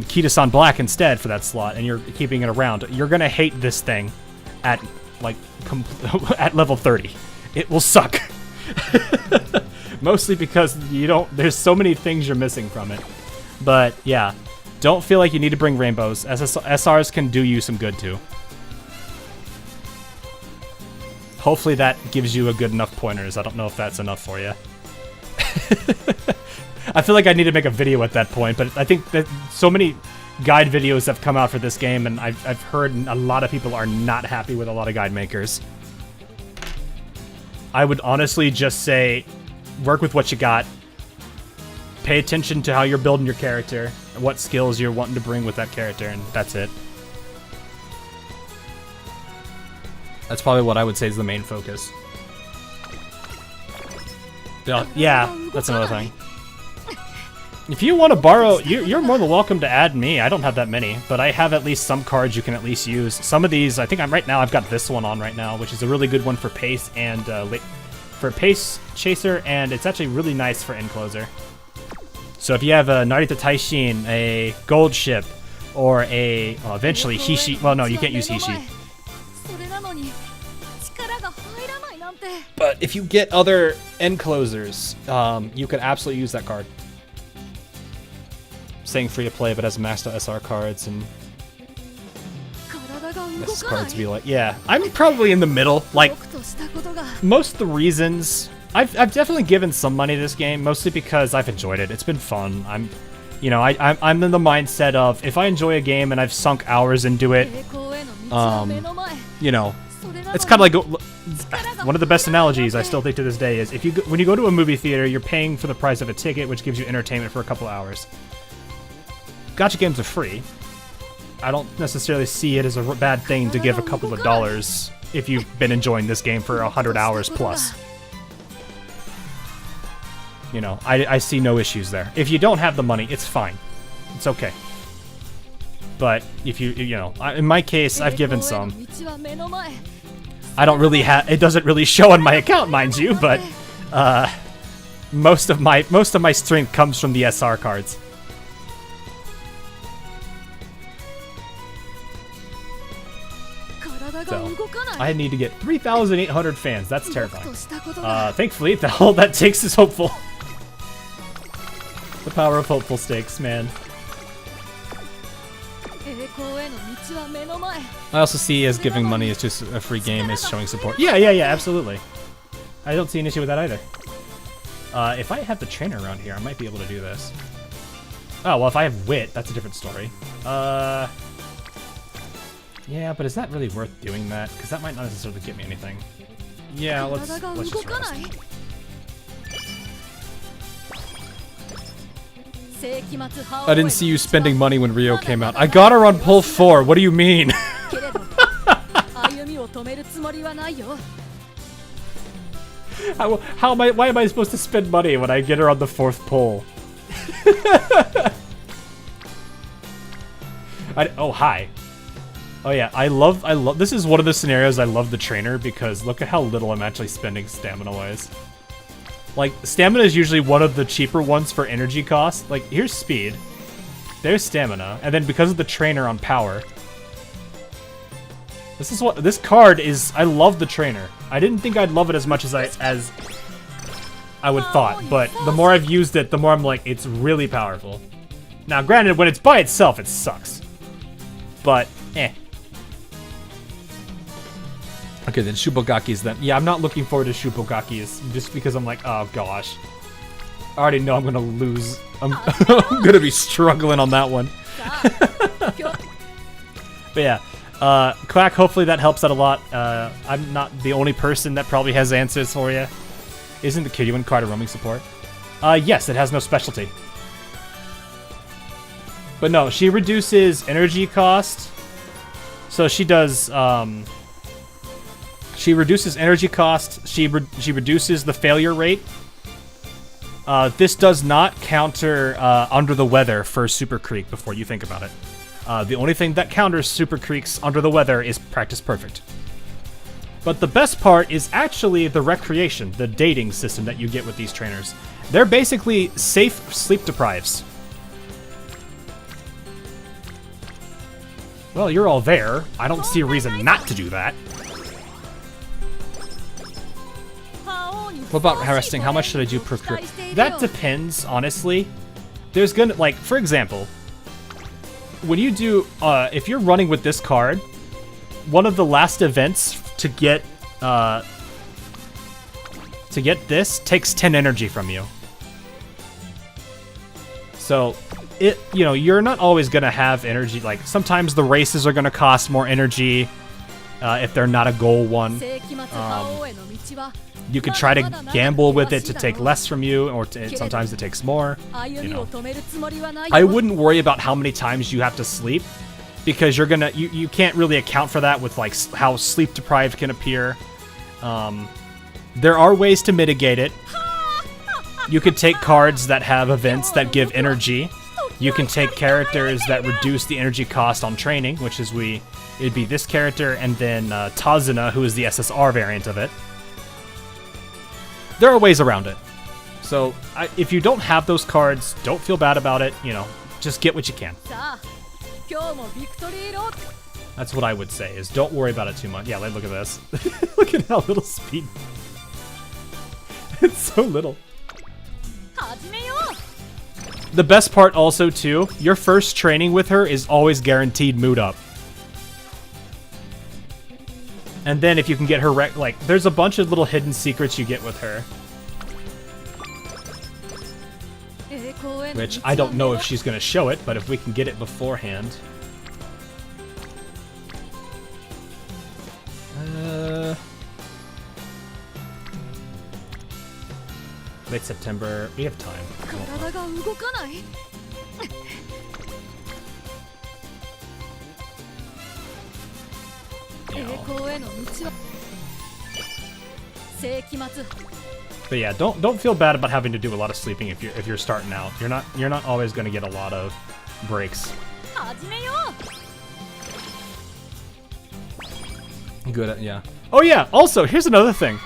Kitasan Black instead for that slot and you're keeping it around, you're gonna hate this thing at like at level 30. It will suck. Mostly because there's so many things you're missing from it. But yeah, don't feel like you need to bring rainbows. SRs can do you some good too. Hopefully that gives you a good enough pointers. I don't know if that's enough for you. I feel like I need to make a video at that point, but I think that so many guide videos have come out for this game, and I've heard a lot of people are not happy with a lot of guide makers. I would honestly just say, work with what you got. Pay attention to how you're building your character, what skills you're wanting to bring with that character, and that's it. That's probably what I would say is the main focus. Yeah, that's another thing. If you want to borrow, you're more than welcome to add me. I don't have that many, but I have at least some cards you can at least use. Some of these, I think I've got this one on right now, which is a really good one for pace and for pace chaser, and it's actually really nice for encloser. So if you have a Narita Taishin, a Goldship, or a eventually Hishi. Well, no, you can't use Hishi. But if you get other enclosers, you could absolutely use that card. Saying free to play, but has maxed out SR cards and This card's be like, yeah, I'm probably in the middle. Like, most of the reasons, I've definitely given some money to this game, mostly because I've enjoyed it. It's been fun. I'm in the mindset of, if I enjoy a game and I've sunk hours into it, you know, it's kind of like, one of the best analogies I still think to this day is, when you go to a movie theater, you're paying for the price of a ticket, which gives you entertainment for a couple hours. Gacha games are free. I don't necessarily see it as a bad thing to give a couple of dollars if you've been enjoying this game for 100 hours plus. You know, I see no issues there. If you don't have the money, it's fine. It's okay. But if you know, in my case, I've given some. I don't really have, it doesn't really show on my account, mind you, but most of my strength comes from the SR cards. So, I need to get 3,800 fans. That's terrifying. Thankfully, all that takes is hopeful. The power of hopeful stakes, man. I also see as giving money is just a free game is showing support. Yeah, absolutely. I don't see an issue with that either. If I have the trainer around here, I might be able to do this. Oh, well, if I have wit, that's a different story. Yeah, but is that really worth doing that? Because that might not necessarily get me anything. Yeah, let's just rest. I didn't see you spending money when Rio came out. I got her on pull 4. What do you mean? Why am I supposed to spend money when I get her on the 4th pull? Oh, hi. Oh yeah, I love, this is one of the scenarios I love the trainer because look at how little I'm actually spending stamina-wise. Like, stamina is usually one of the cheaper ones for energy cost. Like, here's speed. There's stamina. And then because of the trainer on power. This card is, I love the trainer. I didn't think I'd love it as much as I would thought. But the more I've used it, the more I'm like, it's really powerful. Now, granted, when it's by itself, it sucks. But, eh. Okay, then Shubogaki's then. Yeah, I'm not looking forward to Shubogaki's just because I'm like, oh gosh. I already know I'm gonna lose. I'm gonna be struggling on that one. But yeah, Quack, hopefully that helps out a lot. I'm not the only person that probably has answers for you. Isn't the Kiryuin card a roaming support? Yes, it has no specialty. But no, she reduces energy cost. So she does, she reduces energy cost. She reduces the failure rate. This does not counter Under the Weather for Super Creek before you think about it. The only thing that counters Super Creek's Under the Weather is Practice Perfect. But the best part is actually the recreation, the dating system that you get with these trainers. They're basically safe sleep deprives. Well, you're all there. I don't see a reason not to do that. What about resting? How much should I do per crew? That depends, honestly. There's gonna, like, for example, when you do, if you're running with this card, one of the last events to get this takes 10 energy from you. So, you're not always gonna have energy. Like, sometimes the races are gonna cost more energy if they're not a goal one. You could try to gamble with it to take less from you, or sometimes it takes more. I wouldn't worry about how many times you have to sleep, because you can't really account for that with like how sleep deprived can appear. There are ways to mitigate it. You could take cards that have events that give energy. You can take characters that reduce the energy cost on training, which is it'd be this character and then Tazuna, who is the SSR variant of it. There are ways around it. So if you don't have those cards, don't feel bad about it. Just get what you can. That's what I would say, is don't worry about it too much. Yeah, look at this. Look at how little speed. It's so little. The best part also, too, your first training with her is always guaranteed mood up. And then if you can get her like, there's a bunch of little hidden secrets you get with her. Which I don't know if she's gonna show it, but if we can get it beforehand. Late September, we have time. But yeah, don't feel bad about having to do a lot of sleeping if you're starting out. You're not always going to get a lot of breaks. Good, yeah. Oh yeah, also, here's another thing.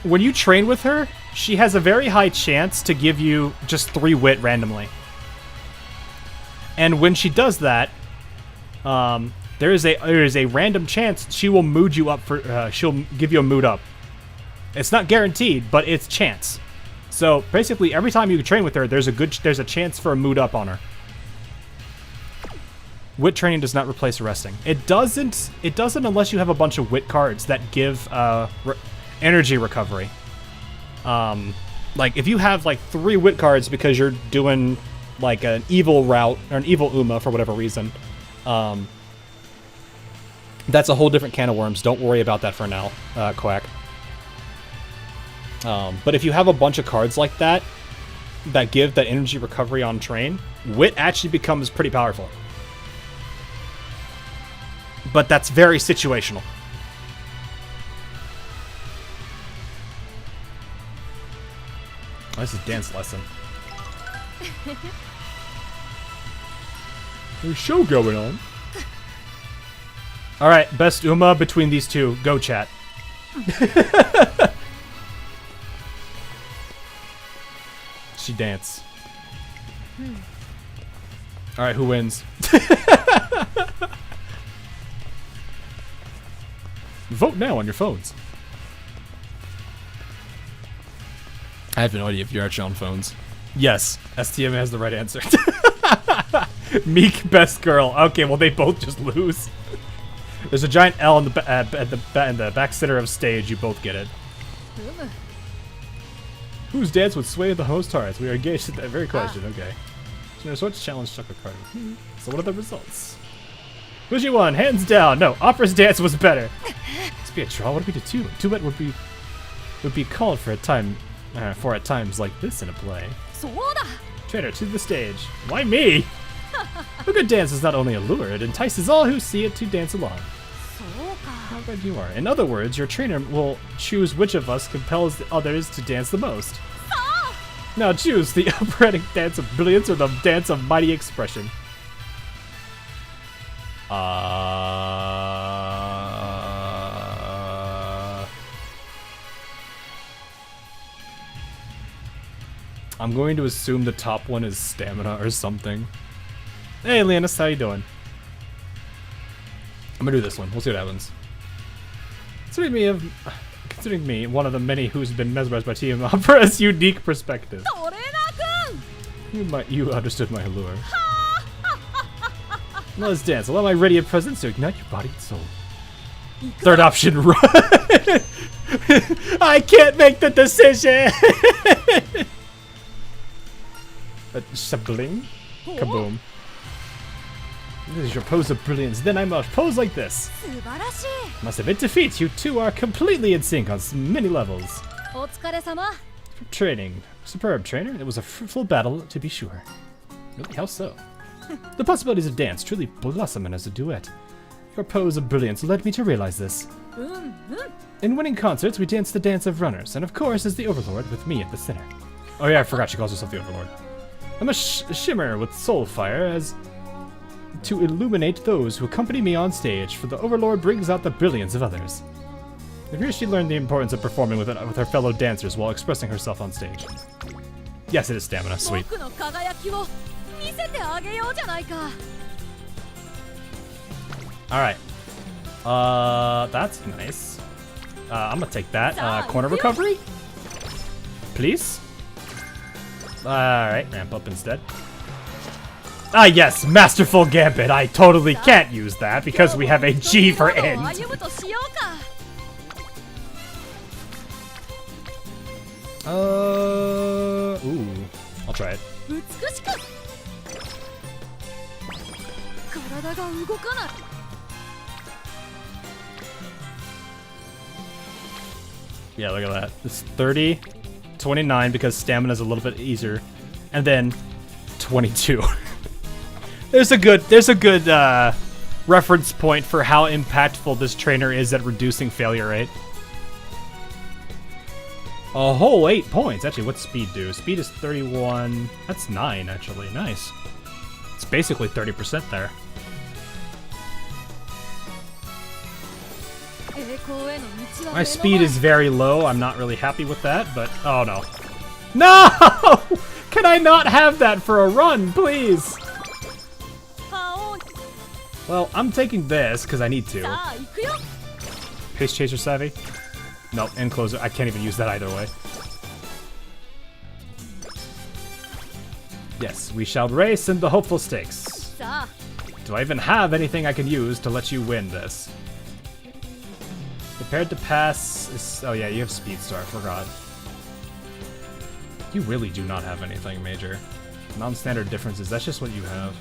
When you train with her, she has a very high chance to give you just 3 wit randomly. And when she does that, there is a random chance she will mood you up for. She'll give you a mood up. It's not guaranteed, but it's chance. So basically, every time you train with her, there's a chance for a mood up on her. Wit training does not replace resting. It doesn't unless you have a bunch of wit cards that give energy recovery. Like if you have like 3 wit cards because you're doing like an evil route or an evil Uma for whatever reason, that's a whole different can of worms. Don't worry about that for now, Quack. But if you have a bunch of cards like that give that energy recovery on train, wit actually becomes pretty powerful. But that's very situational. Oh, this is dance lesson. There's a show going on. Alright, best Uma between these two. Go, chat. She dance. Alright, who wins? Vote now on your phones. I have no idea if you're actually on phones. Yes, STM has the right answer. Meek, best girl. Okay, well they both just lose. There's a giant L in the back center of stage. You both get it. Whose dance would sway the host hearts? We are engaged in that very question. Okay. So what's challenge chocolate card? So what are the results? Fuji won, hands down. No, Opera's dance was better. This be a draw. What would be the two? Duet would be called for a time. For at times like this in a play. Trainer to the stage. Why me? A good dance is not only a lure, it entices all who see it to dance along. How good you are. In other words, your trainer will choose which of us compels the others to dance the most. Now choose the operatic dance of brilliance or the dance of mighty expression. I'm going to assume the top one is stamina or something. Hey, Leonis, how you doing? I'm gonna do this one. We'll see what happens. Considering me, one of the many who's been mesmerized by Team Opera's unique perspective. You understood my allure. Now let's dance. Allow my radiant presence to ignite your body and soul. Third option, run. I can't make the decision. Shabling? Kaboom. This is your pose of brilliance. Then I must pose like this. Must admit defeat. You two are completely in sync on many levels. Training. Superb, trainer. It was a fruitful battle, to be sure. Really? How so? The possibilities of dance truly blossom as a duet. Your pose of brilliance led me to realize this. In winning concerts, we dance the dance of runners, and of course, as the Overlord, with me at the center. Oh yeah, I forgot she calls herself the Overlord. I'm a shimmer with soul fire as to illuminate those who accompany me on stage, for the Overlord brings out the brilliance of others. And here she learned the importance of performing with her fellow dancers while expressing herself on stage. Yes, it is stamina. Sweet. Alright. That's nice. I'm gonna take that. Corner recovery? Please? Alright, ramp up instead. Ah, yes, Masterful Gambit. I totally can't use that because we have a G for end. Ooh, I'll try it. Yeah, look at that. It's 30, 29 because stamina's a little bit easier, and then 22. There's a good reference point for how impactful this trainer is at reducing failure rate. A whole 8 points. Actually, what's speed do? Speed is 31. That's 9, actually. Nice. It's basically 30% there. My speed is very low. I'm not really happy with that, but... Oh, no. No! Can I not have that for a run, please? Well, I'm taking this because I need to. Pace Chaser Savvy? Nope, End Closer. I can't even use that either way. Yes, we shall race in the hopeful stakes. Do I even have anything I can use to let you win this? Prepared to pass is... Oh yeah, you have Speed Star, I forgot. You really do not have anything major. Non-standard differences, that's just what you have.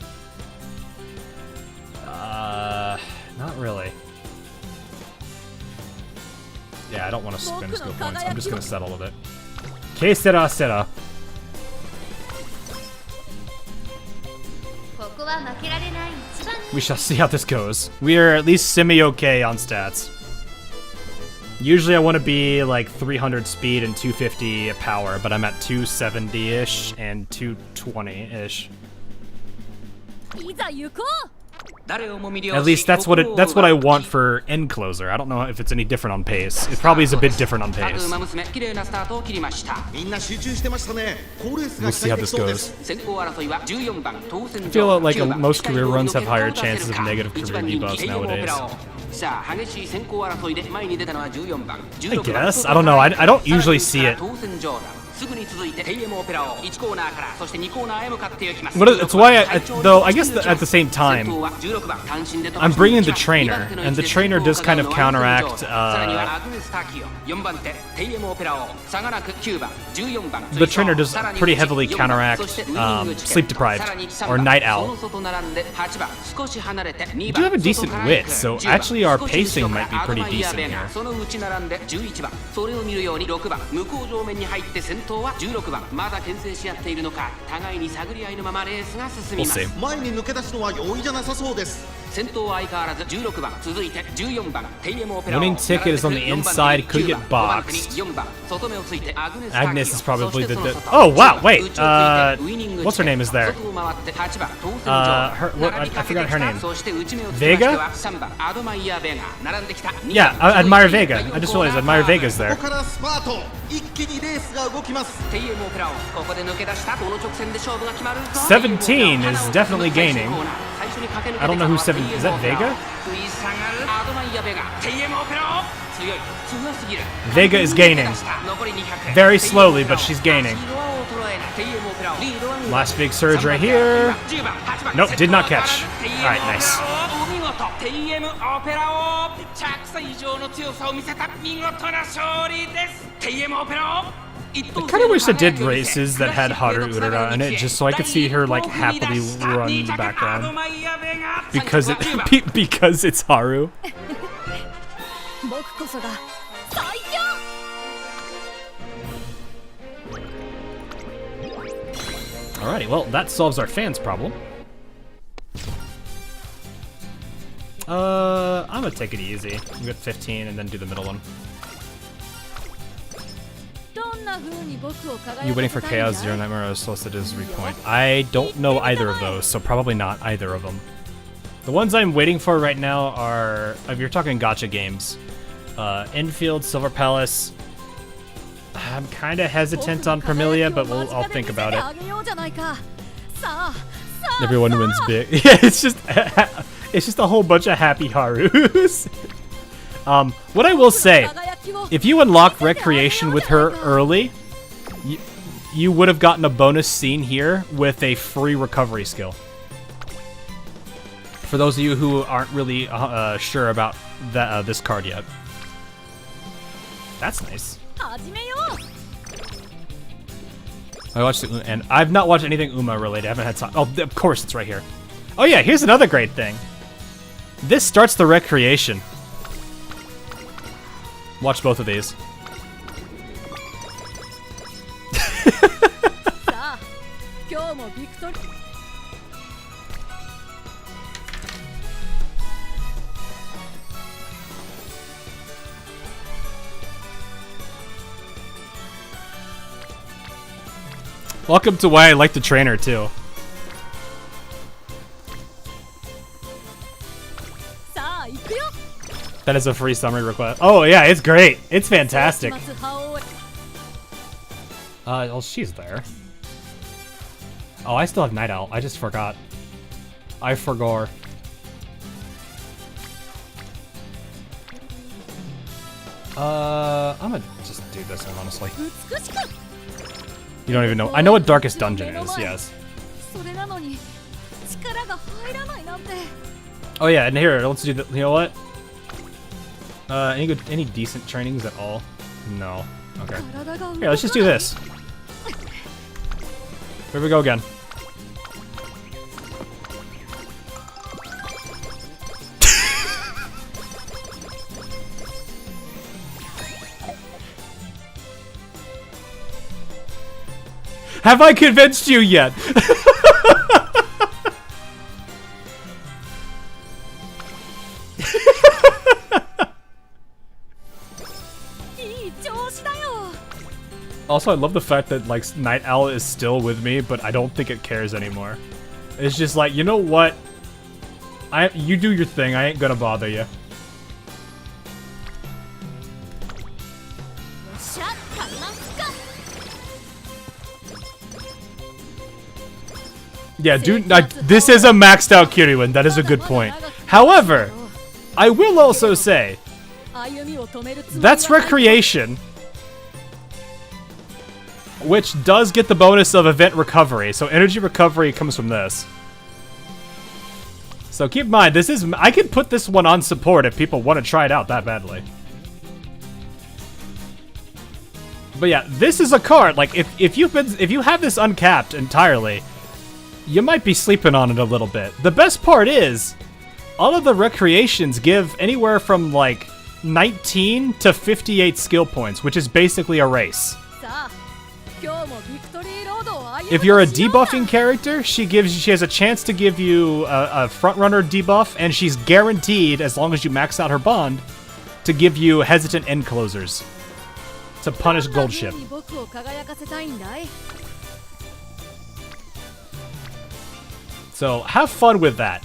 Not really. Yeah, I don't want to spend skill points. I'm just gonna settle with it. Que sera, sera. We shall see how this goes. We are at least semi-okay on stats. Usually I want to be like 300 speed and 250 power, but I'm at 270-ish and 220-ish. At least that's what I want for End Closer. I don't know if it's any different on pace. It probably is a bit different on pace. We'll see how this goes. I feel like most career runs have higher chances of negative career debuffs nowadays. I guess. I don't know. I don't usually see it. It's why though I guess at the same time I'm bringing the trainer, and the trainer does kind of counteract the trainer does pretty heavily counteract sleep deprived or night owl. We do have a decent wit, so actually our pacing might be pretty decent here. We'll see. Winning ticket is on the inside, could get boxed. Agnes is probably the oh wow, wait, what's her name is there? I forgot her name. Vega? Yeah, Admire Vega. I just realized Admire Vega's there. 17 is definitely gaining. I don't know who 7 is. That Vega? Vega is gaining. Very slowly, but she's gaining. Last big surge right here. Nope, did not catch. Alright, nice. I kind of wish I did races that had Haru Urara in it, just so I could see her like happily run in the background. Because it's Haru. Alrighty, well that solves our fans problem. I'm gonna take it easy. I'm get 15 and then do the middle one. You waiting for Chaos, Zero Nightmare, or Solstice's Repoint? I don't know either of those, so probably not either of them. The ones I'm waiting for right now are, if you're talking gacha games, Infield, Silver Palace. I'm kind of hesitant on Permilia, but I'll think about it. Everyone wins big. Yeah, it's just a whole bunch of happy Harus. What I will say, if you unlock Recreation with her early, you would have gotten a bonus scene here with a free recovery skill. For those of you who aren't really sure about that this card yet. That's nice. I watched the and I've not watched anything Uma related. I haven't had time. Oh, of course it's right here. Oh yeah, here's another great thing. This starts the recreation. Watch both of these. Welcome to why I like the trainer too. That is a free summary request. Oh yeah, it's great. It's fantastic. Oh, she's there. Oh, I still have Night Owl. I just forgot. I forgot. I'm gonna just do this one, honestly. You don't even know. I know what Darkest Dungeon is, yes. Oh yeah, and here, let's do the, you know what? Any decent trainings at all? No. Okay. Here, let's just do this. Here we go again. Have I convinced you yet? Also, I love the fact that like Night Owl is still with me, but I don't think it cares anymore. It's just like, you know what? You do your thing. I ain't gonna bother you. Yeah, dude, this is a maxed out Kiryuin. That is a good point. However, I will also say, that's recreation, which does get the bonus of event recovery. So energy recovery comes from this. So keep in mind, this is, I could put this one on support if people want to try it out that badly. But yeah, this is a card. Like if you have this uncapped entirely, you might be sleeping on it a little bit. The best part is, all of the recreations give anywhere from like 19 to 58 skill points, which is basically a race. If you're a debuffing character, she has a chance to give you a frontrunner debuff, and she's guaranteed, as long as you max out her bond, to give you hesitant end closers to punish Goldship. So have fun with that.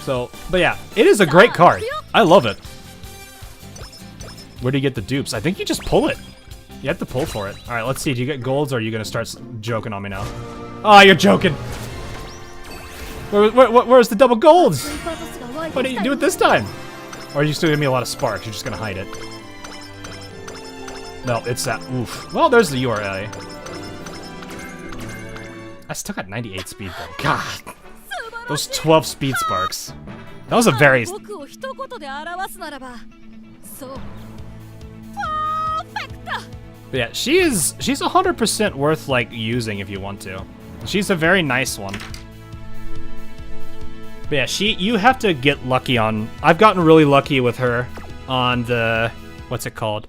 So, but yeah, it is a great card. I love it. Where do you get the dupes? I think you just pull it. You have to pull for it. All right, let's see. Do you get golds, or are you gonna start joking on me now? Oh, you're joking. Where's the double golds? Why didn't you do it this time? Or are you still giving me a lot of sparks? You're just gonna hide it. No, it's that. Oof. Well, there's the URA. I still got 98 speed though. God. Those 12 speed sparks. That was a very... But yeah, she's 100% worth like using if you want to. She's a very nice one. But yeah, you have to get lucky on... I've gotten really lucky with her on the... What's it called?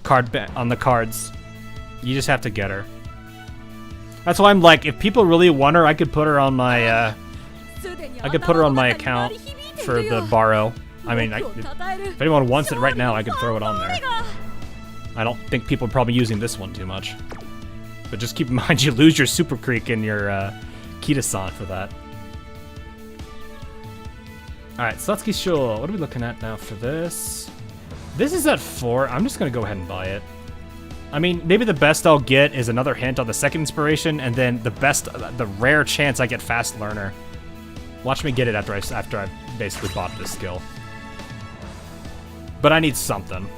On the cards. You just have to get her. That's why I'm like, if people really want her, I could put her on my account for the borrow. I mean, if anyone wants it right now, I could throw it on there. I don't think people are probably using this one too much. But just keep in mind, you lose your Super Creek and your Kita-san for that. Alright, Satsuki Sho. What are we looking at now for this? This is at 4. I'm just going to go ahead and buy it. I mean, maybe the best I'll get is another hint on the second inspiration, and then the rare chance I get Fast Learner. Watch me get it after I've basically bought this skill. But I need something.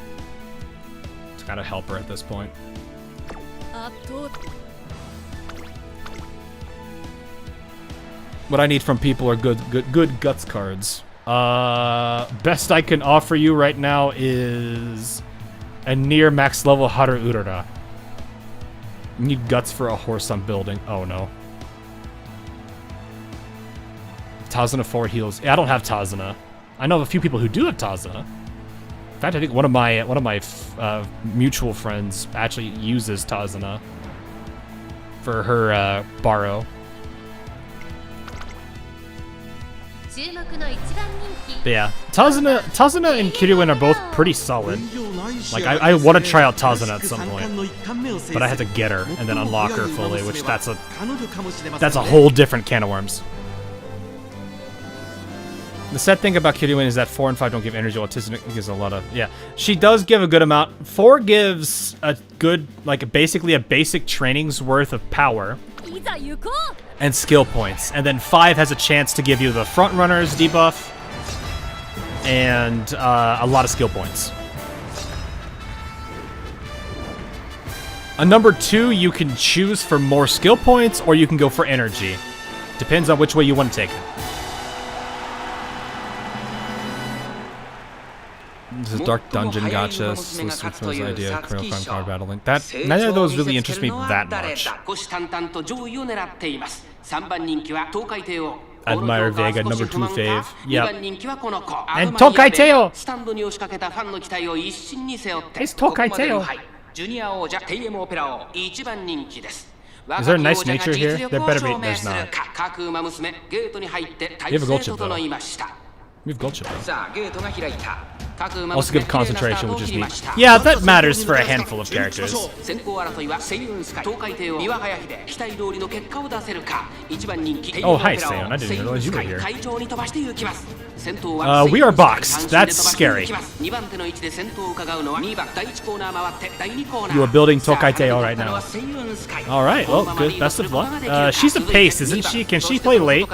It's gotta help her at this point. What I need from people are good guts cards. Best I can offer you right now is a near max level Haru Urara. Need guts for a horse I'm building. Oh no. Tazuna 4 heals. Yeah, I don't have Tazuna. I know of a few people who do have Tazuna. In fact, I think one of my mutual friends actually uses Tazuna for her borrow. But yeah, Tazuna and Kiryuin are both pretty solid. Like, I want to try out Tazuna at some point, but I have to get her and then unlock her fully, which that's a whole different can of worms. The sad thing about Kiryuin is that 4 and 5 don't give energy, while Tizuna gives a lot of... Yeah, she does give a good amount. 4 gives a good, like, basically a basic training's worth of power and skill points. And then 5 has a chance to give you the front runner's debuff and a lot of skill points. A number 2 you can choose for more skill points, or you can go for energy. Depends on which way you want to take it. This is Dark Dungeon Gacha, Switchman's idea, Criminal Crime card battling. Neither of those really interest me that much. Admire Vega, number 2 fave. Yep. And Tokaiteo! It's Tokaiteo! Is there a nice nature here? There better be. There's not. You have a Goldship though. We have Goldship though. Also good concentration, which is neat. Yeah, that matters for a handful of characters. Oh, hi, Seon. I didn't even realize you were here. We are boxed. That's scary. You are building Tokaiteo right now. Alright, well, good. Best of luck. She's a pace, isn't she? Can she play late?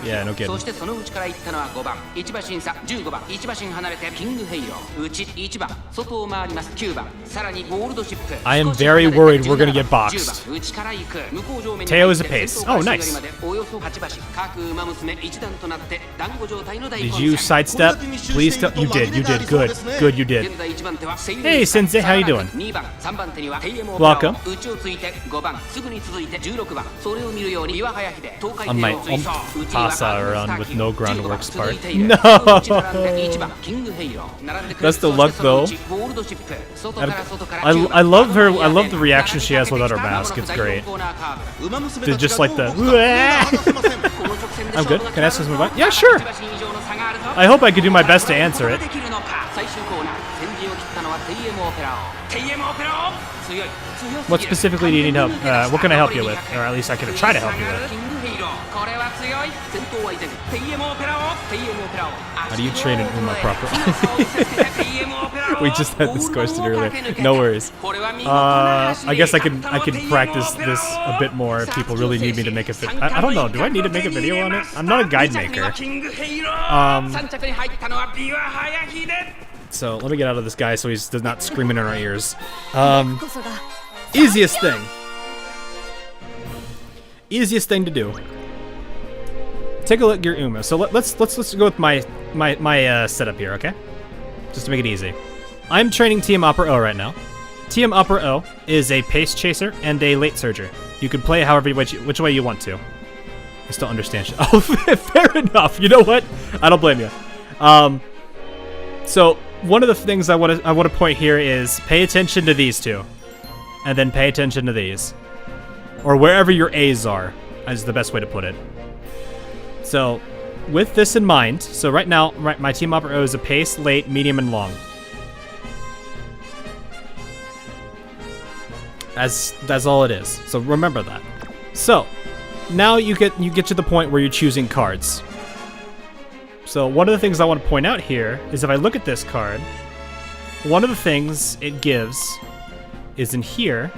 Yeah, no kidding. I am very worried we're gonna get boxed. Teo is a pace. Oh, nice. Did you sidestep? Please tell. You did. You did. Good. Good. You did. Hey, Sensei, how you doing? Welcome. On my Pasa run with no groundwork spark. No! That's the luck though. I love her. I love the reaction she has without her mask. It's great. They're just like the. I'm good. Can I ask this move? Yeah, sure. I hope I could do my best to answer it. What specifically do you need help? What can I help you with? Or at least I can try to help you with. How do you train an Uma properly? We just had this question earlier. No worries. I guess I can practice this a bit more if people really need me to make a video. I don't know. Do I need to make a video on it? I'm not a guide maker. So let me get out of this guy so he's not screaming in our ears. Easiest thing. Easiest thing to do. Take a look at your Uma. So let's go with my setup here, okay? Just to make it easy. I'm training TM Upper O right now. TM Upper O is a pace chaser and a late surger. You can play however which way you want to. I still understand. Oh, fair enough. You know what? I don't blame you. So one of the things I want to point here is pay attention to these two, and then pay attention to these, or wherever your A's are, is the best way to put it. So, with this in mind, so right now, my team upper O is a pace, late, medium, and long. That's all it is. So remember that. So, now you get to the point where you're choosing cards. So one of the things I want to point out here is if I look at this card, one of the things it gives is in here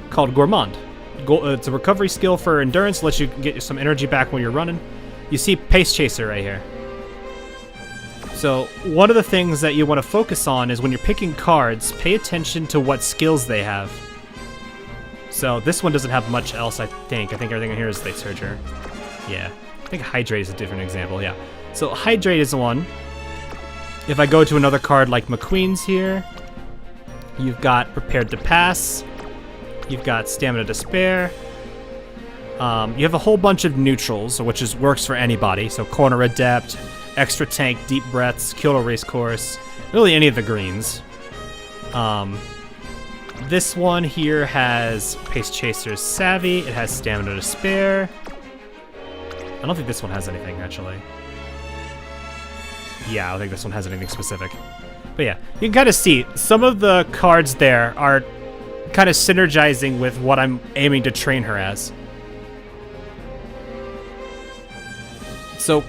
called Gourmand. It's a recovery skill for endurance, lets you get some energy back when you're running. You see Pace Chaser right here. So one of the things that you want to focus on is when you're picking cards, pay attention to what skills they have. So this one doesn't have much else, I think. I think everything in here is Late Surger. Yeah. I think Hydrate is a different example, yeah. So Hydrate is one. If I go to another card like McQueen's here, you've got Prepared to Pass. You've got Stamina to Spare. You have a whole bunch of neutrals, which works for anybody. So Corner Adept, Extra Tank, Deep Breaths, Kyoto Race Course, really any of the greens. This one here has Pace Chaser's Savvy. It has Stamina to Spare. I don't think this one has anything, actually. Yeah, I don't think this one has anything specific. But yeah, you can kind of see some of the cards there are kind of synergizing with what I'm aiming to train her as. So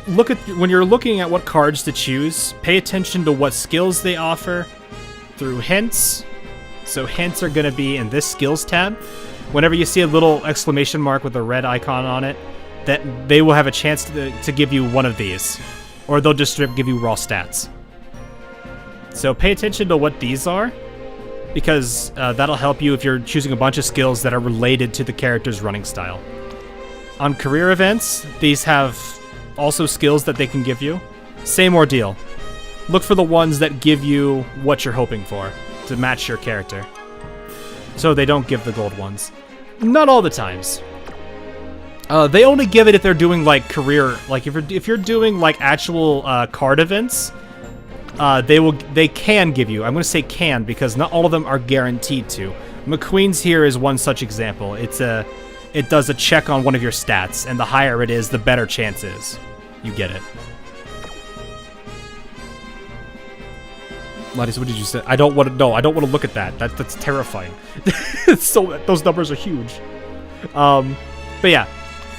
when you're looking at what cards to choose, pay attention to what skills they offer through hints. So hints are going to be in this skills tab. Whenever you see a little exclamation mark with a red icon on it, that they will have a chance to give you one of these, or they'll just give you raw stats. So pay attention to what these are, because that'll help you if you're choosing a bunch of skills that are related to the character's running style. On career events, these have also skills that they can give you. Same ordeal. Look for the ones that give you what you're hoping for to match your character. So they don't give the gold ones. Not all the times. They only give it if they're doing like career, like if you're doing like actual card events, they can give you. I'm going to say can because not all of them are guaranteed to. McQueen's here is one such example. It does a check on one of your stats, and the higher it is, the better chance is you get it. Ladis, what did you say? I don't want to know. I don't want to look at that. That's terrifying. So those numbers are huge. But yeah,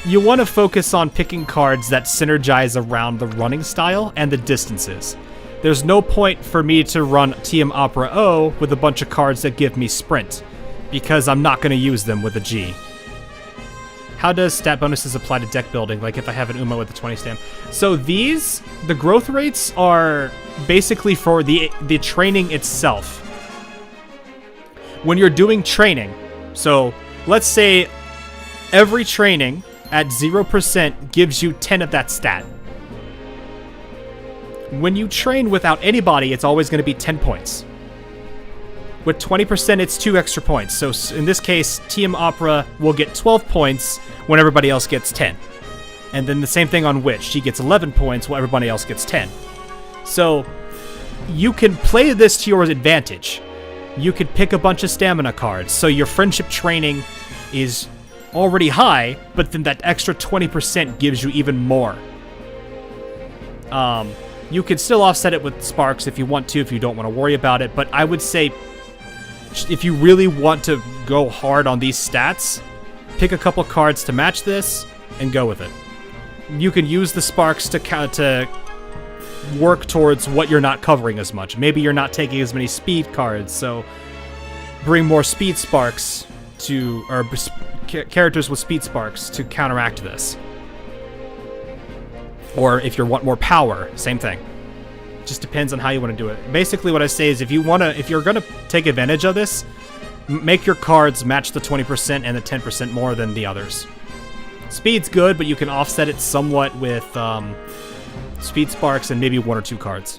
you want to focus on picking cards that synergize around the running style and the distances. There's no point for me to run TM Opera O with a bunch of cards that give me sprint, because I'm not going to use them with a G. How does stat bonuses apply to deck building, like if I have an Uma with a 20 stam? So these, the growth rates are basically for the training itself. When you're doing training, so let's say every training at 0% gives you 10 of that stat. When you train without anybody, it's always going to be 10 points. With 20%, it's 2 extra points. So in this case, TM Opera will get 12 points when everybody else gets 10. And then the same thing on Witch. She gets 11 points while everybody else gets 10. So you can play this to your advantage. You could pick a bunch of stamina cards. So your friendship training is already high, but then that extra 20% gives you even more. You could still offset it with sparks if you want to, if you don't want to worry about it. But I would say, if you really want to go hard on these stats, pick a couple cards to match this and go with it. You can use the sparks to work towards what you're not covering as much. Maybe you're not taking as many speed cards, so bring more speed sparks or characters with speed sparks to counteract this. Or if you want more power, same thing. Just depends on how you want to do it. Basically what I say is if you're going to take advantage of this, make your cards match the 20% and the 10% more than the others. Speed's good, but you can offset it somewhat with speed sparks and maybe 1 or 2 cards.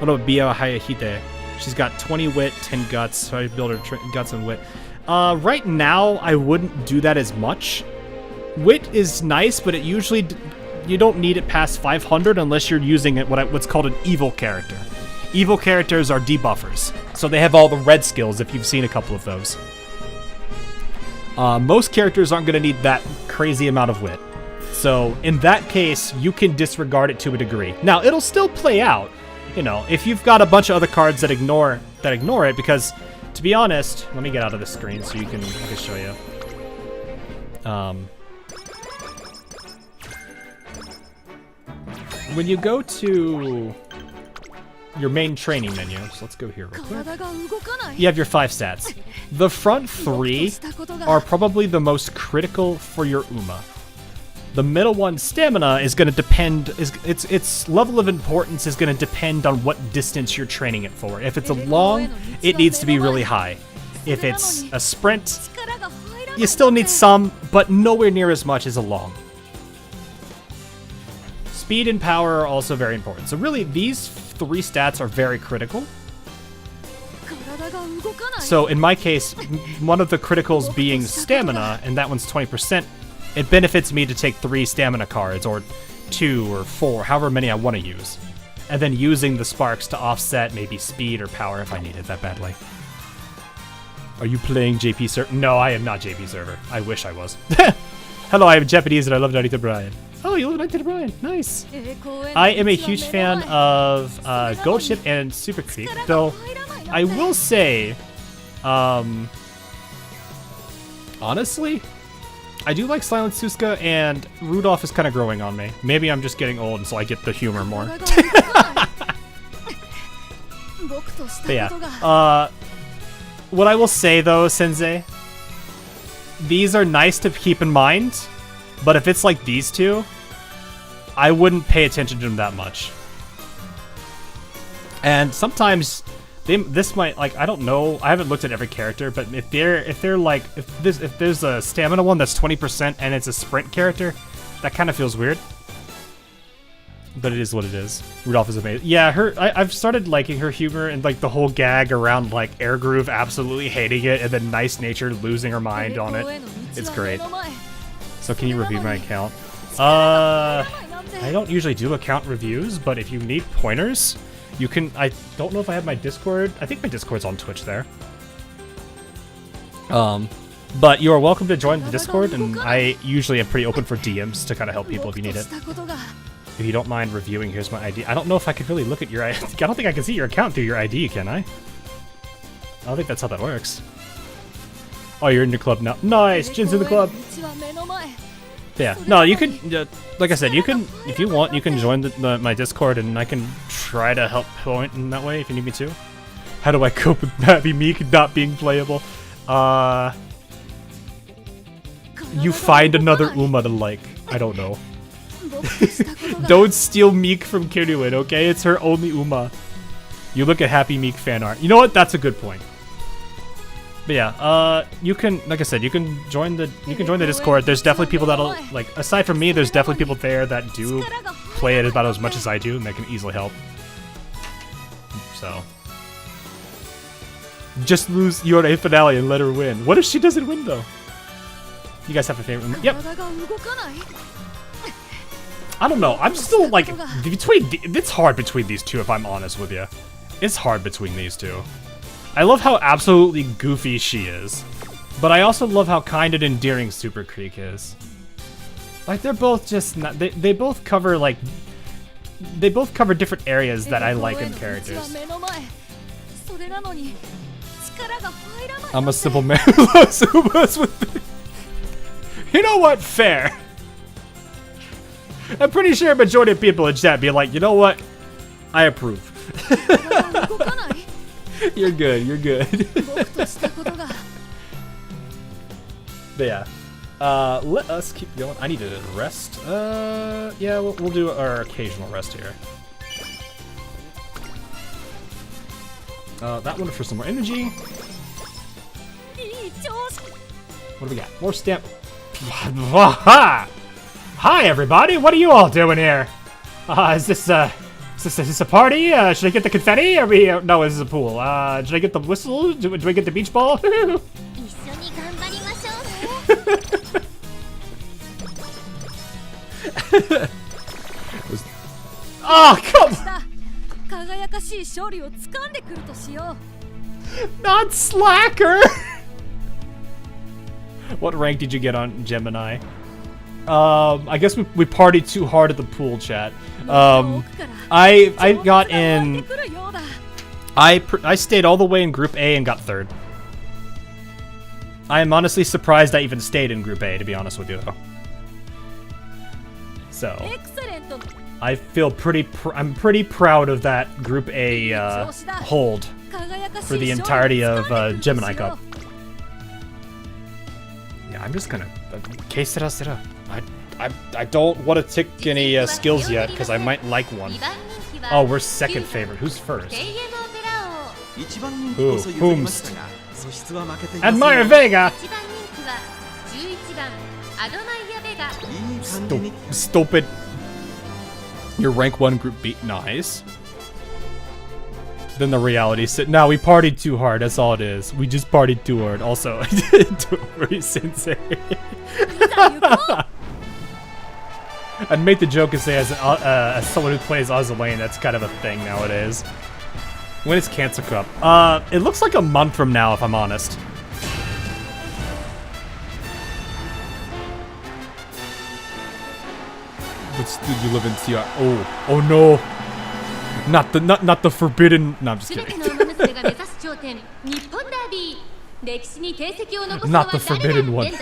What about Bia Hayahide? She's got 20 wit, 10 guts, so I build her guts and wit. Right now, I wouldn't do that as much. Wit is nice, but it usually... you don't need it past 500 unless you're using it what's called an evil character. Evil characters are debuffers, so they have all the red skills if you've seen a couple of those. Most characters aren't going to need that crazy amount of wit. So in that case, you can disregard it to a degree. Now, it'll still play out, you know, if you've got a bunch of other cards that ignore it, because to be honest, let me get out of the screen so I can show you. When you go to your main training menu, so let's go here real quick. You have your 5 stats. The front 3 are probably the most critical for your Uma. The middle one, stamina, is going to depend. Its level of importance is going to depend on what distance you're training it for. If it's a long, it needs to be really high. If it's a sprint, you still need some, but nowhere near as much as a long. Speed and power are also very important. So really, these 3 stats are very critical. So in my case, one of the criticals being stamina, and that one's 20%, it benefits me to take 3 stamina cards, or 2 or 4, however many I want to use. And then using the sparks to offset maybe speed or power if I need it that badly. Are you playing JP Server? No, I am not JP Server. I wish I was. Hello, I am Japanese and I love Narita Brian. Oh, you love Narita Brian. Nice. I am a huge fan of Goldship and Super Creek, though I will say, honestly, I do like Silent Suska, and Rudolph is kind of growing on me. Maybe I'm just getting old, and so I get the humor more. But yeah, what I will say though, Sensei, these are nice to keep in mind, but if it's like these two, I wouldn't pay attention to them that much. And sometimes this might, like, I don't know, I haven't looked at every character, but if there's a stamina one that's 20% and it's a sprint character, that kind of feels weird. But it is what it is. Rudolph is amazing. Yeah, I've started liking her humor, and like the whole gag around like Air Groove absolutely hating it, and then Nice Nature losing her mind on it. It's great. So can you review my account? I don't usually do account reviews, but if you need pointers, you can. I don't know if I have my Discord. I think my Discord's on Twitch there. But you are welcome to join the Discord, and I usually am pretty open for DMs to kind of help people if you need it. If you don't mind reviewing, here's my ID. I don't know if I could really look at your ID. I don't think I can see your account through your ID, can I? I don't think that's how that works. Oh, you're in your club now. Nice! Jin's in the club! Yeah, no, you can, like I said, you can, if you want, you can join my Discord, and I can try to help point in that way if you need me to. How do I cope with Happy Meek not being playable? You find another Uma to like. I don't know. Don't steal Meek from Kiruin, okay? It's her only Uma. You look at Happy Meek fan art. You know what? That's a good point. But yeah, you can, like I said, you can join the Discord. There's definitely people that'll, like, aside from me, there's definitely people there that do play it about as much as I do, and that can easily help. So just lose your A finale and let her win. What if she doesn't win though? You guys have a favorite? Yep. I don't know. I'm still like it's hard between these two, if I'm honest with you. It's hard between these two. I love how absolutely goofy she is, but I also love how kind and endearing Super Creek is. Like, they're both just not, they both cover different areas that I like in characters. I'm a simple man who loves Umas with. You know what? Fair. I'm pretty sure a majority of people in chat be like, you know what? I approve. You're good, you're good. But yeah. Let us keep going. I need to rest. Yeah, we'll do our occasional rest here. That one for some more energy. What do we got? More stamp. Hi everybody, what are you all doing here? Is this a party? Should I get the confetti? Are we? No, this is a pool. Should I get the whistle? Do I get the beach ball? Oh, come on! Not slacker! What rank did you get on Gemini? I guess we partied too hard at the pool, chat. I got in. I stayed all the way in Group A and got 3rd. I am honestly surprised I even stayed in Group A, to be honest with you, though. So I feel I'm pretty proud of that Group A hold for the entirety of Gemini Cup. Yeah, I'm just gonna que sera. I don't want to take any skills yet, because I might like one. Oh, we're second favorite. Who's first? Who? Whomst? Admire Vega! Stupid. Your rank 1 group beat. Nice. Then the reality set. No, we partied too hard. That's all it is. We just partied too hard. Also, Tori Sensei. I'd make the joke and say as someone who plays Azalane, that's kind of a thing nowadays. When is Cancer Cup? It looks like a month from now, if I'm honest. But still, you live in TR. Oh no! Not the forbidden. No, I'm just kidding. Not the forbidden one.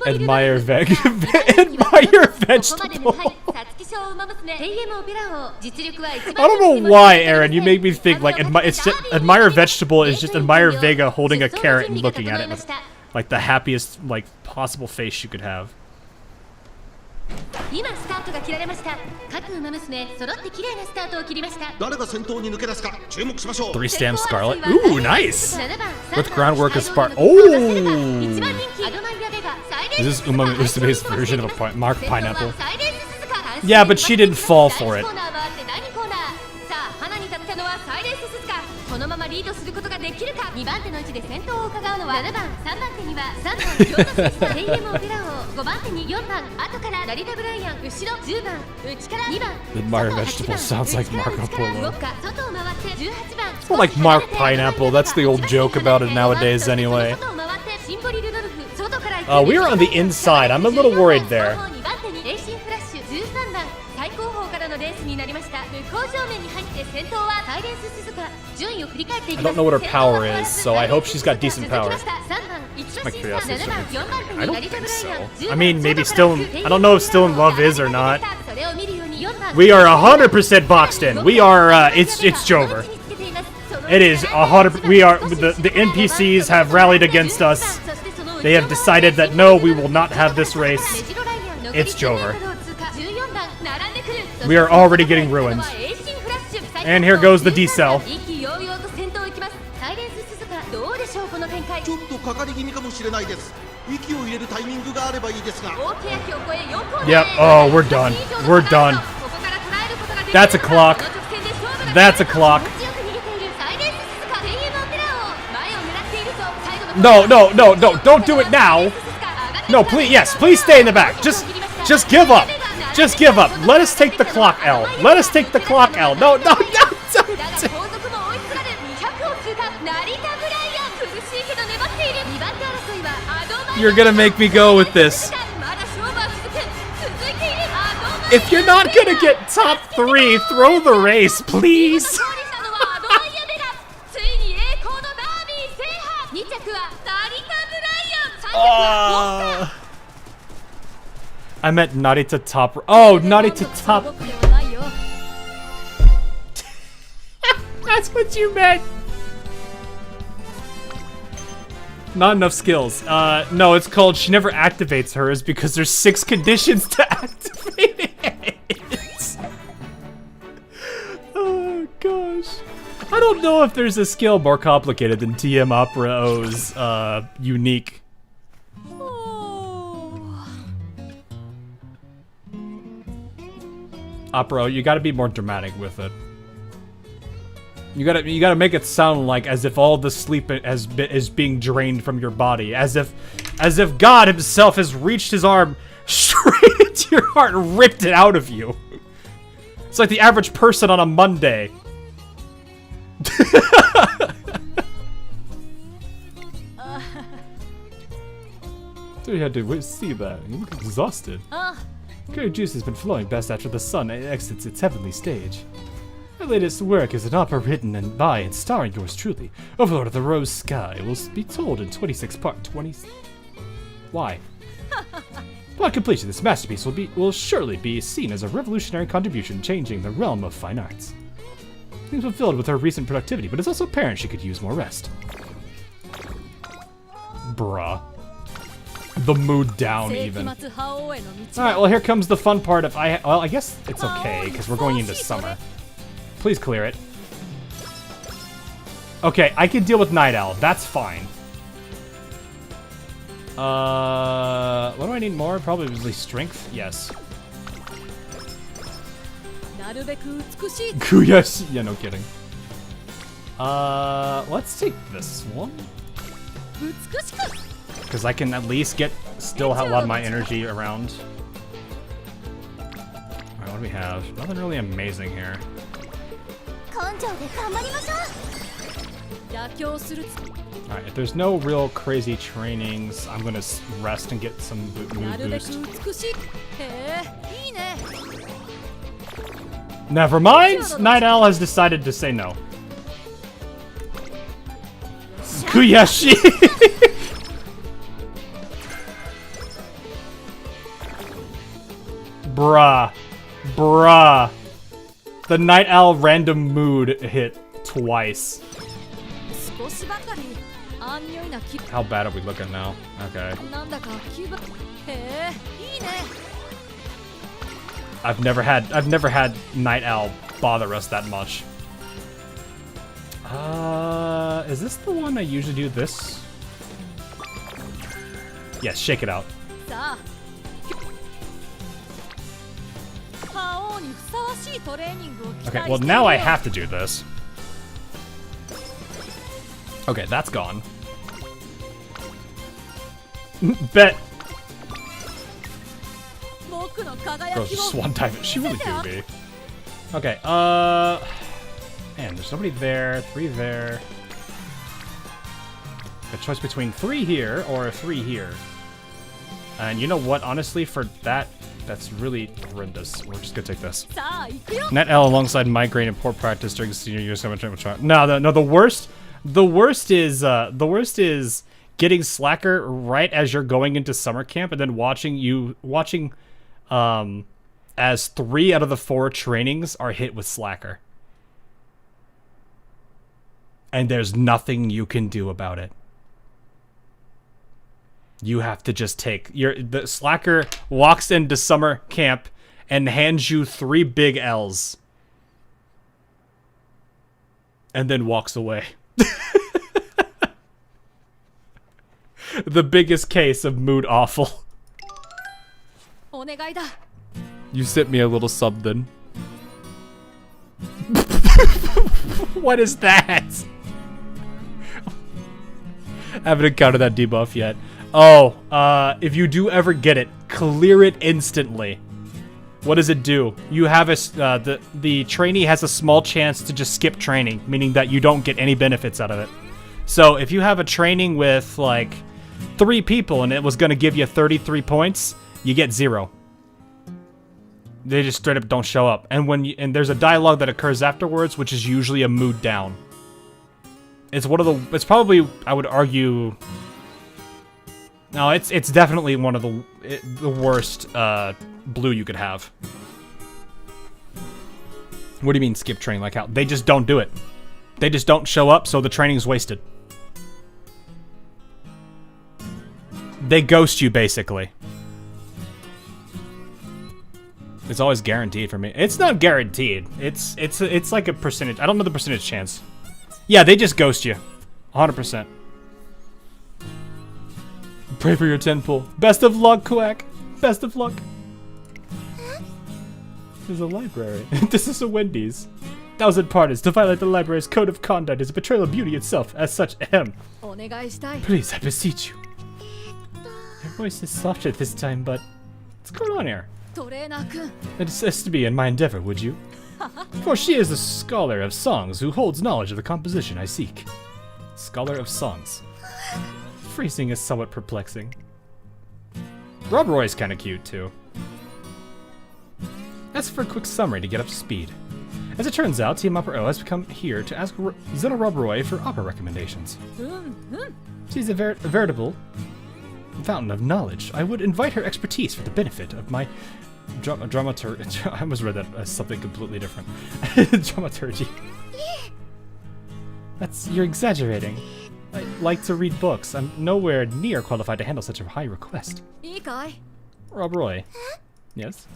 Admire Admire vegetable. I don't know why, Aaron. You make me think like it's just, Admire vegetable is just Admire Vega holding a carrot and looking at it with, like the happiest like possible face you could have. 今スタートが切られました。各馬娘揃って綺麗なスタートを切りました。誰が先頭に抜け出すか注目しましょう。 3 stamp Scarlet. Ooh, nice. With groundwork as part. Oh. Is this Umamusume's version of a marked pineapple? Yeah, but she didn't fall for it. このままリードすることができるか。2番手の位置で先頭を伺うのは7番、3番手には3番京都スイスター AM オペラ王、5番手に4番後から成田ブライアン、後ろ10番内から2番 Admire vegetable sounds like Marco Polo. 外を回って18番 It's more like Mark Pineapple. That's the old joke about it nowadays anyway. We are on the inside. I'm a little worried there. 最高峰からのレースになりました。向こう正面に入って先頭はサイレンス鈴鹿。順位を振り返っていきます。I don't know what her power is, so I hope she's got decent power. My curiosity. I don't think so. I mean, maybe still. I don't know if Still in Love is or not. We are 100% boxed in. We are. It's Jover. It is 100. We are. The NPCs have rallied against us. They have decided that no, we will not have this race. It's Jover. We are already getting ruined. And here goes the D-cell. ちょっとかかり気味かもしれないです。息を入れるタイミングがあればいいですが。Yep. Oh, we're done. We're done. That's a clock. That's a clock. No, no, no, no. Don't do it now. No, please. Yes, please stay in the back. Just give up. Just give up. Let us take the clock, L. Let us take the clock, L. No, no, no. You're gonna make me go with this. If you're not gonna get top 3, throw the race, please. I meant Narita top. Oh, Narita top. That's what you meant. Not enough skills. No, it's called she never activates hers because there's 6 conditions to activate it. Oh, gosh. I don't know if there's a skill more complicated than TM Opera's unique. Opera, you gotta be more dramatic with it. You gotta make it sound like as if all the sleep is being drained from your body, as if God himself has reached his arm straight into your heart and ripped it out of you. It's like the average person on a Monday. So you had to see that. You look exhausted. Curry juice has been flowing best after the sun exits its heavenly stage. Her latest work is an opera written by and starring yours truly. Overlord of the Rose Sky will be told in 26 part 20. Why? Upon completion, this masterpiece will surely be seen as a revolutionary contribution, changing the realm of fine arts. Things were filled with her recent productivity, but it's also apparent she could use more rest. Bruh. the mood down even. Alright, well here comes the fun part of well, I guess it's okay, because we're going into summer. Please clear it. Okay, I can deal with Night Owl. That's fine. What do I need more? Probably strength? Yes. Kuyashi. Yeah, no kidding. Let's take this one. Because I can at least still have a lot of my energy around. Alright, what do we have? Nothing really amazing here. Alright, if there's no real crazy trainings, I'm gonna rest and get some mood boost. Never mind! Night Owl has decided to say no. Kuyashi! Bruh. Bruh. The Night Owl random mood hit twice. How bad are we looking now? Okay. I've never had Night Owl bother us that much. Is this the one I usually do this? Yes, shake it out. Okay, well now I have to do this. Okay, that's gone. Bet. Girls just swan dive it. She really do be. Okay, man, there's nobody there, 3 there. A choice between 3 here or 3 here. And you know what, honestly, for that, that's really horrendous. We're just gonna take this. Net L alongside migraine and poor practice during senior year. So much. No, the worst is getting Slacker right as you're going into summer camp, and then watching as 3 out of the 4 trainings are hit with Slacker. And there's nothing you can do about it. You have to just take the Slacker walks into summer camp and hands you 3 big L's. And then walks away. The biggest case of mood awful. You sent me a little something. What is that? I haven't encountered that debuff yet. Oh, if you do ever get it, clear it instantly. What does it do? You have the trainee has a small chance to just skip training, meaning that you don't get any benefits out of it. So if you have a training with like 3 people and it was gonna give you 33 points, you get 0. They just straight up don't show up. And there's a dialogue that occurs afterwards, which is usually a mood down. It's probably, I would argue. No, it's definitely one of the worst blue you could have. What do you mean skip training? Like how they just don't do it? They just don't show up, so the training's wasted. They ghost you basically. It's always guaranteed for me. It's not guaranteed. It's like a percentage. I don't know the percentage chance. Yeah, they just ghost you. 100%. Pray for your 10-pull. Best of luck, Quack. Best of luck. This is a library. This is a Wendy's. 1,000 pardons. To violate the library's code of conduct is a betrayal of beauty itself. As such, ahem. Please, I beseech you. Your voice is softer this time, but what's going on here? Assist me in my endeavor, would you? For she is a scholar of songs who holds knowledge of the composition I seek. Scholar of songs. Phrasing is somewhat perplexing. Rob Roy's kind of cute, too. As for a quick summary to get up to speed. As it turns out, Team Upper O has come here to ask Zeno Rob Roy for opera recommendations. She's a veritable fountain of knowledge. I would invite her expertise for the benefit of my dramaturgy. I almost read that as something completely different. Dramaturgy. You're exaggerating. like to read books. I'm nowhere near qualified to handle such a high request. Rob Roy. Yes?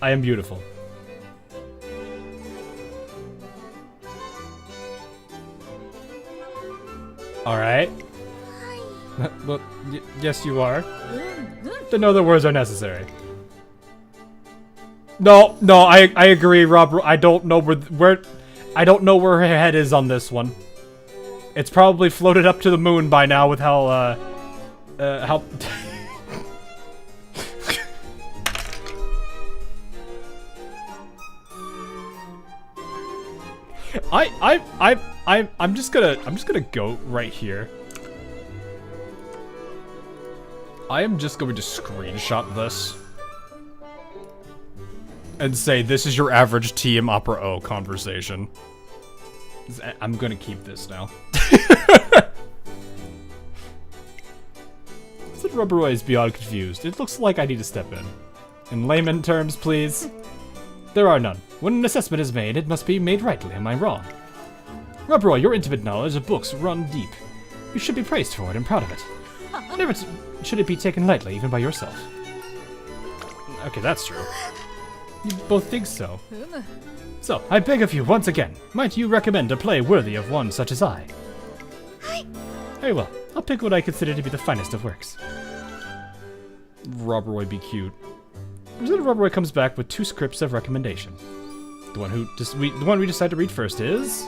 I am beautiful. Alright. Well, yes you are. Then no other words are necessary. No, I agree, Rob. I don't know where I don't know where her head is on this one. It's probably floated up to the moon by now with how I'm just gonna go right here. I am just going to screenshot this and say this is your average TM Opera O conversation. I'm gonna keep this now. Said Rubber Roy is beyond confused. It looks like I need to step in. In layman terms, please. There are none. When an assessment is made, it must be made rightly. Am I wrong? Rubber Roy, your intimate knowledge of books run deep. You should be praised for it and proud of it. Never should it be taken lightly, even by yourself. Okay, that's true. You both think so. So, I beg of you once again, might you recommend a play worthy of one such as I? Very well, I'll pick what I consider to be the finest of works. Rob Roy be cute. Representative Rob Roy comes back with 2 scripts of recommendation. The one we decide to read first is...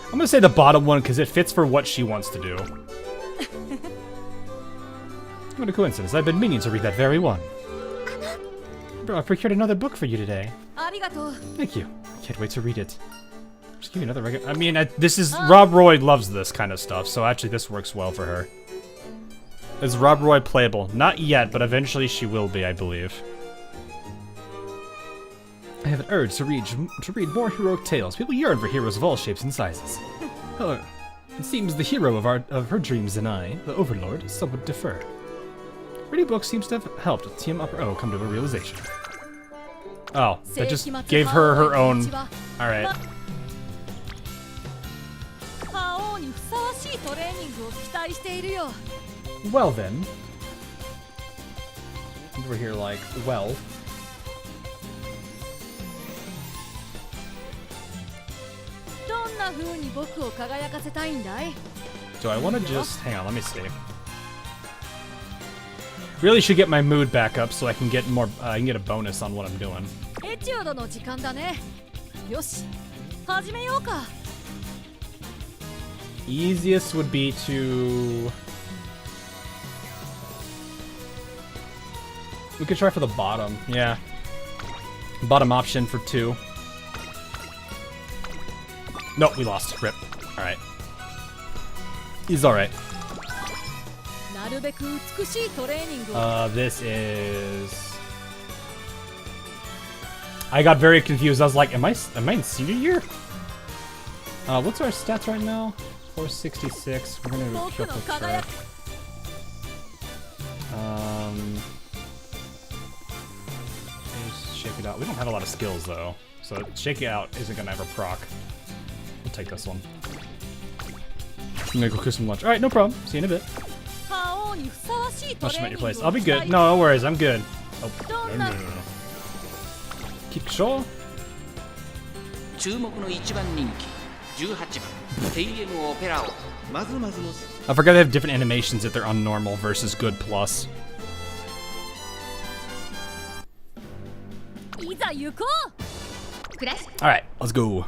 I'm gonna say the bottom one because it fits for what she wants to do. What a coincidence, I've been meaning to read that very one. Bro, I procured another book for you today. Thank you. I can't wait to read it. Just give me another I mean, this is... Rob Roy loves this kind of stuff, so actually this works well for her. Is Rob Roy playable? Not yet, but eventually she will be, I believe. I have an urge to read more heroic tales. People yearn for heroes of all shapes and sizes. However, it seems the hero of her dreams and I, the Overlord, somewhat defer. Reading books seems to have helped TM Upper O come to a realization. Oh, that just gave her her own... Alright. Well then. We're here like, well... Do I want to just... Hang on, let me see. Really should get my mood back up so I can get more... I can get a bonus on what I'm doing. Easiest would be to... We could try for the bottom, yeah. Bottom option for 2. No, we lost. Rip. Alright. He's alright. This is... I got very confused. I was like, am I in senior year? What's our stats right now? 466. We're gonna do triple check. Let's shake it out. We don't have a lot of skills though, so shake it out isn't gonna ever proc. We'll take this one. I'm gonna go cook some lunch. Alright, no problem. See you in a bit. I'll at your place. I'll be good. No worries, I'm good. Oh, no. Keep sure. I forgot they have different animations if they're on normal versus good plus. Alright, let's go.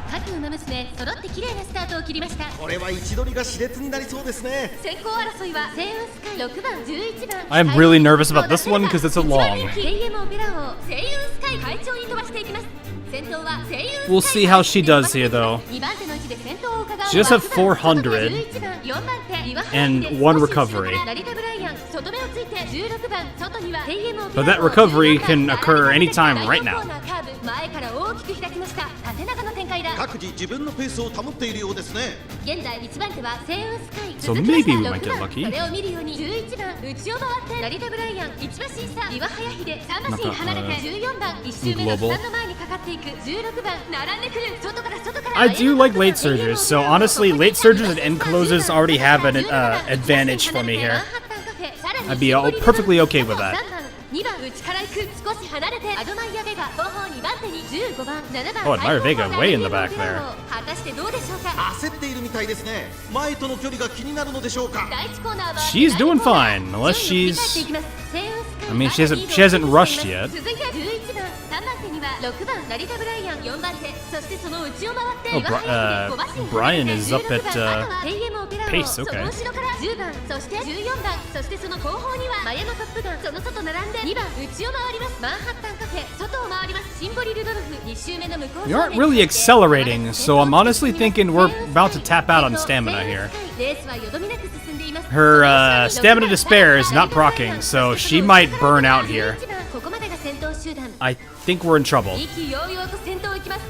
各馬娘揃って綺麗なスタートを切りました。これは位置取りが熾烈になりそうですね。先行争いはセイウンスカイ6番11番。I'm really nervous about this one because it's a long. KM オペラ王セイウンスカイ会長に飛ばしていきます。先頭はセイウンスカイ。We'll see how she does here though. 2番手の位置で先頭を伺う。She just have 400 and 1 recovery. But that recovery can occur anytime right now. 前から大きく開きました。縦長の展開だ。各自自分のペースを保っているようですね。現在1番手はセイウンスカイ、 So maybe we might get lucky. それを見るように11番内を回って成田ブライアン、1馬身差岩早秀、3馬身離れて14番1周目の3の前にかかっていく16番並んでくる、外から外から I do like late surgers, so honestly, late surgers and end closes already have an advantage for me here. I'd be perfectly okay with that. 2番内から行く、少し離れてアドマイヤベガ、後方2番手に15番7番 Oh, Admire Vega way in the back there. 果たしてどうでしょうか。焦っているみたいですね。前との距離が気になるのでしょうか。第1コーナーは She's doing fine, unless she's... I mean, she hasn't rushed yet. 続いて11番3番手には6番成田ブライアン、4番手、そしてその内を回って Oh, Brian is up at pace, okay. その後ろから10番、そして14番、そしてその後方にはマヤのトップガン、その外並んで2番内を回ります。マンハッタンカフェ、外を回りますシンボリ・ルドルフ、2周目の向こう You aren't really accelerating, so I'm honestly thinking we're about to tap out on stamina here. レースはよどみなく進んでいます。 Her stamina to spare is not proccing, so she might burn out here. ここまでが先頭集団。 I think we're in trouble, 意気揚々と先頭を行きます。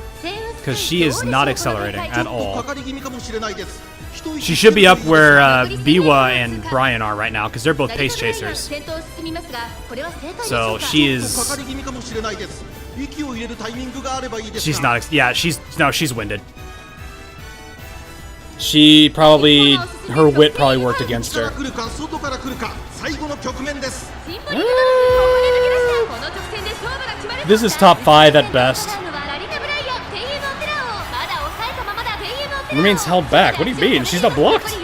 because she is not accelerating at か all. かり気味かもしれないです。 She should be up where Biwa and Brian are right now, because they're both pace chasers. 先頭を進みますが、これは正解でしょ So うか。 she か is... かり気味かもしれないです。息を入れるタイミングがあればいいです She's が。 not... Yeah, she's winded. She probably... Her wit probably worked against 内から her. 来るか外から来るか、最後の局面です。 シンボリ・ルドルフ、ここで抜け出した。この直線で勝負が決まる。 This is top 5 at best. Remains held back. What do you mean? She's not blocked.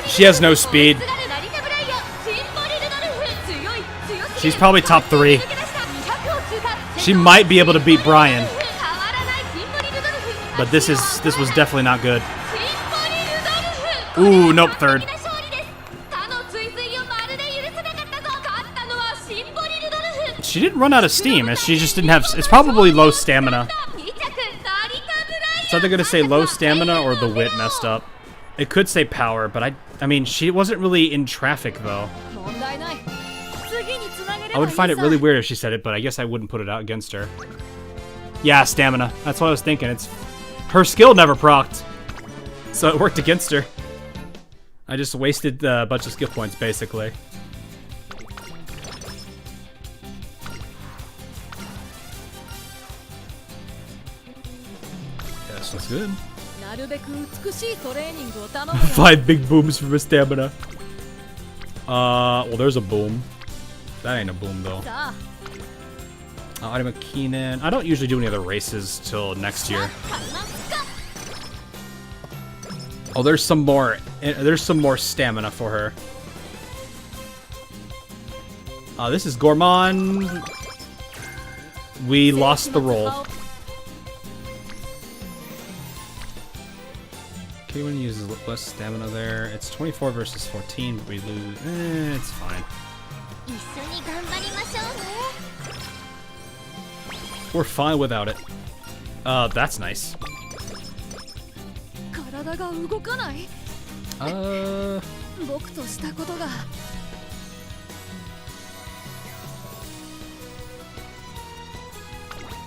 She has no speed. She's probably top 3. She might be able to beat Brian, but this was definitely not good. Ooh, nope, third. She didn't run out of steam, she just didn't have... It's probably low stamina. It's either gonna say low stamina or the wit messed up. It could say power, but I mean, she wasn't really in traffic, though. I would find it really weird if she said it, but I guess I wouldn't put it out against her. Yeah, stamina. That's what I was thinking. Her skill never procced, so it worked against her. I just wasted a bunch of skill points, basically. Yes, that's good. 5 big booms for her stamina. Well, there's a boom. That ain't a boom, though. Item Keenan. I don't usually do any other races till next year. Oh, there's some more stamina for her. This is Gourmand. We lost the roll. Okay, when uses less stamina there. It's 24 versus 14, but we lose. It's fine. We're fine without it. That's nice.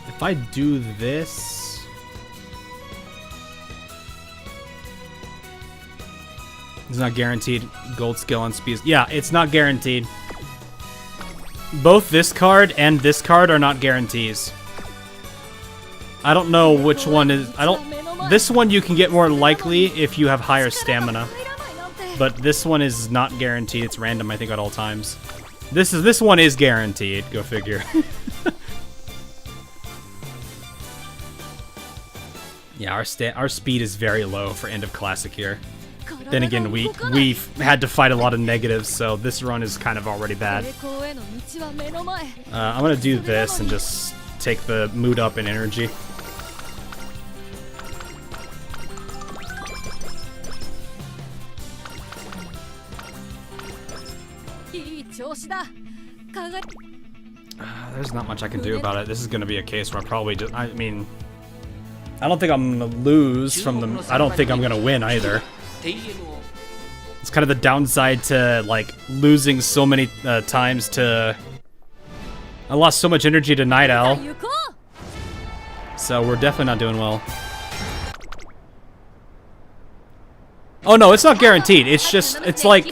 If I do this... It's not guaranteed gold skill on speed. Yeah, it's not guaranteed. Both this card and this card are not guarantees. I don't know which one is... This one you can get more likely if you have higher stamina. But this one is not guaranteed. It's random, I think, at all times. This one is guaranteed. Go figure. Yeah, our speed is very low for end of classic here. Then again, we've had to fight a lot of negatives, so this run is kind of already bad. I'm gonna do this and just take the mood up in energy. There's not much I can do about it. This is gonna be a case where I probably just... I mean... I don't think I'm gonna lose from the... I don't think I'm gonna win either. It's kind of the downside to, like, losing so many times to... I lost so much energy to Night Owl. So we're definitely not doing well. Oh no, it's not guaranteed. It's just, it's like,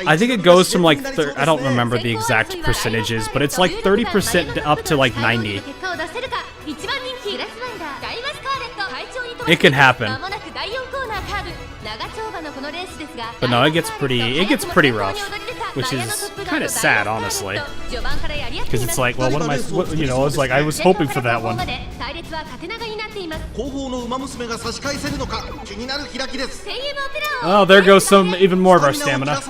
I think it goes from like, I don't remember the exact percentages, but it's like 30% up to like 90. It can happen. But no, it gets pretty rough, which is kind of sad, honestly. Because it's like, well, what am I, you know, it's like, I was hoping for that one. Oh, there goes some, even more of our stamina. I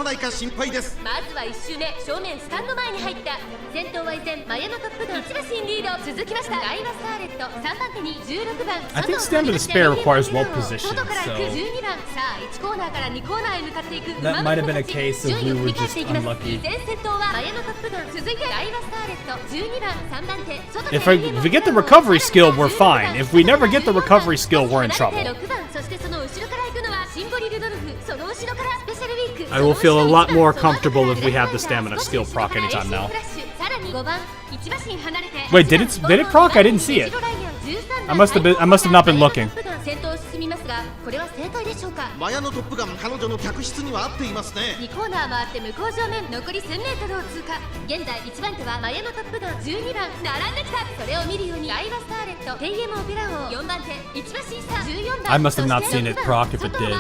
think stamina to spare requires well positioned, so that might have been a case of we were just unlucky. If we get the recovery skill, we're fine. If we never get the recovery skill, we're in trouble. I will feel a lot more comfortable if we have the stamina skill proc anytime now. Wait, did it proc? I didn't see it. I must have not been looking. I must have not seen it proc if it did.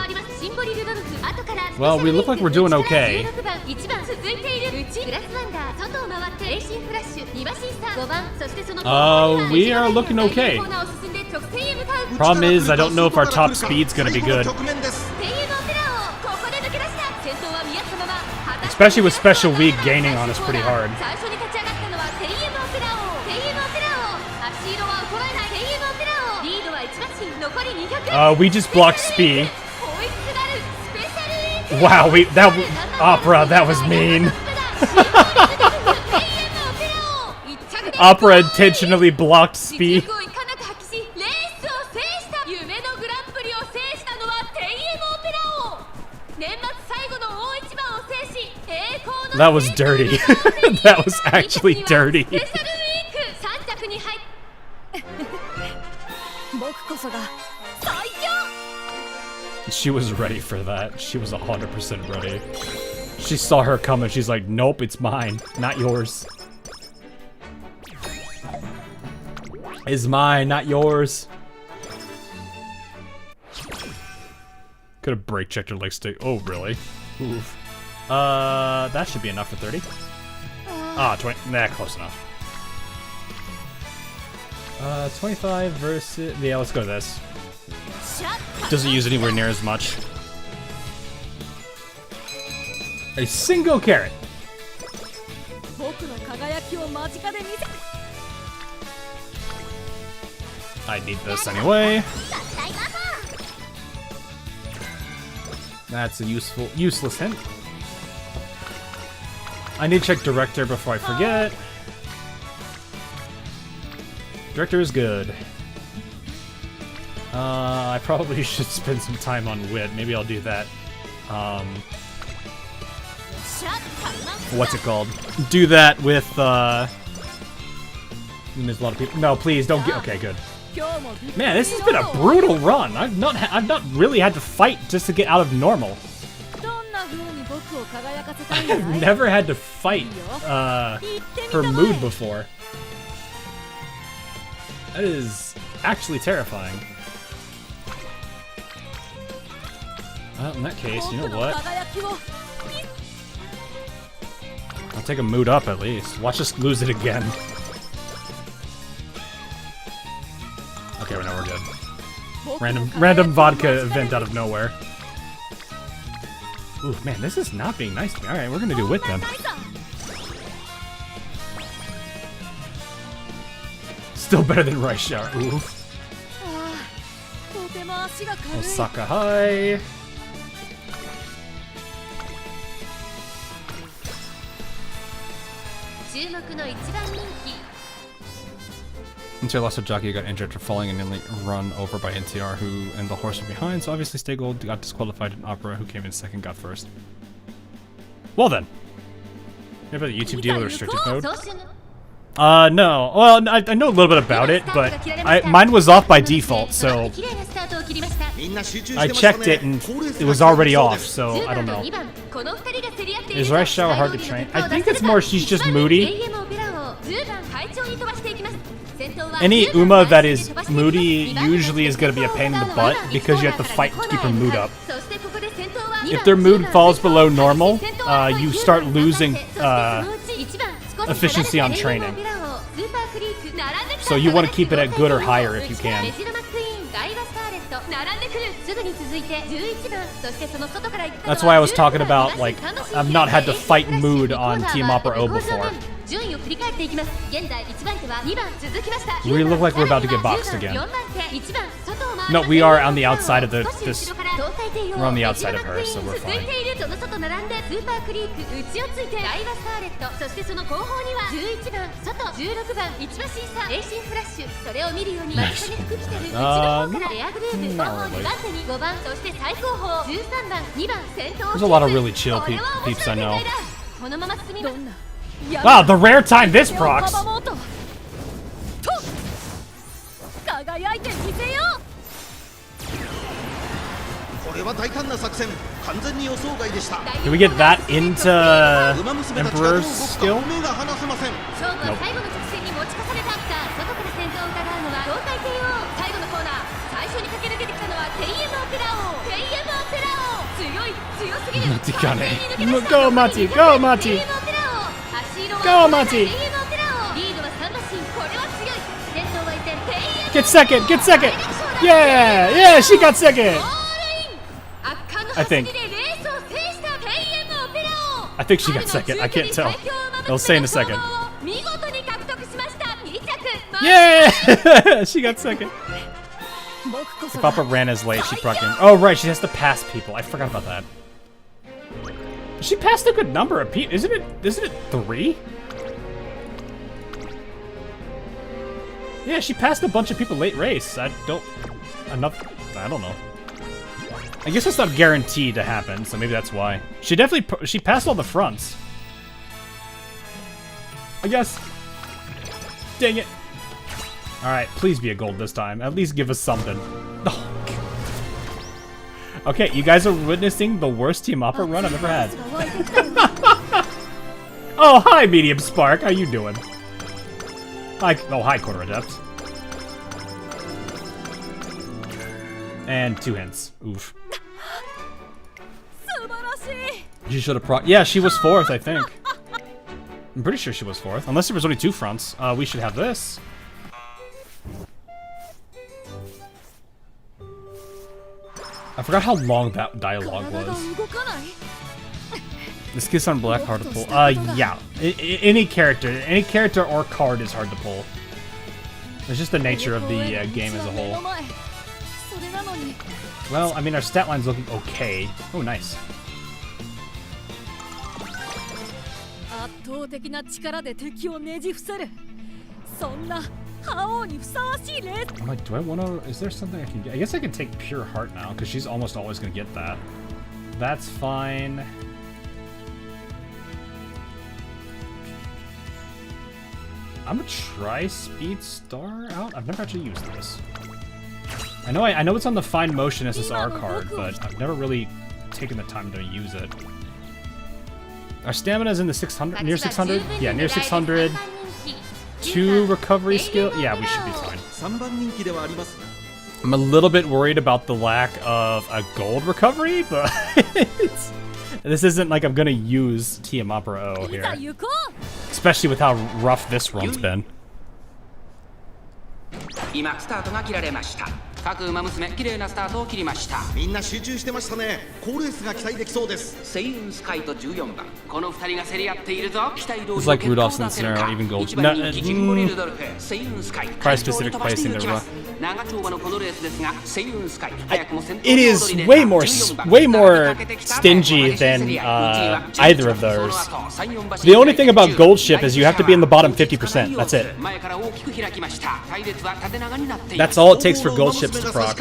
Well, we look like we're doing okay. We are looking okay. Problem is, I don't know if our top speed's gonna be good. Especially with Special Week gaining on us pretty hard. We just blocked Spee. Wow, Opera, that was mean. Opera intentionally blocked Spee. That was dirty. That was actually dirty. She was ready for that. She was 100% ready. She saw her coming. She's like, nope, it's mine, not yours. It's mine, not yours. Could have brake checked her legs stick. Oh, really? Oof. That should be enough for 30. Ah, 20. Nah, close enough. 25 versus. Yeah, let's go to this. Doesn't use anywhere near as much. A single carrot. I need this anyway. That's a useless hint. I need to check Director before I forget. Director is good. I probably should spend some time on Wit. Maybe I'll do that. What's it called? Do that with, there's a lot of people. No, please don't get. Okay, good. Man, this has been a brutal run. I've not really had to fight just to get out of normal. I've never had to fight her mood before. That is actually terrifying. Well, in that case, you know what? I'll take a mood up at least. Watch us lose it again. Okay, well, now we're good. Random vodka event out of nowhere. Ooh, man, this is not being nice to me. Alright, we're gonna do Wit then. Still better than Rice Shower. Oof. Osaka High. NTR lost a jockey who got injured after falling and nearly run over by NTR, who and the horse were behind, so obviously Stay Gold got disqualified, and Opera, who came in second, got first. Well then. You have a YouTube deal with restricted mode? No. Well, I know a little bit about it, but mine was off by default, so I checked it and it was already off, so I don't know. Is Rice Shower hard to train? I think it's more she's just moody. Any Uma that is moody usually is going to be a pain in the butt because you have to fight to keep her mood up. If their mood falls below normal, you start losing efficiency on training. So you want to keep it at good or higher if you can. That's why I was talking about, like, I've not had to fight mood on Team Opera O before. We look like we're about to get boxed again. No, we are on the outside of we're on the outside of her, so we're fine. Not really. There's a lot of really chill peeps I know. Wow, the rare time this procs! Can we get that into Emperor's skill? Nope. Go, Mati! Go, Mati! Go, Mati! Get second! Get second! Yeah! Yeah, she got second! I think she got second. I can't tell. I'll say in a second. Yeah! She got second. If Papa ran as late, she proc him. Oh, right, she has to pass people. I forgot about that. She passed a good number of people. Isn't it 3? Yeah, she passed a bunch of people late race. I don't know. I guess it's not guaranteed to happen, so maybe that's why. She passed all the fronts. I guess. Dang it. Alright, please be a gold this time. At least give us something. Oh. Okay, you guys are witnessing the worst Team Opera run I've ever had. Oh, hi, Medium Spark. How you doing? Hi, Quarter Adept. And 2 hints. Oof. She should have yeah, she was 4th, I think. I'm pretty sure she was 4th. Unless there was only 2 fronts. We should have this. I forgot how long that dialogue was. This kiss on black hard to pull. Yeah. Any character or card is hard to pull. It's just the nature of the game as a whole. Well, I mean, our stat line's looking okay. Oh, nice. I'm like, do I want to... Is there something I can get? I guess I can take Pure Heart now, because she's almost always going to get that. That's fine. I'm going to try Speed Star out. I've never actually used this. I know it's on the Fine Motion SSR card, but I've never really taken the time to use it. Our stamina's in the 600, near 600? Yeah, near 600. 2 recovery skill? Yeah, we should be fine. I'm a little bit worried about the lack of a gold recovery, but this isn't like I'm gonna use Team Opera O here. Especially with how rough this run's been. 各馬娘綺麗なスタートを切りました。みんな集中してましたね。好レースが期待できそうです。セイウンスカイと14番、この2人が競り合っているぞ。期待通りの It's like Rudolph's in scenario, even Goldship. Price specific placing the run. It is way more stingy than either of those. The only thing about Goldship is you have to be in the bottom 50%. That's it. That's all it takes for Goldship to proc.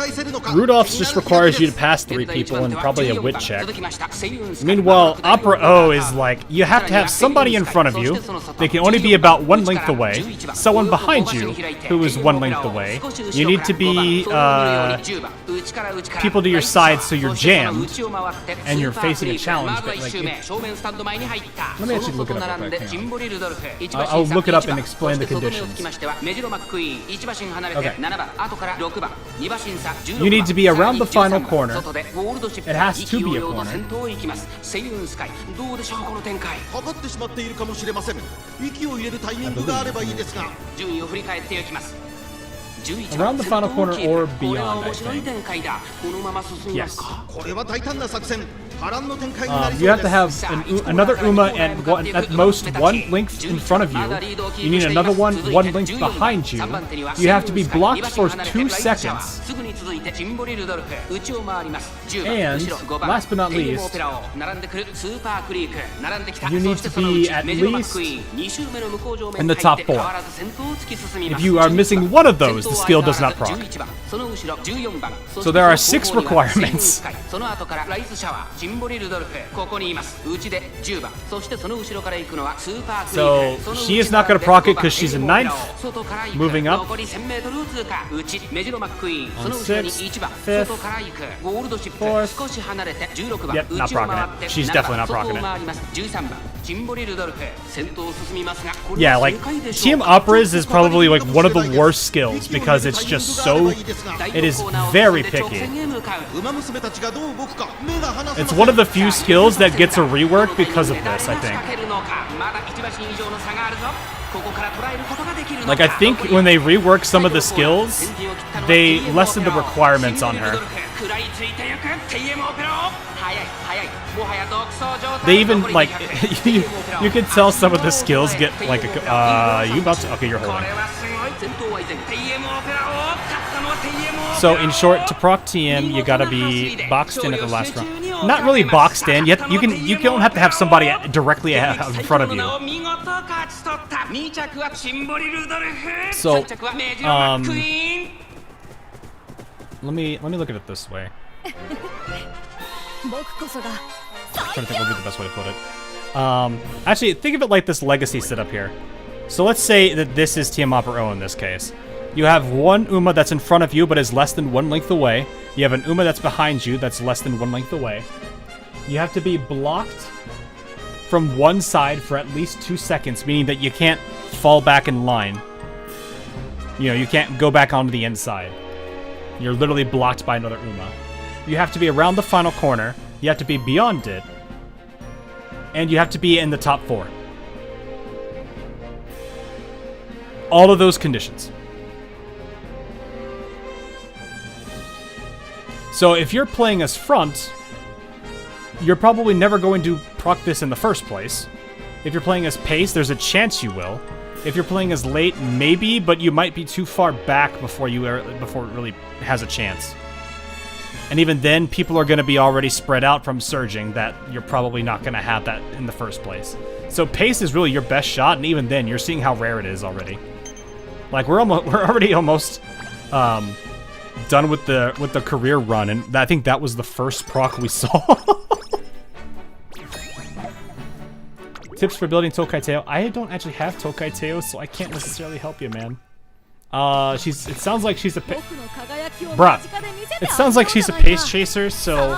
Rudolph's just requires you to pass 3 people and probably a wit check. Meanwhile, Opera O is like, you have to have somebody in front of you. They can only be about 1 length away. Someone behind you who is 1 length away. You need to be people to your side so you're jammed and you're facing a challenge. But like, let me actually look it up real quick. I'll look it up and explain the conditions. Okay. You need to be around the final corner. It has to be a corner. Around the final corner or beyond, I think. Yes. You have to have another Uma and at most 1 length in front of you. You need another one 1 length behind you. You have to be blocked for 2 seconds. And, last but not least, you need to be at least in the top 4. If you are missing one of those, the skill does not proc. So there are 6 requirements. So she is not going to proc it because she's in 9th. Moving up. On 6th, 5th, 4th. Yep, not procking it. She's definitely not procking it. Yeah, like, Team Operas is probably like one of the worst skills because it's just so... It is very picky. It's one of the few skills that gets a rework because of this, I think. Like, I think when they rework some of the skills, they lessen the requirements on her. They even, like, you can tell some of the skills get, like, you about to... Okay, you're holding. So, in short, to proc TM, you gotta be boxed in at the last round. Not really boxed in. You don't have to have somebody directly in front of you. So, let me look at it this way. I'm trying to think what would be the best way to put it. Actually, think of it like this legacy setup here. So let's say that this is Team Opera O in this case. You have one Uma that's in front of you but is less than 1 length away. You have an Uma that's behind you that's less than 1 length away. You have to be blocked from one side for at least 2 seconds, meaning that you can't fall back in line. You know, you can't go back onto the inside. You're literally blocked by another Uma. You have to be around the final corner. You have to be beyond it. And you have to be in the top 4. All of those conditions. So if you're playing as front, you're probably never going to proc this in the first place. If you're playing as pace, there's a chance you will. If you're playing as late, maybe, but you might be too far back before it really has a chance. And even then, people are going to be already spread out from surging that you're probably not going to have that in the first place. So pace is really your best shot, and even then, you're seeing how rare it is already. Like, we're already almost done with the career run, and I think that was the first proc we saw. Tips for building Tokai Teo. I don't actually have Tokai Teo, so I can't necessarily help you, man. It sounds like she's a bruh. It sounds like she's a pace chaser, so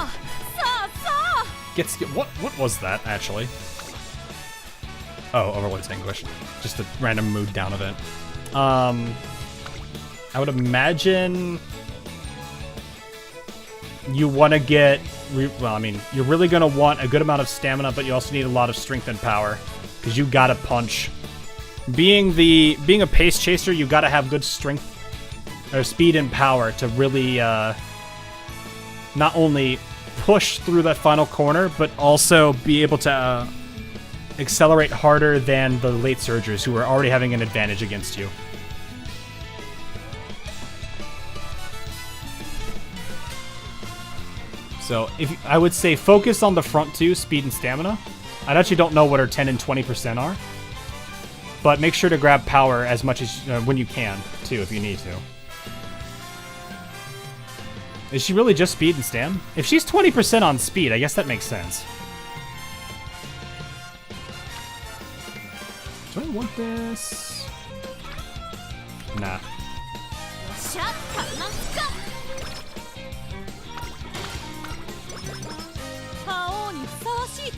what was that actually? Oh, Overlord's Anguish. Just a random mood down event. I would imagine you want to get well, I mean, you're really gonna want a good amount of stamina, but you also need a lot of strength and power because you gotta punch. Being a pace chaser, you gotta have good strength or speed and power to really not only push through that final corner, but also be able to accelerate harder than the late surgers who are already having an advantage against you. So I would say focus on the front two, speed and stamina. I actually don't know what her 10 and 20% are. But make sure to grab power as much as when you can, too, if you need to. Is she really just speed and stam? If she's 20% on speed, I guess that makes sense. Do I want this? Nah.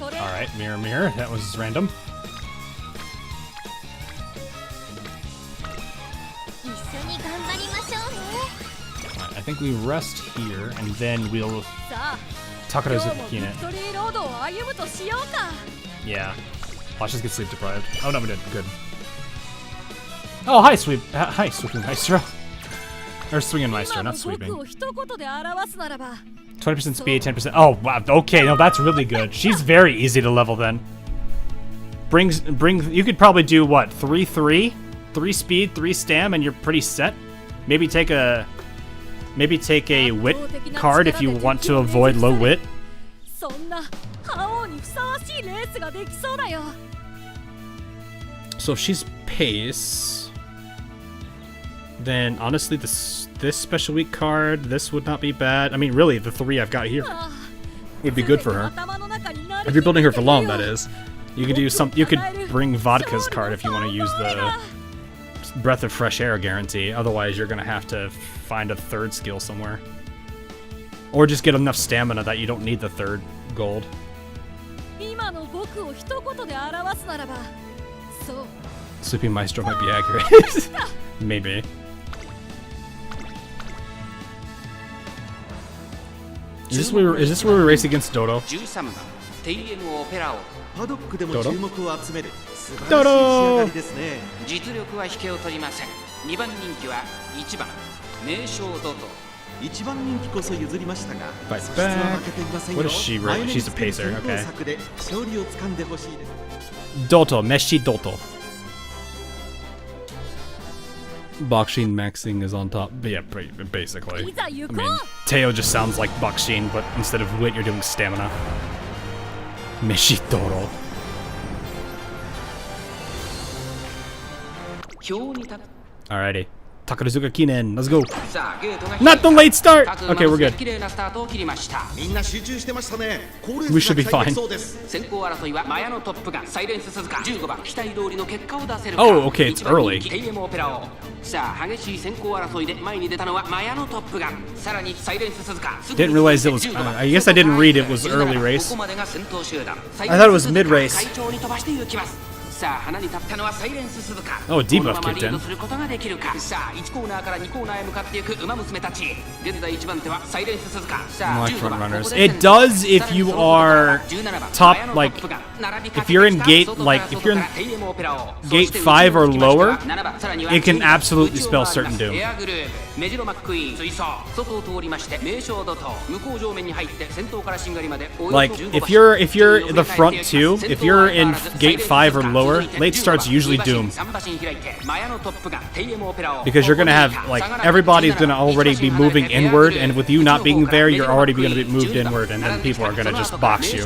Alright, mirror, mirror. That was random. Right, I think we rest here, and then we'll... Takarazuka Kine. Yeah. Watch us get sleep deprived. Oh, no, we did. Good. Oh, hi, hi, Sweeping Maestro. Or Swinging Maestro, not Sweeping. 20% speed, 10%. Oh, wow. Okay, no, that's really good. She's very easy to level then. You could probably do, what, 3-3? 3 speed, 3 stam, and you're pretty set. Maybe take a wit card if you want to avoid low wit. So if she's pace, then honestly this special week card, this would not be bad. I mean, really, the 3 I've got here would be good for her. If you're building her for long, that is. You could do some. You could bring Vodka's card if you want to use the Breath of Fresh Air guarantee. Otherwise, you're gonna have to find a 3rd skill somewhere, or just get enough stamina that you don't need the 3rd gold. Sleeping Maestro might be accurate. Maybe. Is this where we race against Dodo? Dodo? Fights back. What is she? She's a pacer. Okay. Doto, Meshi Doto. Bakshin maxing is on top. But yeah, basically. I mean, Teo just sounds like Bakshin, but instead of wit, you're doing stamina. Meshi Doto. Alrighty. Takarazuka Kinen, let's go. Not the late start! Okay, we're good. We should be fine. Oh, okay, it's early. Didn't realize it was... I guess I didn't read it was early race. I thought it was mid-race. Oh, debuff kicked in. Like front runners. It does if you are top, like, if you're in gate, if you're in gate 5 or lower, it can absolutely spell certain doom. Like, if you're the front 2, if you're in gate 5 or lower, late start's usually doom. Because you're gonna have, like, everybody's gonna already be moving inward, and with you not being there, you're already gonna be moved inward, and then people are gonna just box you.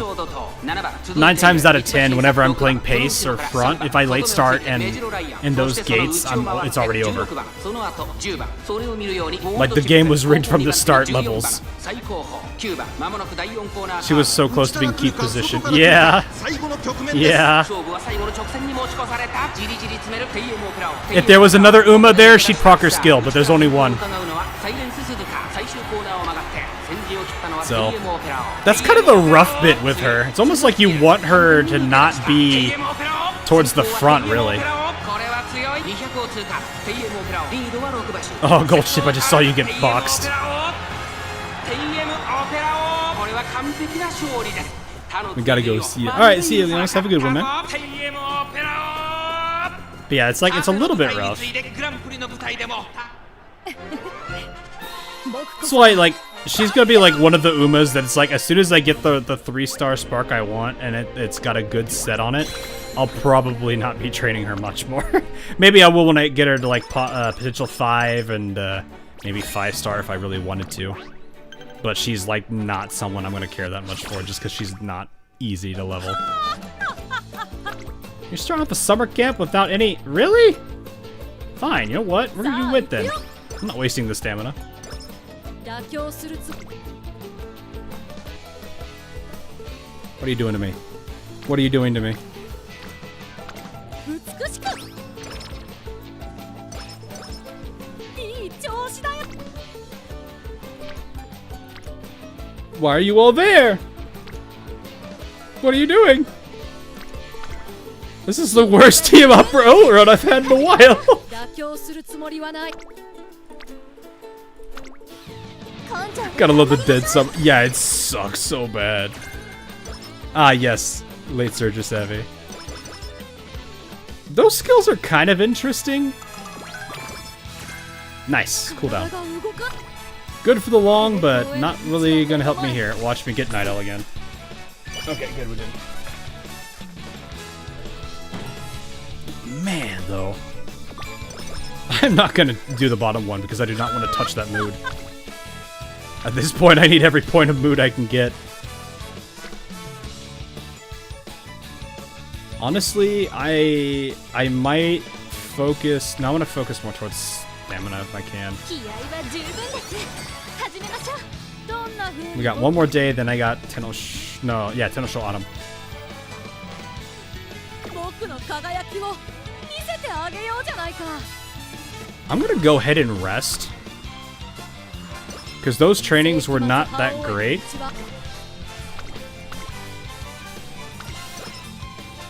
9 times out of 10, whenever I'm playing pace or front, if I late start and in those gates, it's already over. Like, the game was rigged from the start levels. She was so close to being keep position. Yeah. Yeah. If there was another Uma there, she'd proc her skill, but there's only one. So, that's kind of a rough bit with her. It's almost like you want her to not be towards the front, really. Oh, Goldship, I just saw you get boxed. We gotta go see it. Alright, see you, Leonidas. Have a good one, man. But yeah, it's like, it's a little bit rough. That's why, like, she's gonna be like one of the Umas that's like, as soon as I get the 3-star spark I want and it's got a good set on it, I'll probably not be training her much more. Maybe I will when I get her to like potential 5 and maybe 5-star if I really wanted to. But she's like not someone I'm gonna care that much for just because she's not easy to level. You're starting off a summer camp without any... Really? Fine, you know what? We're gonna do wit then. I'm not wasting the stamina. What are you doing to me? What are you doing to me? Why are you all there? What are you doing? This is the worst team up run I've had in a while. Gotta love the dead sub. Yeah, it sucks so bad. Ah, yes. Late Surger Savvy. Those skills are kind of interesting. Nice. Cooldown. Good for the long, but not really gonna help me here. Watch me get Night Owl again. Okay, good, we didn't. Man, though. I'm not gonna do the bottom one because I do not want to touch that mood. At this point, I need every point of mood I can get. Honestly, I might focus... No, I want to focus more towards stamina if I can. We got one more day, then I got Tenno... No, yeah, Tenno Show Autumn. I'm gonna go ahead and rest. Because those trainings were not that great.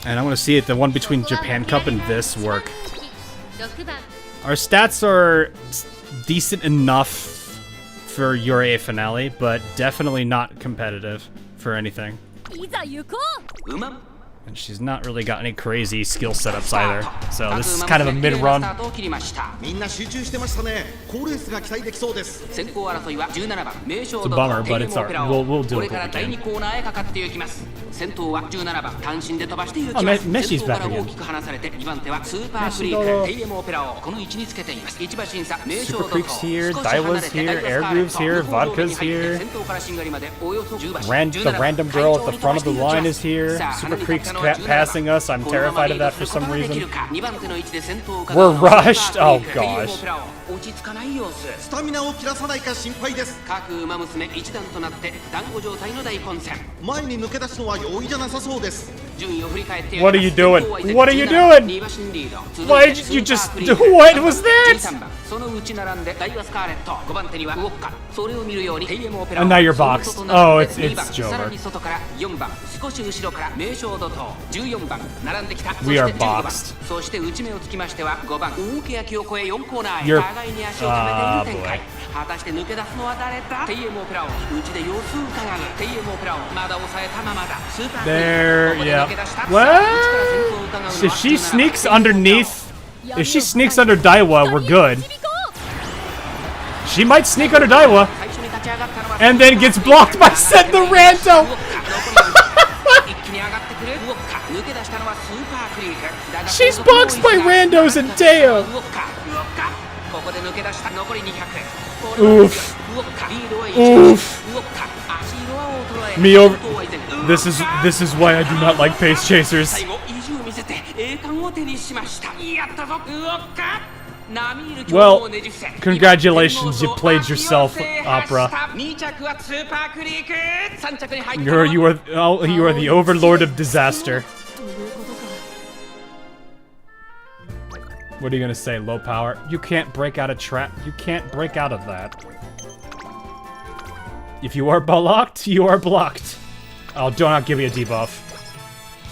And I want to see it, the one between Japan Cup and this work. Our stats are decent enough for Ura finale, but definitely not competitive for anything. And she's not really got any crazy skill setups either. So this is kind of a mid-run. It's a bummer, but it's alright. We'll do it what we can. Oh, Meshi's back again. Super Creek's here, Daiwa's here, Air Groove's here, Vodka's here. The random girl at the front of the line is here. Super Creek's passing us. I'm terrified of that for some reason. We're rushed. Oh gosh. What are you doing? What are you doing? Why did you just do? What was that? And now you're boxed. Oh, it's Jover. We are boxed. You're... Ah, boy. There, yeah. What? If she sneaks underneath... If she sneaks under Daiwa, we're good. She might sneak under Daiwa. And then gets blocked by Set the Rando. She's boxed by randos and Teo. Oof. Oof. Me over. This is why I do not like pace chasers. Well, congratulations, you played yourself, Opera. You are the overlord of disaster. What are you gonna say? Low power? You can't break out a trap. You can't break out of that. If you are blocked, you are blocked. Oh, do not give me a debuff.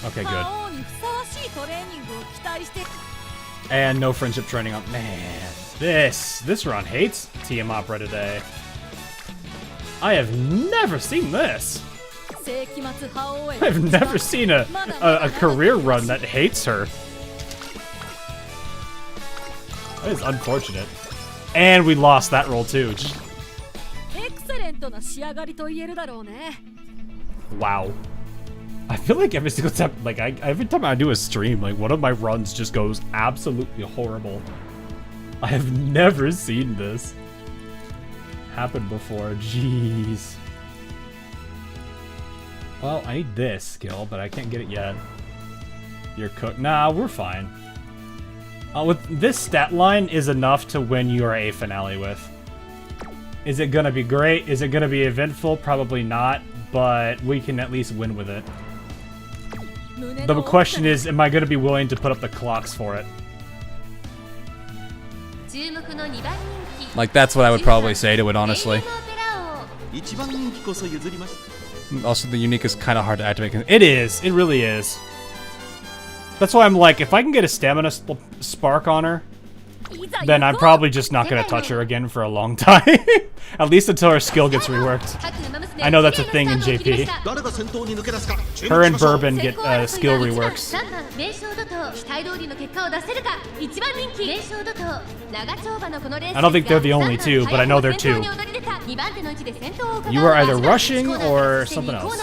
Okay, good. And no friendship training on. Man, this run hates TM Opera today. I have never seen this. I've never seen a career run that hates her. That is unfortunate. And we lost that roll too. Wow. I feel like every single time, every time I do a stream, one of my runs just goes absolutely horrible. I have never seen this happen before. Jeez. Well, I need this skill, but I can't get it yet. You're cooked. Nah, we're fine. With this stat line is enough to win your A finale with. Is it gonna be great? Is it gonna be eventful? Probably not, but we can at least win with it. The question is, am I gonna be willing to put up the clocks for it? Like, that's what I would probably say to it, honestly. Also, the unique is kind of hard to activate. It is. It really is. That's why I'm like, if I can get a stamina spark on her, then I'm probably just not going to touch her again for a long time. At least until her skill gets reworked. I know that's a thing in JP. Her and Bourbon get skill reworks. I don't think they're the only two, but I know they're two. You are either rushing or something else.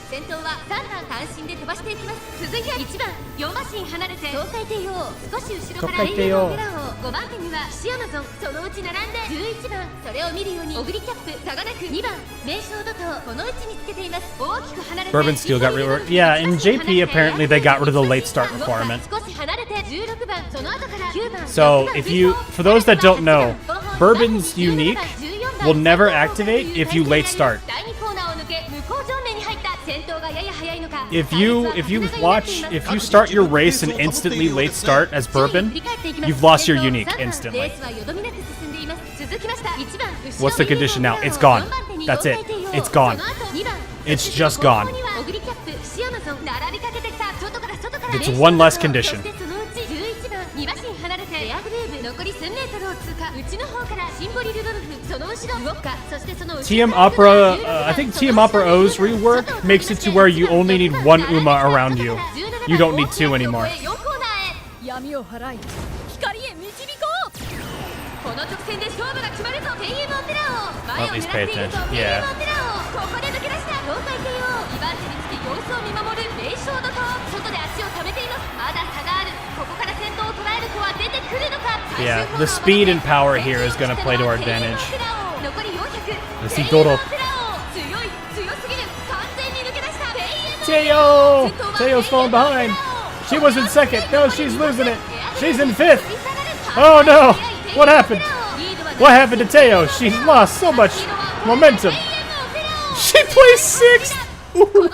先頭は3段単身で飛ばしていきます。続いて1番4馬身離れて東海帝王少し後ろからレイヤーを5番手にはシアマゾンそのうち並んで11番それを見るようにオグリキャップ差がなく2番名将怒涛この位置につけています。大きく離れて Bourbon skill got reworked. Yeah, in JP apparently they got rid of the late start requirement. 少し離れて16番その後から9番 So if you, for those that don't know, Bourbon's unique will never activate if you late start. If you start your race and instantly late start as Bourbon, you've lost your unique instantly. What's the condition now? It's gone. That's it. It's gone. It's just gone. It's one less condition. TM Opera, I think TM Opera O's rework makes it to where you only need one Uma around you. You don't need two anymore. Well, at least pay attention. Yeah. Yeah, the speed and power here is going to play to our advantage. Let's see Dodo. Teo! Teo's falling behind. She was in second. No, she's losing it. She's in fifth. Oh no! What happened? What happened to Teo? She's lost so much momentum. She placed sixth. Ooh.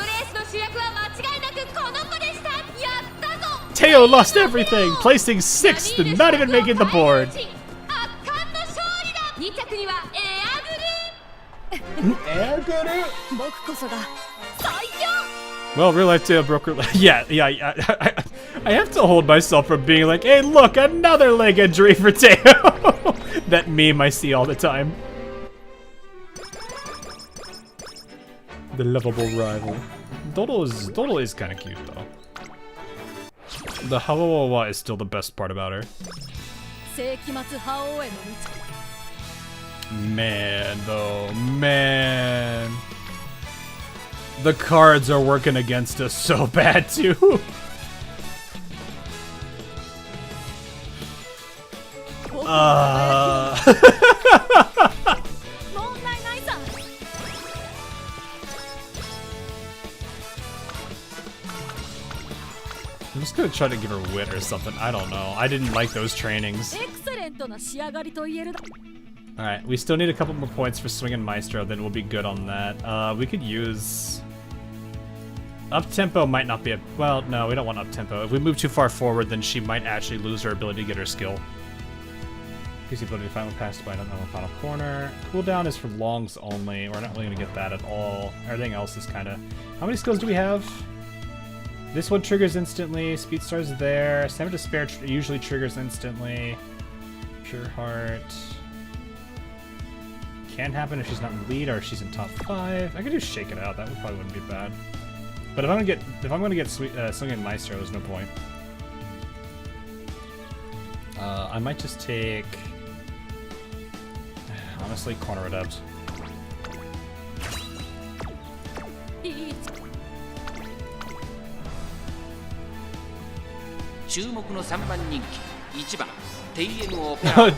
Teo lost everything, placing sixth and not even making the board. Well, real life Teo broke her leg. Yeah. I have to hold myself from being like, hey, look, another leg injury for Teo. That meme I see all the time. The lovable rival. Dodo is kind of cute though. The Hawawawa is still the best part about her. Man, though, man. The cards are working against us so bad, too. I'm just gonna try to give her wit or something. I don't know. I didn't like those trainings. Alright, we still need a couple more points for Swing and Maestro, then we'll be good on that. We could use... Up-tempo might not be a... Well, no, we don't want up-tempo. If we move too far forward, then she might actually lose her ability to get her skill. Gives the ability to find one passed by another final corner. Cooldown is for longs only. We're not really gonna get that at all. Everything else is kind of... How many skills do we have? This one triggers instantly. Speed Star's there. Stamina to Spare usually triggers instantly. Pure Heart... Can happen if she's not in the lead or if she's in top 5. I could just Shake It Out. That probably wouldn't be bad. But if I'm gonna get Swing and Maestro, there's no point. I might just take, honestly, Corner Adept.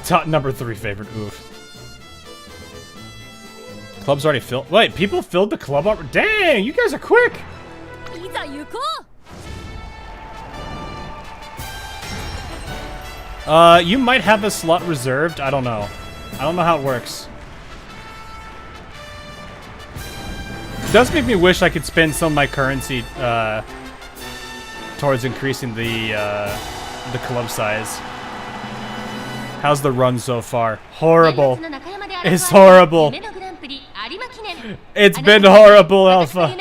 Top number 3 favorite. Oof. Club's already filled. Wait, people filled the club up? Dang, you guys are quick! You might have a slot reserved. I don't know. I don't know how it works. It does make me wish I could spend some of my currency towards increasing the club size. How's the run so far? Horrible. It's horrible. It's been horrible, Alpha.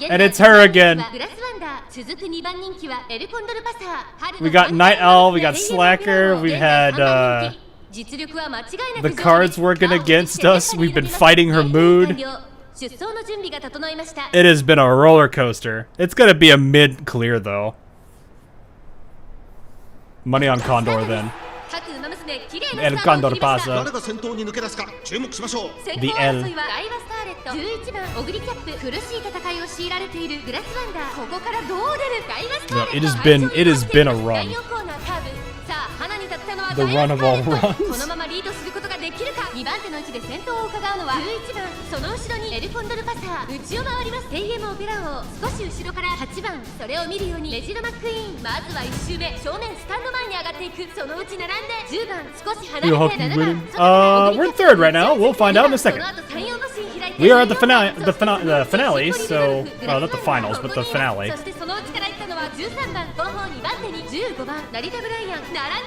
And it's her again. We got Night Owl, we got Slacker, we had the cards working against us. We've been fighting her mood. It has been a roller coaster. It's gonna be a mid clear though. Money on Condor then. El Condor pasa. The L. No, it has been a run. The run of all runs. We're in third right now. We'll find out in a second. We are at the finale, so not the finals, but the finale.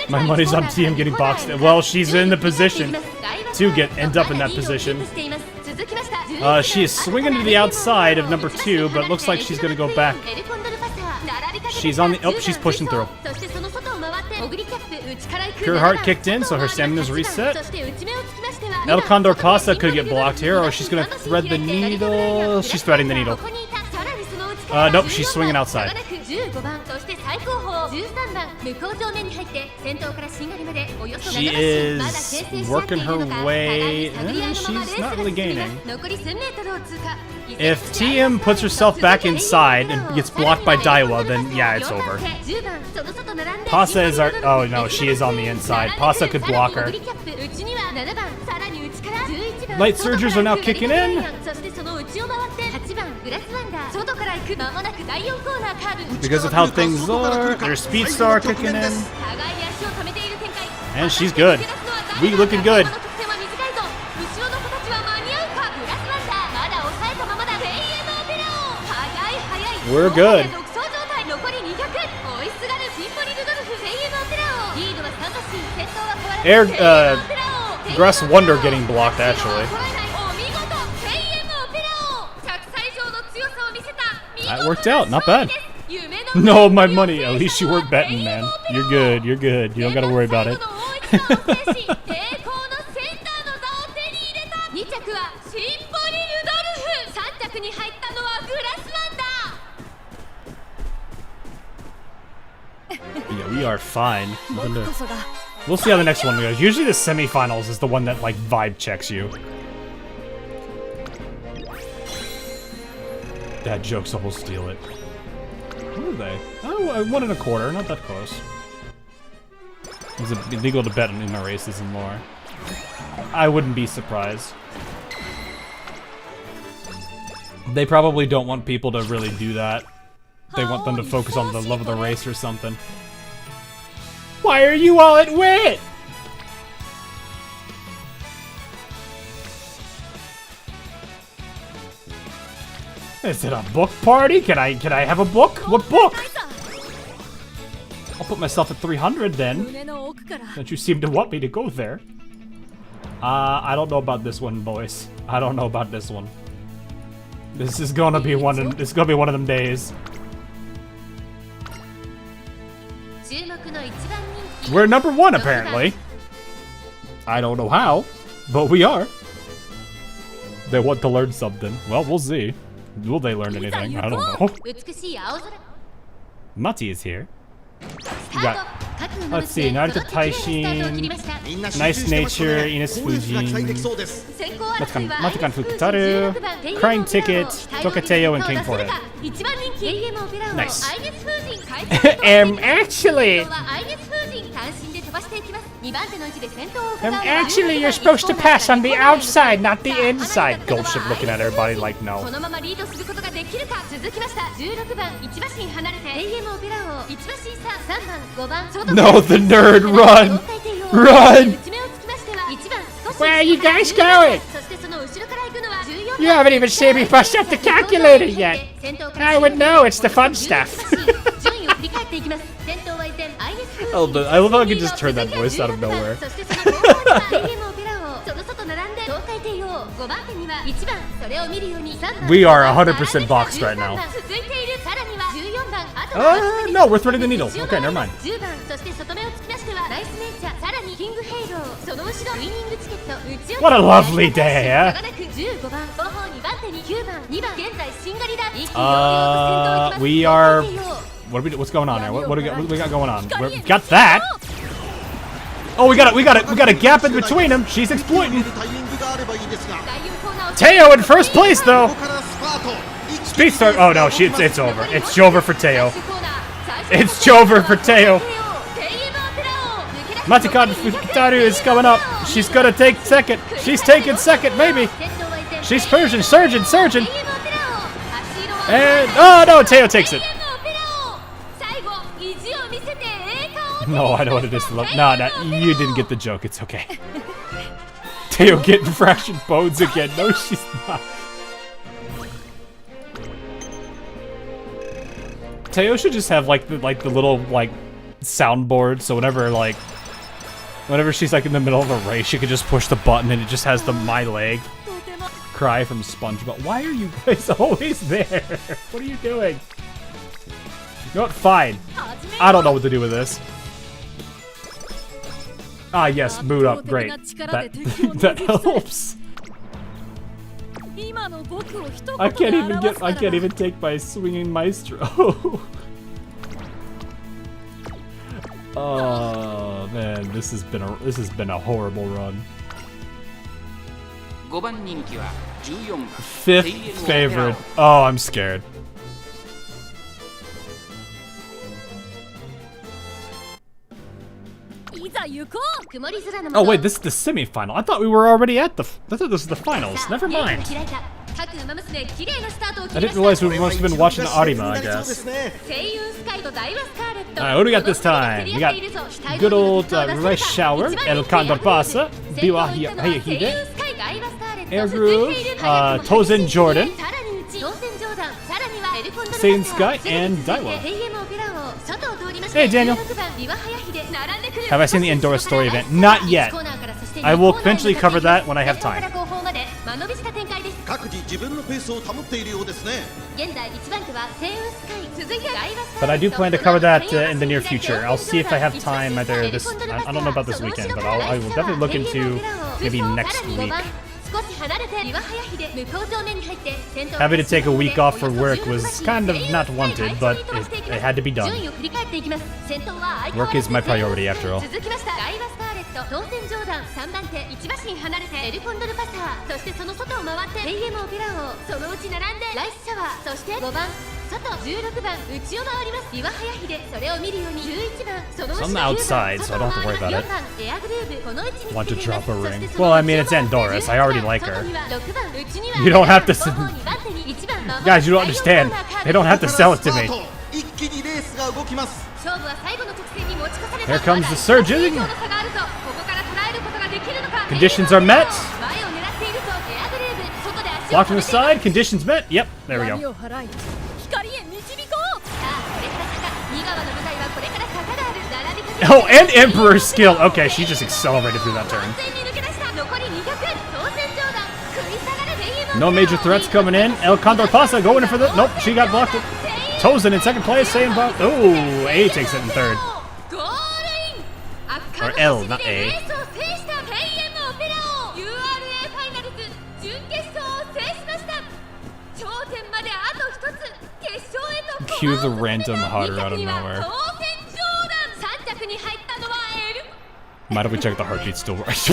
My money's on TM getting boxed. Well, she's in the position to end up in that position. She is swinging to the outside of number 2, but it looks like she's gonna go back. She's on the. Oh, she's pushing through. Pure Heart kicked in, so her stamina's reset. El Condor Pasta could get blocked here, or she's gonna thread the needle. She's threading the needle. Nope, she's swinging outside. She is working her way. She's not really gaining. If TM puts herself back inside and gets blocked by Daiwa, then yeah, it's over. Pasa is our. Oh no, she is on the inside. Pasa could block her. Light Surgers are now kicking in. Because of how things are, there's Speed Star kicking in. And she's good. We looking good. We're good. Grass Wonder getting blocked, actually. That worked out, not bad. No, my money. At least you weren't betting, man. You're good, you're good. You don't gotta worry about it. Yeah, we are fine. We'll see how the next one goes. Usually the semifinals is the one that, like, vibe checks you. Dad jokes, so we'll steal it. What are they? Oh, 1 1/4, not that close. Is it illegal to bet in my races and more? I wouldn't be surprised. They probably don't want people to really do that. They want them to focus on the love of the race or something. Why are you all at wit? Is it a book party? Can I have a book? What book? I'll put myself at 300 then. Don't you seem to want me to go there? I don't know about this one, boys. I don't know about this one. This is gonna be one of them days. We're number 1 apparently. I don't know how, but we are. They want to learn something. Well, we'll see. Will they learn anything? I don't know. Mati is here. We got, let's see, Naruto Taishin, Nice Nature, Ines Fujin, Matakan Fukutaru, Crying Ticket, Tokateo, and King Forehead. Nice. Actually, you're supposed to pass on the outside, not the inside. Goldship looking at everybody like, no. きるか。続きました16番1馬身離れて AM オペラ王1馬身差3番5番外 No, the nerd, run! Run! Where are you guys going? You haven't even seen me bust up the calculator yet. I would know, it's the fun stuff. I love how I can just turn that voice out of nowhere. We are 100% boxed right now. No, we're threading the needle. Okay, never mind. What a lovely day, eh? We are... What's going on there? What do we got going on? We got that. Oh, we got a gap in between them. She's exploiting. Teo in first place though. Speed start. Oh no, it's over. It's over for Teo. It's over for Teo. Matikata Fukitaru is coming up. She's gonna take second. She's taking second, maybe. She's Persian, surgeon. And oh no, Teo takes it. No, I know what it is to love. No, you didn't get the joke. It's okay. Teo getting fractured bones again. No, she's not. Teo should just have like the little like soundboard, so whenever she's like in the middle of a race, she could just push the button and it just has the "my leg" cry from SpongeBob. Why are you guys always there? What are you doing? You know what? Fine. I don't know what to do with this. Ah, yes, boot up. Great. That helps. I can't even take my swinging maestro. Oh man, this has been a horrible run. 5th favorite. Oh, I'm scared. Oh wait, this is the semi-final. I thought we were already at I thought this was the finals. Never mind. I didn't realize we must have been watching Arima, I guess. Alright, what do we got this time? We got good old Rice Shower, El Condor Pasa, Biwa Hayahide, Air Groove, Tozen Jordan, Saiyan Sky, and Daiwa. Hey Daniel! Have I seen the Endora story event? Not yet. I will eventually cover that when I have time. But I do plan to cover that in the near future. I'll see if I have time either this... I don't know about this weekend, but I will definitely look into maybe next week. Having to take a week off for work was kind of not wanted, but it had to be done. Work is my priority after all. It's on the outside, so I don't have to worry about it. Want to drop a ring? Well, I mean, it's Andoris. I already like her. You don't have to... Guys, you don't understand. They don't have to sell it to me. Here comes the surgeon. Conditions are met. Blocked from the side. Conditions met. Yep, there we go. Oh, and Emperor's skill. Okay, she just accelerated through that turn. No major threats coming in. El Condor Pasa going in for the... Nope, she got blocked. Tozen in second place. Saying about... Oh, A takes it in third. Or L, not A. Cue the random Haru out of nowhere. Might have we checked the heartbeat still right?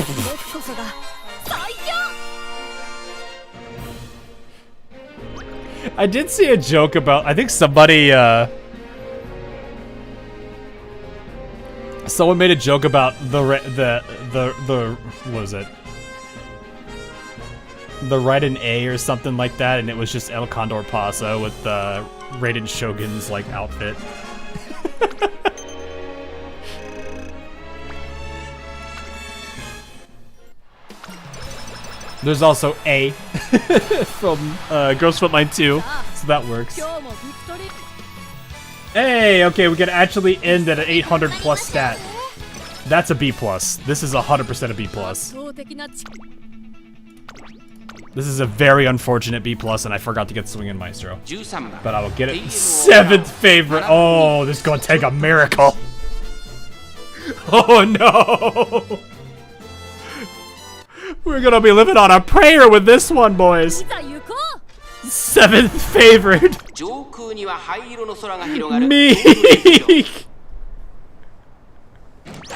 I did see a joke about, I think somebody, someone made a joke about the what was it? the Raiden A or something like that, and it was just El Condor Pasa with the Raiden Shogun's like outfit. There's also A from Girls Foot Line 2, so that works. Hey, okay, we can actually end at an 800 plus stat. That's a B plus. This is 100% a B plus. This is a very unfortunate B plus, and I forgot to get Swingin' Maestro. But I will get it. 7th favorite. Oh, this is gonna take a miracle. Oh no! We're gonna be living on a prayer with this one, boys. 7th favorite. Meek.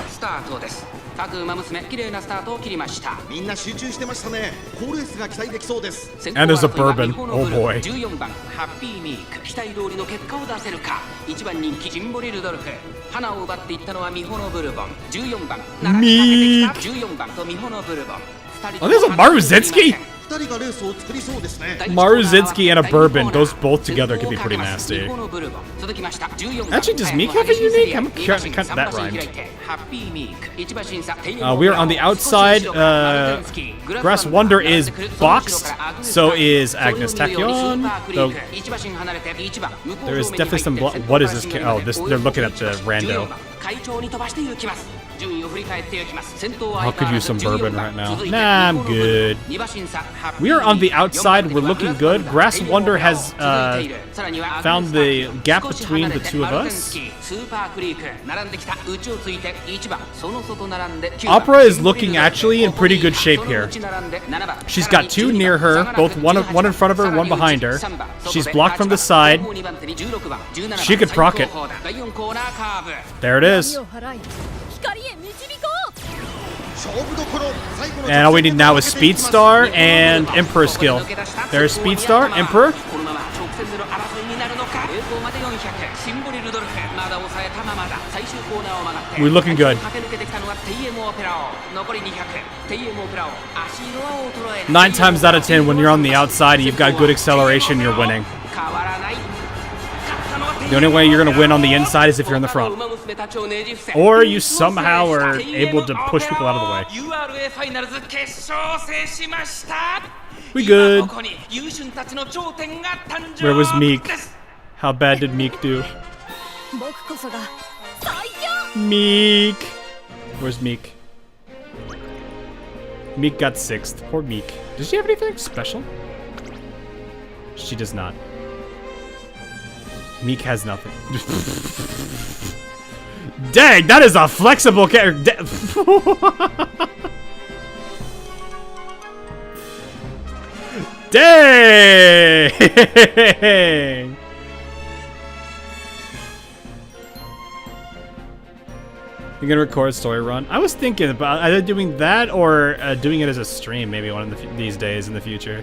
スタートです。各馬娘綺麗なスタートを切りました。みんな集中してましたね。好レースが期待できそうです。 And there's a bourbon. Oh boy. 14番ハッピーミーク、期待通りの結果を出せるか。1番人気ジンボリルドルフ、花を奪っていったのはミホのブルボン。14番ミーク。14番とミホのブルボン。 Oh, there's a Maruzitsky? 2人がレースを作りそうですね。 Maruzitsky and a bourbon, those both together could be pretty nasty. Actually, does Meek have a unique? I'm cut that rhymed. We are on the outside. Grass Wonder is boxed, so is Agnes Tachyon. Though there is definitely some. What is this? Oh, this. They're looking at the rando. I could use some bourbon right now. Nah, I'm good. We are on the outside. We're looking good. Grass Wonder has found the gap between the two of us. Opera is looking actually in pretty good shape here. She's got 2 near her, both one in front of her, 1 behind her. She's blocked from the side. She could proc it. There it is. And all we need now is Speed Star and Emperor skill. There's Speed Star, Emperor. We're looking good. 9 times out of 10, when you're on the outside and you've got good acceleration, you're winning. The only way you're going to win on the inside is if you're in the front. Or you somehow are able to push people out of the way. We good. Where was Meek? How bad did Meek do? Meek. Where's Meek? Meek got 6th. Poor Meek. Does she have anything special? She does not. Meek has nothing. Dang, that is a flexible character. Dang! You're gonna record story run? I was thinking about either doing that or doing it as a stream, maybe one of these days in the future.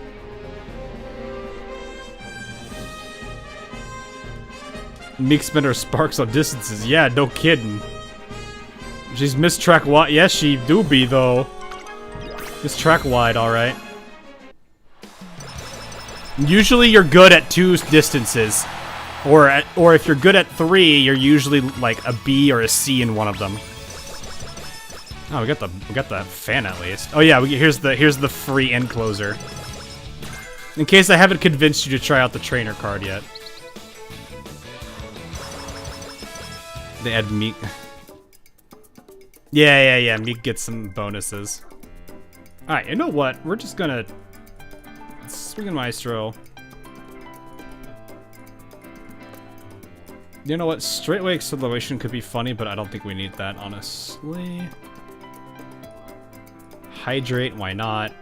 Meek spent her sparks on distances. Yeah, no kidding. She's missed track wide. Yes, she do be though. Missed track wide, all right. Usually, you're good at 2 distances, or if you're good at 3, you're usually like a B or a C in one of them. Oh, we got the fan at least. Oh yeah, here's the free end closer. In case I haven't convinced you to try out the trainer card yet. They add Meek. Yeah. Meek gets some bonuses. Alright, you know what? We're just gonna... Swingin' Maestro. You know what? Straightaway acceleration could be funny, but I don't think we need that, honestly. Hydrate, why not?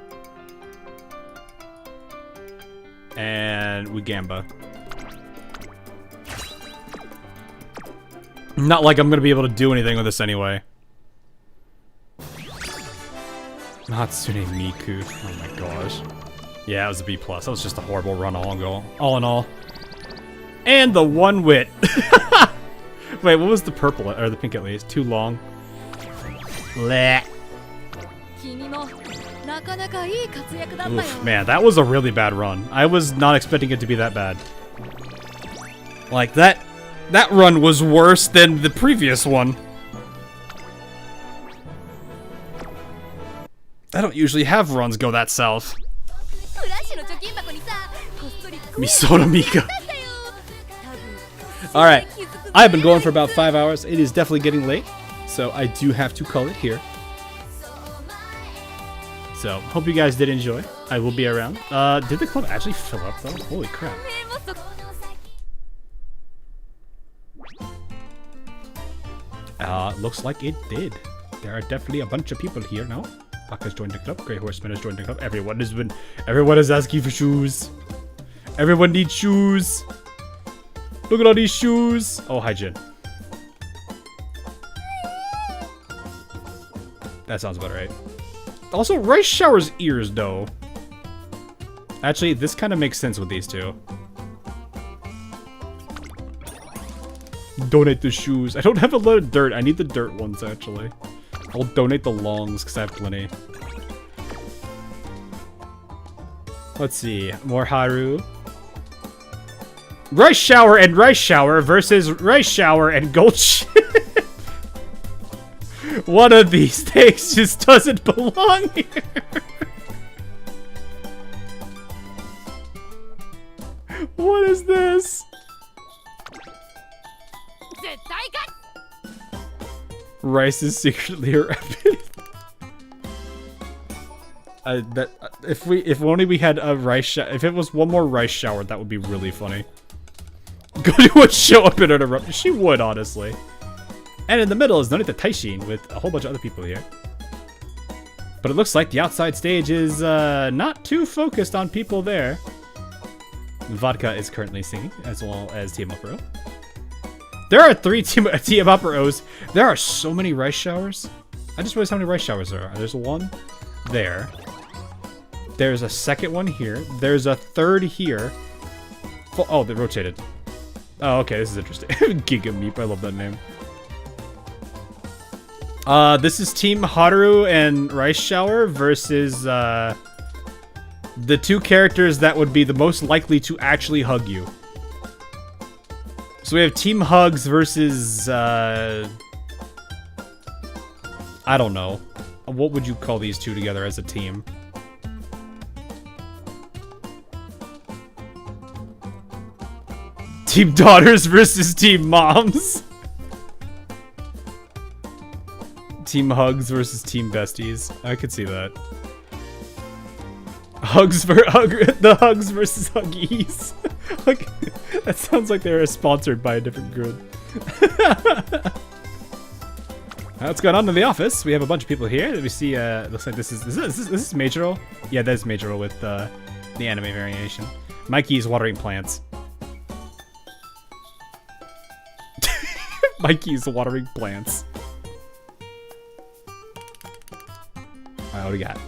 And we Gamba. Not like I'm gonna be able to do anything with this anyway. Natsune Miku. Oh my gosh. Yeah, it was a B+. That was just a horrible run all in all. And the 1 wit. Wait, what was the purple, or the pink at least? Too long. Blech. Oof, man, that was a really bad run. I was not expecting it to be that bad. Like, that run was worse than the previous one. I don't usually have runs go that south. Misoto Mika. Alright, I've been going for about 5 hours. It is definitely getting late, so I do have to call it here. So, hope you guys did enjoy. I will be around. Did the club actually fill up though? Holy crap. Looks like it did. There are definitely a bunch of people here now. Baka's joined the club. Grey Horseman has joined the club. Everyone is asking for shoes. Everyone needs shoes. Look at all these shoes. Oh, hi, Jin. That sounds about right. Also, Rice Shower's ears, though. Actually, this kind of makes sense with these two. Donate the shoes. I don't have a lot of dirt. I need the dirt ones, actually. I'll donate the longs, because I have plenty. Let's see. More Haru. Rice Shower and Rice Shower versus Rice Shower and Goldship. One of these things just doesn't belong here. What is this? Rice is secretly a rabbit. If only we had a rice shower. If it was one more rice shower, that would be really funny. Goody would show up in an eruption. She would, honestly. And in the middle is Nonita Taishin with a whole bunch of other people here. But it looks like the outside stage is not too focused on people there. Vodka is currently singing, as well as Team Up Row. There are 3 Team Up Rows. There are so many rice showers. I just realized how many rice showers there are. There's one there. There's a second one here. There's a third here. Oh, they rotated. Oh, okay, this is interesting. Giga Meep, I love that name. This is Team Haru and Rice Shower versus the 2 characters that would be the most likely to actually hug you. So we have Team Hugs versus I don't know. What would you call these 2 together as a team? Team Daughters versus Team Moms. Team Hugs versus Team Besties. I could see that. The Hugs versus Huggies. Like, that sounds like they're sponsored by a different group. What's going on in the office? We have a bunch of people here. We see. Looks like this is Majorel. Yeah, that is Majorel with the anime variation. Mikey is watering plants. Mikey's watering plants. Alright, what do we got?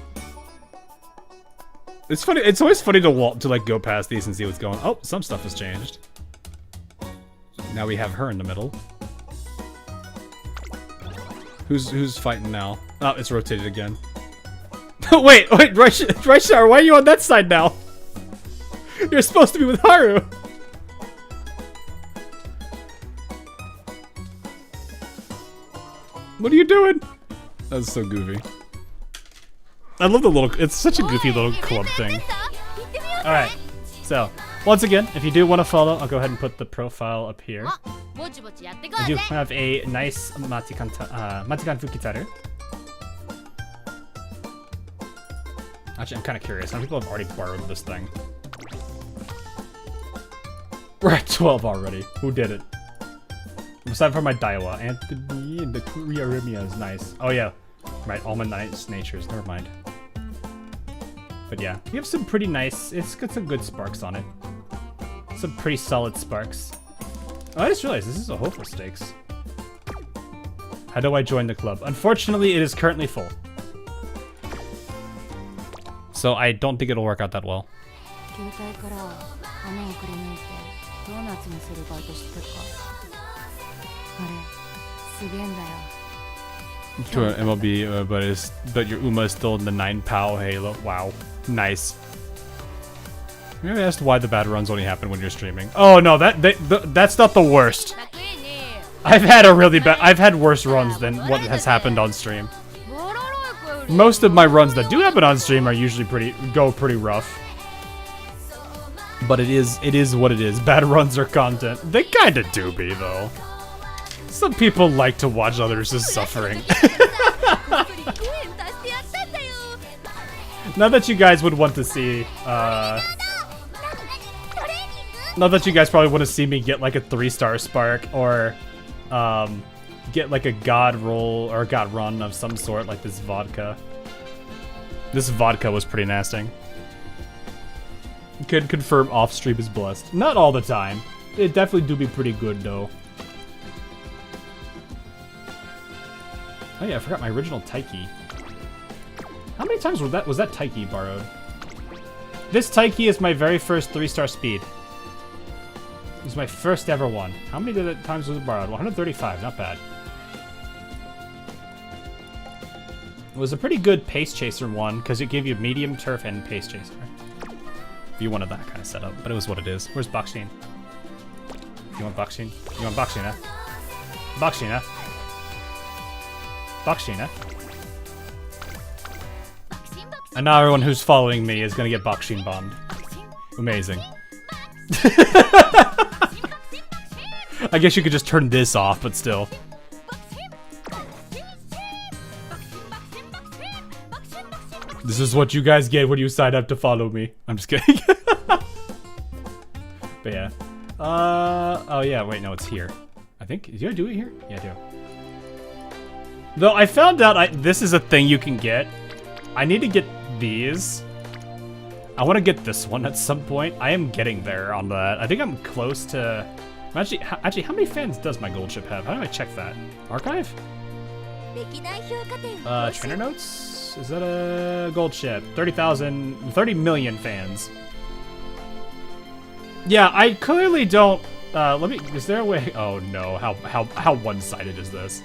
It's funny. It's always funny to like go past these and see what's going on. Oh, some stuff has changed. Now we have her in the middle. Who's fighting now? Oh, it's rotated again. wait, Rice Shower, why are you on that side now? You're supposed to be with Haru. What are you doing? That's so goofy. I love the little, it's such a goofy little club thing. Alright, so, once again, if you do want to follow, I'll go ahead and put the profile up here. I do have a nice Matikan Fukitaru. Actually, I'm kind of curious. How many people have already borrowed this thing? We're at 12 already. Who did it? Aside from my Daiwa, Anthony and the Kuriarumia is nice. Oh yeah, right, all my nice natures, never mind. But yeah, we have some pretty nice, it's got some good sparks on it. Some pretty solid sparks. Oh, I just realized this is a hopeful stakes. How do I join the club? Unfortunately, it is currently full. So I don't think it'll work out that well. To an MLB, but your Uma is still in the 9 POW Halo. Wow, nice. Maybe I asked why the bad runs only happen when you're streaming. Oh no, that's not the worst. I've had worse runs than what has happened on stream. Most of my runs that do happen on stream are usually pretty rough. But it is what it is. Bad runs are content. They kinda do be though. Some people like to watch others as suffering. Not that you guys would want to see, not that you guys probably want to see me get like a 3-star spark or get like a god roll or a god run of some sort like this vodka. This vodka was pretty nasty. Could confirm off stream is blessed. Not all the time. It definitely do be pretty good though. Oh yeah, I forgot my original Taiki. How many times was that Taiki borrowed? This Taiki is my very first 3-star speed. It was my first ever one. How many times was it borrowed? 135, not bad. It was a pretty good pace chaser one because it gave you medium turf and pace chaser. If you wanted that kind of setup, but it was what it is. Where's Bakshin? You want Bakshin? You want Bakshin, eh? Bakshin, eh? Bakshin, eh? And now everyone who's following me is gonna get Bakshin bombed. Amazing. I guess you could just turn this off, but still. This is what you guys get when you sign up to follow me. I'm just kidding. But yeah. Oh yeah, wait, no, it's here. I think, do I do it here? Yeah, I do. Though I found out this is a thing you can get. I need to get these. I want to get this one at some point. I am getting there on that. I think I'm close to... Actually, how many fans does my Goldship have? How do I check that? Archive? Trainer notes? Is that a Goldship? 30 million fans. Yeah, I clearly don't... let me... Is there a way... Oh no, how one-sided is this?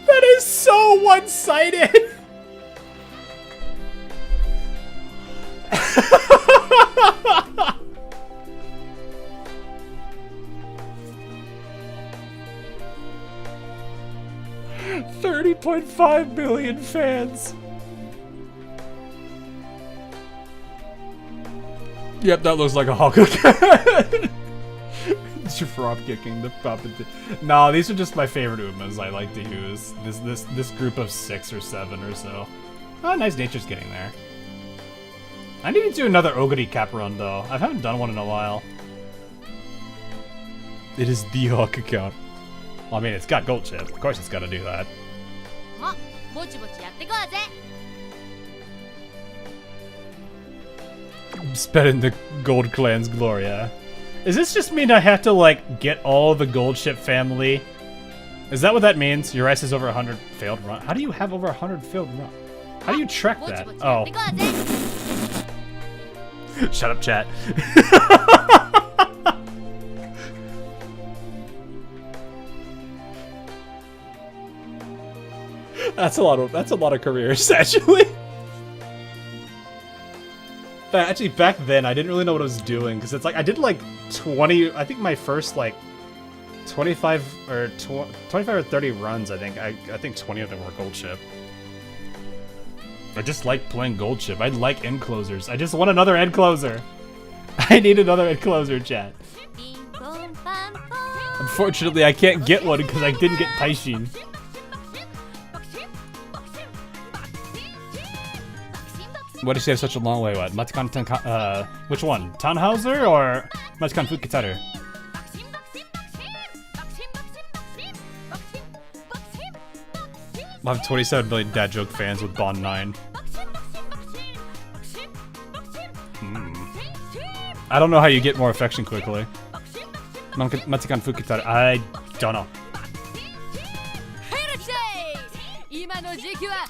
That is so one-sided. $30.5 million fans. Yep, that looks like a Hakugan. It's your frog kicking the puppet. No, these are just my favorite Umas I like to use. This group of 6 or 7 or so. Oh, nice nature's getting there. I need to do another Oguri cap run though. I haven't done one in a while. It is the Hakugan. Well, I mean, it's got Goldship. Of course it's got to do that. Spending the Gold Clan's Gloria. Does this just mean I have to, like, get all the Goldship family? Is that what that means? Your rice is over 100 failed run. How do you have over 100 failed run? How do you track that? Oh. Shut up, chat. That's a lot of careers, actually. Actually, back then, I didn't really know what I was doing, because it's like, I did like 20, I think my first like 25 or 30 runs, I think 20 of them were Goldship. I just like playing Goldship. I like end closers. I just want another end closer. I need another end closer, chat. Unfortunately, I can't get one because I didn't get Taishin. Why does she have such a long way? What? Which one? Tannhauser or Machikan Fukitaru? I have 27 million dad joke fans with Bond 9. I don't know how you get more affection quickly. Machikan Fukitaru. I don't know.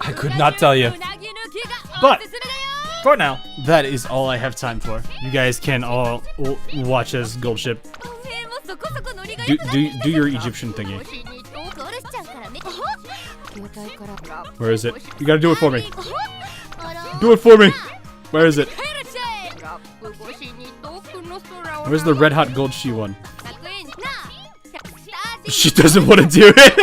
I could not tell you. But for now, that is all I have time for. You guys can all watch as Goldship do your Egyptian thingy. Where is it? You gotta do it for me. Do it for me. Where is it? Where's the red hot gold she one? She doesn't want to do it.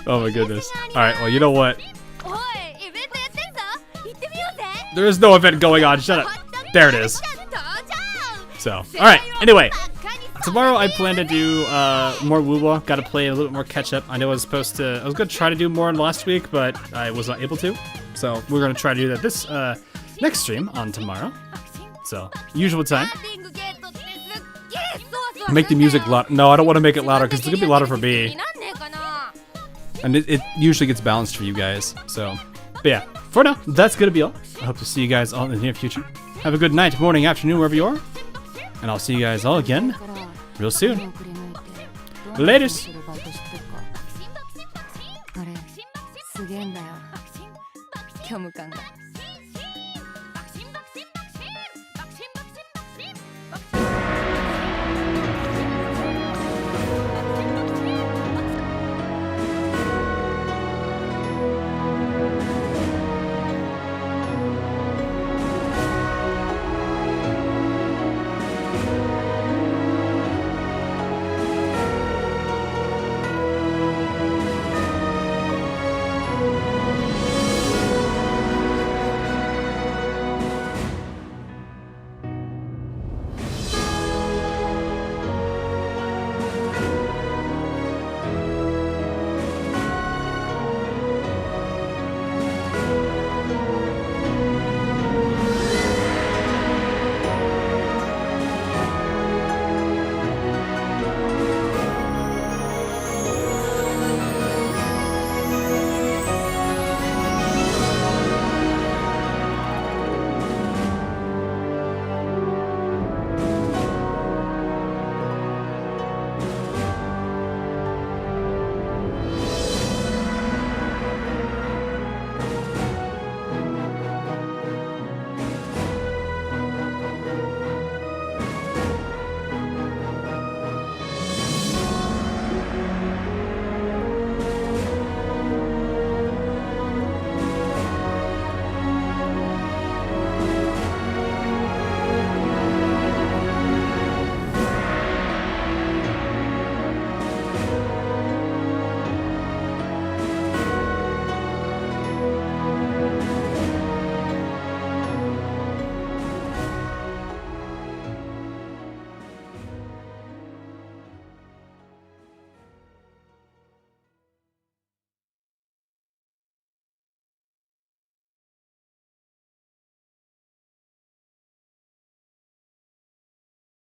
Oh my goodness. Alright, well, you know what? There is no event going on. Shut up. There it is. So, alright. Anyway, tomorrow I plan to do more Wuwa. Got to play a little bit more catch up. I know I was gonna try to do more in last week, but I was not able to. So we're gonna try to do that this next stream on tomorrow. So usual time. Make the music loud. No, I don't want to make it louder because it's gonna be louder for me. And it usually gets balanced for you guys. So, but yeah, for now, that's gonna be all. I hope to see you guys all in the near future. Have a good night, morning, afternoon, wherever you are. And I'll see you guys all again real soon. Laters. 虚無感が